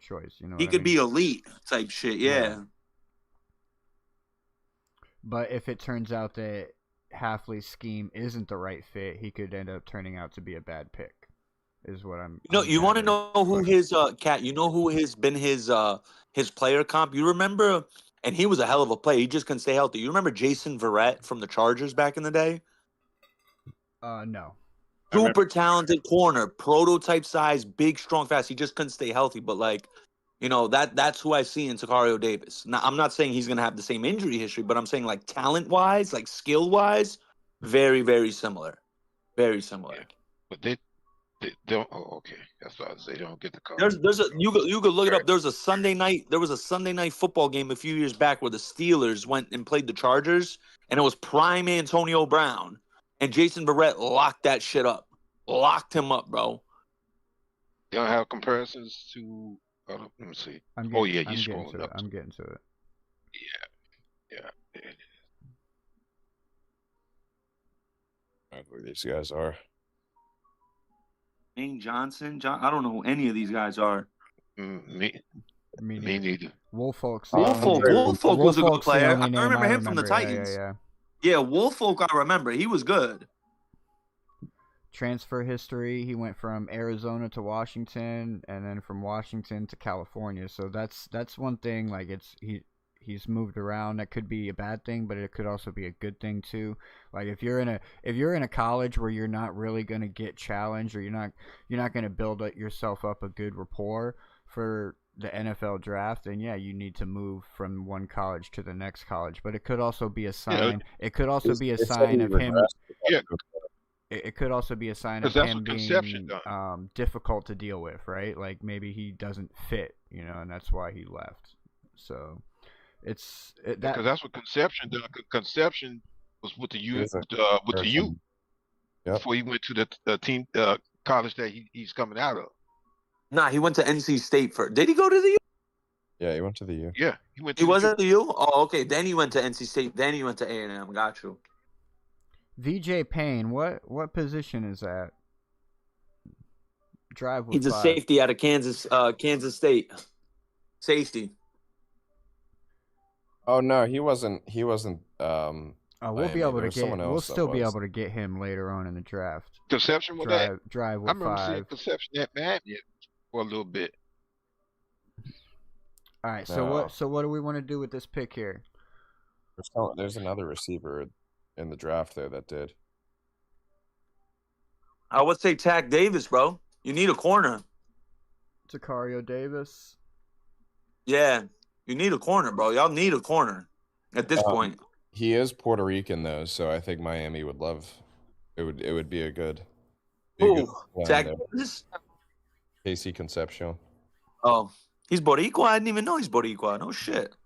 choice. You know, he could be elite type shit, yeah. But if it turns out that Hafley's scheme isn't the right fit, he could end up turning out to be a bad pick. Is what I'm. No, you want to know who his cat? You know who has been his player comp? You remember? And he was a hell of a player. He just couldn't stay healthy. You remember Jason Verrett from the Chargers back in the day? No. Super talented corner, prototype size, big, strong, fast. He just couldn't stay healthy. But like, you know, that's who I see in Tacario Davis. Now, I'm not saying he's gonna have the same injury history, but I'm saying like talent wise, like skill wise, very, very similar. Very similar. But they don't. Oh, okay. That's why they don't get the call. You could look it up. There was a Sunday night football game a few years back where the Steelers went and played the Chargers, and it was prime Antonio Brown, and Jason Verrett locked that shit up, locked him up, bro. They don't have comparisons to. Let me see. I'm scrolling up. I'm getting to it. Yeah. I don't know who these guys are. Dane Johnson, I don't know who any of these guys are. Me neither. Woolfolk was a good player. I remember him from the Titans. Yeah, Woolfolk, I remember. He was good. Transfer history, he went from Arizona to Washington, and then from Washington to California. So that's one thing. Like he's moved around. That could be a bad thing, but it could also be a good thing too. Like if you're in a college where you're not really gonna get challenged, or you're not gonna build yourself up a good rapport for the NFL draft, then yeah, you need to move from one college to the next college. But it could also be a sign. It could also be a sign of him. Yeah. It could also be a sign of him being difficult to deal with, right? Like maybe he doesn't fit, you know, and that's why he left. So because that's what Conception did. Conception was with the youth, before he went to the team college that he's coming out of. Nah, he went to NC State first. Did he go to the U? Yeah, he went to the U. Yeah, he went. He was at the U. Oh, okay. Then he went to NC State. Then he went to A&M. Got you. VJ Payne, what position is that? Drive with He's a safety out of Kansas State. Safety. Oh no, he wasn't. We'll be able to get. We'll still be able to get him later on in the draft. Conception with drive with I remember 5. seeing Conception at Miami for a little bit. All right. So what do we want to do with this pick here? There's another receiver in the draft there that did. I would say Tack Davis, bro. You need a corner. Sicario Davis. Yeah, you need a corner, bro. Y'all need a corner at this point. He is Puerto Rican though, so I think Miami would love. It would be a good. Who? blend Tack there. Davis? Casey Concepcion. Oh, he's Boricua? I didn't even know he's Boricua. No shit.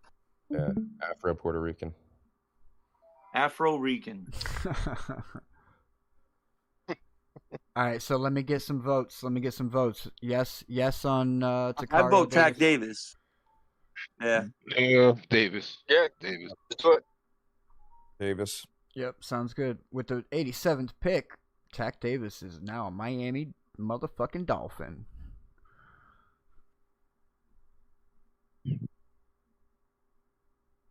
Yeah, Afro Puerto Rican. Afro Rican. All right, so let me get some votes. Yes on Sicario I vote Davis. Tack Davis. Yeah. Yeah, Davis. Yeah, Davis. Let's do it. Davis. Yep, sounds good. With the 87th pick, Tack Davis is now a Miami motherfucking Dolphin.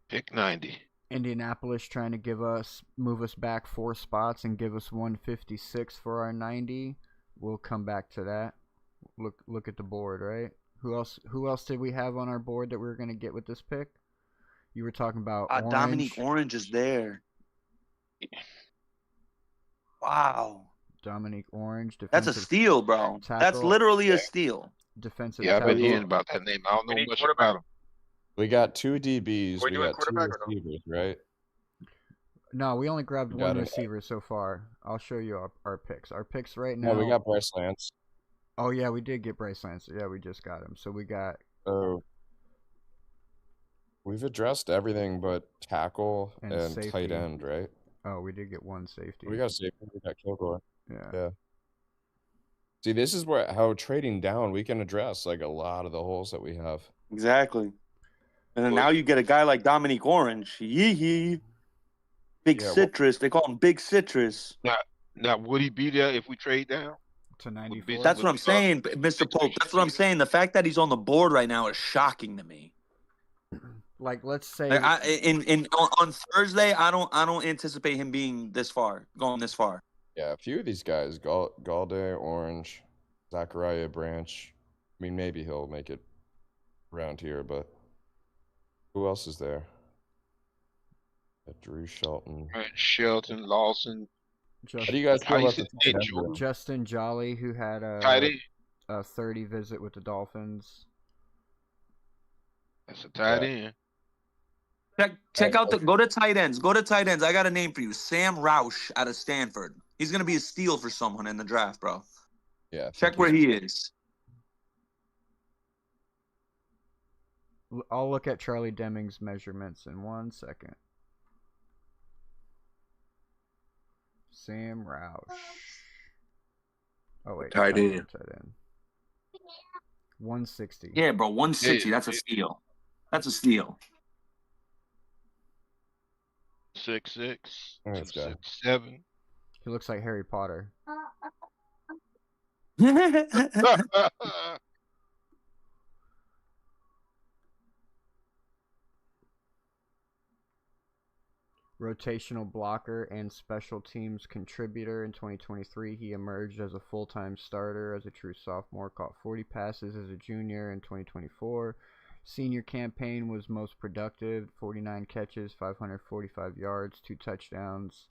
Pick 90. Indianapolis trying to move us back 4 spots and give us 156 for our 90. We'll come back to that. Look at the board, right? Who else did we have on our board that we were going to get with this pick? You were talking about Orange. Dominique Orange is there. Wow. Dominique Orange. That's a steal, bro. Tackle. That's literally a steal. Defensive Yeah, I've been tackle. hearing about that name. I don't know much about him. We got 2 DBs. We We doing got 2 quarterback or no? receivers, right? No, we only grabbed We one got it. receiver so far. I'll show you our picks. Our picks right No, now. we got Bryce Lance. Oh yeah, we did get Bryce Lance. Yeah, we just got him. So we got. So we've addressed everything but tackle And and safety. tight end, right? Oh, we did get one safety. We got safety. We got Kilgore. Yeah. See, this is how trading down we can address like a lot of the holes that we have. Exactly. And then now you get a guy like Dominique Orange. Yee. Big Citrus. They call him Big Citrus. Now, would he be there if we trade down? To 94. That's what I'm saying, Mr. Polk. That's what I'm saying. The fact that he's on the board right now is shocking to me. Like, let's say Like, on Thursday, I don't anticipate him going this far. Yeah, a few of these guys, Galde, Orange, Zachariah Branch. I mean, maybe he'll make it around here, but who else is there? Drew Shelton. Shelton, Lawson. How do you guys feel about the tight end room? Justin Jolly, who had a 30 visit with the Dolphins. That's a tight end. Check out go to tight ends. Go to tight ends. I got a name for you. Sam Roush out of Stanford. He's gonna be a steal for someone in the draft, bro. Yeah. Check where he is. I'll look at Charlie Deming's measurements in 1 second. Sam Roush. Oh wait, Tight end. 160. Yeah, bro, 160. Yeah. That's a steal. That's a steal. 6'6", Nice guy. 6'7". He looks like Harry Potter. Rotational blocker and special teams contributor in 2023. He emerged as a full-time starter as a true sophomore, caught 40 passes as a junior in 2024. Senior campaign was most productive, 49 catches, 545 yards, 2 touchdowns,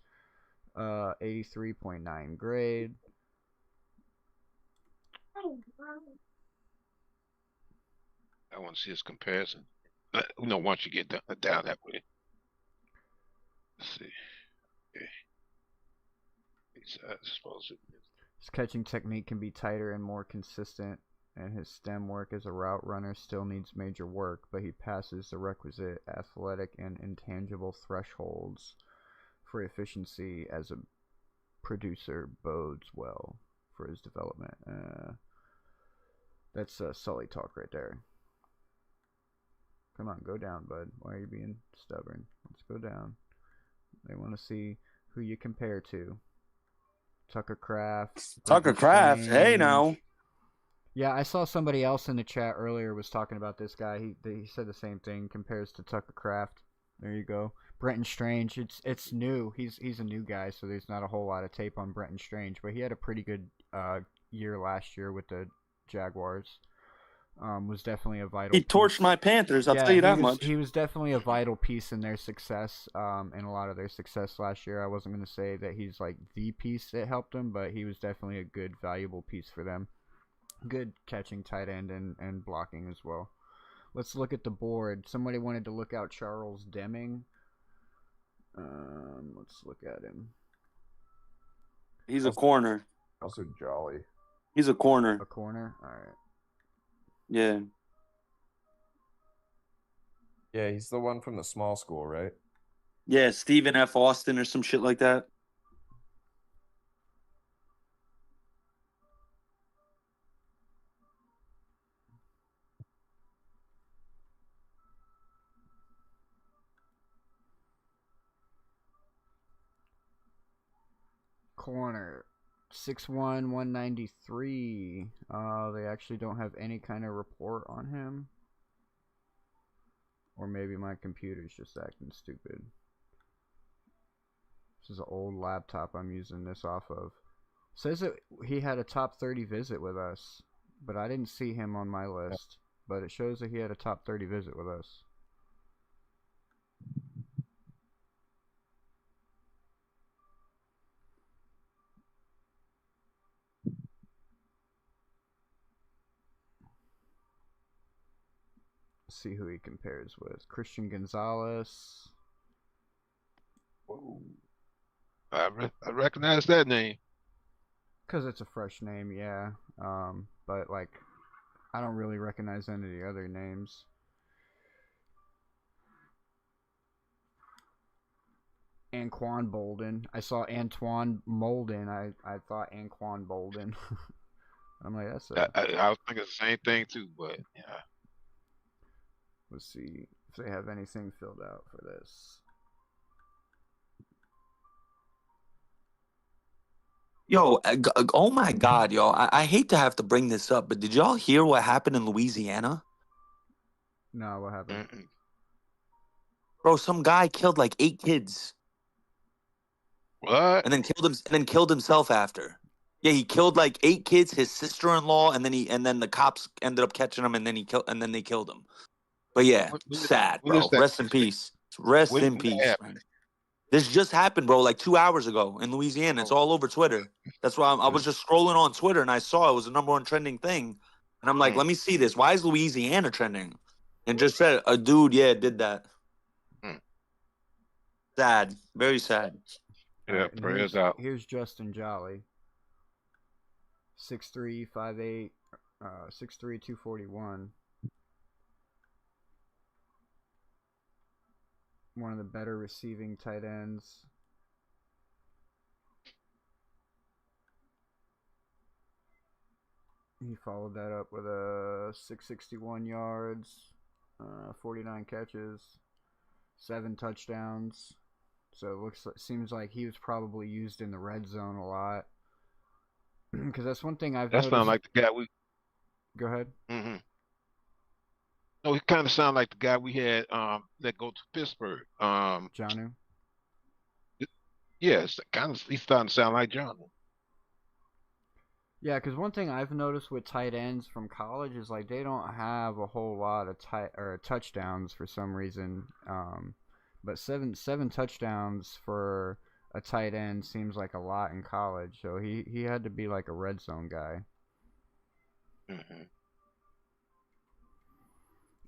83.9 grade. I want to see his comparison. Once you get down that way. Let's see. Okay. I suppose His catching technique can be tighter and more consistent, and his stem work as a route runner still needs major work, but he passes the requisite athletic and intangible thresholds for efficiency as a producer bodes well for his development. That's Sully talk right there. Come on, go down, bud. Why are you being stubborn? Let's go down. They want to see who you compare to. Tucker Kraft. Tucker Kraft. Hey, now. Yeah, I saw somebody else in the chat earlier was talking about this guy. He said the same thing. Compares to Tucker Kraft. There you go. Brenton Strange. It's new. He's a new guy, so there's not a whole lot of tape on Brenton Strange, but he had a pretty good year last year with the Jaguars. was definitely a vital. He torched my Panthers. I'll tell you that much. He was definitely a vital piece in their success, in a lot of their success last year. I wasn't going to say that he's like the piece that helped them, but he was definitely a good, valuable piece for them. Good catching tight end and blocking as well. Let's look at the board. Somebody wanted to look out Charles Deming. Let's look at him. He's a corner. Also Jolly. He's a corner. A corner? All right. Yeah. Yeah, he's the one from the small school, right? Yeah, Stephen F. Austin or some shit like that. Corner. 6'1", 193. They actually don't have any kind of report on him. Or maybe my computer's just acting stupid. This is an old laptop I'm using this off of. Says that he had a top 30 visit with us, but I didn't see him on my list. But it shows that he had a top 30 visit with us. See who he compares with. Christian Gonzalez. Whoa. I recognize that name. Because it's a fresh name, yeah. But, like, I don't really recognize any of the other names. Anquan Bolden. I saw Antoine Molden. I thought Anquan Bolden. I'm like, that's a... I was thinking the same thing, too, but, yeah. Let's see if they have anything filled out for this. Yo, oh my God, yo. I hate to have to bring this up, but did y'all hear what happened in Louisiana? No, what happened? Bro, some guy killed like 8 kids. What? And then killed himself after. Yeah, he killed like 8 kids, his sister-in-law, and then the cops ended up catching him, and then they killed him. But yeah, sad, bro. Rest in peace. Rest in peace, man. This just happened, bro, like 2 hours ago in Louisiana. It's all over Twitter. That's why I was just scrolling on Twitter, and I saw it was the #1 trending thing. And I'm like, let me see this. Why is Louisiana trending? And just said, a dude, yeah, did that. Sad. Very sad. Yeah, prayers out. Here's Justin Jolly. 6'3", 5'8", 6'3", 241. One of the better receiving tight ends. He followed that up with a 661 yards, 49 catches, 7 touchdowns. So it seems like he was probably used in the red zone a lot. Because that's one thing I've noticed. That sounds like the guy we... Go ahead. Mm-hmm. No, he kind of sound like the guy we had that go to Pittsburgh. Jonnu? Yes, he's starting to sound like John. Yeah, because one thing I've noticed with tight ends from college is like they don't have a whole lot of touchdowns for some reason. But seven touchdowns for a tight end seems like a lot in college. So he had to be like a red zone guy. Mm-hmm.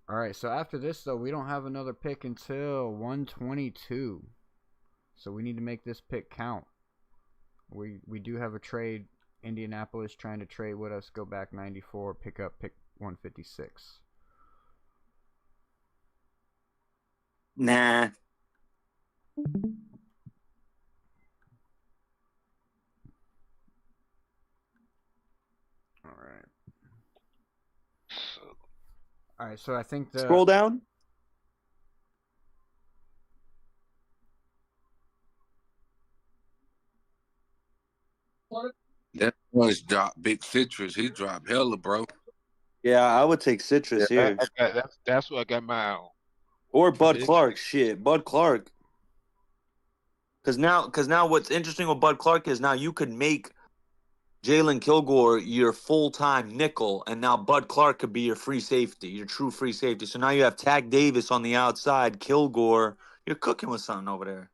All right, so after this, though, we don't have another pick until 122. So we need to make this pick count. We do have a trade. Indianapolis trying to trade with us, go back 94, pick up pick 156. Nah. All right. All right, so I think the... Scroll down. That one's dropped big citrus. He dropped hella, bro. Yeah, I would take Citrus here. That's what I got my eye on. Or Bud Clark. Shit, Bud Clark. Because now what's interesting with Bud Clark is now you could make Jalen Kilgore your full-time nickel, and now Bud Clark could be your free safety, your true free safety. So now you have Tack Davis on the outside, Kilgore. You're cooking with something over there.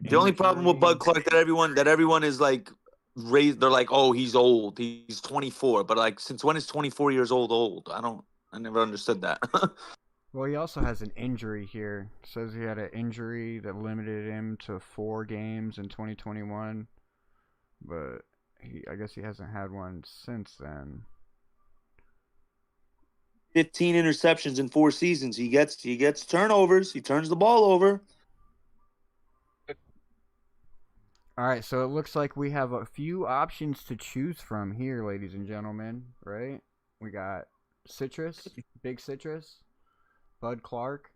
The only problem with Bud Clark that everyone is like raised. They're like, oh, he's old. He's 24. But like, since when is 24 years old? I never understood that. Well, he also has an injury here. It says he had an injury that limited him to 4 games in 2021, but I guess he hasn't had one since then. 15 interceptions in 4 seasons. He gets turnovers. He turns the ball over. All right, so it looks like we have a few options to choose from here, ladies and gentlemen, right? We got Citrus, Big Citrus, Bud Clark,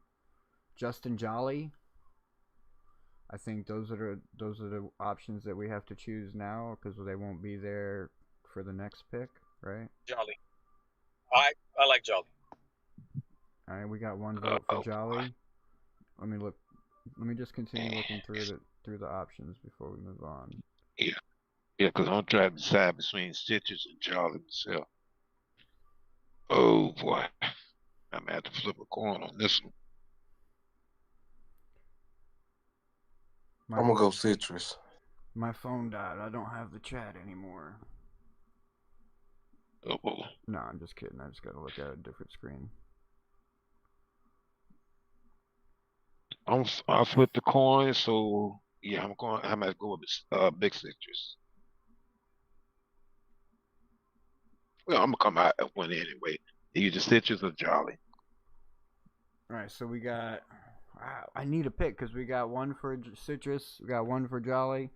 Justin Jolly. I think those are the options that we have to choose now because they won't be there for the next pick, right? Jolly. I like Jolly. All right, we got 1 vote for Jolly. Let me just continue looking through the options before we move on. Yeah, because I'm trying to decide between Citrus and Jolly myself. Oh boy, I'm gonna have to flip a coin on this one. I'm gonna go Citrus. My phone died. I don't have the chat anymore. Oh. No, I'm just kidding. I just gotta look at a different screen. I'll flip the coin, so yeah, I'm gonna go with Big Citrus. Well, I'm gonna come out at one anyway. Either Citrus or Jolly. All right, so we got. Wow, I need a pick because we got 1 for Citrus, we got 1 for Jolly.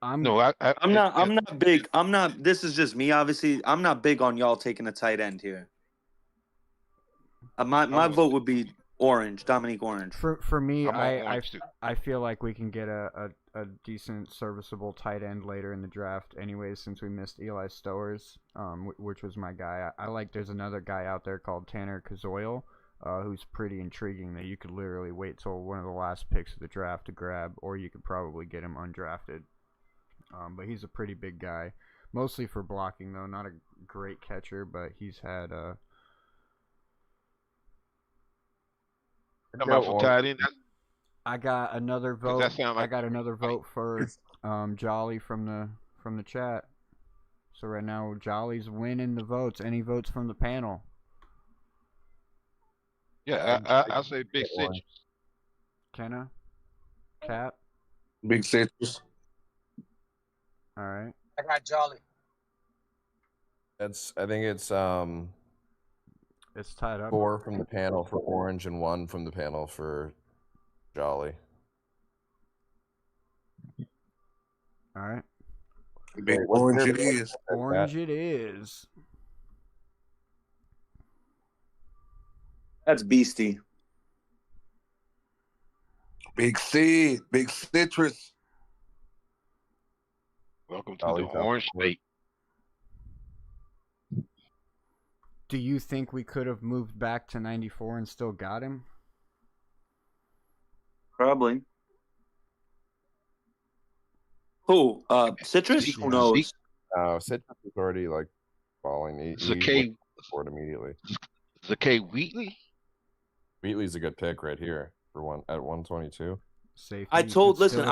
I'm not big. This is just me. Obviously, I'm not big on y'all taking a tight end here. My vote would be Orange, Dominique Orange. For me, I feel like we can get a decent, serviceable tight end later in the draft anyways, since we missed Eli Stowers, which was my guy. I like there's another guy out there called Tanner Kazoil, who's pretty intriguing that you could literally wait till one of the last picks of the draft to grab, or you could probably get him undrafted. But he's a pretty big guy, mostly for blocking though, not a great catcher, but he's had I got another vote. I got another vote for Jolly from the chat. So right now Jolly's winning the votes. Any votes from the panel? Yeah, I'll say Big Citrus. Kenna? Cap? Big Citrus. All right. I got Jolly. I think it's tied up. 4 from the panel for Orange and 1 from the panel for Jolly. All right. Big Orange it is. Orange it is. That's beastie. Big Citrus. Welcome to the Orange State. Do you think we could have moved back to 94 and still got him? Probably. Who? Citrus? Who knows? Citrus is already like falling. He's for it immediately. Zakay Wheatley? Wheatley's a good pick right here for at 122. Safety. I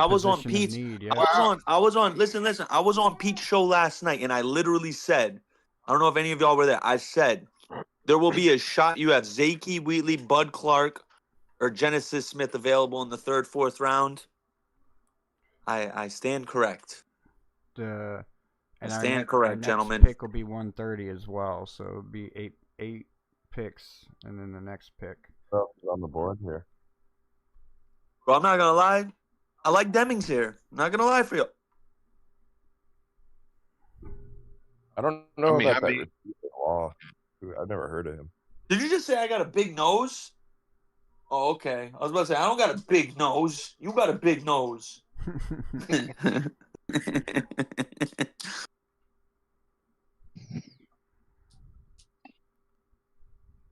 was on Pete's. I was on Pete's show last night, and I literally said, I don't know if any of y'all were there. I said there will be a shot. You have Zakey Wheatley, Bud Clark, or Genesis Smith available in the 3rd, 4th round. I stand correct. I stand correct, gentlemen. Pick will be 130 as well, so it'll be eight picks, and then the next pick. On the board here. Bro, I'm not gonna lie. I like Demings here. I'm not gonna lie for you. I don't know about that. I've never heard of him. Did you just say I got a big nose? Oh, okay. I was about to say I don't got a big nose. You got a big nose.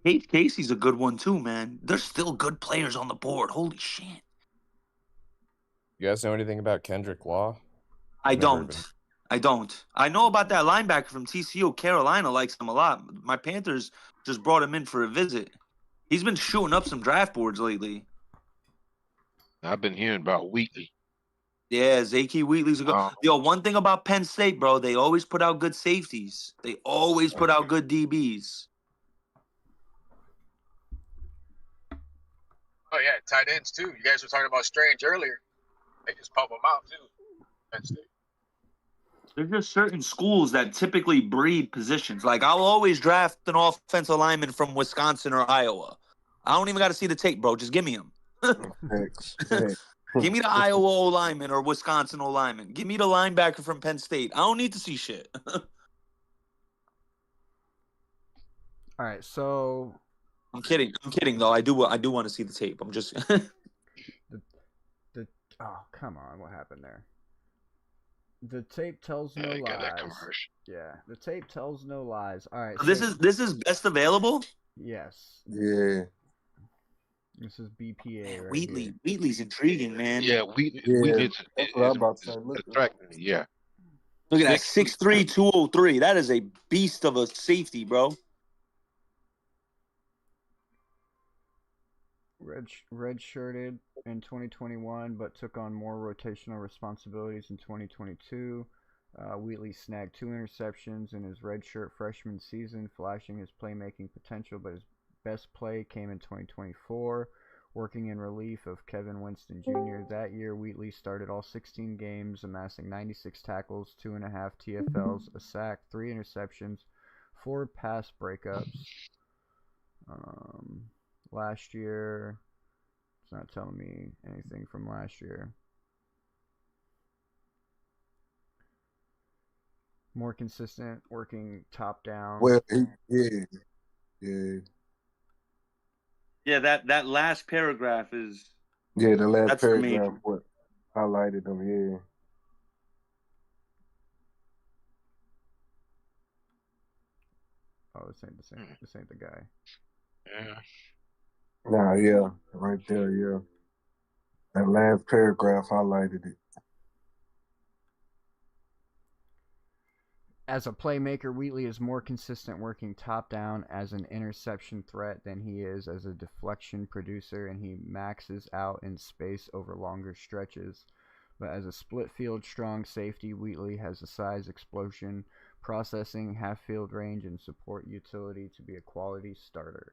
Casey's a good one too, man. There's still good players on the board. Holy shit. You guys know anything about Kendrick Law? I Never don't. even- I don't. I know about that linebacker from TCU. Carolina likes him a lot. My Panthers just brought him in for a visit. He's been shooting up some draft boards lately. I've been hearing about Wheatley. Yeah, Zakey Wheatley's a good. Yo, one thing about Penn State, bro, they always put out good safeties. They always put out good DBs. Oh yeah, tight ends too. You guys were talking about Strange earlier. They just pump them out too. Penn State. There's just certain schools that typically breed positions. Like, I'll always draft an offensive lineman from Wisconsin or Iowa. I don't even got to see the tape, bro. Just give me him. Give me the Iowa O-lineman or Wisconsin O-lineman. Give me the linebacker from Penn State. I don't need to see shit. All right, so I'm kidding. I'm kidding, though. I do want to see the tape. I'm just... oh, come on. What happened there? The tape tells no lies. Yeah, the tape tells no lies. All right. So this is best available? Yes. Yeah. This is BPA right Wheatley. here. Wheatley's intriguing, man. Yeah, Wheatley. Yeah, Wheatley that's what I'm about to say. attracting me. Yeah. Look at that, 6'3", 203. That is a beast of a safety, bro. Redshirted in 2021, but took on more rotational responsibilities in 2022. Wheatley snagged 2 interceptions in his redshirt freshman season, flashing his playmaking potential, but his best play came in 2024, working in relief of Kevin Winston Jr. That year, Wheatley started all 16 games, amassing 96 tackles, 2.5 TFLs, a sack, 3 interceptions, 4 pass breakups. Last year, it's not telling me anything from last year. More consistent, working top down. Well, yeah. Yeah, that last paragraph is... Yeah, the last that's the paragraph major. what highlighted them, yeah. Oh, this ain't the same. This ain't the guy. Yeah. Nah, yeah, right there, yeah. That last paragraph highlighted it. As a playmaker, Wheatley is more consistent working top down as an interception threat than he is as a deflection producer, and he maxes out in space over longer stretches. But as a split field strong safety, Wheatley has the size, explosion, processing, half field range, and support utility to be a quality starter.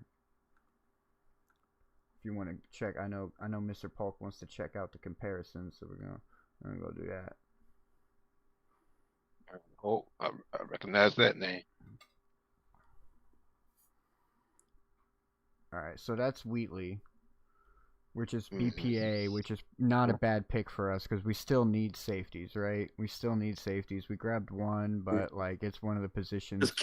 If you want to check, I know Mr. Polk wants to check out the comparison, so we're gonna go do that. Oh, I recognize that name. All right, so that's Wheatley, which is BPA, which is not a bad pick for us because we still need safeties, right? We still need safeties. We grabbed one, but like it's one of the positions. But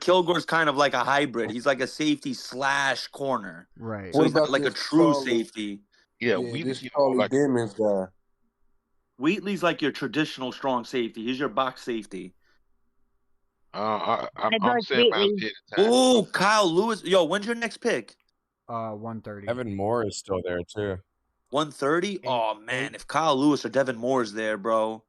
Kilgore's kind of like a hybrid. He's like a safety / corner. Right. So What he's not about like a this true Charlie- safety. Yeah, this Charlie Demons guy. Wheatley's like your traditional strong safety. He's your box safety. I'm like saying about Wheatley. it. Time. Ooh, Kyle Lewis. Yo, when's your next pick? 130. Evan Moore is still there too. 130? Oh man, if Kyle Lewis or Devin Moore is there, bro.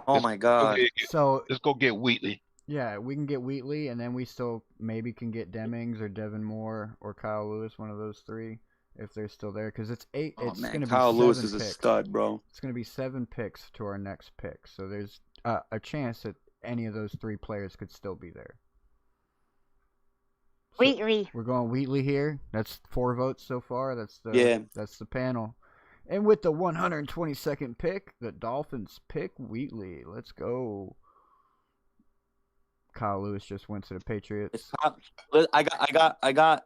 Oh my God. So let's go get Wheatley. Yeah, we can get Wheatley, and then we still maybe can get Demings or Devin Moore or Kyle Lewis, one of those three, if they're still there. Because it's 8. Oh, It's man, going to be Kyle 7 Lewis is picks. a stud, bro. It's going to be 7 picks to our next pick. So there's a chance that any of those 3 players could still be there. So Wheatley. we're going Wheatley here. That's 4 votes so far. That's the panel. And with the 122nd pick, the Dolphins pick Wheatley. Let's go. Kyle Lewis just went to the Patriots. I got.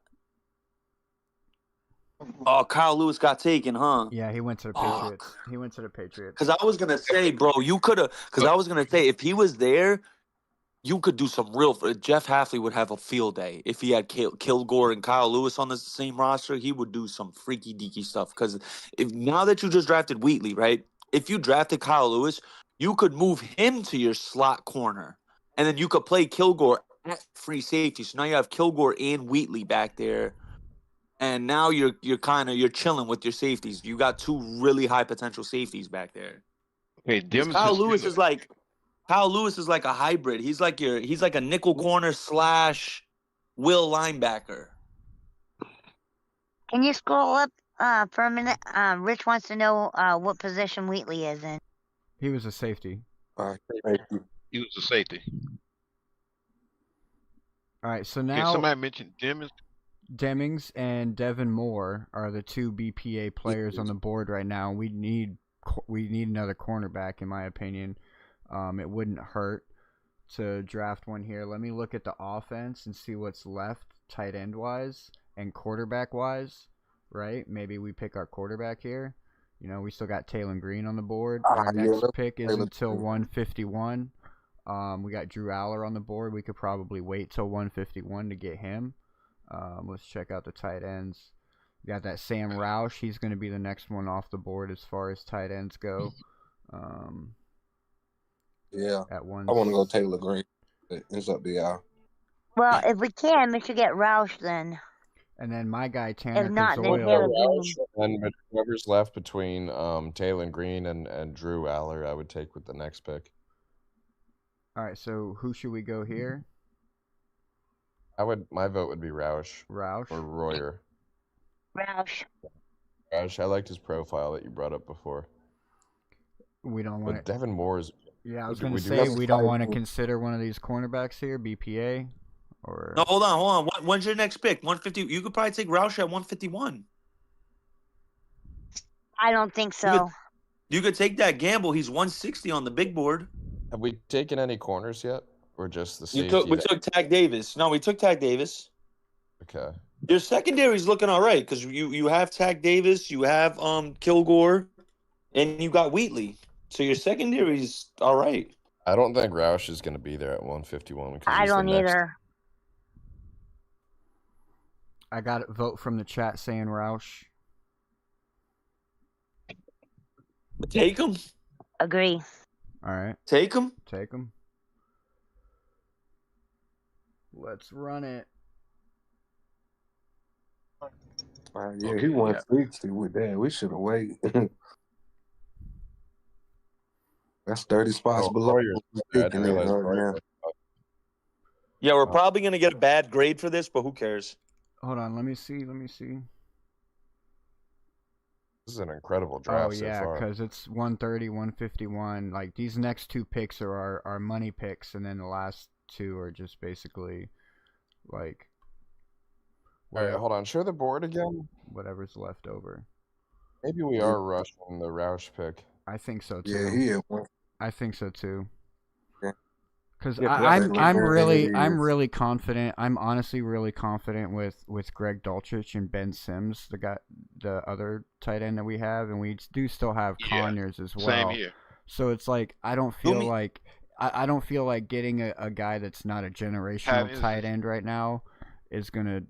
Oh, Kyle Lewis got taken, huh? Yeah, he went to the Patriots. He went to the Patriots. Because I was gonna say, bro, you could have. Because I was gonna say, if he was there, you could do some real. Jeff Hafley would have a field day if he had Kilgore and Kyle Lewis on the same roster. He would do some freaky deaky stuff. Because now that you just drafted Wheatley, right? If you drafted Kyle Lewis, you could move him to your slot corner, and then you could play Kilgore at free safety. So now you have Kilgore and Wheatley back there. and now you're chilling with your safeties. You got two really high potential safeties back there. Hey, Kyle Lewis is like a hybrid. He's like a nickel corner / will linebacker. Can you scroll up for a minute? Rich wants to know what position Wheatley is in. He was a safety. He was a safety. All right, so Okay, now somebody mentioned Demings and Devin Moore are the two BPA players on the board right now. We need another cornerback, in my opinion. It wouldn't hurt to draft one here. Let me look at the offense and see what's left tight end wise and quarterback wise. Right? Maybe we pick our quarterback here. You know, we still got Taylor Green on the board. Our next pick is until 151. We got Drew Aller on the board. We could probably wait till 151 to get him. Let's check out the tight ends. We got that Sam Roush. He's going to be the next one off the board as far as tight ends go. Yeah. At one. I want to go Taylor Green. It's up to y'all. Well, if we can, we should get Roush then. And then my guy Tanner If not, then Kazoil. Taylor Green. And whoever's left between Taylor Green and Drew Aller, I would take with the next pick. All right, so who should we go here? My vote would be Roush. Roush or Royer. Roush. Roush. I liked his profile that you brought up before. We don't want But Devin Moore's. Yeah, I was going to say we don't want to consider one of these cornerbacks here, BPA, or. No, hold on. When's your next pick? 150. You could probably take Roush at 151. I don't think so. You could take that gamble. He's 160 on the big board. Have we taken any corners yet, or just the safety? We took Tag Davis. No, we took Tag Davis. Okay. Your secondary's looking all right because you have Tag Davis, you have Kilgore, and you got Wheatley. So your secondary's all right. I don't think Roush is going to be there at 151. I don't either. I got a vote from the chat saying Roush. Take him. Agree. All right. Take him. Take him. Let's run it. Yeah, he 160 with that. We should have waited. That's 30 spots below. Yeah, we're probably going to get a bad grade for this, but who cares? Hold on, let me see. This is an incredible draft so far. Because it's 130, 151. Like, these next two picks are our money picks, and then the last two are just basically, like... All right, hold on. Show the board again. Whatever's left over. Maybe we are rushing the Roush pick. I think so, too. Yeah, he is. I think so, too. Because Yeah, I'm really confident. I'm honestly really confident with Greg Dulcich and Ben Sims, the other tight end that we have, and we do still have Conyers as well. Same here. So it's like I don't feel like getting a guy that's not a generational tight end right now is gonna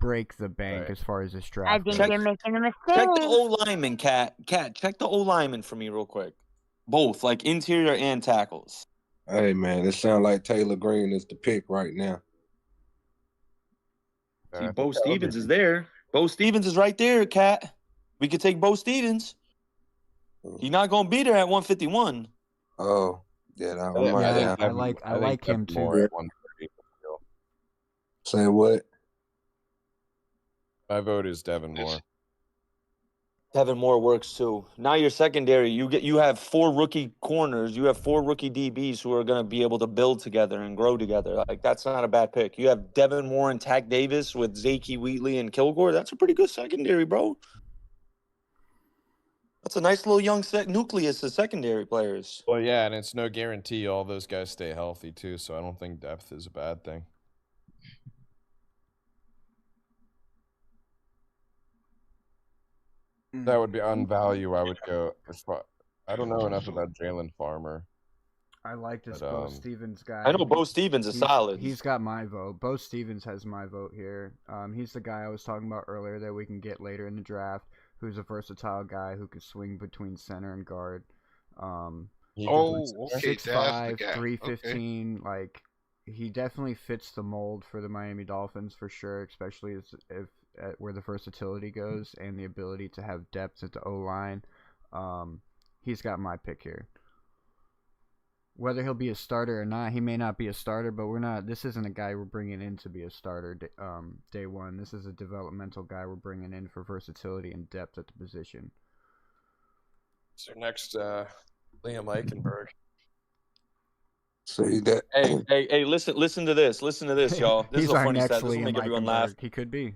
break the bank as far as this draft. I think you're making a mistake. Check the O lineman, Cat. Check the O lineman for me real quick. Both, like interior and tackles. Hey, man, it sounds like Taylor Green is the pick right now. See, Bo Stevens is there. Bo Stevens is right there, Cat. We could take Bo Stevens. He's not going to be there at 151. Oh, yeah. I like him too. Say what? My vote is Devin Moore. Devin Moore works too. Now your secondary, you have 4 rookie corners, you have 4 rookie DBs who are going to be able to build together and grow together. Like, that's not a bad pick. You have Devin Moore and Tack Davis with Zakey Wheatley and Kilgore. That's a pretty good secondary, bro. That's a nice little young nucleus of secondary players. Well, yeah, and it's no guarantee all those guys stay healthy too, so I don't think depth is a bad thing. That would be on value. I would go. I don't know enough about Jalen Farmer. I like this Bo Stevens guy. I know Bo Stevens is solid. He's got my vote. Bo Stevens has my vote here. He's the guy I was talking about earlier that we can get later in the draft, who's a versatile guy who could swing between center and guard. 6'5", 315. Okay. Like, he definitely fits the mold for the Miami Dolphins for sure, especially where the versatility goes and the ability to have depth at the O-line, he's got my pick here. Whether he'll be a starter or not, he may not be a starter, but this isn't a guy we're bringing in to be a starter day one. This is a developmental guy we're bringing in for versatility and depth at the position. So next, Liam Eichenberg. See that? Hey, listen to this. Listen to this, y'all. This He's is a our funny next stat. This will Liam make everyone laugh. Eichenberg. He could be.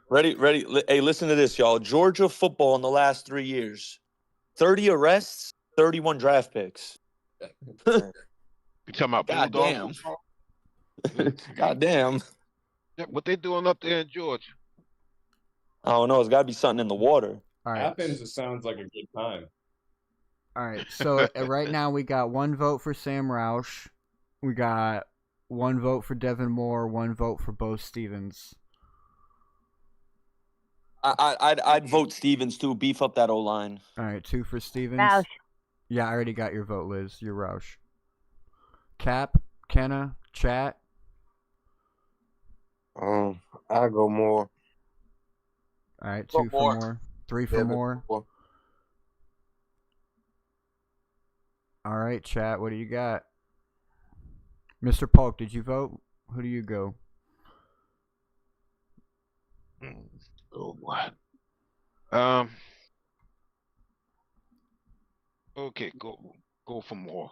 Ready? Hey, listen to this, y'all. Georgia football in the last 3 years. 30 arrests, 31 draft picks. You talking about Goddamn. Bulldog? Goddamn. What they doing up there in Georgia? I don't know. It's got to be something in the water. All right. Athens, it sounds like a good time. All right, so right now we got 1 vote for Sam Roush. We got 1 vote for Devin Moore, 1 vote for Bo Stevens. I'd vote Stevens too. Beef up that O-line. All right, 2 for Stevens. Roush. Yeah, I already got your vote, Liz. You're Roush. Cap, Kenna, Chat. I go Moore. All right, 2 for Moore. 3 for Moore. All right, Chat, what do you got? Mr. Polk, did you vote? Who do you go? Oh boy. Okay, go for Moore.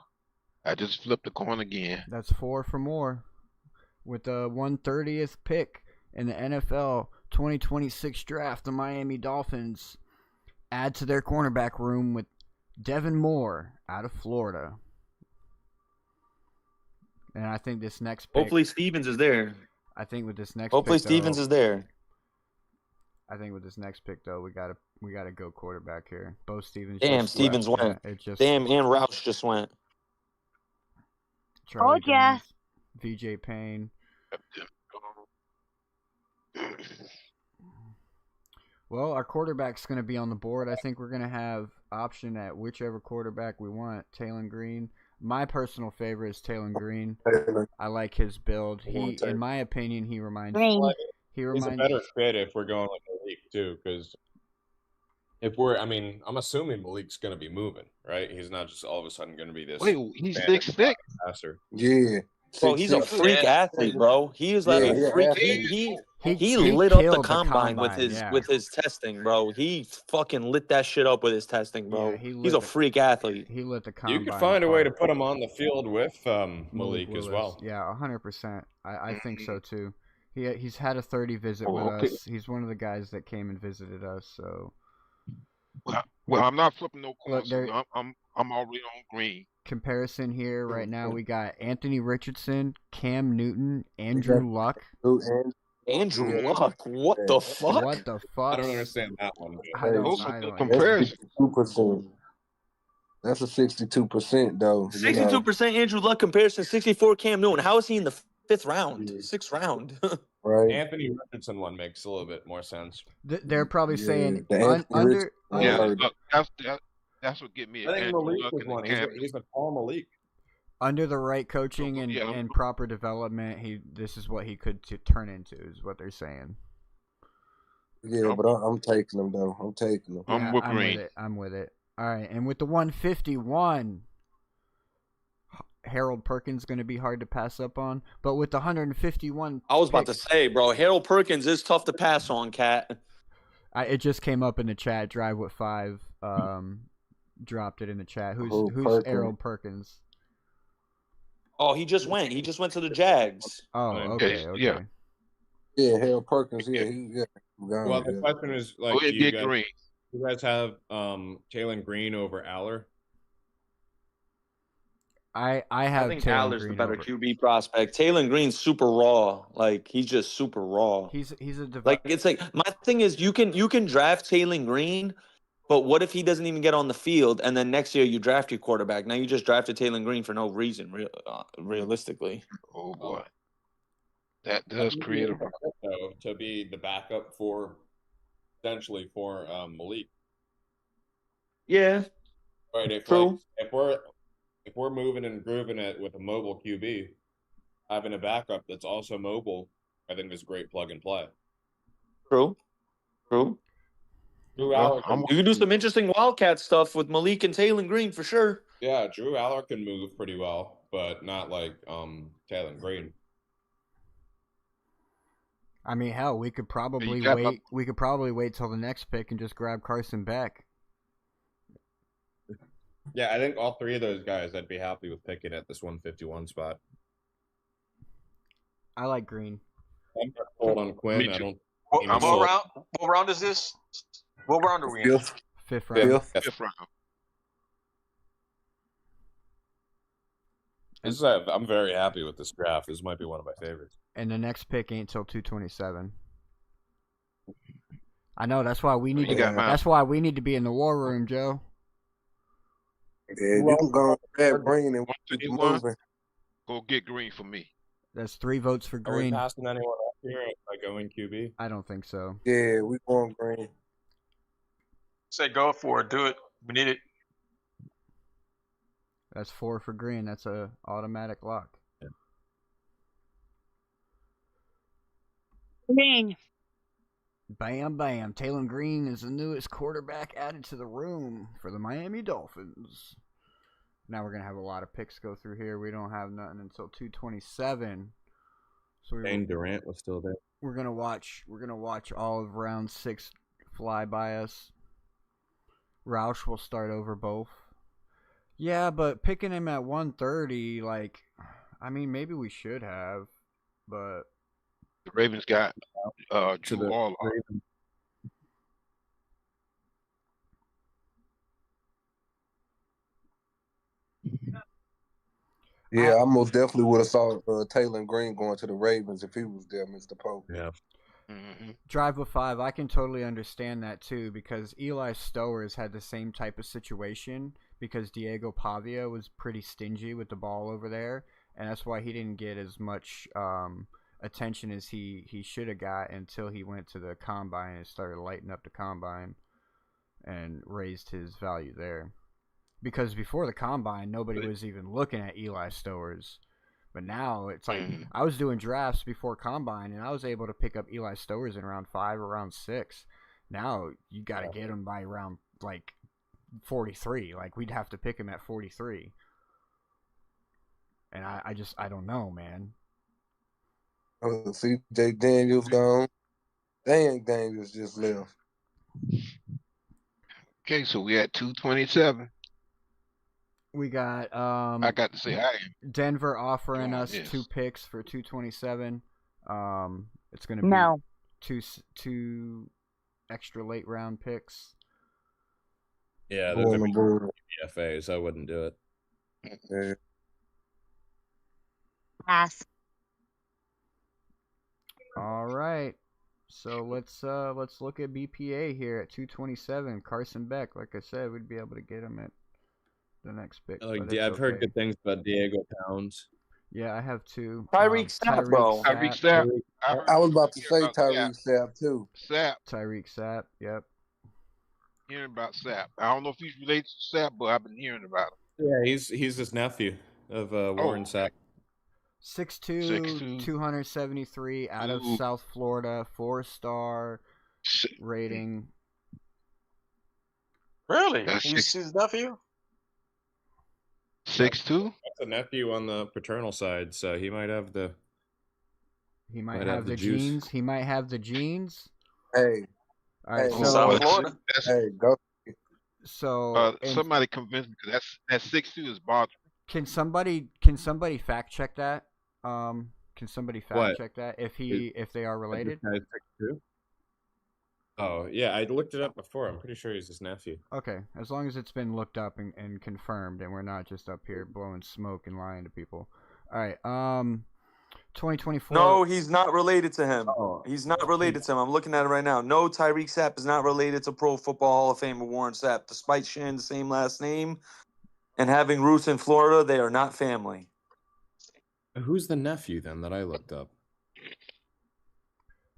I just flipped the coin again. That's 4 for Moore. With the 130th pick in the NFL 2026 draft, the Miami Dolphins add to their cornerback room with Devin Moore out of Florida. And I think this next pick... Hopefully Stevens is there. I think with this next Hopefully pick, Stevens is there. I think with this next pick, though, we gotta go quarterback here. Bo Stevens. Damn, Stevens went. Damn, and Roush just went. Charlie yeah. Jones, VJ Payne. Well, our quarterback's going to be on the board. I think we're going to have option at whichever quarterback we want. Taylon Green. My personal favorite is Taylon Green. I like his build. In my opinion, he reminds me. He's a better fit if we're going with Malik too, because I'm assuming Malik's going to be moving, right? He's not just all of a sudden going to be this. Wait, he's 6'6". Passer. Yeah. Bro, he's a freak athlete, bro. He is like a freak. He lit up the combine with his testing, bro. He fucking lit that shit up with his testing, bro. He's a freak athlete. He lit the combine. You could find a way to put him on the field with Malik as well. Yeah, 100%. I think so too. He's had a 30 visit with us. He's one of the guys that came and visited us. So. Well, I'm not flipping no coins. I'm already on Green. Comparison here right now, we got Anthony Richardson, Cam Newton, Andrew Luck. Andrew Luck, what the fuck? What the fuck? I don't understand that one. I don't. Comparison. That's a 62% though. 62% Andrew Luck comparison, 64 Cam Newton. How is he in the 5th round, 6th round? Right. Anthony Richardson one makes a little bit more sense. They're probably saying under. That's what get me. I think Malik was one. He's a tall Malik. Under the right coaching and proper development, this is what he could turn into, is what they're saying. Yeah, but I'm taking him though. I'm taking him. I'm with Green. I'm with it. All right, and with the 151, Harold Perkins going to be hard to pass up on, but with the 151, I was about to say, bro, Harold Perkins is tough to pass on, Cat. It just came up in the chat. Drive with 5 dropped it in the chat. Who's Harold Perkins? Oh, he just went. He just went to the Jags. Oh, okay. Yeah, Harold Perkins. Yeah. Well, the question is, like, do you guys have Taylon Green over Aller? I think Aller's the better QB prospect. Taylon Green's super raw. Like, he's just super raw. He's it's like my thing is you can draft Taylon Green, but what if he doesn't even get on the field and then next year you draft your quarterback? Now you just drafted Taylon Green for no reason, realistically. Oh boy, that does create to be the backup essentially for Malik. Yeah. Right. True. If we're moving and grooving it with a mobile QB, having a backup that's also mobile, I think is a great plug and play. True. Drew Well, Aller. You can do some interesting Wildcat stuff with Malik and Taylor Green for sure. Yeah, Drew Aller can move pretty well, but not like Taylor Green. I mean, hell, we could probably wait. We could probably wait till the next pick and just grab Carson Beck. Yeah, I think all three of those guys I'd be happy with picking at this 151 spot. I like Green. I'm hold on Quinn. I don't. What round is this? What round are we in? Fifth round. Fifth round. I'm very happy with this draft. This might be one of my favorites. And the next pick ain't till 227. I know. That's why we need to. That's why we need to be in the war room, Joe. Yeah, you can go grab Green and keep moving. Go get Green for me. That's 3 votes for Are we Green. passing anyone up here by going QB? I don't think so. Yeah, we going Green. Say go for it. Do it. We need it. That's 4 for Green. That's a automatic lock. Green. Bam, bam. Taylor Green is the newest quarterback added to the room for the Miami Dolphins. Now we're going to have a lot of picks go through here. We don't have nothing until 227. So Dane Durant was still there. We're going to watch all of round 6 fly by us. Roush will start over both. Yeah, but picking him at 130, like, I mean, maybe we should have, but the Ravens got Drew Aller. Yeah, I most definitely would have saw Taylor Green going to the Ravens if he was there, Mr. Pope. Yeah. Drive with 5, I can totally understand that too, because Eli Stowers had the same type of situation because Diego Pavia was pretty stingy with the ball over there, and that's why he didn't get as much attention as he should have got until he went to the combine and started lighting up the combine and raised his value there. Because before the combine, nobody was even looking at Eli Stowers. But now it's like I was doing drafts before combine, and I was able to pick up Eli Stowers in round 5 or round 6. Now you got to get him by round like 43. Like we'd have to pick him at 43. And I don't know, man. C.J. Daniels gone. Daniels just left. Okay, so we at 227. We got I got to say I am. Denver offering us 2 picks for 227. It's going to be two extra late round picks. Yeah, they're going to be PFAs. I wouldn't do it. Yeah. Pass. All right. So let's look at BPA here at 227. Carson Beck, like I said, we'd be able to get him at the next pick. I've heard good things about Diego Pounds. Yeah, I have 2. Tyreek Sapp, bro. Tyreek Sapp. I was about to say Tyreek Sapp too. Tyreek Sapp, yep. Hearing about Sapp. I don't know if he's related to Sapp, but I've been hearing about him. Yeah, he's his nephew of Warren Sapp. 6'2", 273 out of South Florida, 4-star rating. Really? He's his nephew? 6'2"? That's a nephew on the paternal side, so he might have the. He might have the genes. He might have the genes. Hey. All right. Hey, so South Florida. Hey, go. So somebody convinced me because that 6'2" is bothering. Can somebody fact check that? Can somebody fact check that if they are related? Oh yeah, I looked it up before. I'm pretty sure he's his nephew. Okay, as long as it's been looked up and confirmed, and we're not just up here blowing smoke and lying to people. All right. 2024. No, he's not related to him. He's not related to him. I'm looking at it right now. No, Tyreek Sapp is not related to Pro Football Hall of Famer Warren Sapp. Despite sharing the same last name and having roots in Florida, they are not family. Who's the nephew then that I looked up?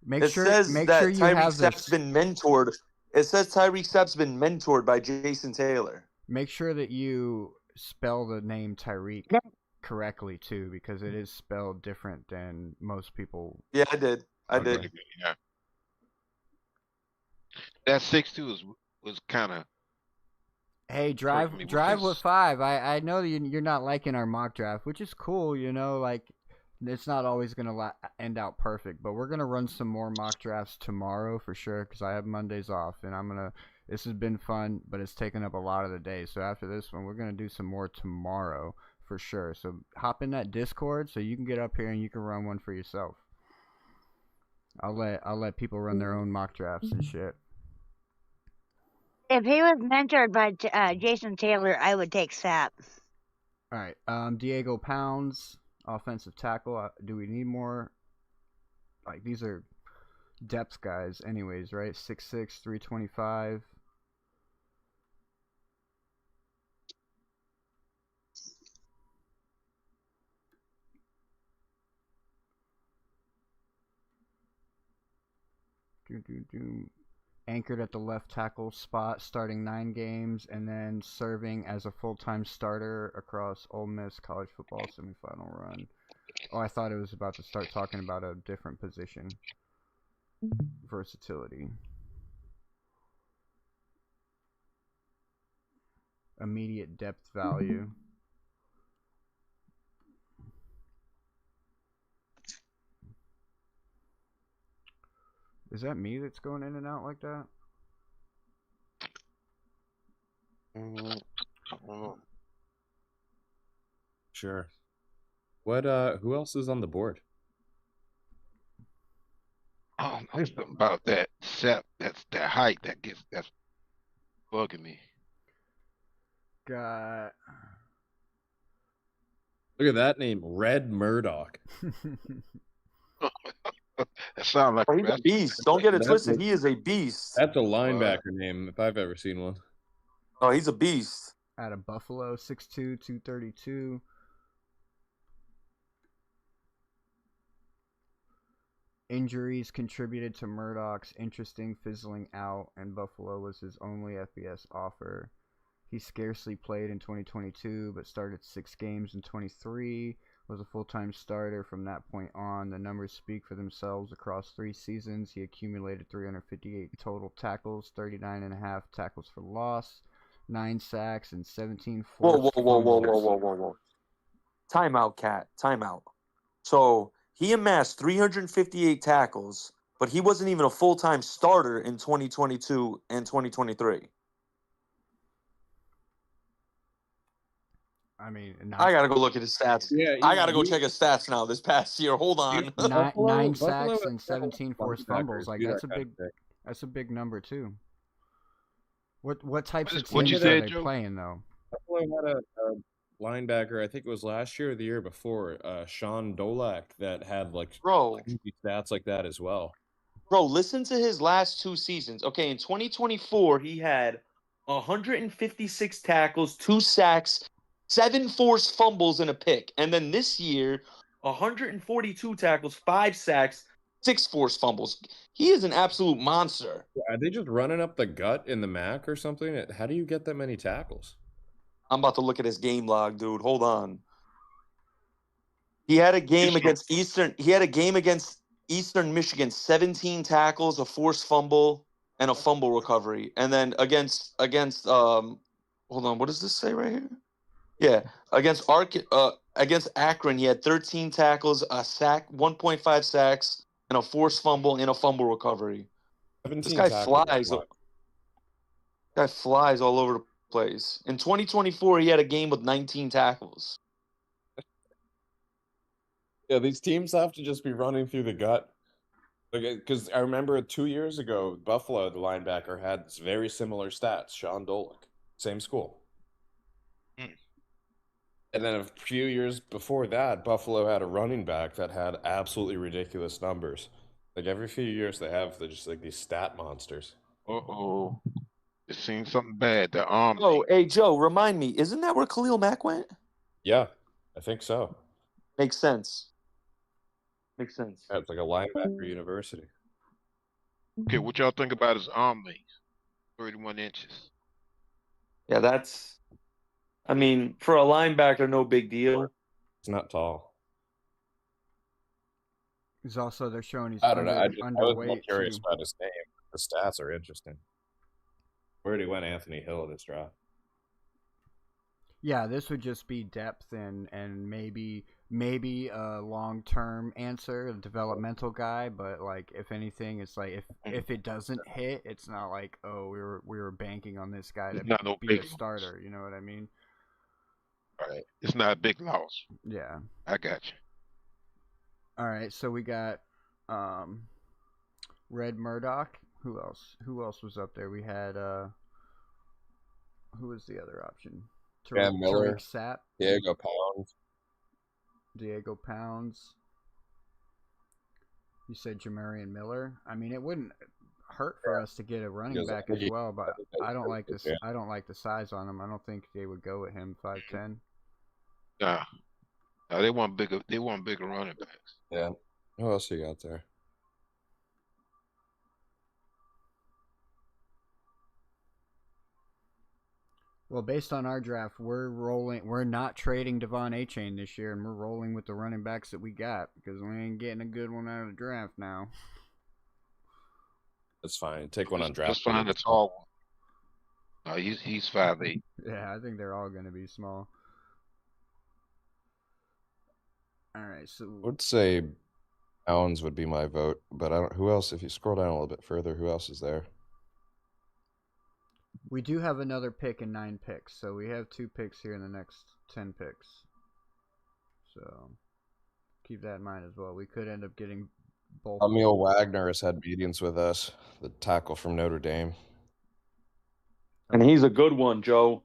It says that you have Tyreek Sapp's been mentored. It says Tyreek Sapp's been mentored by Jason Taylor. Make sure that you spell the name Tyreek correctly too, because it is spelled different than most people. Yeah, I did. Yeah. That 6'2" was kind of. Hey, drive with 5. I know that you're not liking our mock draft, which is cool. You know, like it's not always gonna end out perfect, but we're gonna run some more mock drafts tomorrow for sure because I have Mondays off, and I'm gonna. This has been fun, but it's taken up a lot of the day. So after this one, we're gonna do some more tomorrow for sure. So hop in that Discord so you can get up here and you can run one for yourself. I'll let people run their own mock drafts and shit. If he was mentored by Jason Taylor, I would take Sap. All right, Diego Pounds, offensive tackle. Do we need more? Like these are depth guys, anyways, right? 6'6", 325. Anchored at the left tackle spot, starting 9 games, and then serving as a full-time starter across Ole Miss college football semifinal run. Oh, I thought it was about to start talking about a different position. Versatility. Immediate depth value. Is that me that's going in and out like that? Sure. What? Who else is on the board? Oh, there's something about that Sap. That's that height that's bugging me. Got. Look at that name, Red Murdoch. That sounds like he's a beast. Don't get it twisted. He is a beast. That's a linebacker name if I've ever seen one. Oh, he's a beast. Out of Buffalo, 6'2", 232. Injuries contributed to Murdoch's interesting fizzling out, and Buffalo was his only FBS offer. He scarcely played in 2022, but started 6 games in 23. Was a full-time starter from that point on. The numbers speak for themselves. Across 3 seasons, he accumulated 358 total tackles, 39.5 tackles for loss, 9 sacks, and 17 forced Whoa. Timeout, Cat. Timeout. So he amassed 358 tackles, but he wasn't even a full-time starter in 2022 and 2023. I mean, I gotta go look at his stats. Yeah, I gotta go check his stats now. This past year, hold on. Nine sacks and 17 forced fumbles. Like that's a big number too. What types of teams are they playing though? Buffalo had a linebacker. I think it was last year or the year before. Sean Dolak that had like stats like that as well. Bro, listen to his last 2 seasons. Okay, in 2024, he had 156 tackles, 2 sacks, 7 forced fumbles, and a pick. And then this year, 142 tackles, 5 sacks, 6 forced fumbles. He is an absolute monster. Are they just running up the gut in the MAC or something? How do you get that many tackles? I'm about to look at his game log, dude. Hold on. He had a game against Eastern. He had a game against Eastern Michigan, 17 tackles, a forced fumble, and a fumble recovery. And then against hold on, what does this say right here? Yeah, against Akron, he had 13 tackles, a sack, 1.5 sacks, and a forced fumble and a fumble recovery. This guy flies. Guy flies all over the place. In 2024, he had a game with 19 tackles. Yeah, these teams have to just be running through the gut. Because I remember 2 years ago, Buffalo, the linebacker, had very similar stats. Sean Dolak, same school. And then a few years before that, Buffalo had a running back that had absolutely ridiculous numbers. Like every few years, they're just like these stat monsters. Uh-oh. It seems something bad. The arm. Oh, hey, Joe, remind me, isn't that where Khalil Mack went? Yeah, I think so. Makes sense. Makes sense. Yeah, it's like a linebacker university. Okay, what y'all think about his arm length? 31 inches. Yeah, that's... I mean, for a linebacker, no big deal. It's not tall. He's also, they're showing he's I don't know. I was more underweight curious too. about his name. The stats are interesting. Where did he went Anthony Hill this draft? Yeah, this would just be depth and maybe a long-term answer, a developmental guy, but like if anything, it's like if it doesn't hit, it's not like, oh, we were banking on this guy to not no be big a starter, you know what I mean? Right. It's not a big loss. Yeah. I got you. All right, so we got Red Murdoch. Who else? Who else was up there? We had who was the other option? Cam Miller, Tariq Sapp, Diego Pounds. Diego Pounds. You said Jamarian Miller. I mean, it wouldn't hurt for us to get a running back as well, but I don't like this. I don't like the size on him. I don't think they would go with him 5'10". Nah. No, they want bigger. They want bigger running backs. Yeah. Who else you got there? Well, based on our draft, we're rolling. We're not trading Devon Achane this year, and we're rolling with the running backs that we got because we ain't getting a good one out of the draft now. That's fine. Take one on draft. Just find a tall one. No, he's 5'8". Yeah, I think they're all going to be small. All right, so I would say Pounds would be my vote, but I don't. Who else? If you scroll down a little bit further, who else is there? we do have another pick and 9 picks, so we have 2 picks here in the next 10 picks. So keep that in mind as well. We could end up getting both. Emil Wagner has had meetings with us, the tackle from Notre Dame. And he's a good one, Joe.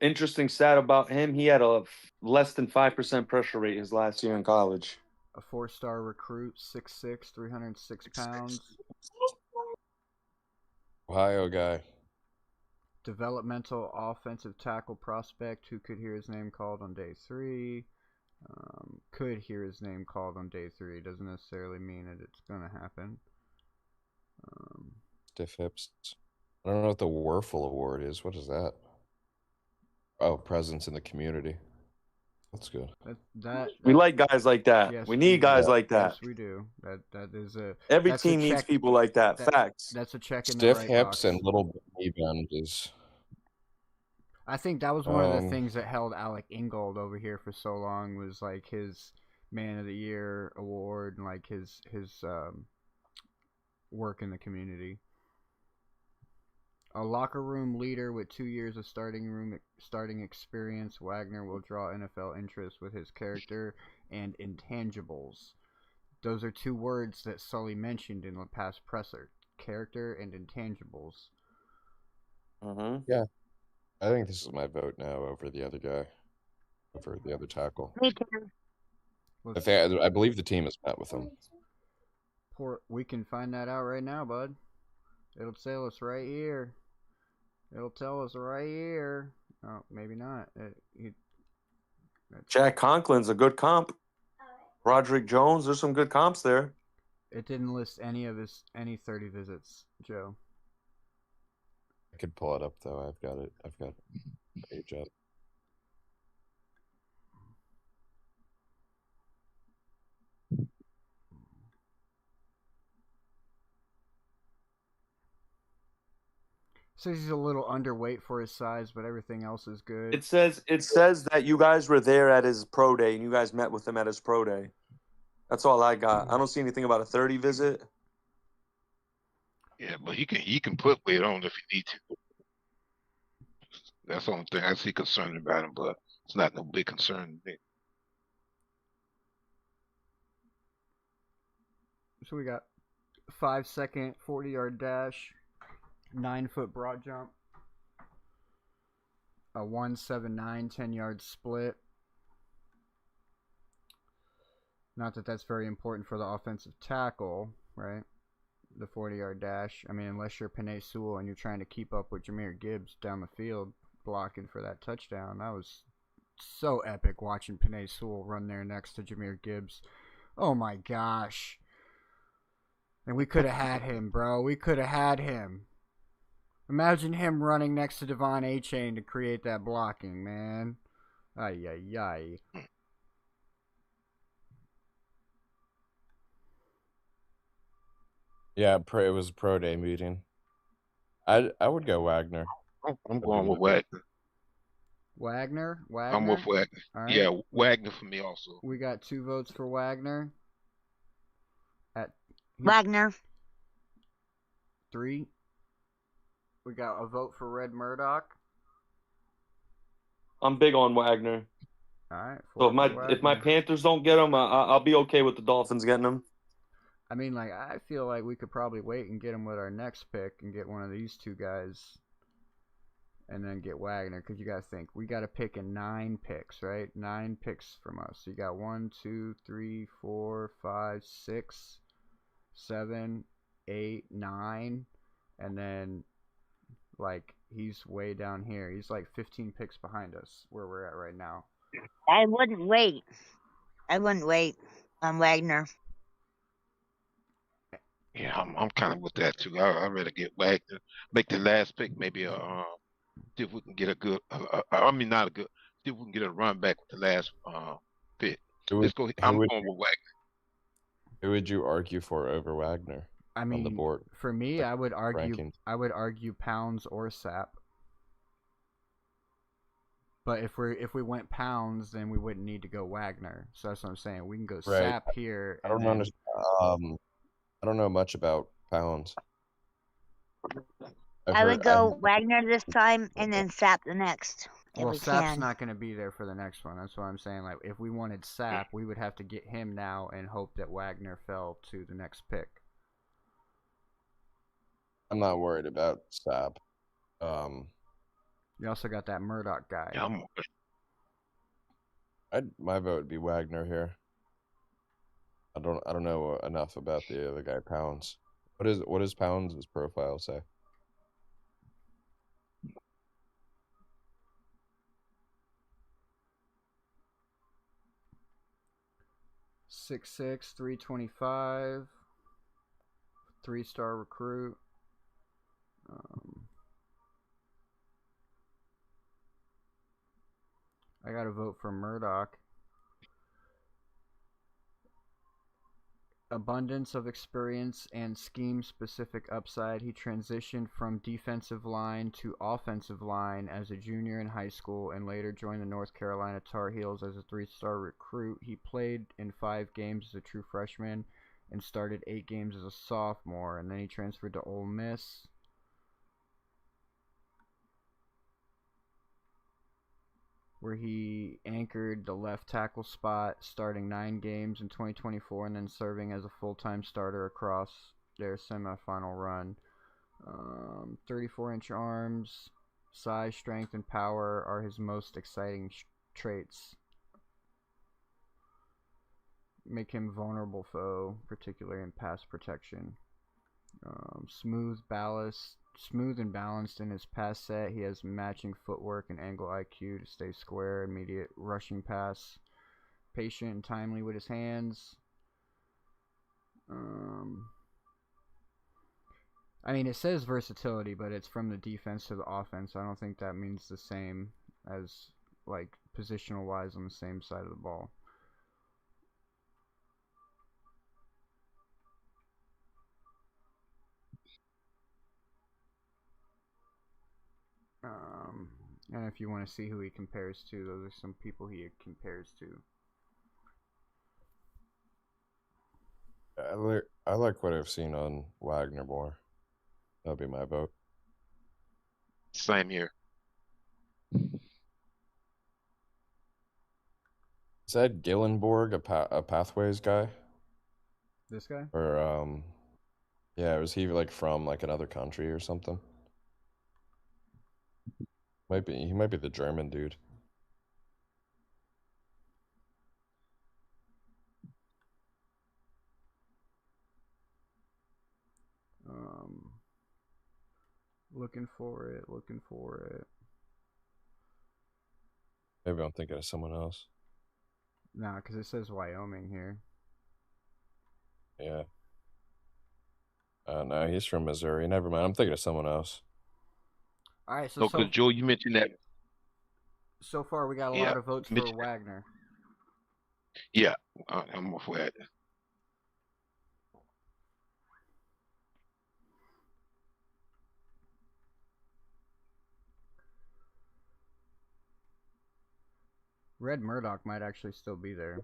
Interesting stat about him. He had a less than 5% pressure rate his last year in college. A 4-star recruit, 6'6", 306 pounds. Ohio guy. Developmental offensive tackle prospect who could hear his name called on day 3. Could hear his name called on day 3. Doesn't necessarily mean that it's going to happen. Stiff hips. I don't know what the Werfel Award is. What is that? Oh, presence in the community. That's good. We like guys like that. Yes, we need guys like that. Yes, we do. That is a every that's team a needs check, people like that. Facts. That's a check in Stiff the right hips box. and little knee bend is. I think that was one of the things that held Alec Ingold over here for so long was like his Man of the Year award and like his work in the community. A locker room leader with 2 years of starting experience, Wagner will draw NFL interest with his character and intangibles. Those are 2 words that Sully mentioned in the past presser: character and intangibles. Yeah. I think this is my vote now over the other guy, over the other tackle. Me too. I believe the team has met with him. We can find that out right now, bud. It'll tell us right here. It'll tell us right here. Oh, maybe not. Jack Conklin's a good comp. Roderick Jones, there's some good comps there. It didn't list any 30 visits, Joe. I could pull it up though. I've got it. Page up. Says he's a little underweight for his size, but everything else is good. It says that you guys were there at his pro day and you guys met with him at his pro day. That's all I got. I don't see anything about a 30 visit. Yeah, but he can put weight on if he need to. That's the only thing I see concerned about him, but it's not no big concern to me. So we got 5-second 40-yard dash, 9-foot broad jump, a 1.79 10-yard split. Not that that's very important for the offensive tackle, right? The 40-yard dash. I mean, unless you're Penei Sewell and you're trying to keep up with Jahmyr Gibbs down the field blocking for that touchdown. That was so epic watching Penei Sewell run there next to Jahmyr Gibbs. Oh my gosh. And we could have had him, bro. We could have had him. Imagine him running next to Devon Achane to create that blocking, man. Ay, ay, ay. Yeah, it was a pro day meeting. I would go Wagner. I'm going with Wagner. Wagner? I'm with Wagner. All right. Yeah, Wagner for me also. We got 2 votes for Wagner. Wagner. 3. We got a vote for Red Murdoch. I'm big on Wagner. All right. So if my Panthers don't get him, I'll be okay with the Dolphins getting him. I mean, like, I feel like we could probably wait and get him with our next pick and get one of these 2 guys, and then get Wagner. Because you got to think, we got to pick in 9 picks, right? 9 picks from us. So you got 1, 2, 3, 4, 5, 6, 7, 8, 9, and then like he's way down here. He's like 15 picks behind us where we're at right now. I wouldn't wait. On Wagner. Yeah, I'm kind of with that too. I'd rather get Wagner, make the last pick, maybe see if we can get a good. I mean, not a good. See if we can get a run back with the last pick. Let's go. I'm going with Wagner. Who would you argue for over Wagner? I mean, on the board? For me, I would argue. Rankings. I would argue Pounds or Sap. But if we went Pounds, then we wouldn't need to go Wagner. So that's what I'm saying. We can go Right. Sap here. I don't understand. I don't know much about Pounds. I would go Wagner this time and then Sap the next. Well, Sap's not going to be there for the next one. That's what I'm saying. Like, if we wanted Sap, we would have to get him now and hope that Wagner fell to the next pick. I'm not worried about Sap. You also got that Murdoch guy. Yeah, my vote would be Wagner here. I don't know enough about the other guy, Pounds. What does Pounds' profile say? Six 325, 3-star recruit. I got to vote for Murdoch. Abundance of experience and scheme-specific upside. He transitioned from defensive line to offensive line as a junior in high school and later joined the North Carolina Tar Heels as a 3-star recruit. He played in 5 games as a true freshman and started 8 games as a sophomore, and then he transferred to Ole Miss. Where he anchored the left tackle spot, starting 9 games in 2024 and then serving as a full-time starter across their semifinal run. 34-inch arms, size, strength, and power are his most exciting traits. Make him vulnerable foe, particularly in pass protection. Smooth and balanced in his pass set. He has matching footwork and angle IQ to stay square, immediate rushing pass. Patient and timely with his hands. I mean, it says versatility, but it's from the defense to the offense. I don't think that means the same as, like, positional-wise on the same side of the ball. And if you want to see who he compares to, those are some people he compares to. I like what I've seen on Wagner more. That'd be my vote. Same here. Is that Gillenborg a Pathways guy? This guy? Or yeah, was he like from like another country or something? He might be the German dude. Looking for it. Maybe I'm thinking of someone else. Nah, because it says Wyoming here. Yeah. No, he's from Missouri. Never mind. I'm thinking of someone else. All right, so Joe, you mentioned that. So far, we got a lot of votes for Wagner. Yeah, I'm with Wagner. Red Murdoch might actually still be there.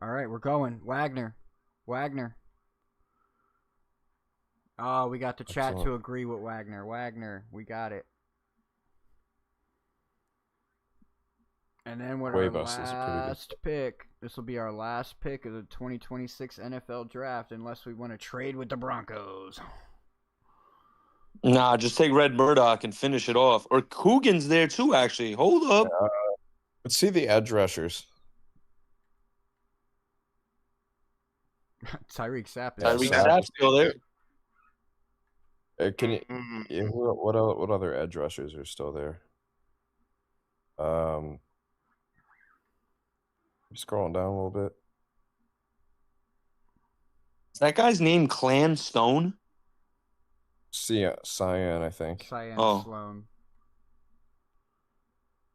All right, we're going. Wagner. Oh, we got the chat to agree with Wagner, we got it. And then what our last pick. This will be our last pick of the 2026 NFL Draft, unless we want to trade with the Broncos. Nah, just take Red Murdoch and finish it off. Or Coogan's there too, actually. Hold up. Let's see the edge rushers. Tyreek Sapp. Tyreek Sapp's still there. Can you? What other edge rushers are still there? Scrolling down a little bit. Is that guy's name Clan Stone? Cyan, I think. Cyan Sloan.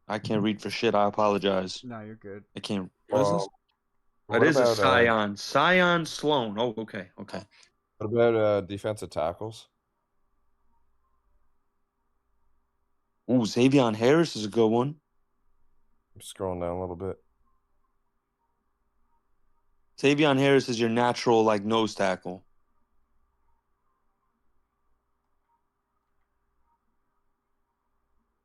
I can't read for shit. I apologize. No, you're good. I can't. What is this? That is a Cyan. Cyan Sloan. Oh, okay. What about defensive tackles? Ooh, Xavion Harris is a good one. I'm scrolling down a little bit. Xavion Harris is your natural, nose tackle.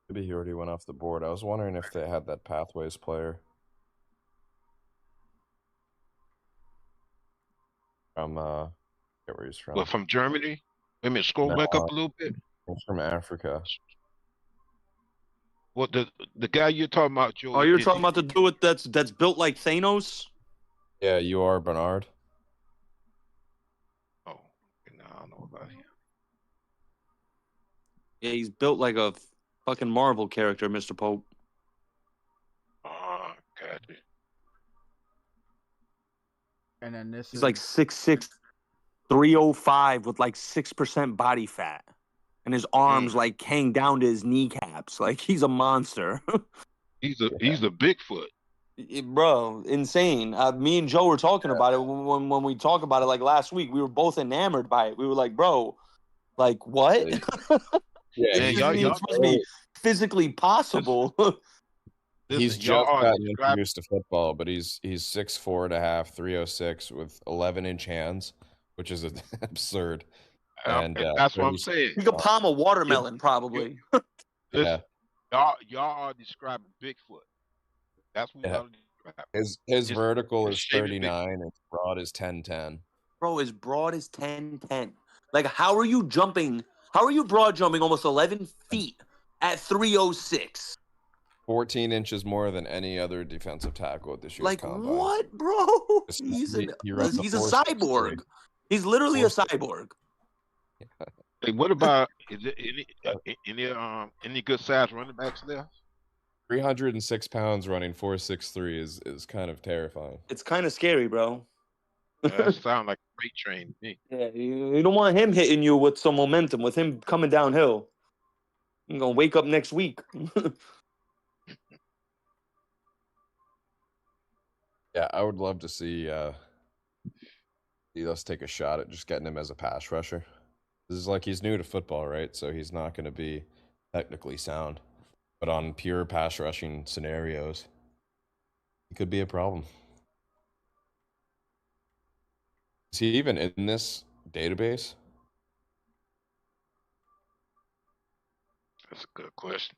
Maybe he already went off the board. I was wondering if they had that Pathways player. From, I forget where he's from. Well, from Germany? Wait a minute, scroll back up a little bit. He's from Africa. What the guy you're talking about, Joe? Oh, you're talking about the dude that's built like Thanos? Yeah, you are Bernard. Oh, no, I don't know about him. Yeah, he's built like a fucking Marvel character, Mr. Pope. Oh, got it. And then this He's like 6'6", 305 with 6% body fat. And his arms hang down to his kneecaps. He's a monster. He's a Bigfoot. Bro, insane. Me and Joe were talking about it when we talked about it last week. We were both enamored by it. We were like, bro, what? It's supposed to be physically possible. He's just gotten introduced to football, but he's 6'4.5", 306 with 11-inch hands, which is absurd. And that's what I'm saying. You could palm a watermelon, probably. Yeah. Y'all are describing Bigfoot. That's what y'all describing. His vertical is 39 and his broad is 10'10". Bro, his broad is 10'10". How are you jumping? How are you broad jumping almost 11 feet at 306? 14 inches more than any other defensive tackle at this year's combine. What, bro? He's a cyborg. He's literally a cyborg. Hey, what about is there any good size running backs there? 306 pounds running 4.63 is kind of terrifying. It's kind of scary, bro. That sounds like a freight train to me. Yeah, you don't want him hitting you with some momentum, with him coming downhill. I'm gonna wake up next week. Yeah, I would love to see us take a shot at just getting him as a pass rusher. This is he's new to football, right? So he's not going to be technically sound. But on pure pass rushing scenarios, it could be a problem. Is he even in this database? That's a good question.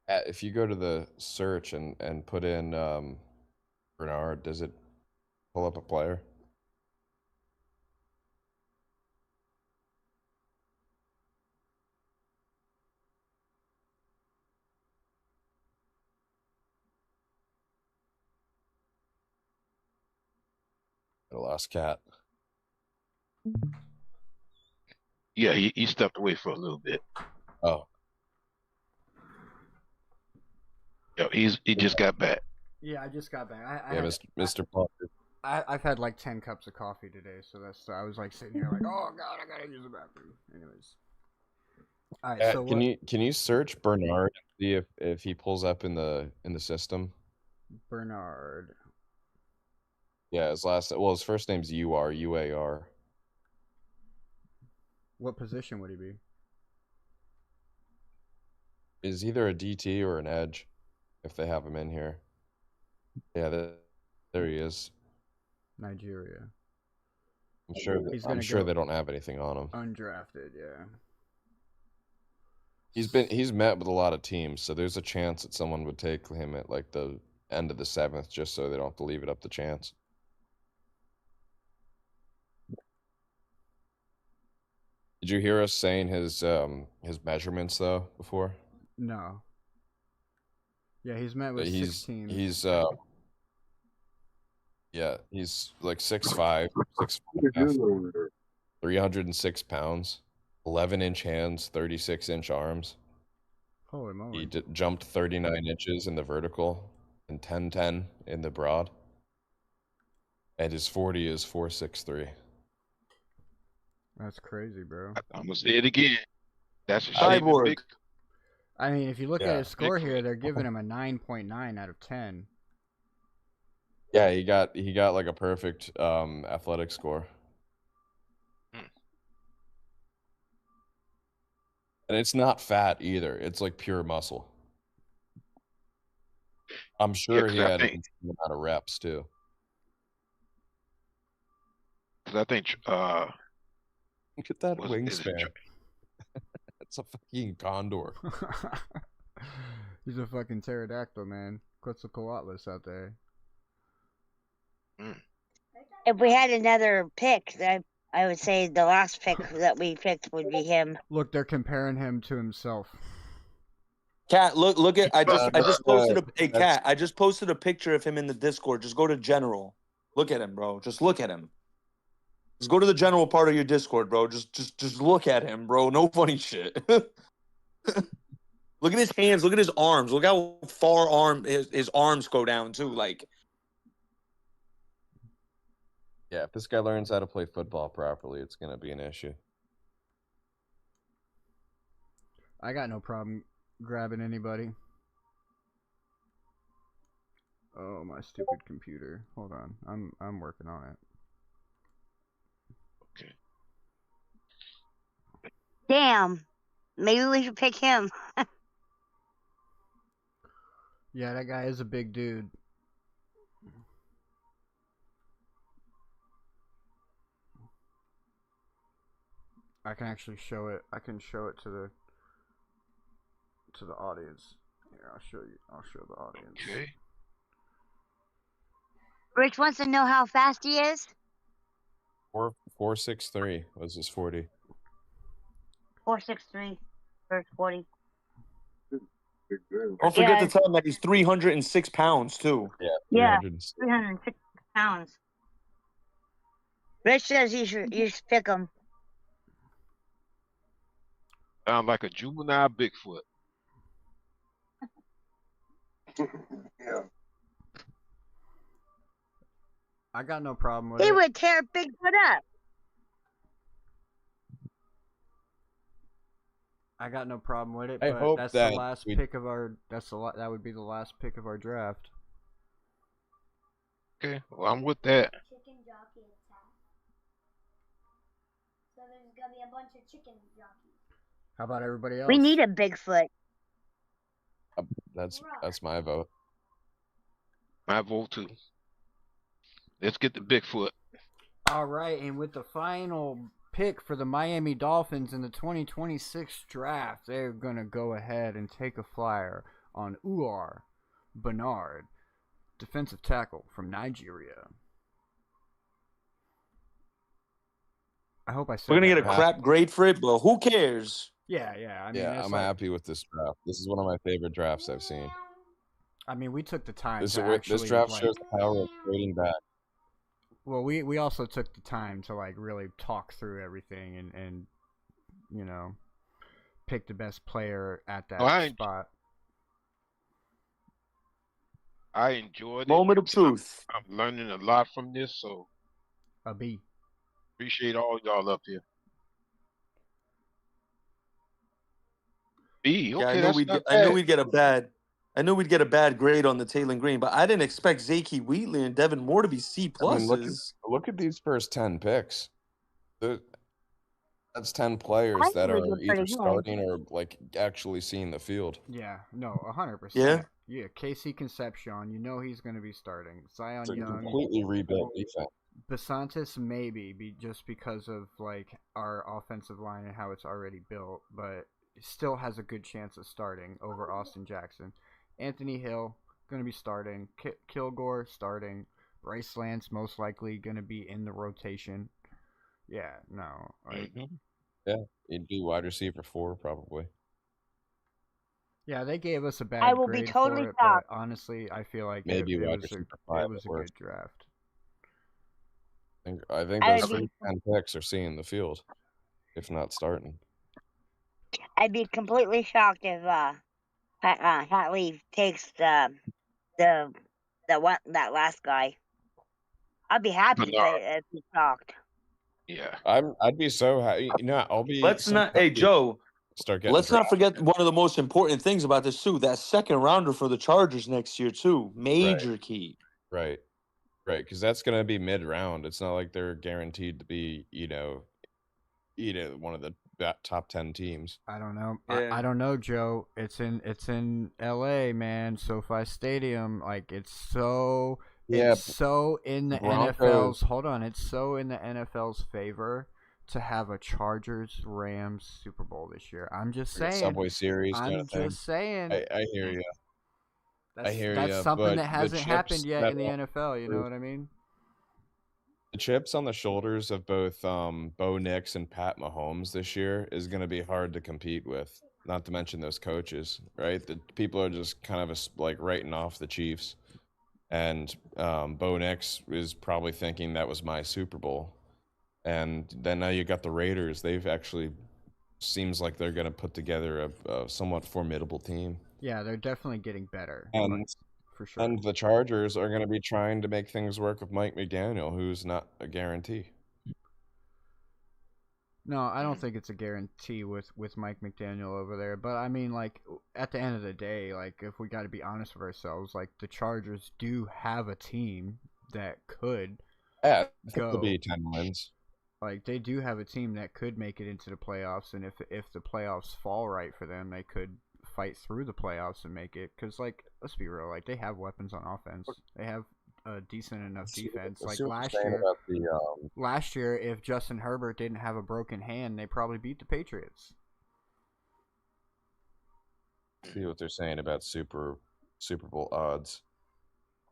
If you go to the search and put in Bernard, does it pull up a player? The lost cat. Yeah, he stepped away for a little bit. Oh. Yo, he just got back. Yeah, I just got back. Mr. Parker. I've had 10 cups of coffee today, so I was sitting here oh god, I gotta use the bathroom. Anyways. All right, so can you search Bernard and see if he pulls up in the system? Bernard. Yeah, his first name's UAR. What position would he be? is either a DT or an edge, if they have him in here. Yeah, there he is. Nigeria. I'm sure they don't have anything on him. Undrafted, yeah. He's met with a lot of teams, so there's a chance that someone would take him at like the end of the 7th, just so they don't have to leave it up to chance. Did you hear us saying his measurements though before? No. Yeah, he's met with 16. He's like 6'5", 6'5", 306 pounds, 11-inch hands, 36-inch arms. Holy moly! He jumped 39 inches in the vertical and 10-10 in the broad. And his 40 is 4.63. That's crazy, bro. I'm gonna say it again. That's a cyborg. I mean, if you look at his score here, they're giving him a 9.9 out of 10. Yeah, he got like a perfect athletic score. And it's not fat either. It's like pure muscle. I'm sure he had a amount of reps too. Because I think look at that wingspan. It's a fucking condor. He's a fucking pterodactyl, man. Quetzalcoatlus out there. If we had another pick, I would say the last pick that we picked would be him. Look, they're comparing him to himself. Cat, look at I just posted I just posted a picture of him in the Discord. Just go to general. Look at him, bro. Just look at him. Just go to the general part of your Discord, bro. Just look at him, bro. No funny shit. Look at his hands. Look at his arms. Look how far his arms go down too. Like, yeah, if this guy learns how to play football properly, it's gonna be an issue. I got no problem grabbing anybody. Oh, my stupid computer. Hold on. I'm working on it. Okay. Damn. Maybe we should pick him. Yeah, that guy is a big dude. I can actually show it. I can show it to the audience. Here, I'll show you. I'll show the audience. Okay. Rich wants to know how fast he is. 4.63 was his 40. 4.63 versus 40. Don't forget to tell him that he's 306 pounds too. Yeah, 306 pounds. Rich says you should pick him. Sound like a juvenile Bigfoot. Yeah. I got no problem with He it. would tear Bigfoot up. I got no problem with it, I but hope that's that the last pick of our. That would be the last pick of our draft. Okay, well, I'm with that. Chicken jockey attack. So there's gonna be a bunch of chicken jockeys. How about everybody else? We need a Bigfoot. That's my vote. My vote too. Let's get the Bigfoot. All right, and with the final pick for the Miami Dolphins in the 2026 draft, they're going to go ahead and take a flyer on Uar Bernard, defensive tackle from Nigeria. I hope I said we're gonna that get a right. crap grade for it, but who cares? Yeah. I mean, I'm happy with this draft. This is one of my favorite drafts I've seen. I mean, we took the time This to actually, this draft like, shows the power of trading back. Well, we also took the time to like really talk through everything and you know, pick the best player at that spot. I enjoyed it. Moment of truth. I'm learning a lot from this, so a B. Appreciate all y'all up here. B, okay, Yeah, I knew we'd get a bad grade on the Taylor Green, but I didn't expect Zaki Wheatley and Devin Moore to be C pluses. I mean, look at these first 10 picks. That's 10 players I that think we are did either pretty good. starting or like actually seeing the field. Yeah, no, 100%. Yeah. Yeah, Casey Concepcion, you know he's going to be starting. Zion It's a Young. completely rebuilt defense. Basantis maybe just because of like our offensive line and how it's already built, but still has a good chance of starting over Austin Jackson. Anthony Hill going to be starting. Kilgore starting. Bryce Lance most likely going to be in the rotation. Yeah, no. Like, Yeah, he'd be wide receiver 4 probably. yeah, they gave us a bad I will be grade totally for it, shocked. but honestly, I feel like Maybe it wide was receiver it 5 was at a worst. good draft. I think I those would be, 10 picks are seeing the field, if not starting. I'd be completely shocked if Hatley takes that last guy. I'd be happy, but I'd be shocked. Yeah. I'd be so happy. You know, I'll be. Let's so not. Hey, happy Joe. Start getting Let's not drafted. forget one of the most important things about this too. That second rounder for the Chargers next year too. Major key. Right, because that's gonna be mid-round. It's not like they're guaranteed to be, one of the top 10 teams. I don't know. Yeah. I don't know, Joe. It's in L.A., man. SoFi Stadium. Like it's so in the Broncos. NFL's. Hold on. It's so in the NFL's favor to have a Chargers Rams Super Bowl this year. I'm just saying. Subway Series. I'm kind of thing. just saying. I hear you. That's something that hasn't happened yet in the NFL. You know what I mean? The chips on the shoulders of both Bo Nix and Pat Mahomes this year is going to be hard to compete with. Not to mention those coaches, right? The people are just kind of like writing off the Chiefs, and Bo Nix is probably thinking that was my Super Bowl, and then now you got the Raiders. They've actually seems like they're going to put together a somewhat formidable team. Yeah, they're definitely getting better. And for sure. And the Chargers are going to be trying to make things work with Mike McDaniel, who's not a guarantee. No, I don't think it's a guarantee with Mike McDaniel over there. But I mean, like at the end of the day, like if we got to be honest with ourselves, like the Chargers do have a team that could go be 10 wins. Like they do have a team that could make it into the playoffs, and if the playoffs fall right for them, they could fight through the playoffs and make it. Because like let's be real, like they have weapons on offense. They have a decent enough defense. Like last year, if Justin Herbert didn't have a broken hand, they probably beat the Patriots. See what they're saying about Super Bowl odds.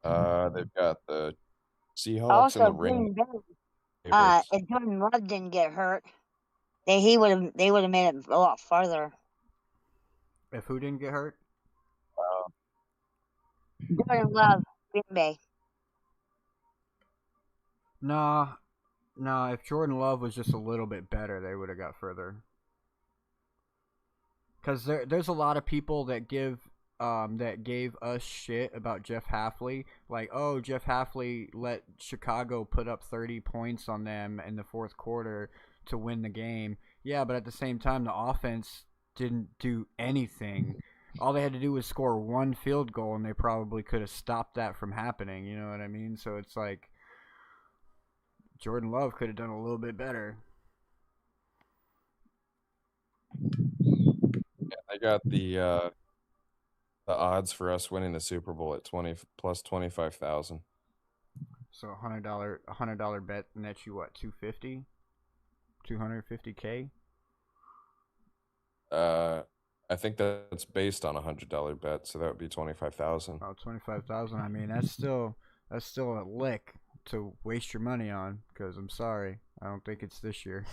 They've got the Seahawks Also, and the Rams. If Jordan Love didn't get hurt, they would have made it a lot farther. If who didn't get hurt? Jordan Love, Green Bay. No. If Jordan Love was just a little bit better, they would have got further. Because there's a lot of people that gave us shit about Jeff Hafley. Like, oh, Jeff Hafley let Chicago put up 30 points on them in the fourth quarter to win the game. Yeah, but at the same time, the offense didn't do anything. All they had to do was score one field goal, and they probably could have stopped that from happening. You know what I mean? So it's like Jordan Love could have done a little bit better. Yeah, I got the odds for us winning the Super Bowl at 20 plus 25,000. So $100 bet nets you what, 250? 250K? I think that's based on a $100 bet, so that would be 25,000. Oh, 25,000. I mean, that's still a lick to waste your money on. Because I'm sorry, I don't think it's this year.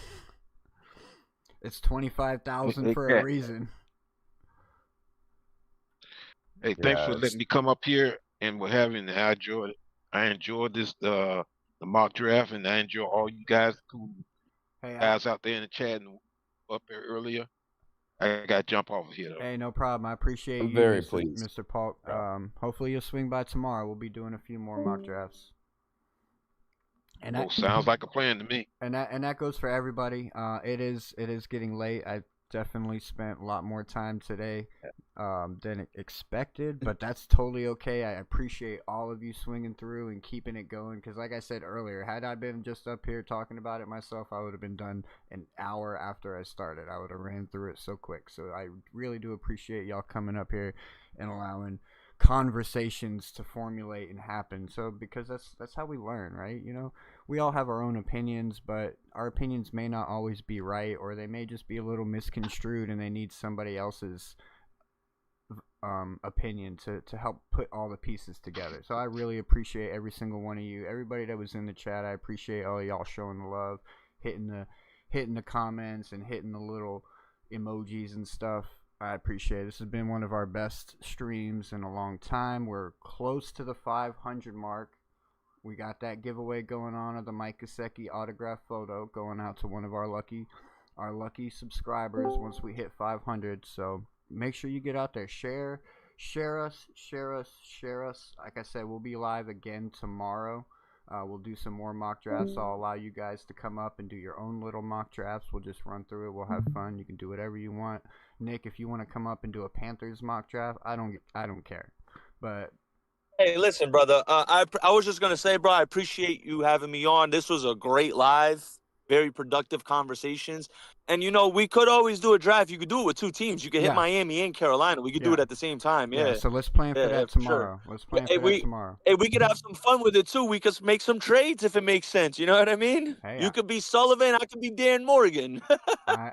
It's 25,000 for a reason. Hey, thanks for letting me come up here and what have you. And I enjoyed it. I enjoyed this the mock draft, and I enjoy all you guys guys out there in the chat and up there earlier. I got to jump off of here, though. Hey, no problem. I appreciate you, very Mr. pleased. Mr. Paul. Hopefully you'll swing by tomorrow. We'll be doing a few more mock drafts. And that sounds like a plan to me. And that goes for everybody. It is getting late. I definitely spent a lot more time today than expected, but that's totally okay. I appreciate all of you swinging through and keeping it going, because like I said earlier, had I been just up here talking about it myself, I would have been done an hour after I started. I would have ran through it so quick. So I really do appreciate y'all coming up here and allowing conversations to formulate and happen. So because that's how we learn, right? You know, we all have our own opinions, but our opinions may not always be right, or they may just be a little misconstrued, and they need somebody else's opinion to help put all the pieces together. So I really appreciate every single one of you, everybody that was in the chat. I appreciate all y'all showing the love, hitting the comments and hitting the little emojis and stuff. I appreciate it. This has been one of our best streams in a long time. We're close to the 500 mark. We got that giveaway going on of the Mike Gesicki autograph photo going out to one of our lucky subscribers once we hit 500. So make sure you get out there, share us. Like I said, we'll be live again tomorrow. We'll do some more mock drafts. I'll allow you guys to come up and do your own little mock drafts. We'll just run through it. We'll have fun. You can do whatever you want. Nick, if you want to come up and do a Panthers mock draft, I don't care. But hey, listen, brother. I was just gonna say, bro, I appreciate you having me on. This was a great live, very productive conversations. And you know, we could always do a draft. You could do it with two teams. You could hit Miami and Carolina. We could do it at the same time. Yeah. So let's plan for that tomorrow. Sure. Let's plan for that tomorrow. Hey, we could have some fun with it too. We could make some trades if it makes sense. You know what I mean? Hey, you could be Sullivan. I could be Dan Morgan.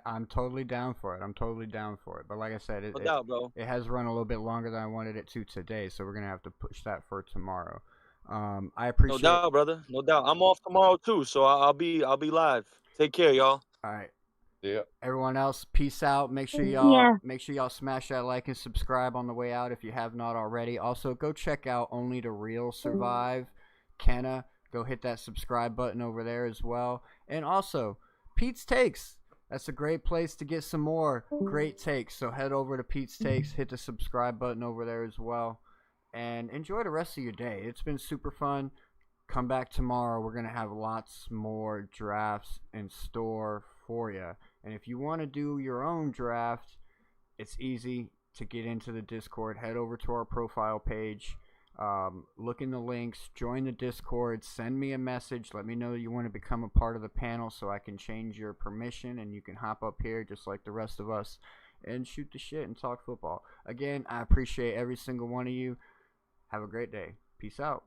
I'm totally down for it. But like I said, No doubt, bro. It has run a little bit longer than I wanted it to today, so we're gonna have to push that for tomorrow. I appreciate. No doubt, brother. No doubt. I'm off tomorrow too, so I'll be live. Take care, y'all. All right. Yeah. Everyone else, peace out. Make sure y'all smash that like and subscribe on the way out if you have not already. Also, go check out Only the Real Survive. Kenna, go hit that subscribe button over there as well. And also, Pete's Takes. That's a great place to get some more great takes. So head over to Pete's Takes, hit the subscribe button over there as well, and enjoy the rest of your day. It's been super fun. Come back tomorrow. We're going to have lots more drafts in store for you. And if you want to do your own draft, it's easy to get into the Discord. Head over to our profile page. Look in the links. Join the Discord. Send me a message. Let me know you want to become a part of the panel so I can change your permission and you can hop up here just like the rest of us and shoot the shit and talk football. Again, I appreciate every single one of you. Have a great day. Peace out.